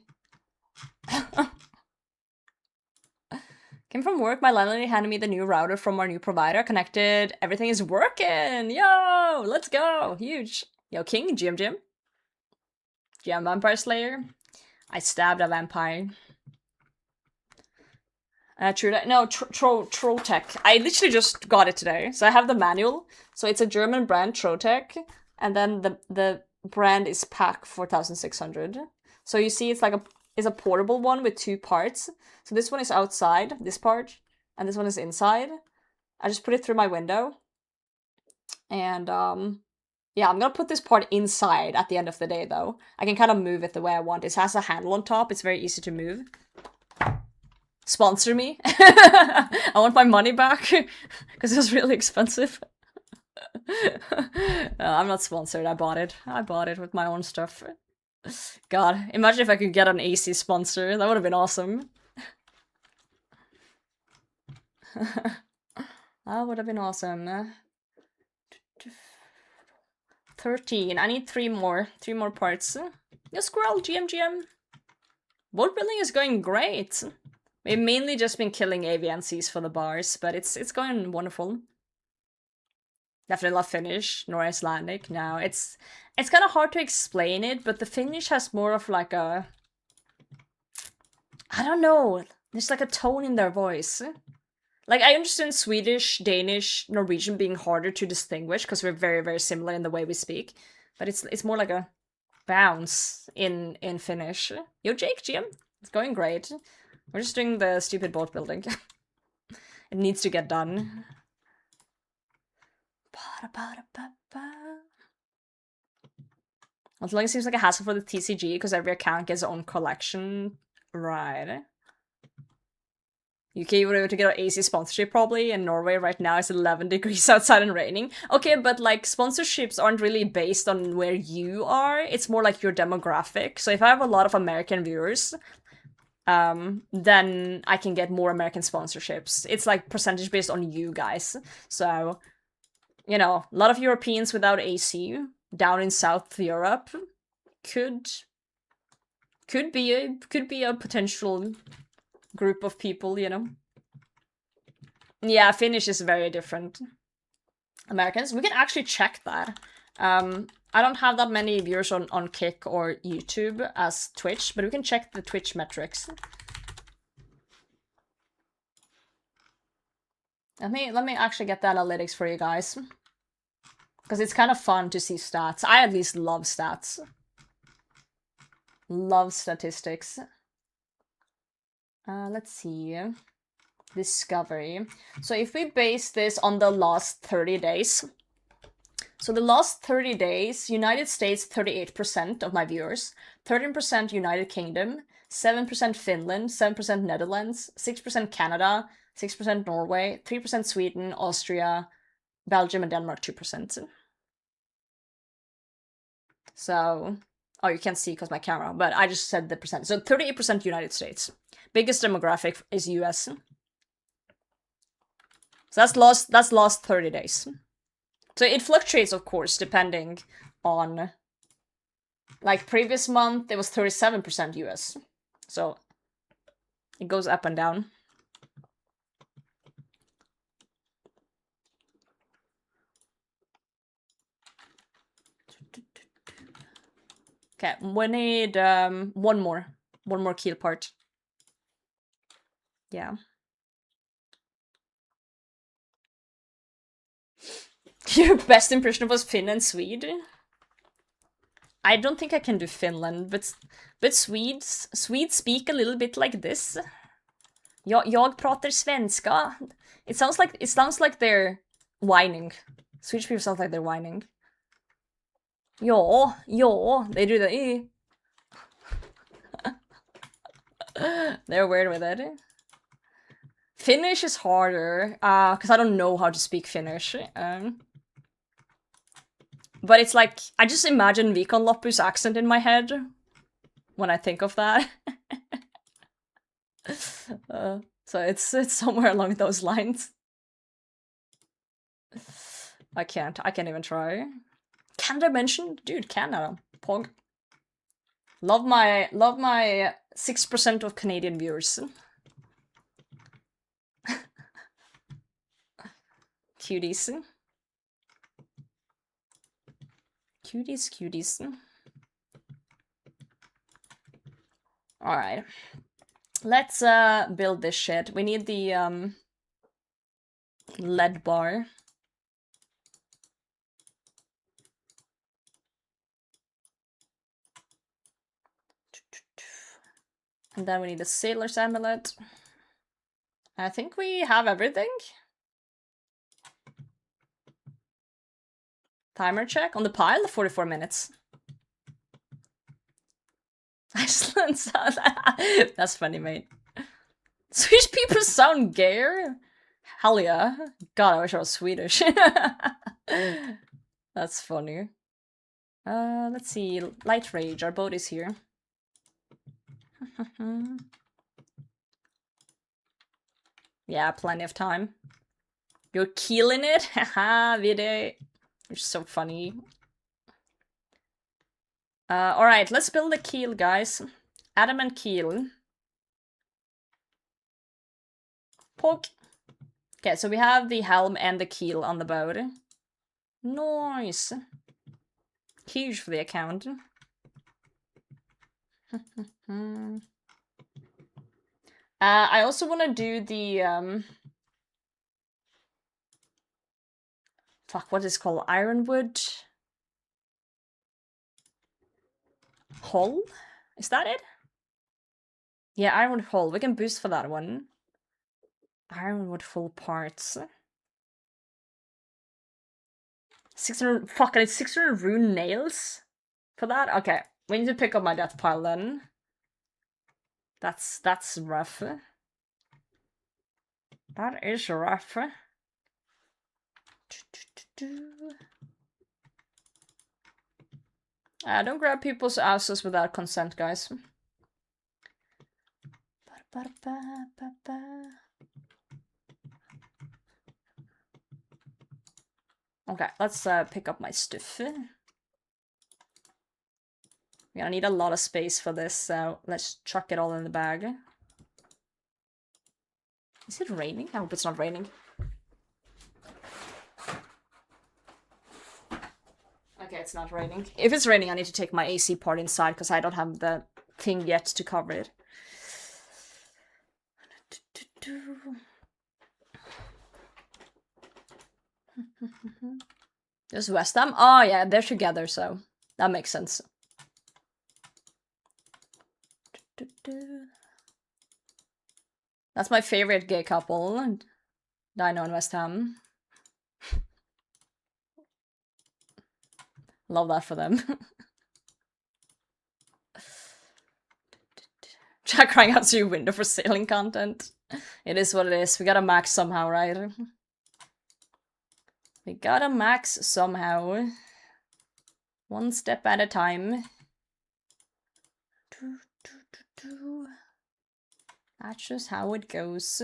Came from work, my landlady handed me the new router from our new provider. Connected, everything is working! Yo! Let's go! Huge! Yo, King, Jim. GM Vampire Slayer. I stabbed a vampire. Trotec. I literally just got it today. So I have the manual. So it's a German brand, Trotec. And then the brand is PAK 4600. So you see it's like it's a portable one with two parts. So this one is outside, this part. And this one is inside. I just put it through my window. And yeah, I'm gonna put this part inside at the end of the day though. I can kind of move it the way I want. It has a handle on top. It's very easy to move. Sponsor me. I want my money back because it was really expensive. No, I'm not sponsored. I bought it. I bought it with my own stuff. God, imagine if I could get an AC sponsor. That would have been awesome. That would have been awesome. 13. I need 3 more. 3 more parts. Yo, Squirrel, GM. Boat building is going great. We've mainly just been killing AVNCs for the bars, but it's going wonderful. Definitely love Finnish, nor Icelandic. No, it's kind of hard to explain it, but the Finnish has more of like a... I don't know. There's like a tone in their voice. Like, I understand Swedish, Danish, Norwegian being harder to distinguish because we're very, very similar in the way we speak. But it's more like a bounce in Finnish. Yo, Jake, GM. It's going great. We're just doing the stupid boat building. It needs to get done. Although it seems like a hassle for the TCG because every account gets its own collection. Right. UK, you were able to get an AC sponsorship probably. In Norway right now it's 11 degrees outside and raining. Okay, but like sponsorships aren't really based on where you are. It's more like your demographic. So if I have a lot of American viewers, then I can get more American sponsorships. It's like percentage based on you guys. So, you know, a lot of Europeans without AC down in South Europe could be a potential group of people, you know. Yeah, Finnish is very different. Americans, we can actually check that. I don't have that many viewers on Kick or YouTube as Twitch, but we can check the Twitch metrics. Let me actually get the analytics for you guys. Because it's kind of fun to see stats. I at least love stats. Love statistics. Let's see. Discovery. So if we base this on the last 30 days. So the last 30 days, United States, 38% of my viewers. 13% United Kingdom. 7% Finland. 7% Netherlands. 6% Canada. 6% Norway. 3% Sweden, Austria, Belgium, and Denmark, 2%. So... Oh, you can't see because my camera, but I just said the percent. So 38% United States. Biggest demographic is US. So that's last 30 days. So it fluctuates, of course, depending on... Like, previous month, it was 37% US. So it goes up and down. Okay, we need one more keel part. Yeah. Your best impression was Finn and Swede? I don't think I can do Finland, but Swedes speak a little bit like this. Jag pratar svenska. It sounds like they're whining. Swedish people sound like they're whining. Ja, they do the They're weird with it. Finnish is harder, because I don't know how to speak Finnish. But it's like, I just imagine Viikonloppu's accent in my head when I think of that. So it's somewhere along those lines. I can't even try. Canada mentioned? Dude, Canada. Pog. Love my 6% of Canadian viewers. Cuties. Cuties. Alright. Let's build this shit. We need the lead bar. And then we need a sailor's amulet. I think we have everything. Timer check on the pile, 44 minutes. Iceland sound. That's funny, mate. Swedish people sound gayer? Hell yeah. God, I wish I was Swedish. That's funny. Let's see. Light Rage, our boat is here. Yeah, plenty of time. You're keeling it? Haha, Vide. You're so funny. Alright, let's build a keel, guys. Adamant keel. Poke. Okay, so we have the helm and the keel on the boat. Nice. Huge for the account. I also want to do the fuck, what is it called? Ironwood hull? Is that it? Yeah, Ironwood hull. We can boost for that one. Ironwood full parts. 600. Fuck, it's 600 rune nails for that. Okay, we need to pick up my death pile then. That's rough. That is rough. Don't grab people's asses without consent, guys. Okay, let's pick up my stuff. We're gonna need a lot of space for this, so let's chuck it all in the bag. Is it raining? I hope it's not raining. Okay, it's not raining. If it's raining, I need to take my AC part inside because I don't have the thing yet to cover it. There's West Ham. Oh yeah, they're together, so that makes sense. That's my favorite gay couple. Dino and West Ham. Love that for them. Jack crying out to your window for sailing content. It is what it is. We gotta max somehow, right? We gotta max somehow. One step at a time. That's just how it goes.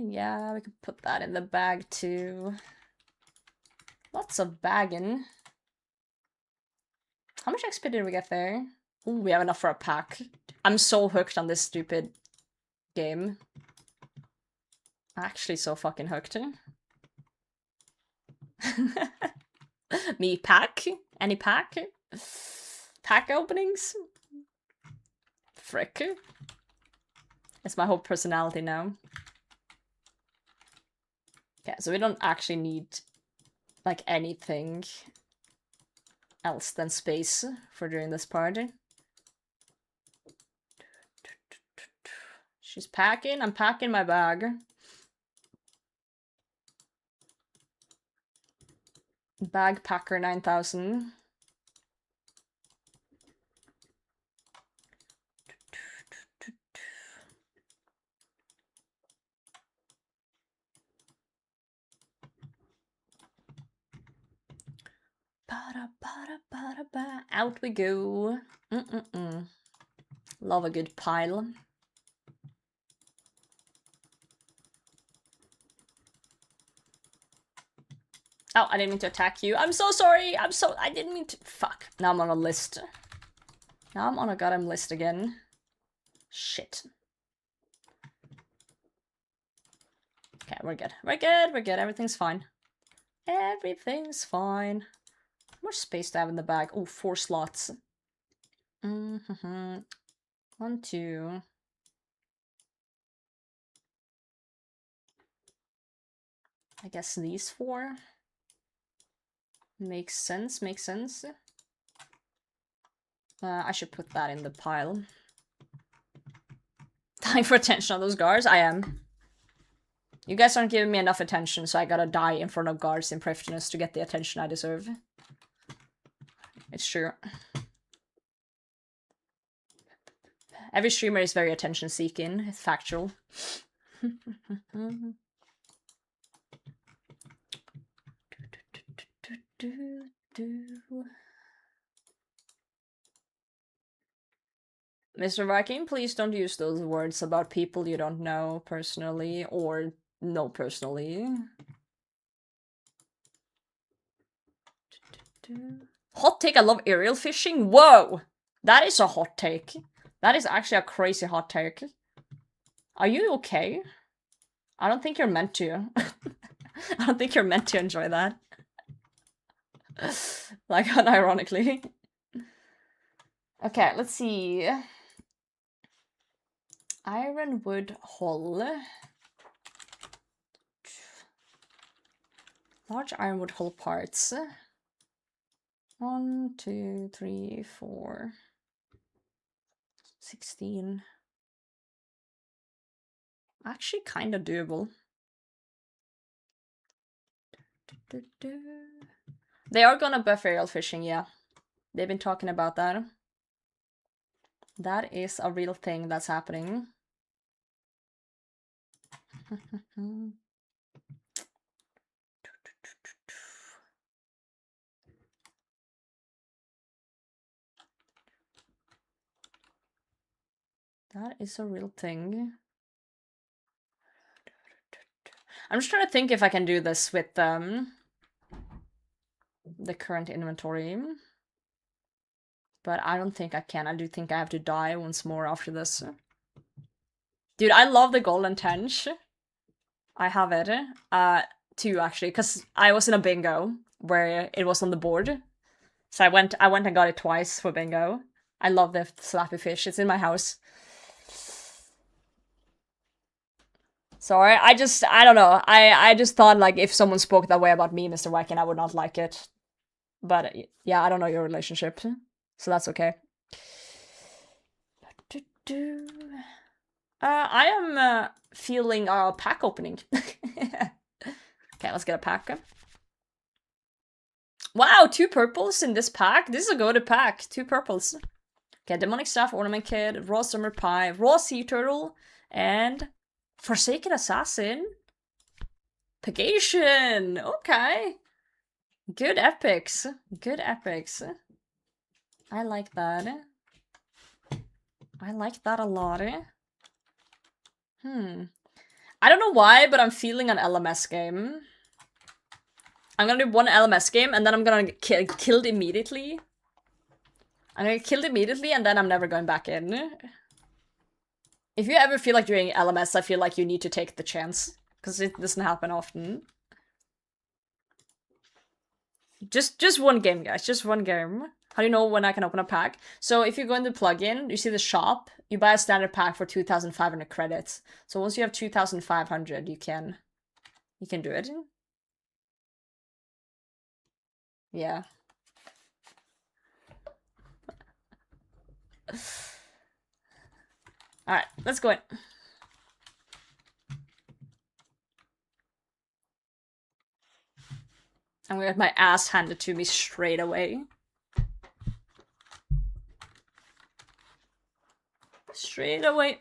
Yeah, we could put that in the bag too. Lots of bagging. How much XP did we get there? Ooh, we have enough for a pack. I'm so hooked on this stupid game. Actually so fucking hooked. Me pack? Any pack? Pack openings? Frick. It's my whole personality now. Okay, so we don't actually need like anything else than space for doing this party. She's packing, I'm packing my bag. Bag packer 9000. Out we go. Love a good pile. Oh, I didn't mean to attack you. I'm so sorry. I didn't mean to. Fuck. Now I'm on a list. Now I'm on a goddamn list again. Shit. Okay, we're good. We're good. We're good. Everything's fine. Everything's fine. How much space do I have in the bag? Oh, 4 slots. 1, 2. I guess these 4. Makes sense, makes sense. I should put that in the pile. Dying for attention on those guards? I am. You guys aren't giving me enough attention, so I gotta die in front of guards in Prifddinas to get the attention I deserve. It's true. Every streamer is very attention-seeking. It's factual. Mr. Viking, please don't use those words about people you don't know personally or know personally. Hot take, I love aerial fishing. Whoa! That is a hot take. That is actually a crazy hot take. Are you okay? I don't think you're meant to. I don't think you're meant to enjoy that. Like, unironically. Okay, let's see. Ironwood hull. Large ironwood hull parts. 1, 2, 3, 4. 16. Actually, kind of doable. They are gonna buff aerial fishing, yeah. They've been talking about that. That is a real thing that's happening. That is a real thing. I'm just trying to think if I can do this with the current inventory. But I don't think I can. I do think I have to die once more after this. Dude, I love the golden tench. I have it. Too, actually, because I was in a bingo where it was on the board. So I went and got it twice for bingo. I love the slappy fish. It's in my house. Sorry, I don't know. I just thought like if someone spoke that way about me, Mr. Wacken, I would not like it. But yeah, I don't know your relationship, so that's okay. I am feeling a pack opening. Okay, let's get a pack. Wow, 2 purples in this pack. This is a good pack. 2 purples. Okay, Demonic Staff, Ornament Kit, Raw Summer Pie, Raw Sea Turtle, and Forsaken Assassin. Pagation! Okay. Good epics. Good epics. I like that. I like that a lot. I don't know why, but I'm feeling an LMS game. I'm gonna do one LMS game, and then I'm gonna get killed immediately. I'm gonna get killed immediately, and then I'm never going back in. If you ever feel like doing LMS, I feel like you need to take the chance. Because it doesn't happen often. Just one game, guys. Just one game. How do you know when I can open a pack? So if you go in the plugin, you see the shop, you buy a standard pack for 2,500 credits. So once you have 2,500, you can do it. Yeah. Alright, let's go in. I'm gonna get my ass handed to me straight away. Straight away.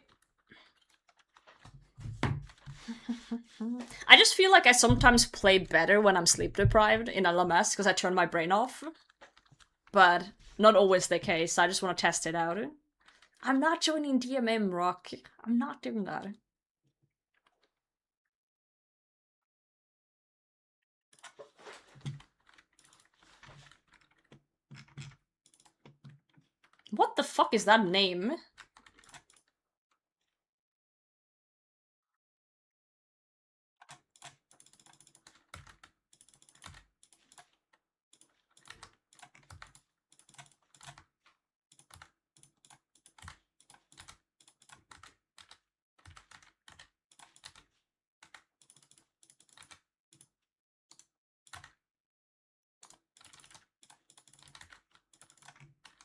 I just feel like I sometimes play better when I'm sleep deprived in LMS because I turn my brain off. But not always the case. I just want to test it out. I'm not joining DMM, Rock. I'm not doing that. What the fuck is that name?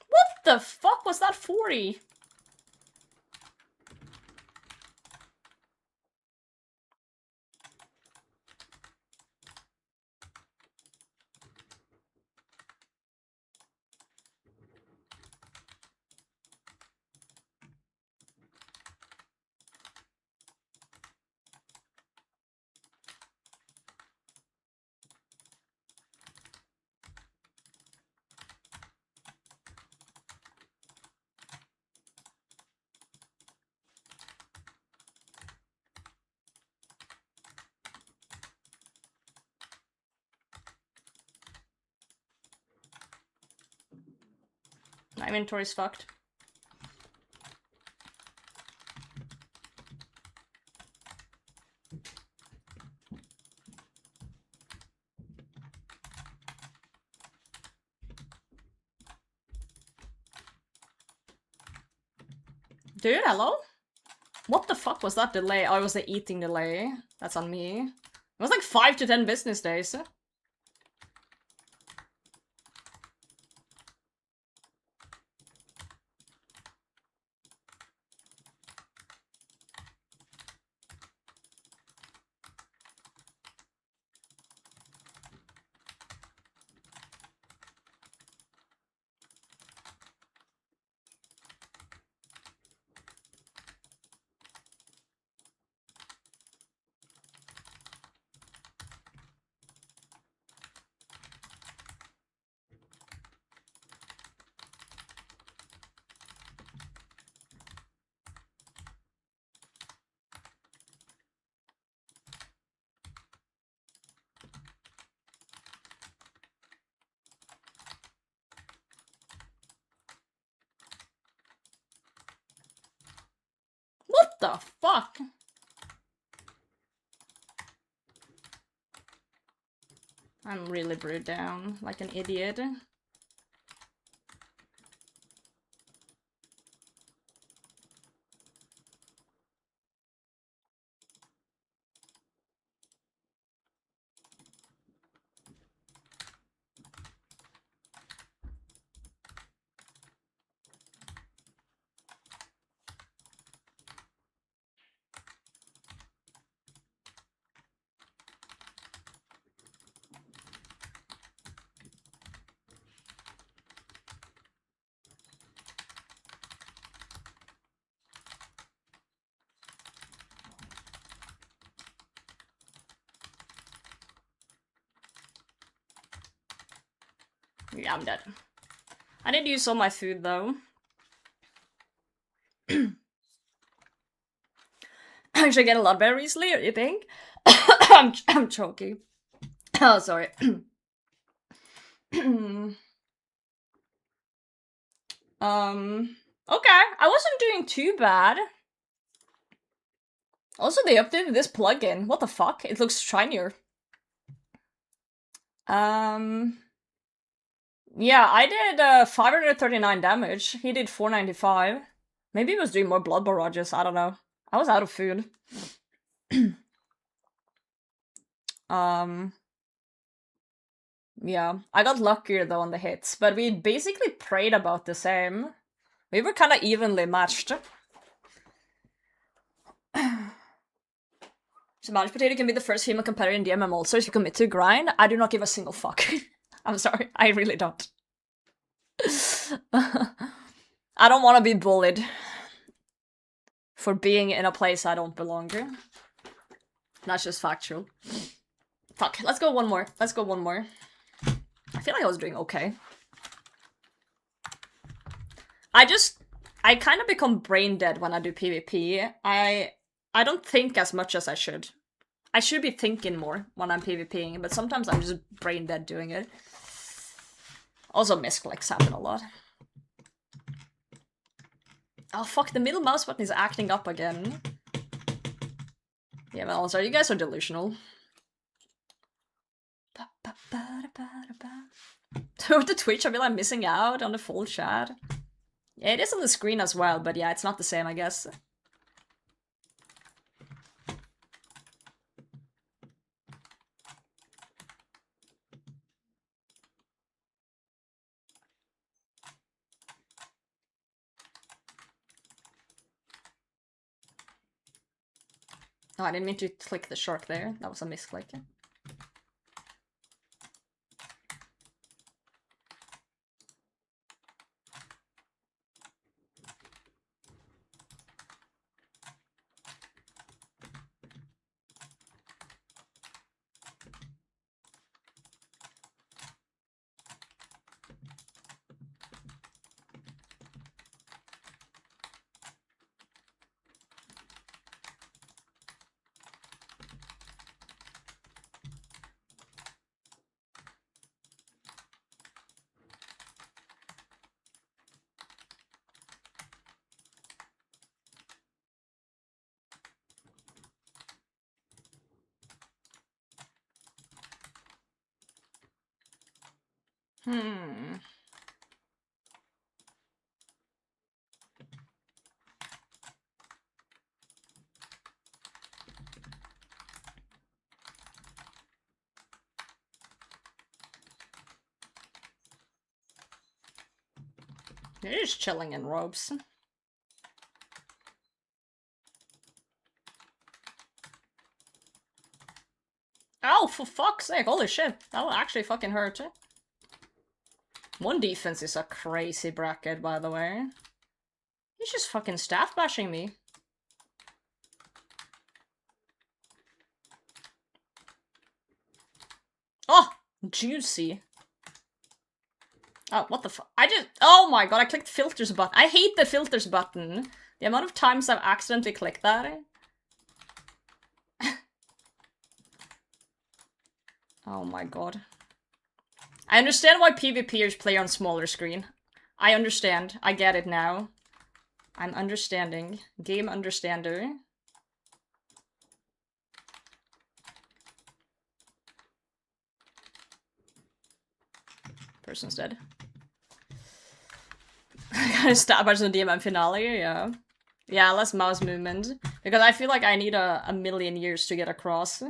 What the fuck was that 40? My inventory's fucked. Dude, hello? What the fuck was that delay? Oh, it was the eating delay. That's on me. It was like 5 to 10 business days. What the fuck? I'm really brewed down like an idiot. Yeah, I'm dead. I did use all my food though. I should get a lot better recently, you think? I'm choking. Oh, sorry. Okay, I wasn't doing too bad. Also, they updated this plugin. What the fuck? It looks shinier. Yeah, I did 539 damage. He did 495. Maybe he was doing more blood barrages, I don't know. I was out of food. Yeah, I got luckier though on the hits, but we basically prayed about the same. We were kind of evenly matched. So Mashed Potato can be the first female competitor in DMM also if you commit to grind. I do not give a single fuck. I'm sorry, I really don't. I don't want to be bullied for being in a place I don't belong to. That's just factual. Fuck, let's go one more. Let's go one more. I feel like I was doing okay. I kind of become brain dead when I do PvP. I don't think as much as I should. I should be thinking more when I'm PvPing, but sometimes I'm just brain dead doing it. Also, misclicks happen a lot. Oh fuck, the middle mouse button is acting up again. Yeah, but also, you guys are delusional. With the Twitch, I feel I'm missing out on the full chat. Yeah, it is on the screen as well, but yeah, it's not the same, I guess. Oh, I didn't mean to click the shark there. That was a misclick. You're just chilling in robes. Oh, for fuck's sake, holy shit. That will actually fucking hurt. One defense is a crazy bracket, by the way. He's just fucking staff bashing me. Oh, juicy. Oh, what the fuck? Oh my god, I clicked filters button. I hate the filters button. The amount of times I've accidentally clicked that. Oh my god. I understand why PvPers play on smaller screen. I understand. I get it now. I'm understanding. Game understander. Person's dead. Gotta stop watching the DMM finale, yeah. Yeah, less mouse movement. Because I feel like I need a million years to get across.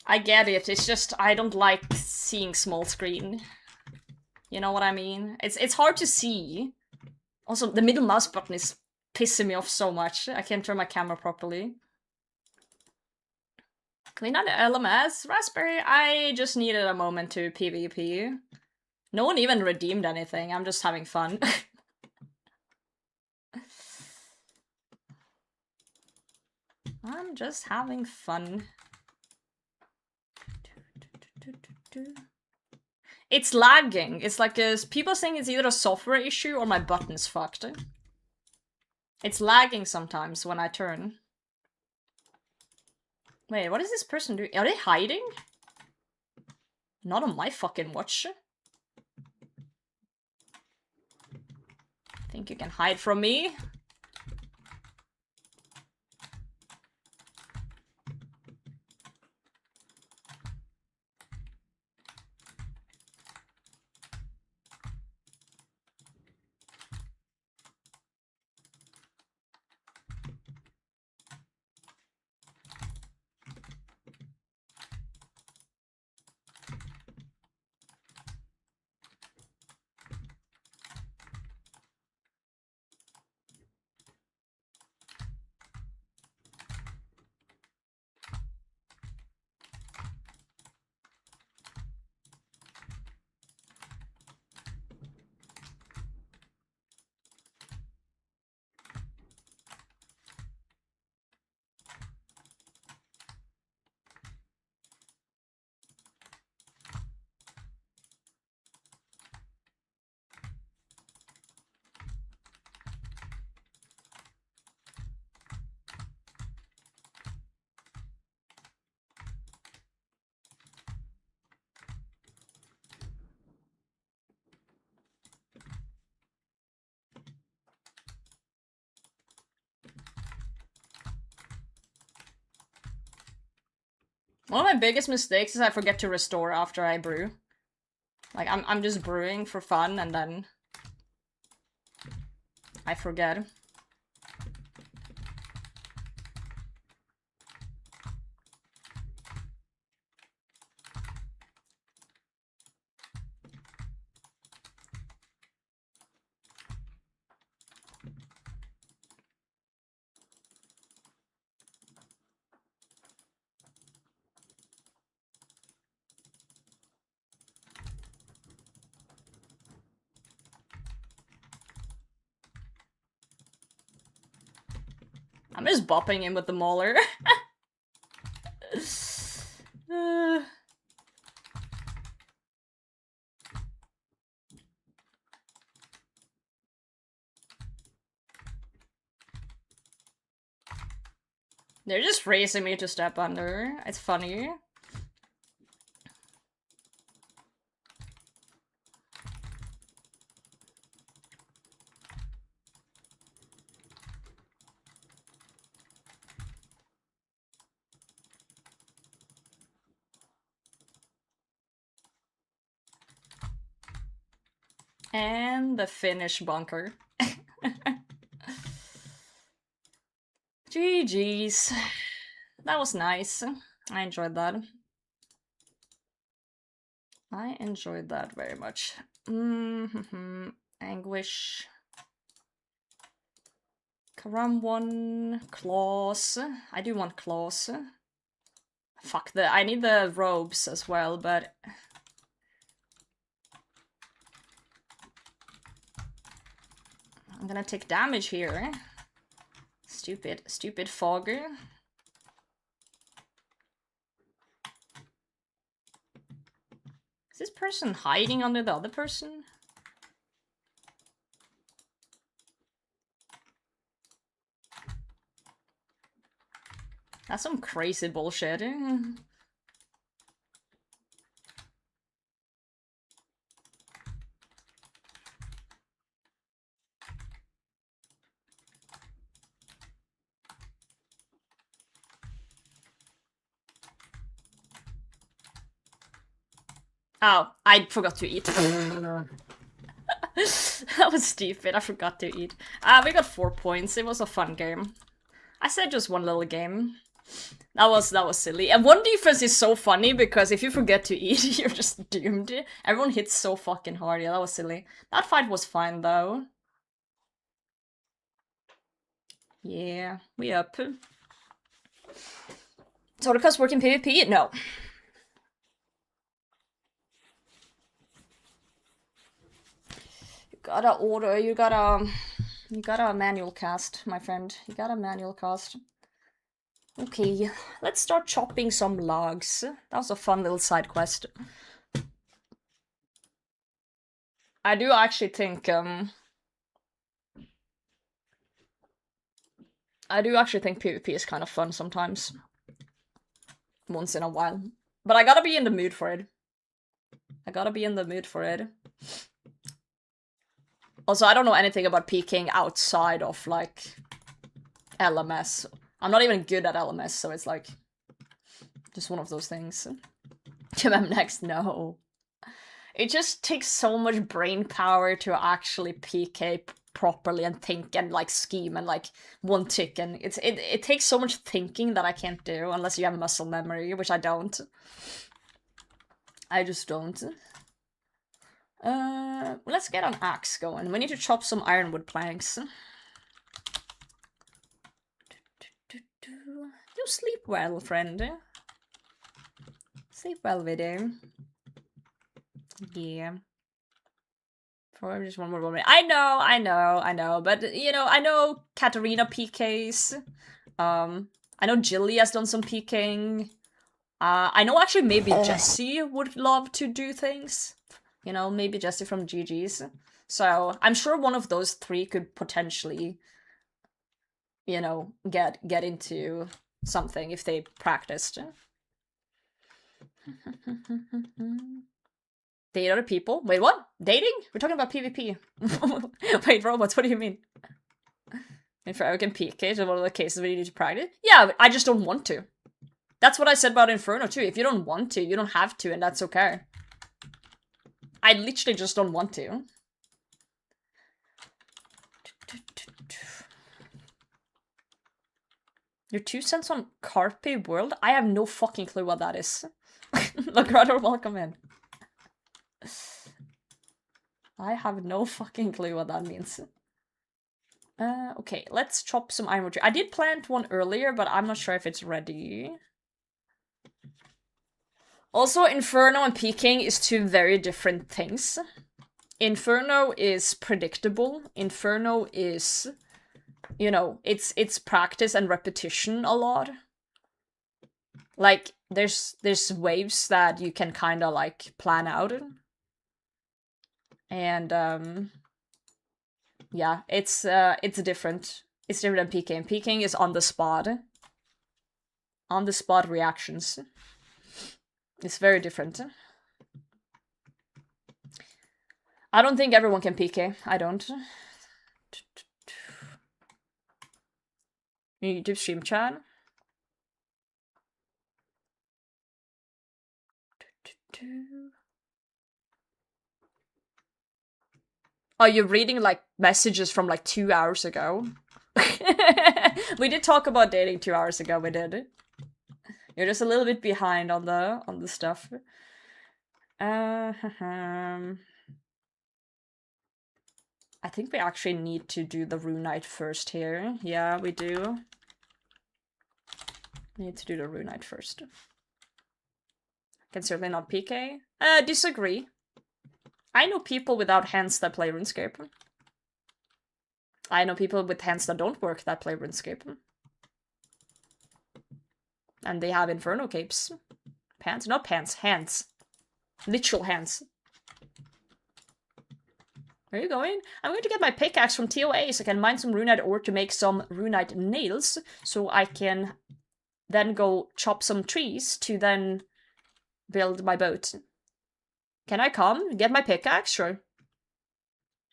I get it, it's just I don't like seeing small screen. You know what I mean? It's hard to see. Also, the middle mouse button is pissing me off so much. I can't turn my camera properly. Clean out the LMS? Raspberry? I just needed a moment to PvP. No one even redeemed anything, I'm just having fun. I'm just having fun. It's lagging. It's like people saying it's either a software issue or my button's fucked. It's lagging sometimes when I turn. Wait, what is this person doing? Are they hiding? Not on my fucking watch. Think you can hide from me? One of my biggest mistakes is I forget to restore after I brew. Like, I'm just brewing for fun and then I forget. I'm just bopping in with the mauler. They're just raising me to step under. It's funny. And the Finnish bunker. GG's. That was nice. I enjoyed that. I enjoyed that very much. Anguish. Karam 1. Claws. I do want claws. Fuck I need the robes as well, but... I'm gonna take damage here. Stupid fog. Is this person hiding under the other person? That's some crazy bullshit. Oh, I forgot to eat. That was stupid, I forgot to eat. We got 4 points, it was a fun game. I said just one little game. That was silly. And one defense is so funny because if you forget to eat, you're just doomed. Everyone hits so fucking hard. Yeah, that was silly. That fight was fine though. Yeah, we up. Torcas work in PvP? No. You gotta order, you gotta manual cast, my friend. You gotta manual cast. Okay, let's start chopping some logs. That was a fun little side quest. I do actually think PvP is kind of fun sometimes. Once in a while. But I gotta be in the mood for it. Also, I don't know anything about peeking outside of, like, LMS. I'm not even good at LMS, so it's like... just one of those things. MM next, no. It just takes so much brain power to actually PK properly and think and like scheme and like one tick, and it takes so much thinking that I can't do unless you have muscle memory, which I don't. I just don't. Let's get an axe going. We need to chop some ironwood planks. You sleep well, friend. Sleep well, video. Yeah. For just one more moment. I know, but you know, I know Katarina PKs. I know Jilly has done some PKing. I know actually maybe Jessie would love to do things. You know, maybe Jessie from GG's. So I'm sure one of those three could potentially, you know, get into something if they practiced. Date other people? Wait, what? Dating? We're talking about PvP. Wait, robots, what do you mean? And for Eric and PK, is one of the cases where you need to practice? Yeah, I just don't want to. That's what I said about Inferno too. If you don't want to, you don't have to, and that's okay. I literally just don't want to. Your 2 cents on Carpe World? I have no fucking clue what that is. Look, rather welcome in. I have no fucking clue what that means. Okay, let's chop some ironwood tree. I did plant one earlier, but I'm not sure if it's ready. Also, Inferno and peeking is two very different things. Inferno is predictable. Inferno is, you know, it's practice and repetition a lot. Like, there's waves that you can kind of, like, plan out. And, yeah, it's different. It's different than peeking. Peeking is on the spot. On the spot reactions. It's very different. I don't think everyone can PK. I don't. YouTube stream chat. Oh, you're reading like messages from like 2 hours ago. We did talk about dating 2 hours ago. We did. You're just a little bit behind on the stuff. I think we actually need to do the Runite first here. Yeah, we do. We need to do the Runite first. Can certainly not PK. Disagree. I know people without hands that play RuneScape. I know people with hands that don't work that play RuneScape. And they have Inferno capes. Pants? Not pants, hands. Literal hands. Where are you going? I'm going to get my pickaxe from TOA so I can mine some Runite ore to make some Runite nails. So I can then go chop some trees to then build my boat. Can I come? Get my pickaxe? Sure.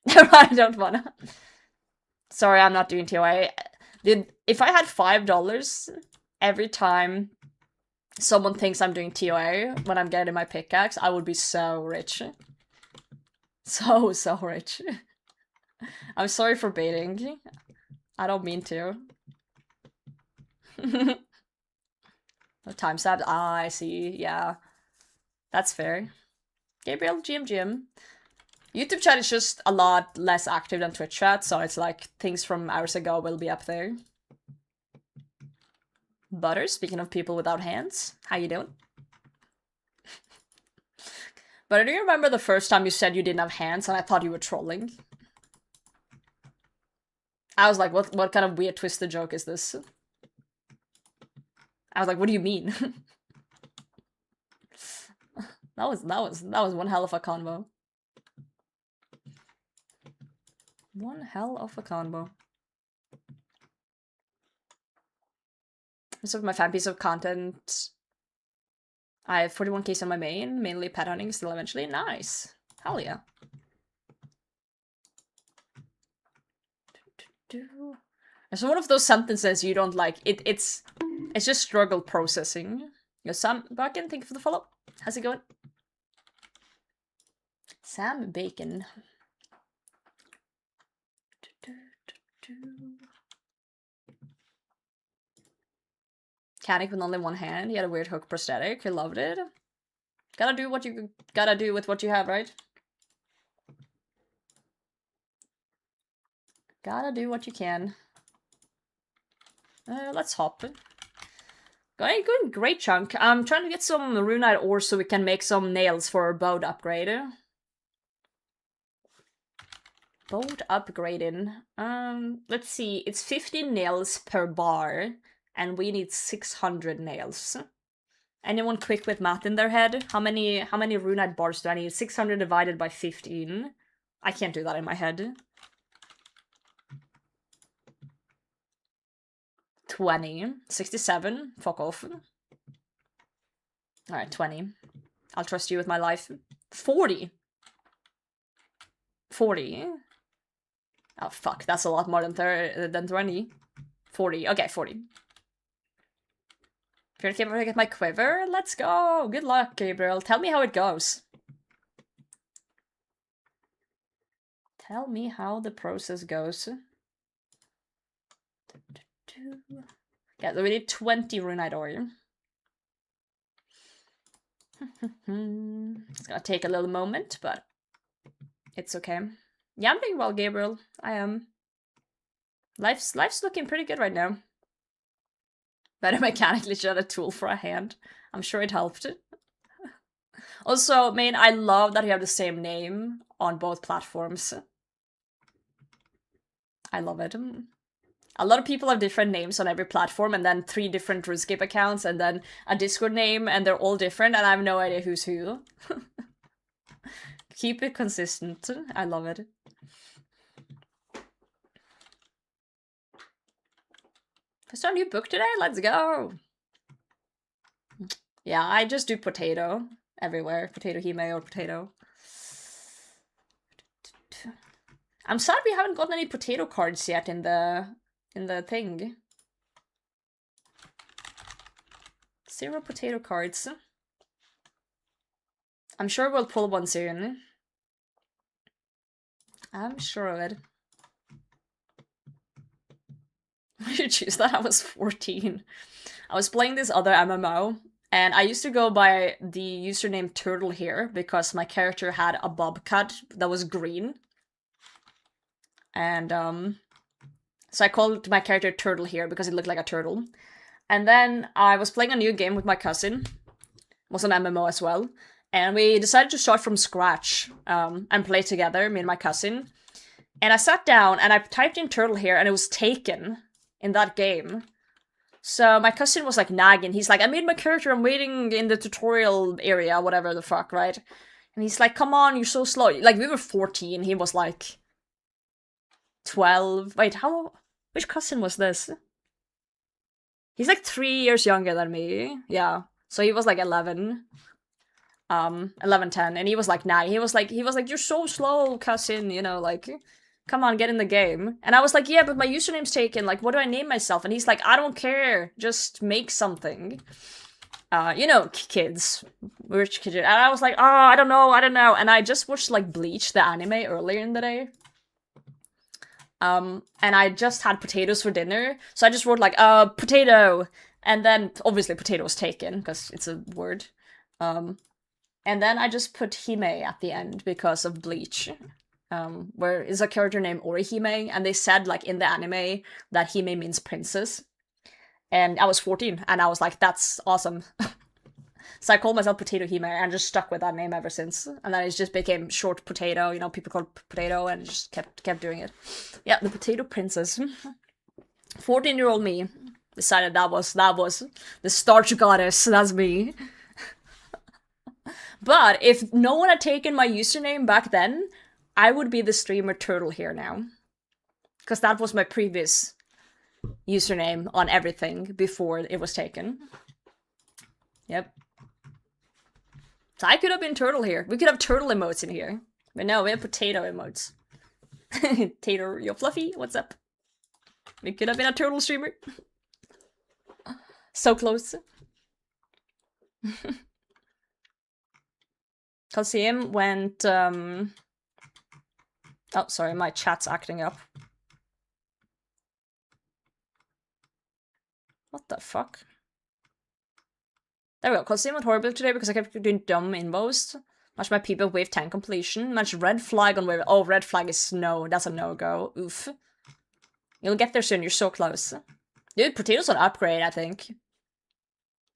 I don't wanna. Sorry, I'm not doing TOA. Dude, if I had $5 every time someone thinks I'm doing TOA when I'm getting my pickaxe, I would be so rich. So rich. I'm sorry for baiting. I don't mean to. No time stabs. Ah, I see. Yeah. That's fair. Gabriel, GM. YouTube chat is just a lot less active than Twitch chat, so it's like things from hours ago will be up there. Butter, speaking of people without hands, how you doing? But do you remember the first time you said you didn't have hands and I thought you were trolling? I was like, what kind of weird twisted joke is this? I was like, what do you mean? That was one hell of a convo. One hell of a combo. So my fan piece of content. I have 41k on my main, mainly pet hunting still eventually. Nice. Hell yeah. It's one of those sentences you don't like. It's just struggle processing. Yo, Sam Bacon, thank you for the follow. How's it going? Sam Bacon. Mechanic with only one hand. He had a weird hook prosthetic. He loved it. Gotta do what you gotta do with what you have, right? Gotta do what you can. Let's hop. Going great chunk. I'm trying to get some runite ore so we can make some nails for our boat upgrade. Boat upgrading. Let's see. It's 15 nails per bar, and we need 600 nails. Anyone quick with math in their head? How many runite bars do I need? 600 divided by 15. I can't do that in my head. 20. 67. Fuck off. Alright, 20. I'll trust you with my life. 40. 40. Oh, fuck. That's a lot more than 20. 40. Okay, 40. If you're capable to get my quiver, let's go! Good luck, Gabriel. Tell me how it goes. Tell me how the process goes. Yeah, so we need 20 runite ore. It's gonna take a little moment, but it's okay. Yeah, I'm doing well, Gabriel. I am. Life's looking pretty good right now. Better mechanically should have a tool for a hand. I'm sure it helped. Also, man, I love that you have the same name on both platforms. I love it. A lot of people have different names on every platform, and then 3 different RuneScape accounts, and then a Discord name, and they're all different, and I have no idea who's who. Keep it consistent. I love it. I start a new book today? Let's go! Yeah, I just do potato everywhere. Potato hime or potato. I'm sad we haven't gotten any potato cards yet in the thing. 0 potato cards. I'm sure we'll pull one soon. I'm sure of it. Why did you choose that? I was 14. I was playing this other MMO, and I used to go by the username Turtle here because my character had a bob cut that was green. And, so I called my character Turtle here because it looked like a turtle. And then I was playing a new game with my cousin. It was an MMO as well. And we decided to start from scratch and play together, me and my cousin. And I sat down and I typed in Turtle here and it was taken in that game. So my cousin was like nagging. He's like, I made my character, I'm waiting in the tutorial area, whatever the fuck, right? And he's like, come on, you're so slow. Like, we were 14, he was like 12. Wait, which cousin was this? He's like 3 years younger than me. Yeah. So he was like 11. 11, 10. And he was like 9. He was like, you're so slow, cousin, you know, like, come on, get in the game. And I was like, yeah, but my username's taken. Like, what do I name myself? And he's like, I don't care. Just make something. You know, kids. Rich kids. And I was like, oh, I don't know. And I just watched, like, Bleach, the anime, earlier in the day. And I just had potatoes for dinner. So I just wrote, like, potato. And then, obviously, potato was taken, because it's a word. And then I just put Hime at the end because of Bleach. Where is a character named Orihime, and they said, like, in the anime that Hime means princess. And I was 14, and I was like, that's awesome. So I called myself Potato Hime, and just stuck with that name ever since. And then it just became Short Potato, you know, people called Potato, and just kept doing it. Yeah, the Potato Princess. 14-year-old me decided that was the starch goddess, that's me. But if no one had taken my username back then, I would be the streamer Turtle here now. Because that was my previous username on everything before it was taken. Yep. So I could have been turtle here. We could have turtle emotes in here. But no, we have potato emotes. Tater, you're fluffy. What's up? We could have been a turtle streamer. So close. Coliseum went, Oh, sorry, my chat's acting up. What the fuck? There we go. Coliseum went horrible today because I kept doing dumb invows. Match my people, wave 10 completion. Match red flag on wave. Oh, red flag is no. That's a no-go. Oof. You'll get there soon. You're so close. Dude, potato's an upgrade, I think.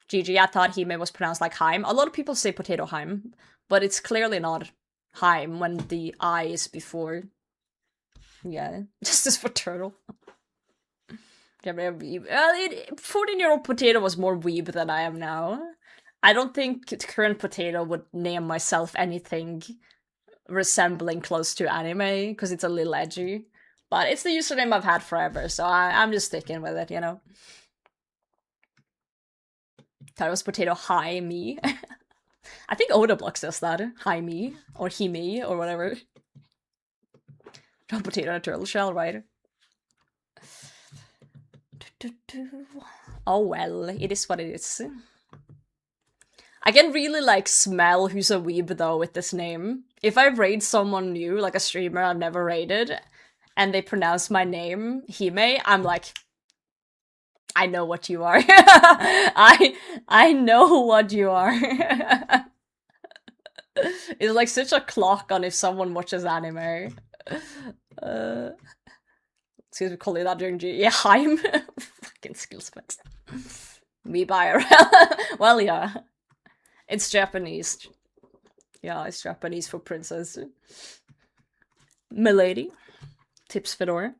GG, I thought Hime was pronounced like Heim. A lot of people say potato Heim, but it's clearly not Heim when the I is before. Yeah, justice for turtle. 14-year-old potato was more weeb than I am now. I don't think current potato would name myself anything resembling close to anime, because it's a little edgy. But it's the username I've had forever, so I'm just sticking with it, you know? Thought it was potato hi me. I think Odablock says that. Hi me, or he me, or whatever. Drop potato in a turtle shell, right? Oh well, it is what it is. I can really, like, smell who's a weeb, though, with this name. If I raid someone new, like a streamer I've never raided, and they pronounce my name, Hime, I'm like, I know what you are. I know what you are. It's like such a clock on if someone watches anime. Excuse me, calling that during G. Yeah, Heim. Fucking skill specs. Me buyer. Well, yeah. It's Japanese. Yeah, it's Japanese for princess. Milady. Tips Fedora.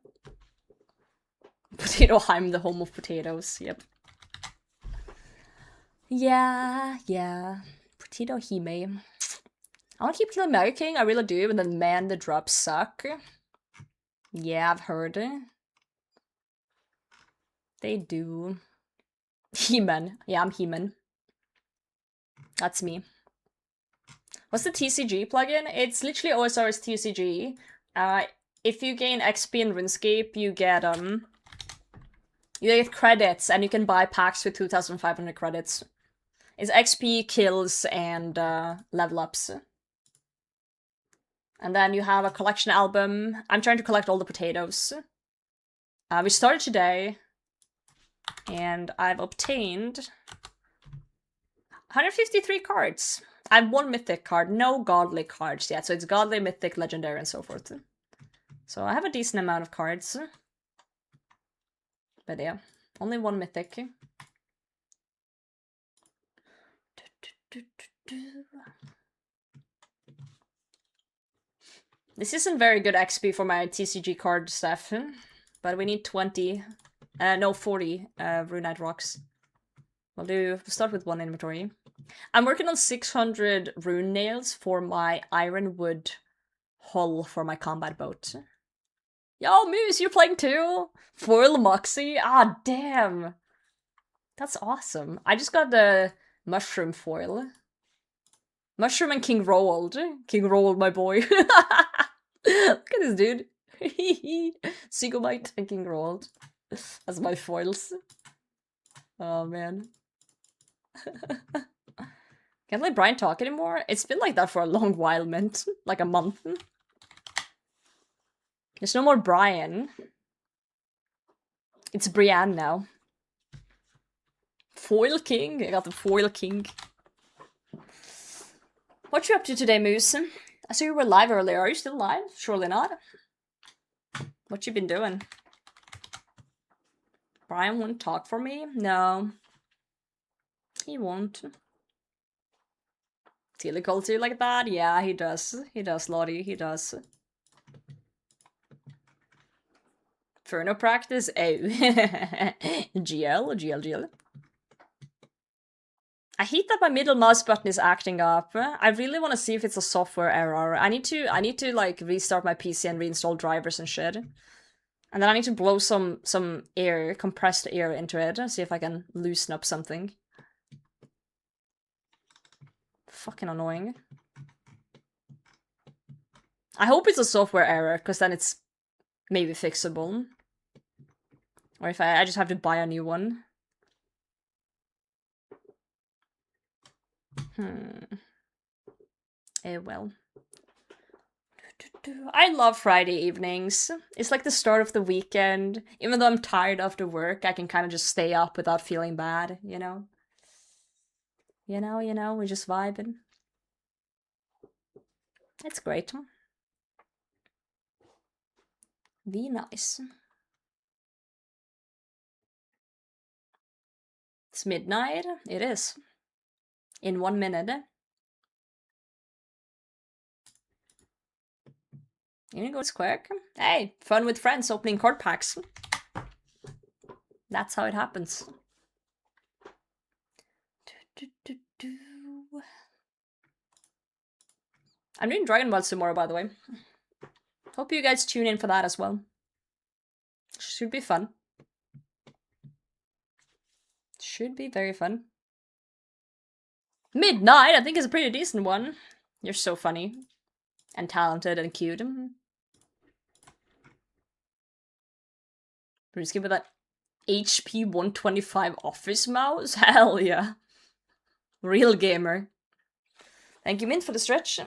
Potato Heim, the home of potatoes. Yep. Yeah. Potato Hime. I want to keep killing Mary King, I really do, but then man, the drops suck. Yeah, I've heard it. They do. He-Man. Yeah, I'm He-Man. That's me. What's the TCG plugin? It's literally OSR's TCG. If you gain XP in RuneScape, you get credits, and you can buy packs with 2,500 credits. It's XP, kills, and level ups. And then you have a collection album. I'm trying to collect all the potatoes. We started today, and I've obtained 153 cards. I have one mythic card, no godly cards yet. So it's godly, mythic, legendary, and so forth. So I have a decent amount of cards. But yeah, only one mythic. This isn't very good XP for my TCG card stuff, but we need 40 Runite Rocks. We'll start with one inventory. I'm working on 600 rune nails for my ironwood hull for my combat boat. Yo, Moose, you're playing too? Foil Moxie? Ah, damn. That's awesome. I just got the mushroom foil. Mushroom and King Roald. King Roald, my boy. Look at this dude. Sigomite and King Roald. As my foils. Oh, man. Can't let Brian talk anymore? It's been like that for a long while, Mint. Like a month. There's no more Brian. It's Brienne now. Foil King? I got the Foil King. What you up to today, Moose? I saw you were live earlier. Are you still live? Surely not. What you been doing? Brian won't talk for me? No. He won't. Tilly calls you like that? Yeah, he does. He does, Lottie. He does. Furno practice? Oh. GL. I hate that my middle mouse button is acting up. I really want to see if it's a software error. I need to like restart my PC and reinstall drivers and shit. And then I need to blow some air, compressed air into it, see if I can loosen up something. Fucking annoying. I hope it's a software error, because then it's maybe fixable. Or if I just have to buy a new one. Well. I love Friday evenings. It's like the start of the weekend. Even though I'm tired after work, I can kind of just stay up without feeling bad, you know? You know, we're just vibing. It's great. Be nice. It's midnight. It is. In 1 minute. You go quick. Hey, fun with friends opening card packs. That's how it happens. I'm doing Dragon Balls tomorrow, by the way. Hope you guys tune in for that as well. Should be fun. Should be very fun. Midnight, I think, is a pretty decent one. You're so funny. And talented and cute. We're just giving that HP 125 office mouse? Hell yeah. Real gamer. Thank you, Mint, for the stretch.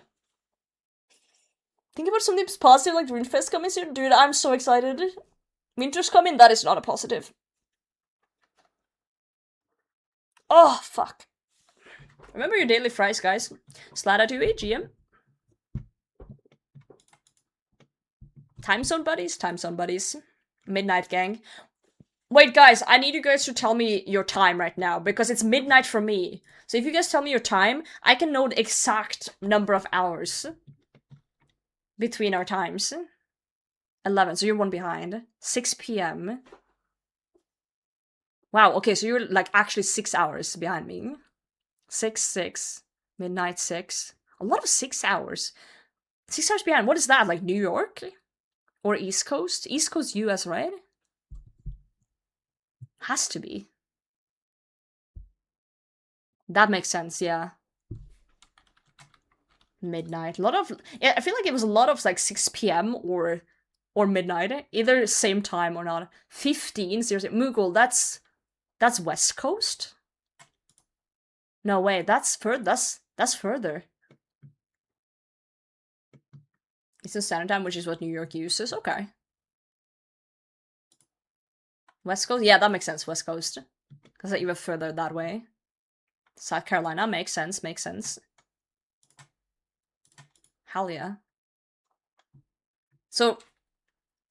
Think about something positive like Runefest coming soon. Dude, I'm so excited. Winter's coming, that is not a positive. Oh, fuck. Remember your daily fries, guys. Slada2 AGM. Time zone buddies, time zone buddies. Midnight gang. Wait, guys, I need you guys to tell me your time right now, because it's midnight for me. So if you guys tell me your time, I can know the exact number of hours between our times. 11, so you're one behind. 6 p.m. Wow, okay, so you're like actually 6 hours behind me. 6, midnight 6. A lot of 6 hours. 6 hours behind, what is that, like New York? Or East Coast? East Coast US, right? Has to be. That makes sense, yeah. Midnight. A lot of... Yeah, I feel like it was a lot of like 6 p.m. or midnight. Either same time or not. 15, seriously. Moogle, that's West Coast? No way, that's further. Eastern Standard Time, which is what New York uses. Okay. West Coast? Yeah, that makes sense, West Coast. Because they're even further that way. South Carolina, makes sense. Hell yeah. So,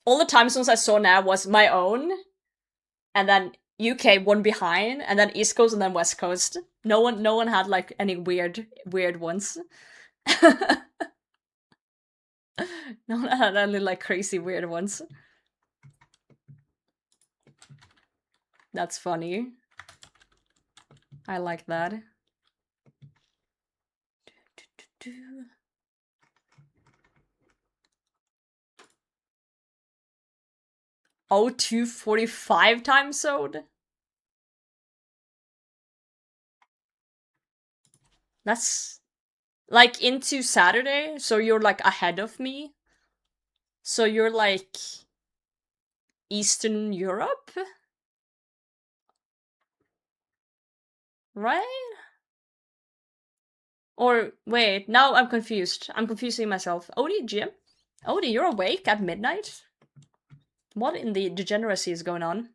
all the time zones I saw now was my own, and then UK one behind, and then East Coast, and then West Coast. No one had like any weird ones. No one had any like crazy weird ones. That's funny. I like that. 02:45 time zone? That's like into Saturday, so you're like ahead of me. So you're like Eastern Europe? Right? Or wait, now I'm confused. I'm confusing myself. Odie, Jim? Odie, you're awake at midnight? What in the degeneracy is going on?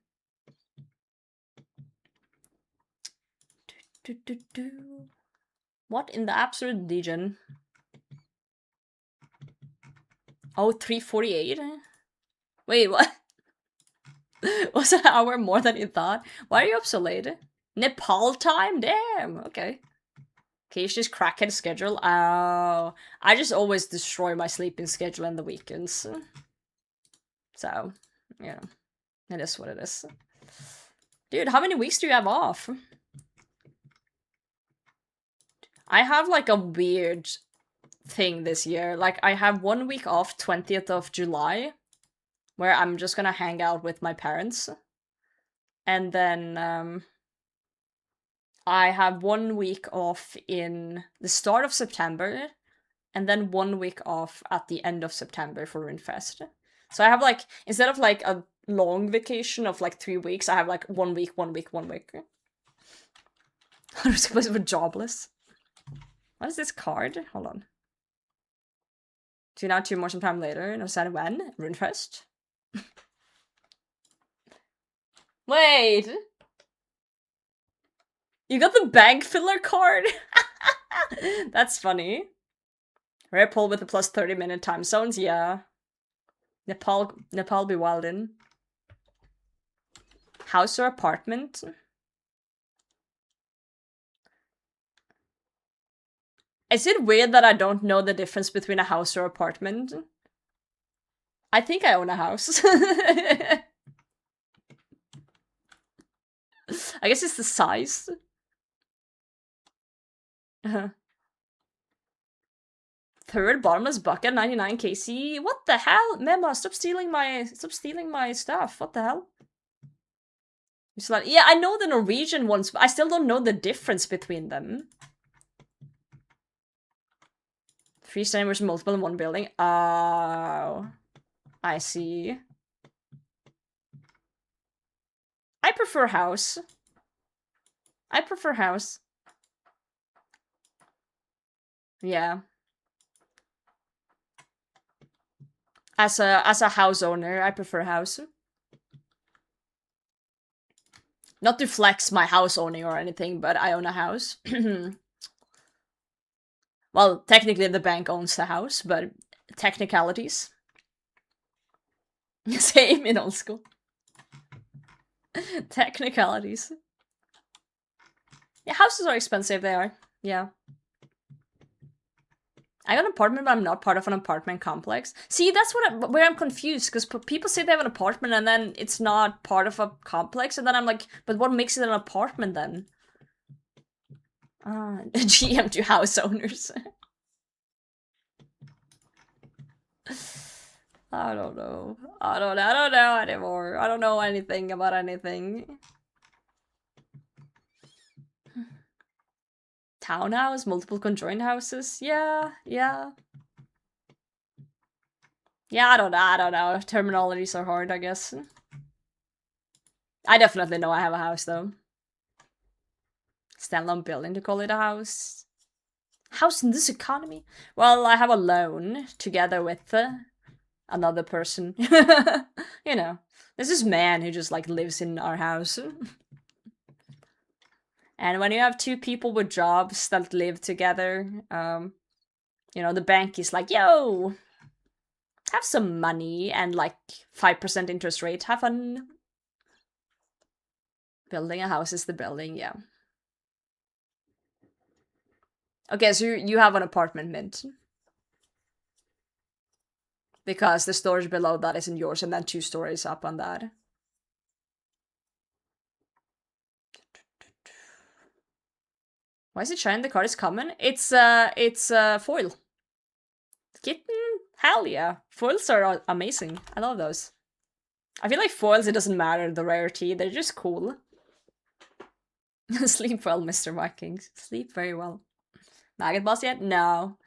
What in the absolute degen? Oh, 3:48? Wait, what? Was an hour more than you thought? Why are you up so late? Nepal time? Damn, okay. Keisha's crackhead schedule? Oh, I just always destroy my sleeping schedule on the weekends. So, you know, it is what it is. Dude, how many weeks do you have off? I have like a weird thing this year. Like, I have 1 week off 20th of July, where I'm just gonna hang out with my parents. And then I have 1 week off in the start of September, and then 1 week off at the end of September for Runefest. So I have like, instead of like a long vacation of like 3 weeks, I have like 1 week, 1 week, 1 week. I'm supposed to be jobless. What is this card? Hold on. Tune out 2 more sometime later. No said when. Runefest. Wait. You got the bank filler card? That's funny. Rare pull with the plus 30-minute time zones, yeah. Nepal be wild in. House or apartment? Is it weird that I don't know the difference between a house or apartment? I think I own a house. I guess it's the size. Third bottomless bucket, 99 KC. What the hell? Mema, stop stealing my stuff. What the hell? It's like, yeah, I know the Norwegian ones, but I still don't know the difference between them. 3 standing versus multiple in one building. Oh, I see. I prefer house. I prefer house. Yeah. As a house owner, I prefer house. Not to flex my house owning or anything, but I own a house. Well, technically the bank owns the house, but technicalities. Same in old school. Technicalities. Yeah, houses are expensive, they are. Yeah. I got an apartment, but I'm not part of an apartment complex. See, that's where I'm confused, because people say they have an apartment and then it's not part of a complex, and then I'm like, but what makes it an apartment then? GM to house owners. I don't know. I don't know anymore. I don't know anything about anything. Townhouse, multiple conjoined houses. Yeah. Yeah, I don't know. Terminologies are hard, I guess. I definitely know I have a house, though. Standalone building to call it a house. House in this economy? Well, I have a loan together with another person. You know, there's this man who just like lives in our house. And when you have 2 people with jobs that live together, you know, the bank is like, yo, have some money and like 5% interest rate, have fun. Building a house is the building, yeah. Okay, so you have an apartment, Mint. Because the storage below that isn't yours, and then 2 stories up on that. Why is it shiny? The card is common. It's foil. Kitten? Hell yeah. Foils are amazing. I love those. I feel like foils, it doesn't matter the rarity. They're just cool. Sleep well, Mr. Vikings. Sleep very well. Maggot boss yet? No.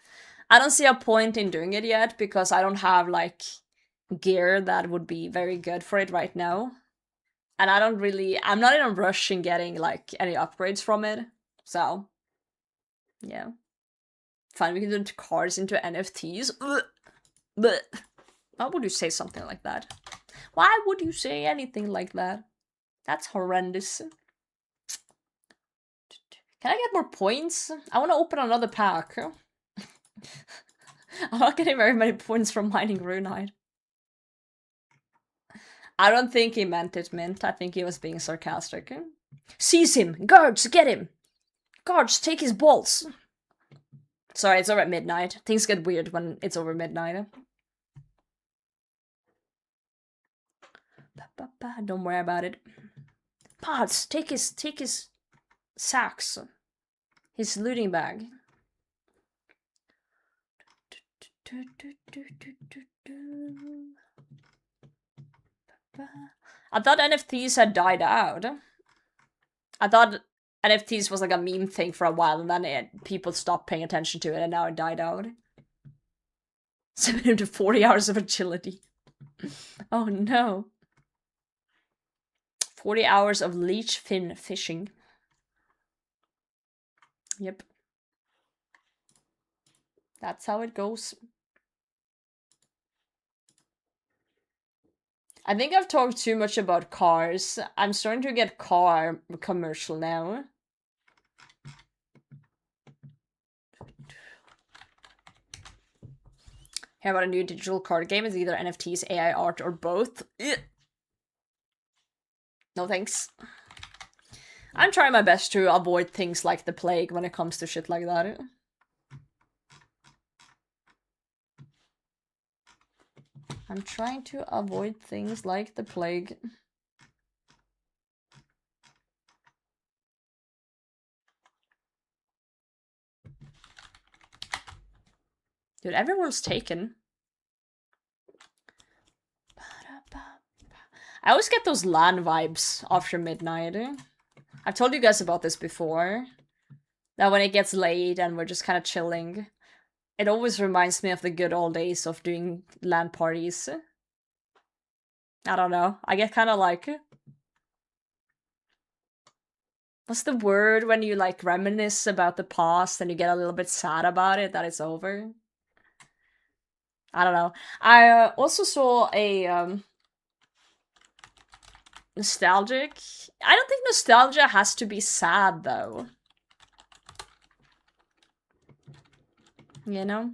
I don't see a point in doing it yet because I don't have like gear that would be very good for it right now. And I'm not in a rush in getting like any upgrades from it. So, yeah. Fine, we can turn cards into NFTs. But why would you say something like that? Why would you say anything like that? That's horrendous. Can I get more points? I want to open another pack. I'm not getting very many points from mining Runehide. I don't think he meant it, Mint. I think he was being sarcastic. Seize him! Guards, get him! Guards, take his balls! Sorry, it's over at midnight. Things get weird when it's over midnight. Don't worry about it. Pods, take his sacks. His looting bag. I thought NFTs had died out. I thought NFTs was like a meme thing for a while, and then people stopped paying attention to it, and now it died out. 7 to 40 hours of agility. Oh no. 40 hours of leech fin fishing. Yep. That's how it goes. I think I've talked too much about cars. I'm starting to get car commercial now. Hear about a new digital card game? It's either NFTs, AI art, or both. Ugh. No thanks. I'm trying my best to avoid things like the plague when it comes to shit like that. I'm trying to avoid things like the plague. Dude, everyone's taken. I always get those LAN vibes after midnight. I've told you guys about this before. That when it gets late and we're just kind of chilling, it always reminds me of the good old days of doing LAN parties. I don't know. I get kind of like... What's the word when you like reminisce about the past and you get a little bit sad about it, that it's over? I don't know. I also saw a nostalgic. I don't think nostalgia has to be sad though. You know?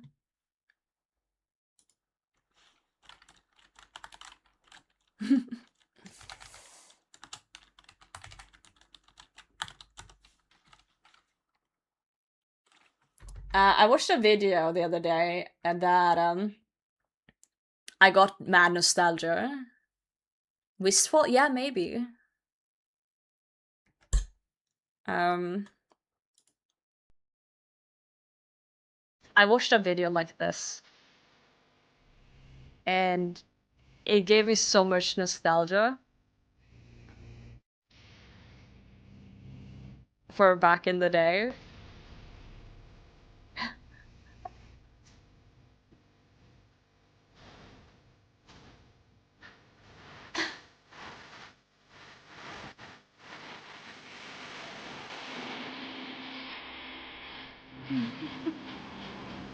I watched a video the other day and that I got mad nostalgia. Wistful? Yeah, maybe. I watched a video like this. And it gave me so much nostalgia. For back in the day.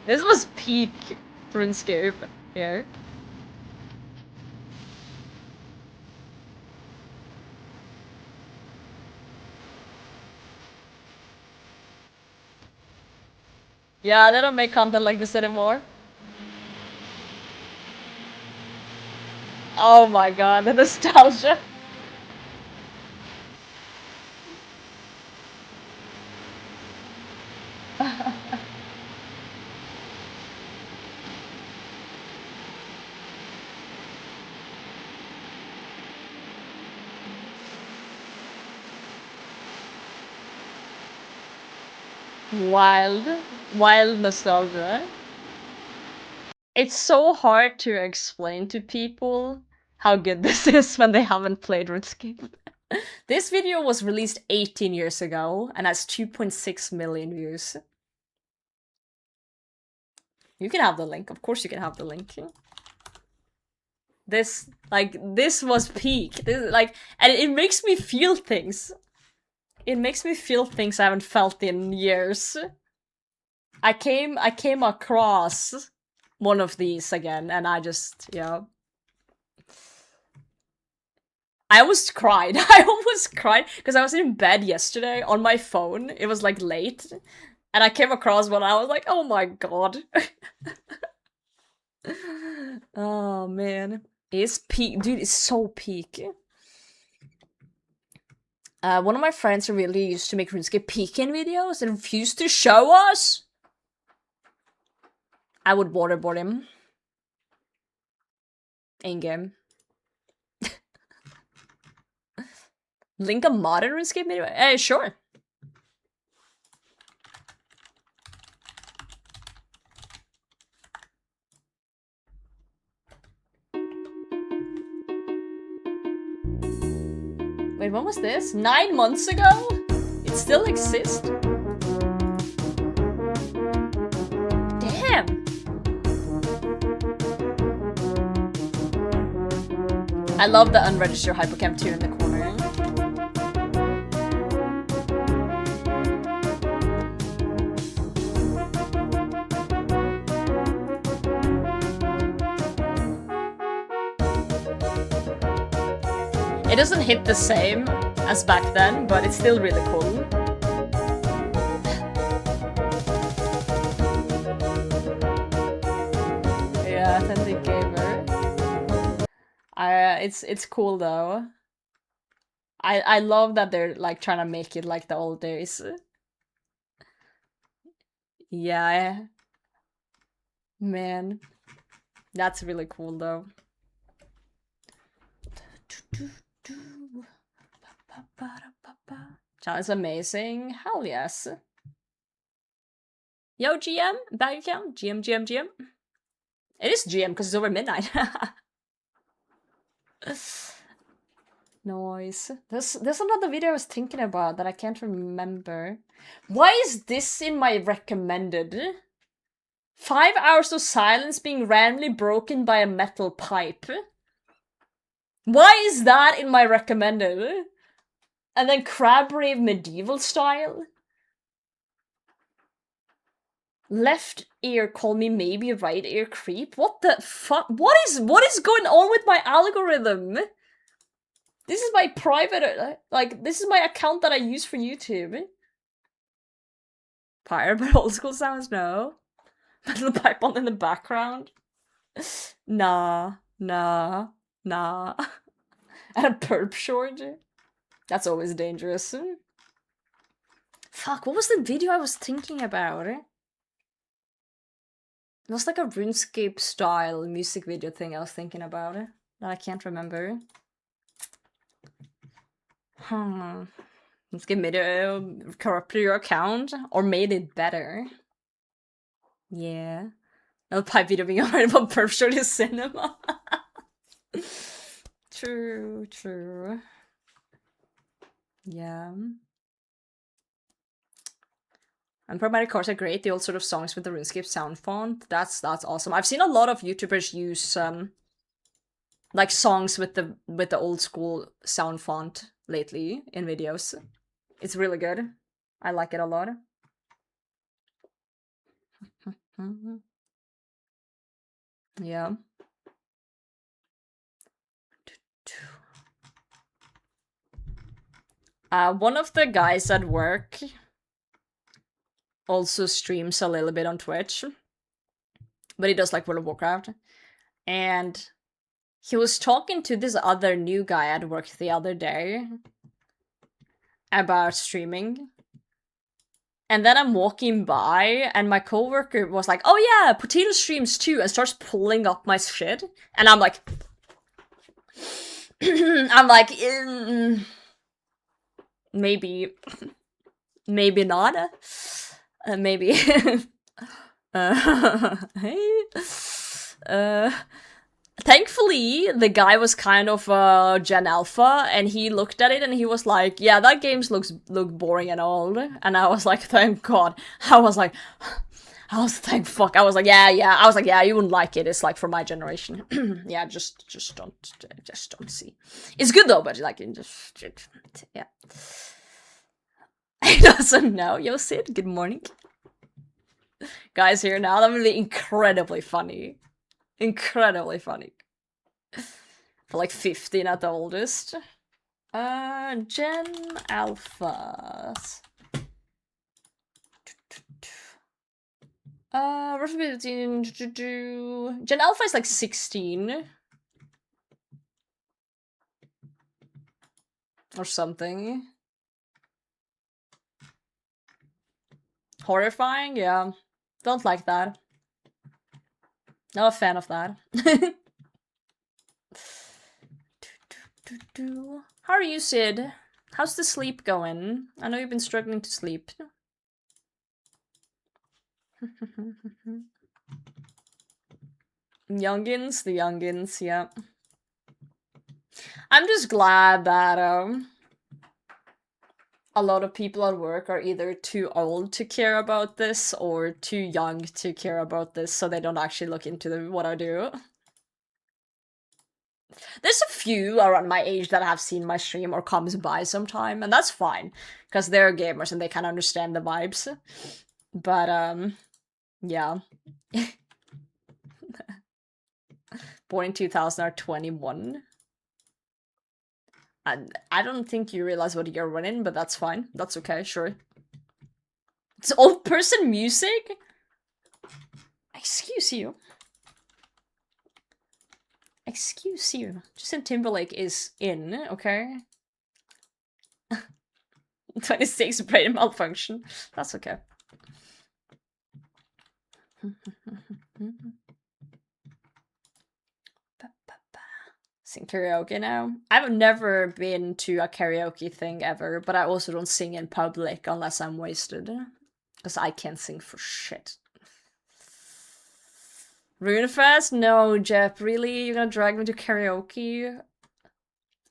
This was peak RuneScape here. Yeah, they don't make content like this anymore. Oh my god, the nostalgia. Wild. Wild nostalgia. It's so hard to explain to people how good this is when they haven't played RuneScape. This video was released 18 years ago and has 2.6 million views. You can have the link. Of course you can have the link. This was peak. And it makes me feel things. It makes me feel things I haven't felt in years. I came across one of these again, and I just, yeah. I almost cried. I almost cried because I was in bed yesterday on my phone. It was like late, and I came across one. And I was like, "Oh my god!" Oh man, it's peak, dude. It's so peak. One of my friends really used to make RuneScape peeking videos and refused to show us. I would waterboard him. In-game. Link a modern RuneScape video? Sure. Wait, when was this? 9 months ago? It still exists? Damn! I love the unregistered Hypercamp 2 in the corner. It doesn't hit the same as back then, but it's still really cool. Yeah, authentic gamer. It's cool though. I love that they're like trying to make it like the old days. Yeah. Man. That's really cool though. Sounds amazing. Hell yes. Yo, GM? Bank account? GM. It is GM because it's over midnight. Noise. There's another video I was thinking about that I can't remember. Why is this in my recommended? 5 hours of silence being randomly broken by a metal pipe. Why is that in my recommended? And then Crab Rave medieval style? Left ear call me maybe, right ear creep? What the fuck? What is going on with my algorithm? This is my private, like, this is my account that I use for YouTube. Fire, but old school sounds, no. Metal pipe on in the background. Nah. And a perp short. That's always dangerous. Fuck, what was the video I was thinking about? It was like a RuneScape style music video thing I was thinking about that I can't remember. Let's get made corrupted your account or made it better. Yeah. No pipe video being alright about perp short is cinema. True. Yeah. And Pragmatic Cars are great. The old sort of songs with the RuneScape sound font. That's awesome. I've seen a lot of YouTubers use like songs with the old school sound font lately in videos. It's really good. I like it a lot. Yeah. One of the guys at work also streams a little bit on Twitch, but he does like World of Warcraft, and he was talking to this other new guy at work the other day about streaming, and then I'm walking by and my coworker was like, oh yeah, Potato streams too, and starts pulling up my shit, and I'm like maybe not. Maybe. Hey. Thankfully, the guy was kind of Gen Alpha, and he looked at it and he was like, yeah, that game look boring and old. And I was like, thank God. I was like, thank fuck. I was like, yeah. I was like, yeah, you wouldn't like it. It's like for my generation. Yeah, just don't see. It's good though, but like, yeah. He doesn't know. Yo, Sid, good morning. Guys here now, that would be incredibly funny. Incredibly funny. For like 15 at the oldest. Gen Alphas. Roughly between Gen Alpha is like 16. Or something. Horrifying? Yeah. Don't like that. Not a fan of that. How are you, Sid? How's the sleep going? I know you've been struggling to sleep. Youngins? The youngins, yeah. I'm just glad that, a lot of people at work are either too old to care about this or too young to care about this, so they don't actually look into what I do. There's a few around my age that have seen my stream or comes by sometime, and that's fine, because they're gamers and they can understand the vibes. But, yeah. Born in 2000 are 21. I don't think you realize what you're running, but that's fine. That's okay, sure. It's old person music? Excuse you. Excuse you. Justin Timberlake is in, okay? 26 brain malfunction. That's okay. Sing karaoke now. I've never been to a karaoke thing ever, but I also don't sing in public unless I'm wasted. Because I can't sing for shit. Runefest? No, Jep, really? You're gonna drag me to karaoke?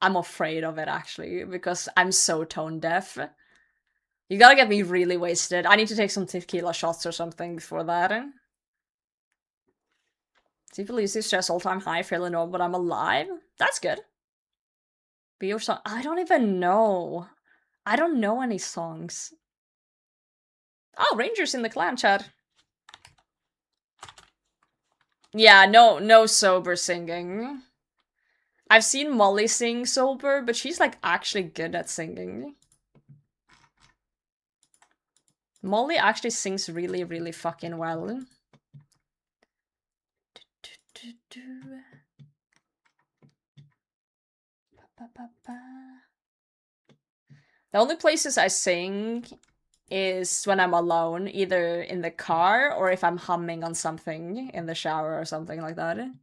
I'm afraid of it, actually, because I'm so tone deaf. You gotta get me really wasted. I need to take some tequila shots or something before that. People usually stress all-time high, fairly normal, but I'm alive? That's good. Be your song. I don't even know. I don't know any songs. Oh, Rangers in the clan chat. Yeah, no sober singing. I've seen Molly sing sober, but she's like actually good at singing. Molly actually sings really, really fucking well. The only places I sing is when I'm alone, either in the car or if I'm humming on something in the shower or something like that. Let's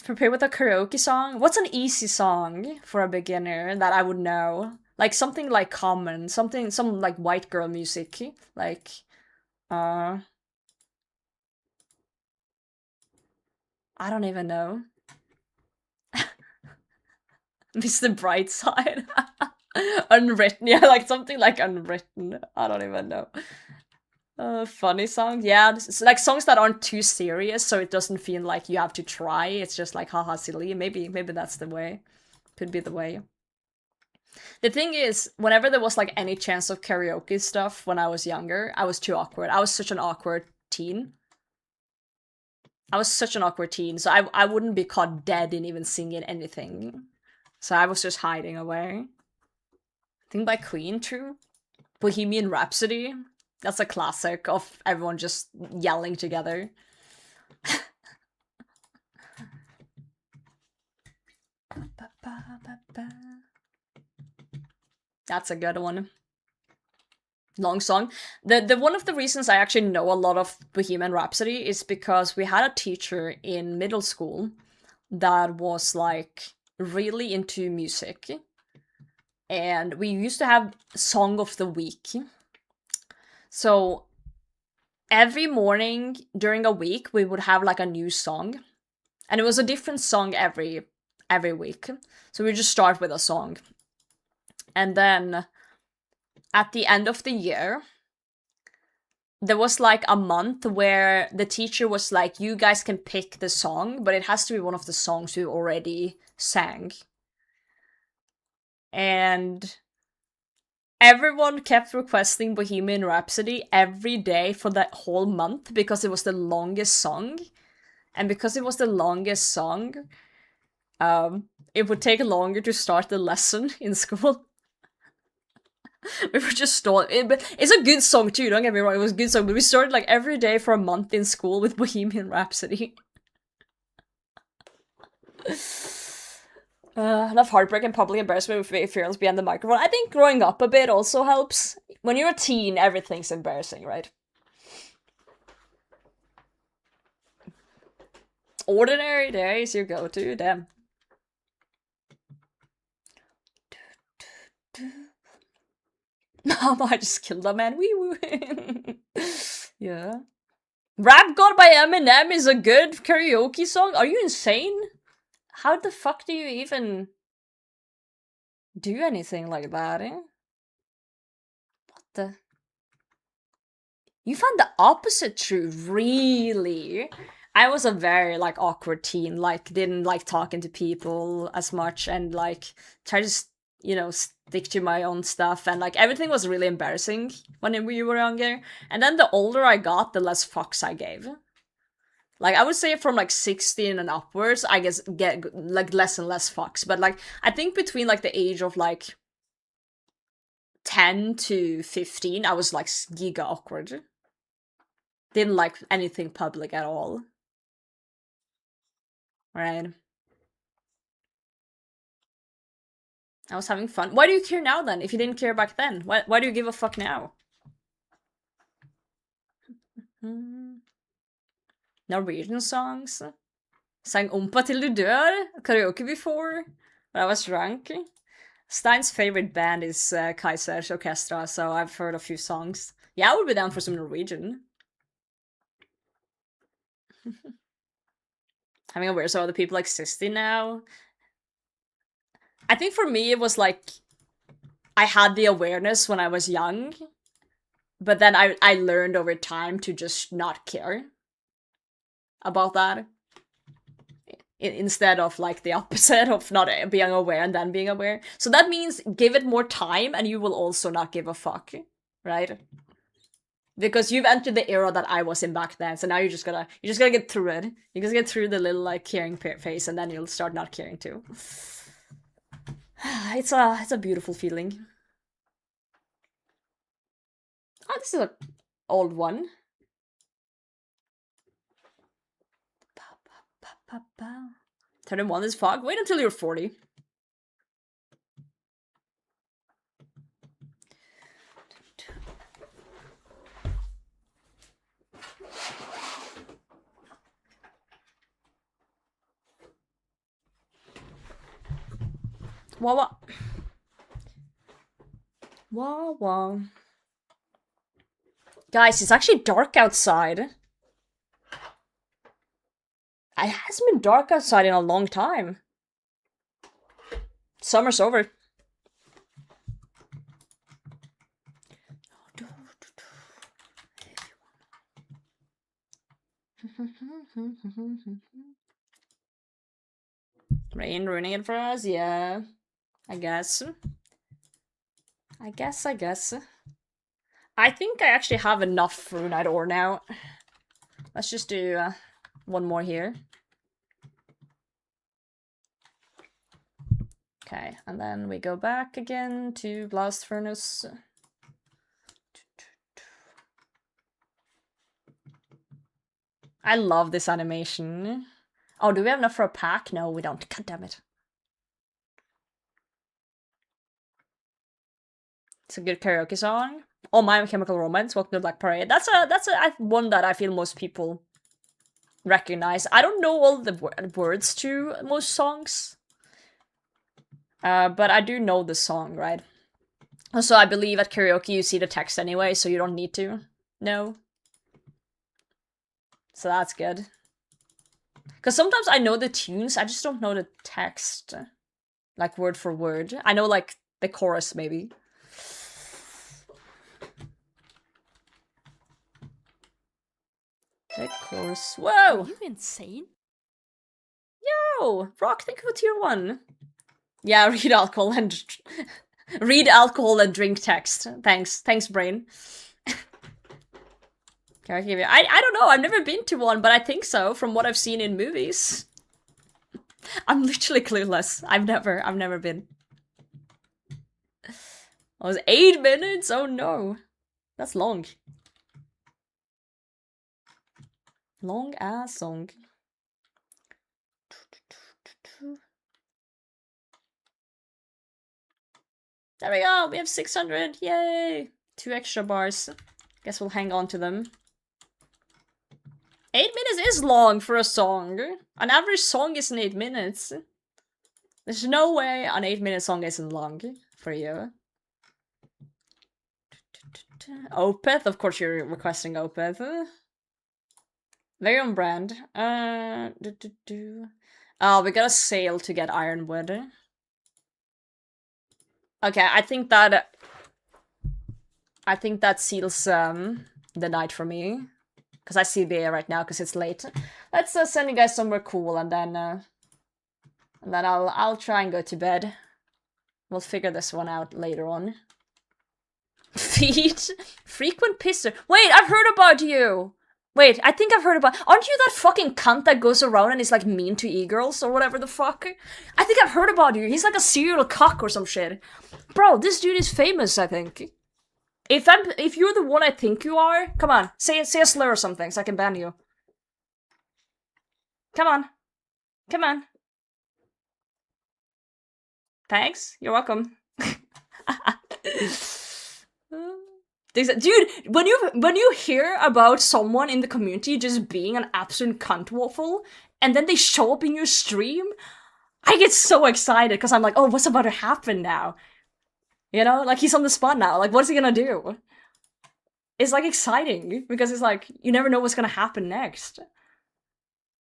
prepare with a karaoke song. What's an easy song for a beginner that I would know? Like something like Common, some like white girl music, like I don't even know. Mr. Brightside. Unwritten, yeah, like something like Unwritten. I don't even know. Funny songs, yeah, it's like songs that aren't too serious, so it doesn't feel like you have to try. It's just like haha silly. Maybe that's the way. Could be the way. The thing is, whenever there was like any chance of karaoke stuff when I was younger, I was too awkward. I was such an awkward teen. So I wouldn't be caught dead in even singing anything. So I was just hiding away. Thing by Queen, true. Bohemian Rhapsody. That's a classic of everyone just yelling together. That's a good one. Long song. The one of the reasons I actually know a lot of Bohemian Rhapsody is because we had a teacher in middle school that was like really into music. And we used to have Song of the Week. So every morning during a week we would have like a new song. And it was a different song every week. So we just start with a song. And then at the end of the year, there was like a month where the teacher was like, you guys can pick the song, but it has to be one of the songs you already sang. And everyone kept requesting Bohemian Rhapsody every day for that whole month because it was the longest song. And because it was the longest song, it would take longer to start the lesson in school. We were just stalling. It's a good song too, don't get me wrong, it was a good song, but we started like every day for a month in school with Bohemian Rhapsody. Enough heartbreak and public embarrassment with fearless behind the microphone. I think growing up a bit also helps. When you're a teen, everything's embarrassing, right? Ordinary Days, your go-to, damn. Mama, I just killed a man. Wee woo. Yeah. Rap God by Eminem is a good karaoke song? Are you insane? How the fuck do you even... do anything like that. What the? You found the opposite true, really? I was a very like awkward teen, like didn't like talking to people as much and like try to stick to my own stuff, and like everything was really embarrassing when we were younger. And then the older I got, the less fucks I gave. Like I would say from like 16 and upwards, I guess get like less and less fucks. But like I think between like the age of like 10 to 15, I was like giga awkward. Didn't like anything public at all. Right. I was having fun. Why do you care now then, if you didn't care back then? Why do you give a fuck now? Norwegian songs? Sang Ompa til du dør? Karaoke before? When I was drunk? Stein's favorite band is Kaizers Orchestra, so I've heard a few songs. Yeah, I would be down for some Norwegian. Having aware so other people existing now. I think for me it was like I had the awareness when I was young, but then I learned over time to just not care about that. Instead of like the opposite of not being aware and then being aware. So that means give it more time and you will also not give a fuck, right? Because you've entered the era that I was in back then, so now you just gotta get through it. You just get through the little like caring phase, and then you'll start not caring too. It's a beautiful feeling. Oh, this is an old one. 31 is fog. Wait until you're 40. Wah wah. Wah wah. Guys, it's actually dark outside. It hasn't been dark outside in a long time. Summer's over. Rain ruining it for us? Yeah. I guess. I think I actually have enough for Night Or now. Let's just do one more here. Okay, and then we go back again to Blast Furnace. I love this animation. Oh, do we have enough for a pack? No, we don't. God damn it. It's a good karaoke song. Oh, My Chemical Romance, Welcome to Black Parade. That's a one that I feel most people recognize. I don't know all the words to most songs. But I do know the song, right? Also, I believe at karaoke you see the text anyway, so you don't need to know. So that's good. Because sometimes I know the tunes, I just don't know the text. Like, word for word. I know, like, the chorus, maybe. The chorus. Whoa! Are you insane? Yo! Rock, thank you for tier 1. Yeah, read alcohol and... read alcohol and drink text. Thanks, brain. Can I give you? I don't know, I've never been to one, but I think so, from what I've seen in movies. I'm literally clueless. I've never been. Oh, it was 8 minutes? Oh no. That's long. Long ass song. There we go, we have 600, yay! 2 extra bars. Guess we'll hang on to them. 8 minutes is long for a song. An average song isn't 8 minutes. There's no way an 8-minute song isn't long for you. Opeth? Of course you're requesting Opeth. Very on brand. Oh, we gotta sail to get Ironwood. Okay, I think that seals the night for me. Because I see the air right now, because it's late. Let's send you guys somewhere cool, and then I'll try and go to bed. We'll figure this one out later on. Feet? Frequent pisser. Wait, I've heard about you! Wait, I think I've heard about- Aren't you that fucking cunt that goes around and is like mean to e-girls or whatever the fuck? I think I've heard about you. He's like a serial cuck or some shit. Bro, this dude is famous, I think. If you're the one I think you are, come on, say a slur or something so I can ban you. Come on. Come on. Thanks. You're welcome. Dude, when you hear about someone in the community just being an absolute cunt waffle, and then they show up in your stream, I get so excited because I'm like, oh, what's about to happen now? You know, like he's on the spot now. Like, what's he gonna do? It's like exciting because it's like you never know what's gonna happen next.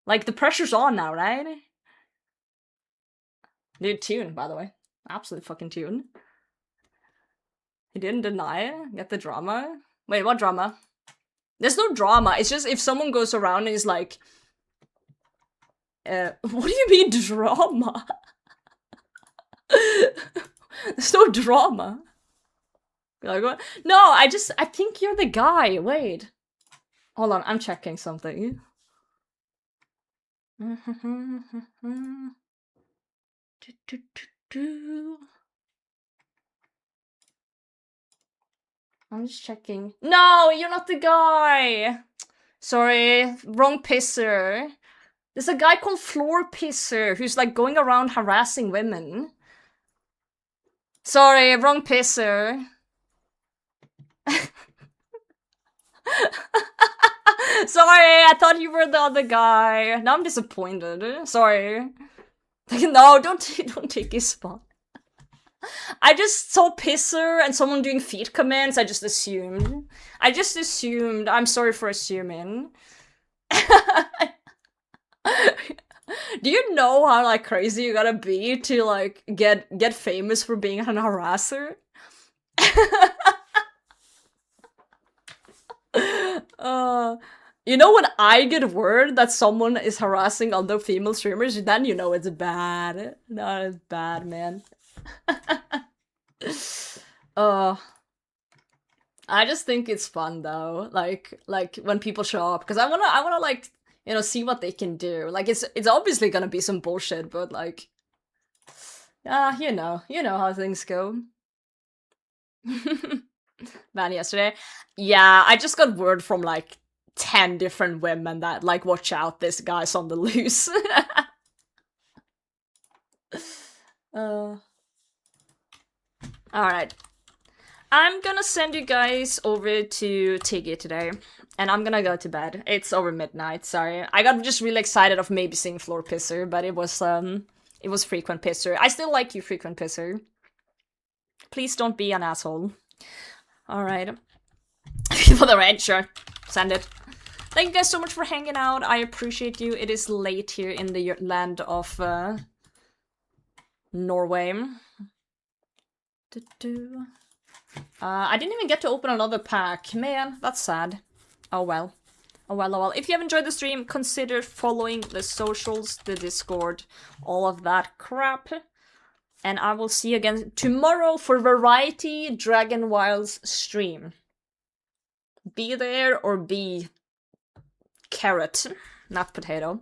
Like the pressure's on now, right? Dude, tune, by the way. Absolute fucking tune. He didn't deny it. Get the drama. Wait, what drama? There's no drama. It's just if someone goes around and is like, what do you mean drama? There's no drama. Like what? No, I think you're the guy. Wait. Hold on, I'm checking something. I'm just checking. No, you're not the guy! Sorry, wrong pisser. There's a guy called Floor Pisser who's like going around harassing women. Sorry, wrong pisser. Sorry, I thought you were the other guy. Now I'm disappointed. Sorry. No, don't take his spot. I just saw pisser and someone doing feet commands. I just assumed. I'm sorry for assuming. Do you know how like crazy you gotta be to like get famous for being an harasser? You know when I get word that someone is harassing other female streamers, then you know it's bad. No, it's bad, man. I just think it's fun though, like when people show up, because I wanna like, you know, see what they can do. Like it's obviously gonna be some bullshit, but like, you know how things go. Man, yesterday, yeah, I just got word from like 10 different women that like, watch out, this guy's on the loose. Alright. I'm gonna send you guys over to Tiggy today, and I'm gonna go to bed. It's over midnight, sorry. I got just really excited of maybe seeing Floor Pisser, but it was Frequent Pisser. I still like you, Frequent Pisser. Please don't be an asshole. Alright. For the red, sure. Send it. Thank you guys so much for hanging out. I appreciate you. It is late here in the land of Norway. I didn't even get to open another pack. Man, that's sad. Oh well. Oh well, oh well. If you have enjoyed the stream, consider following the socials, the Discord, all of that crap. And I will see you again tomorrow for Variety Dragon Wilds stream. Be there or be carrot, not potato.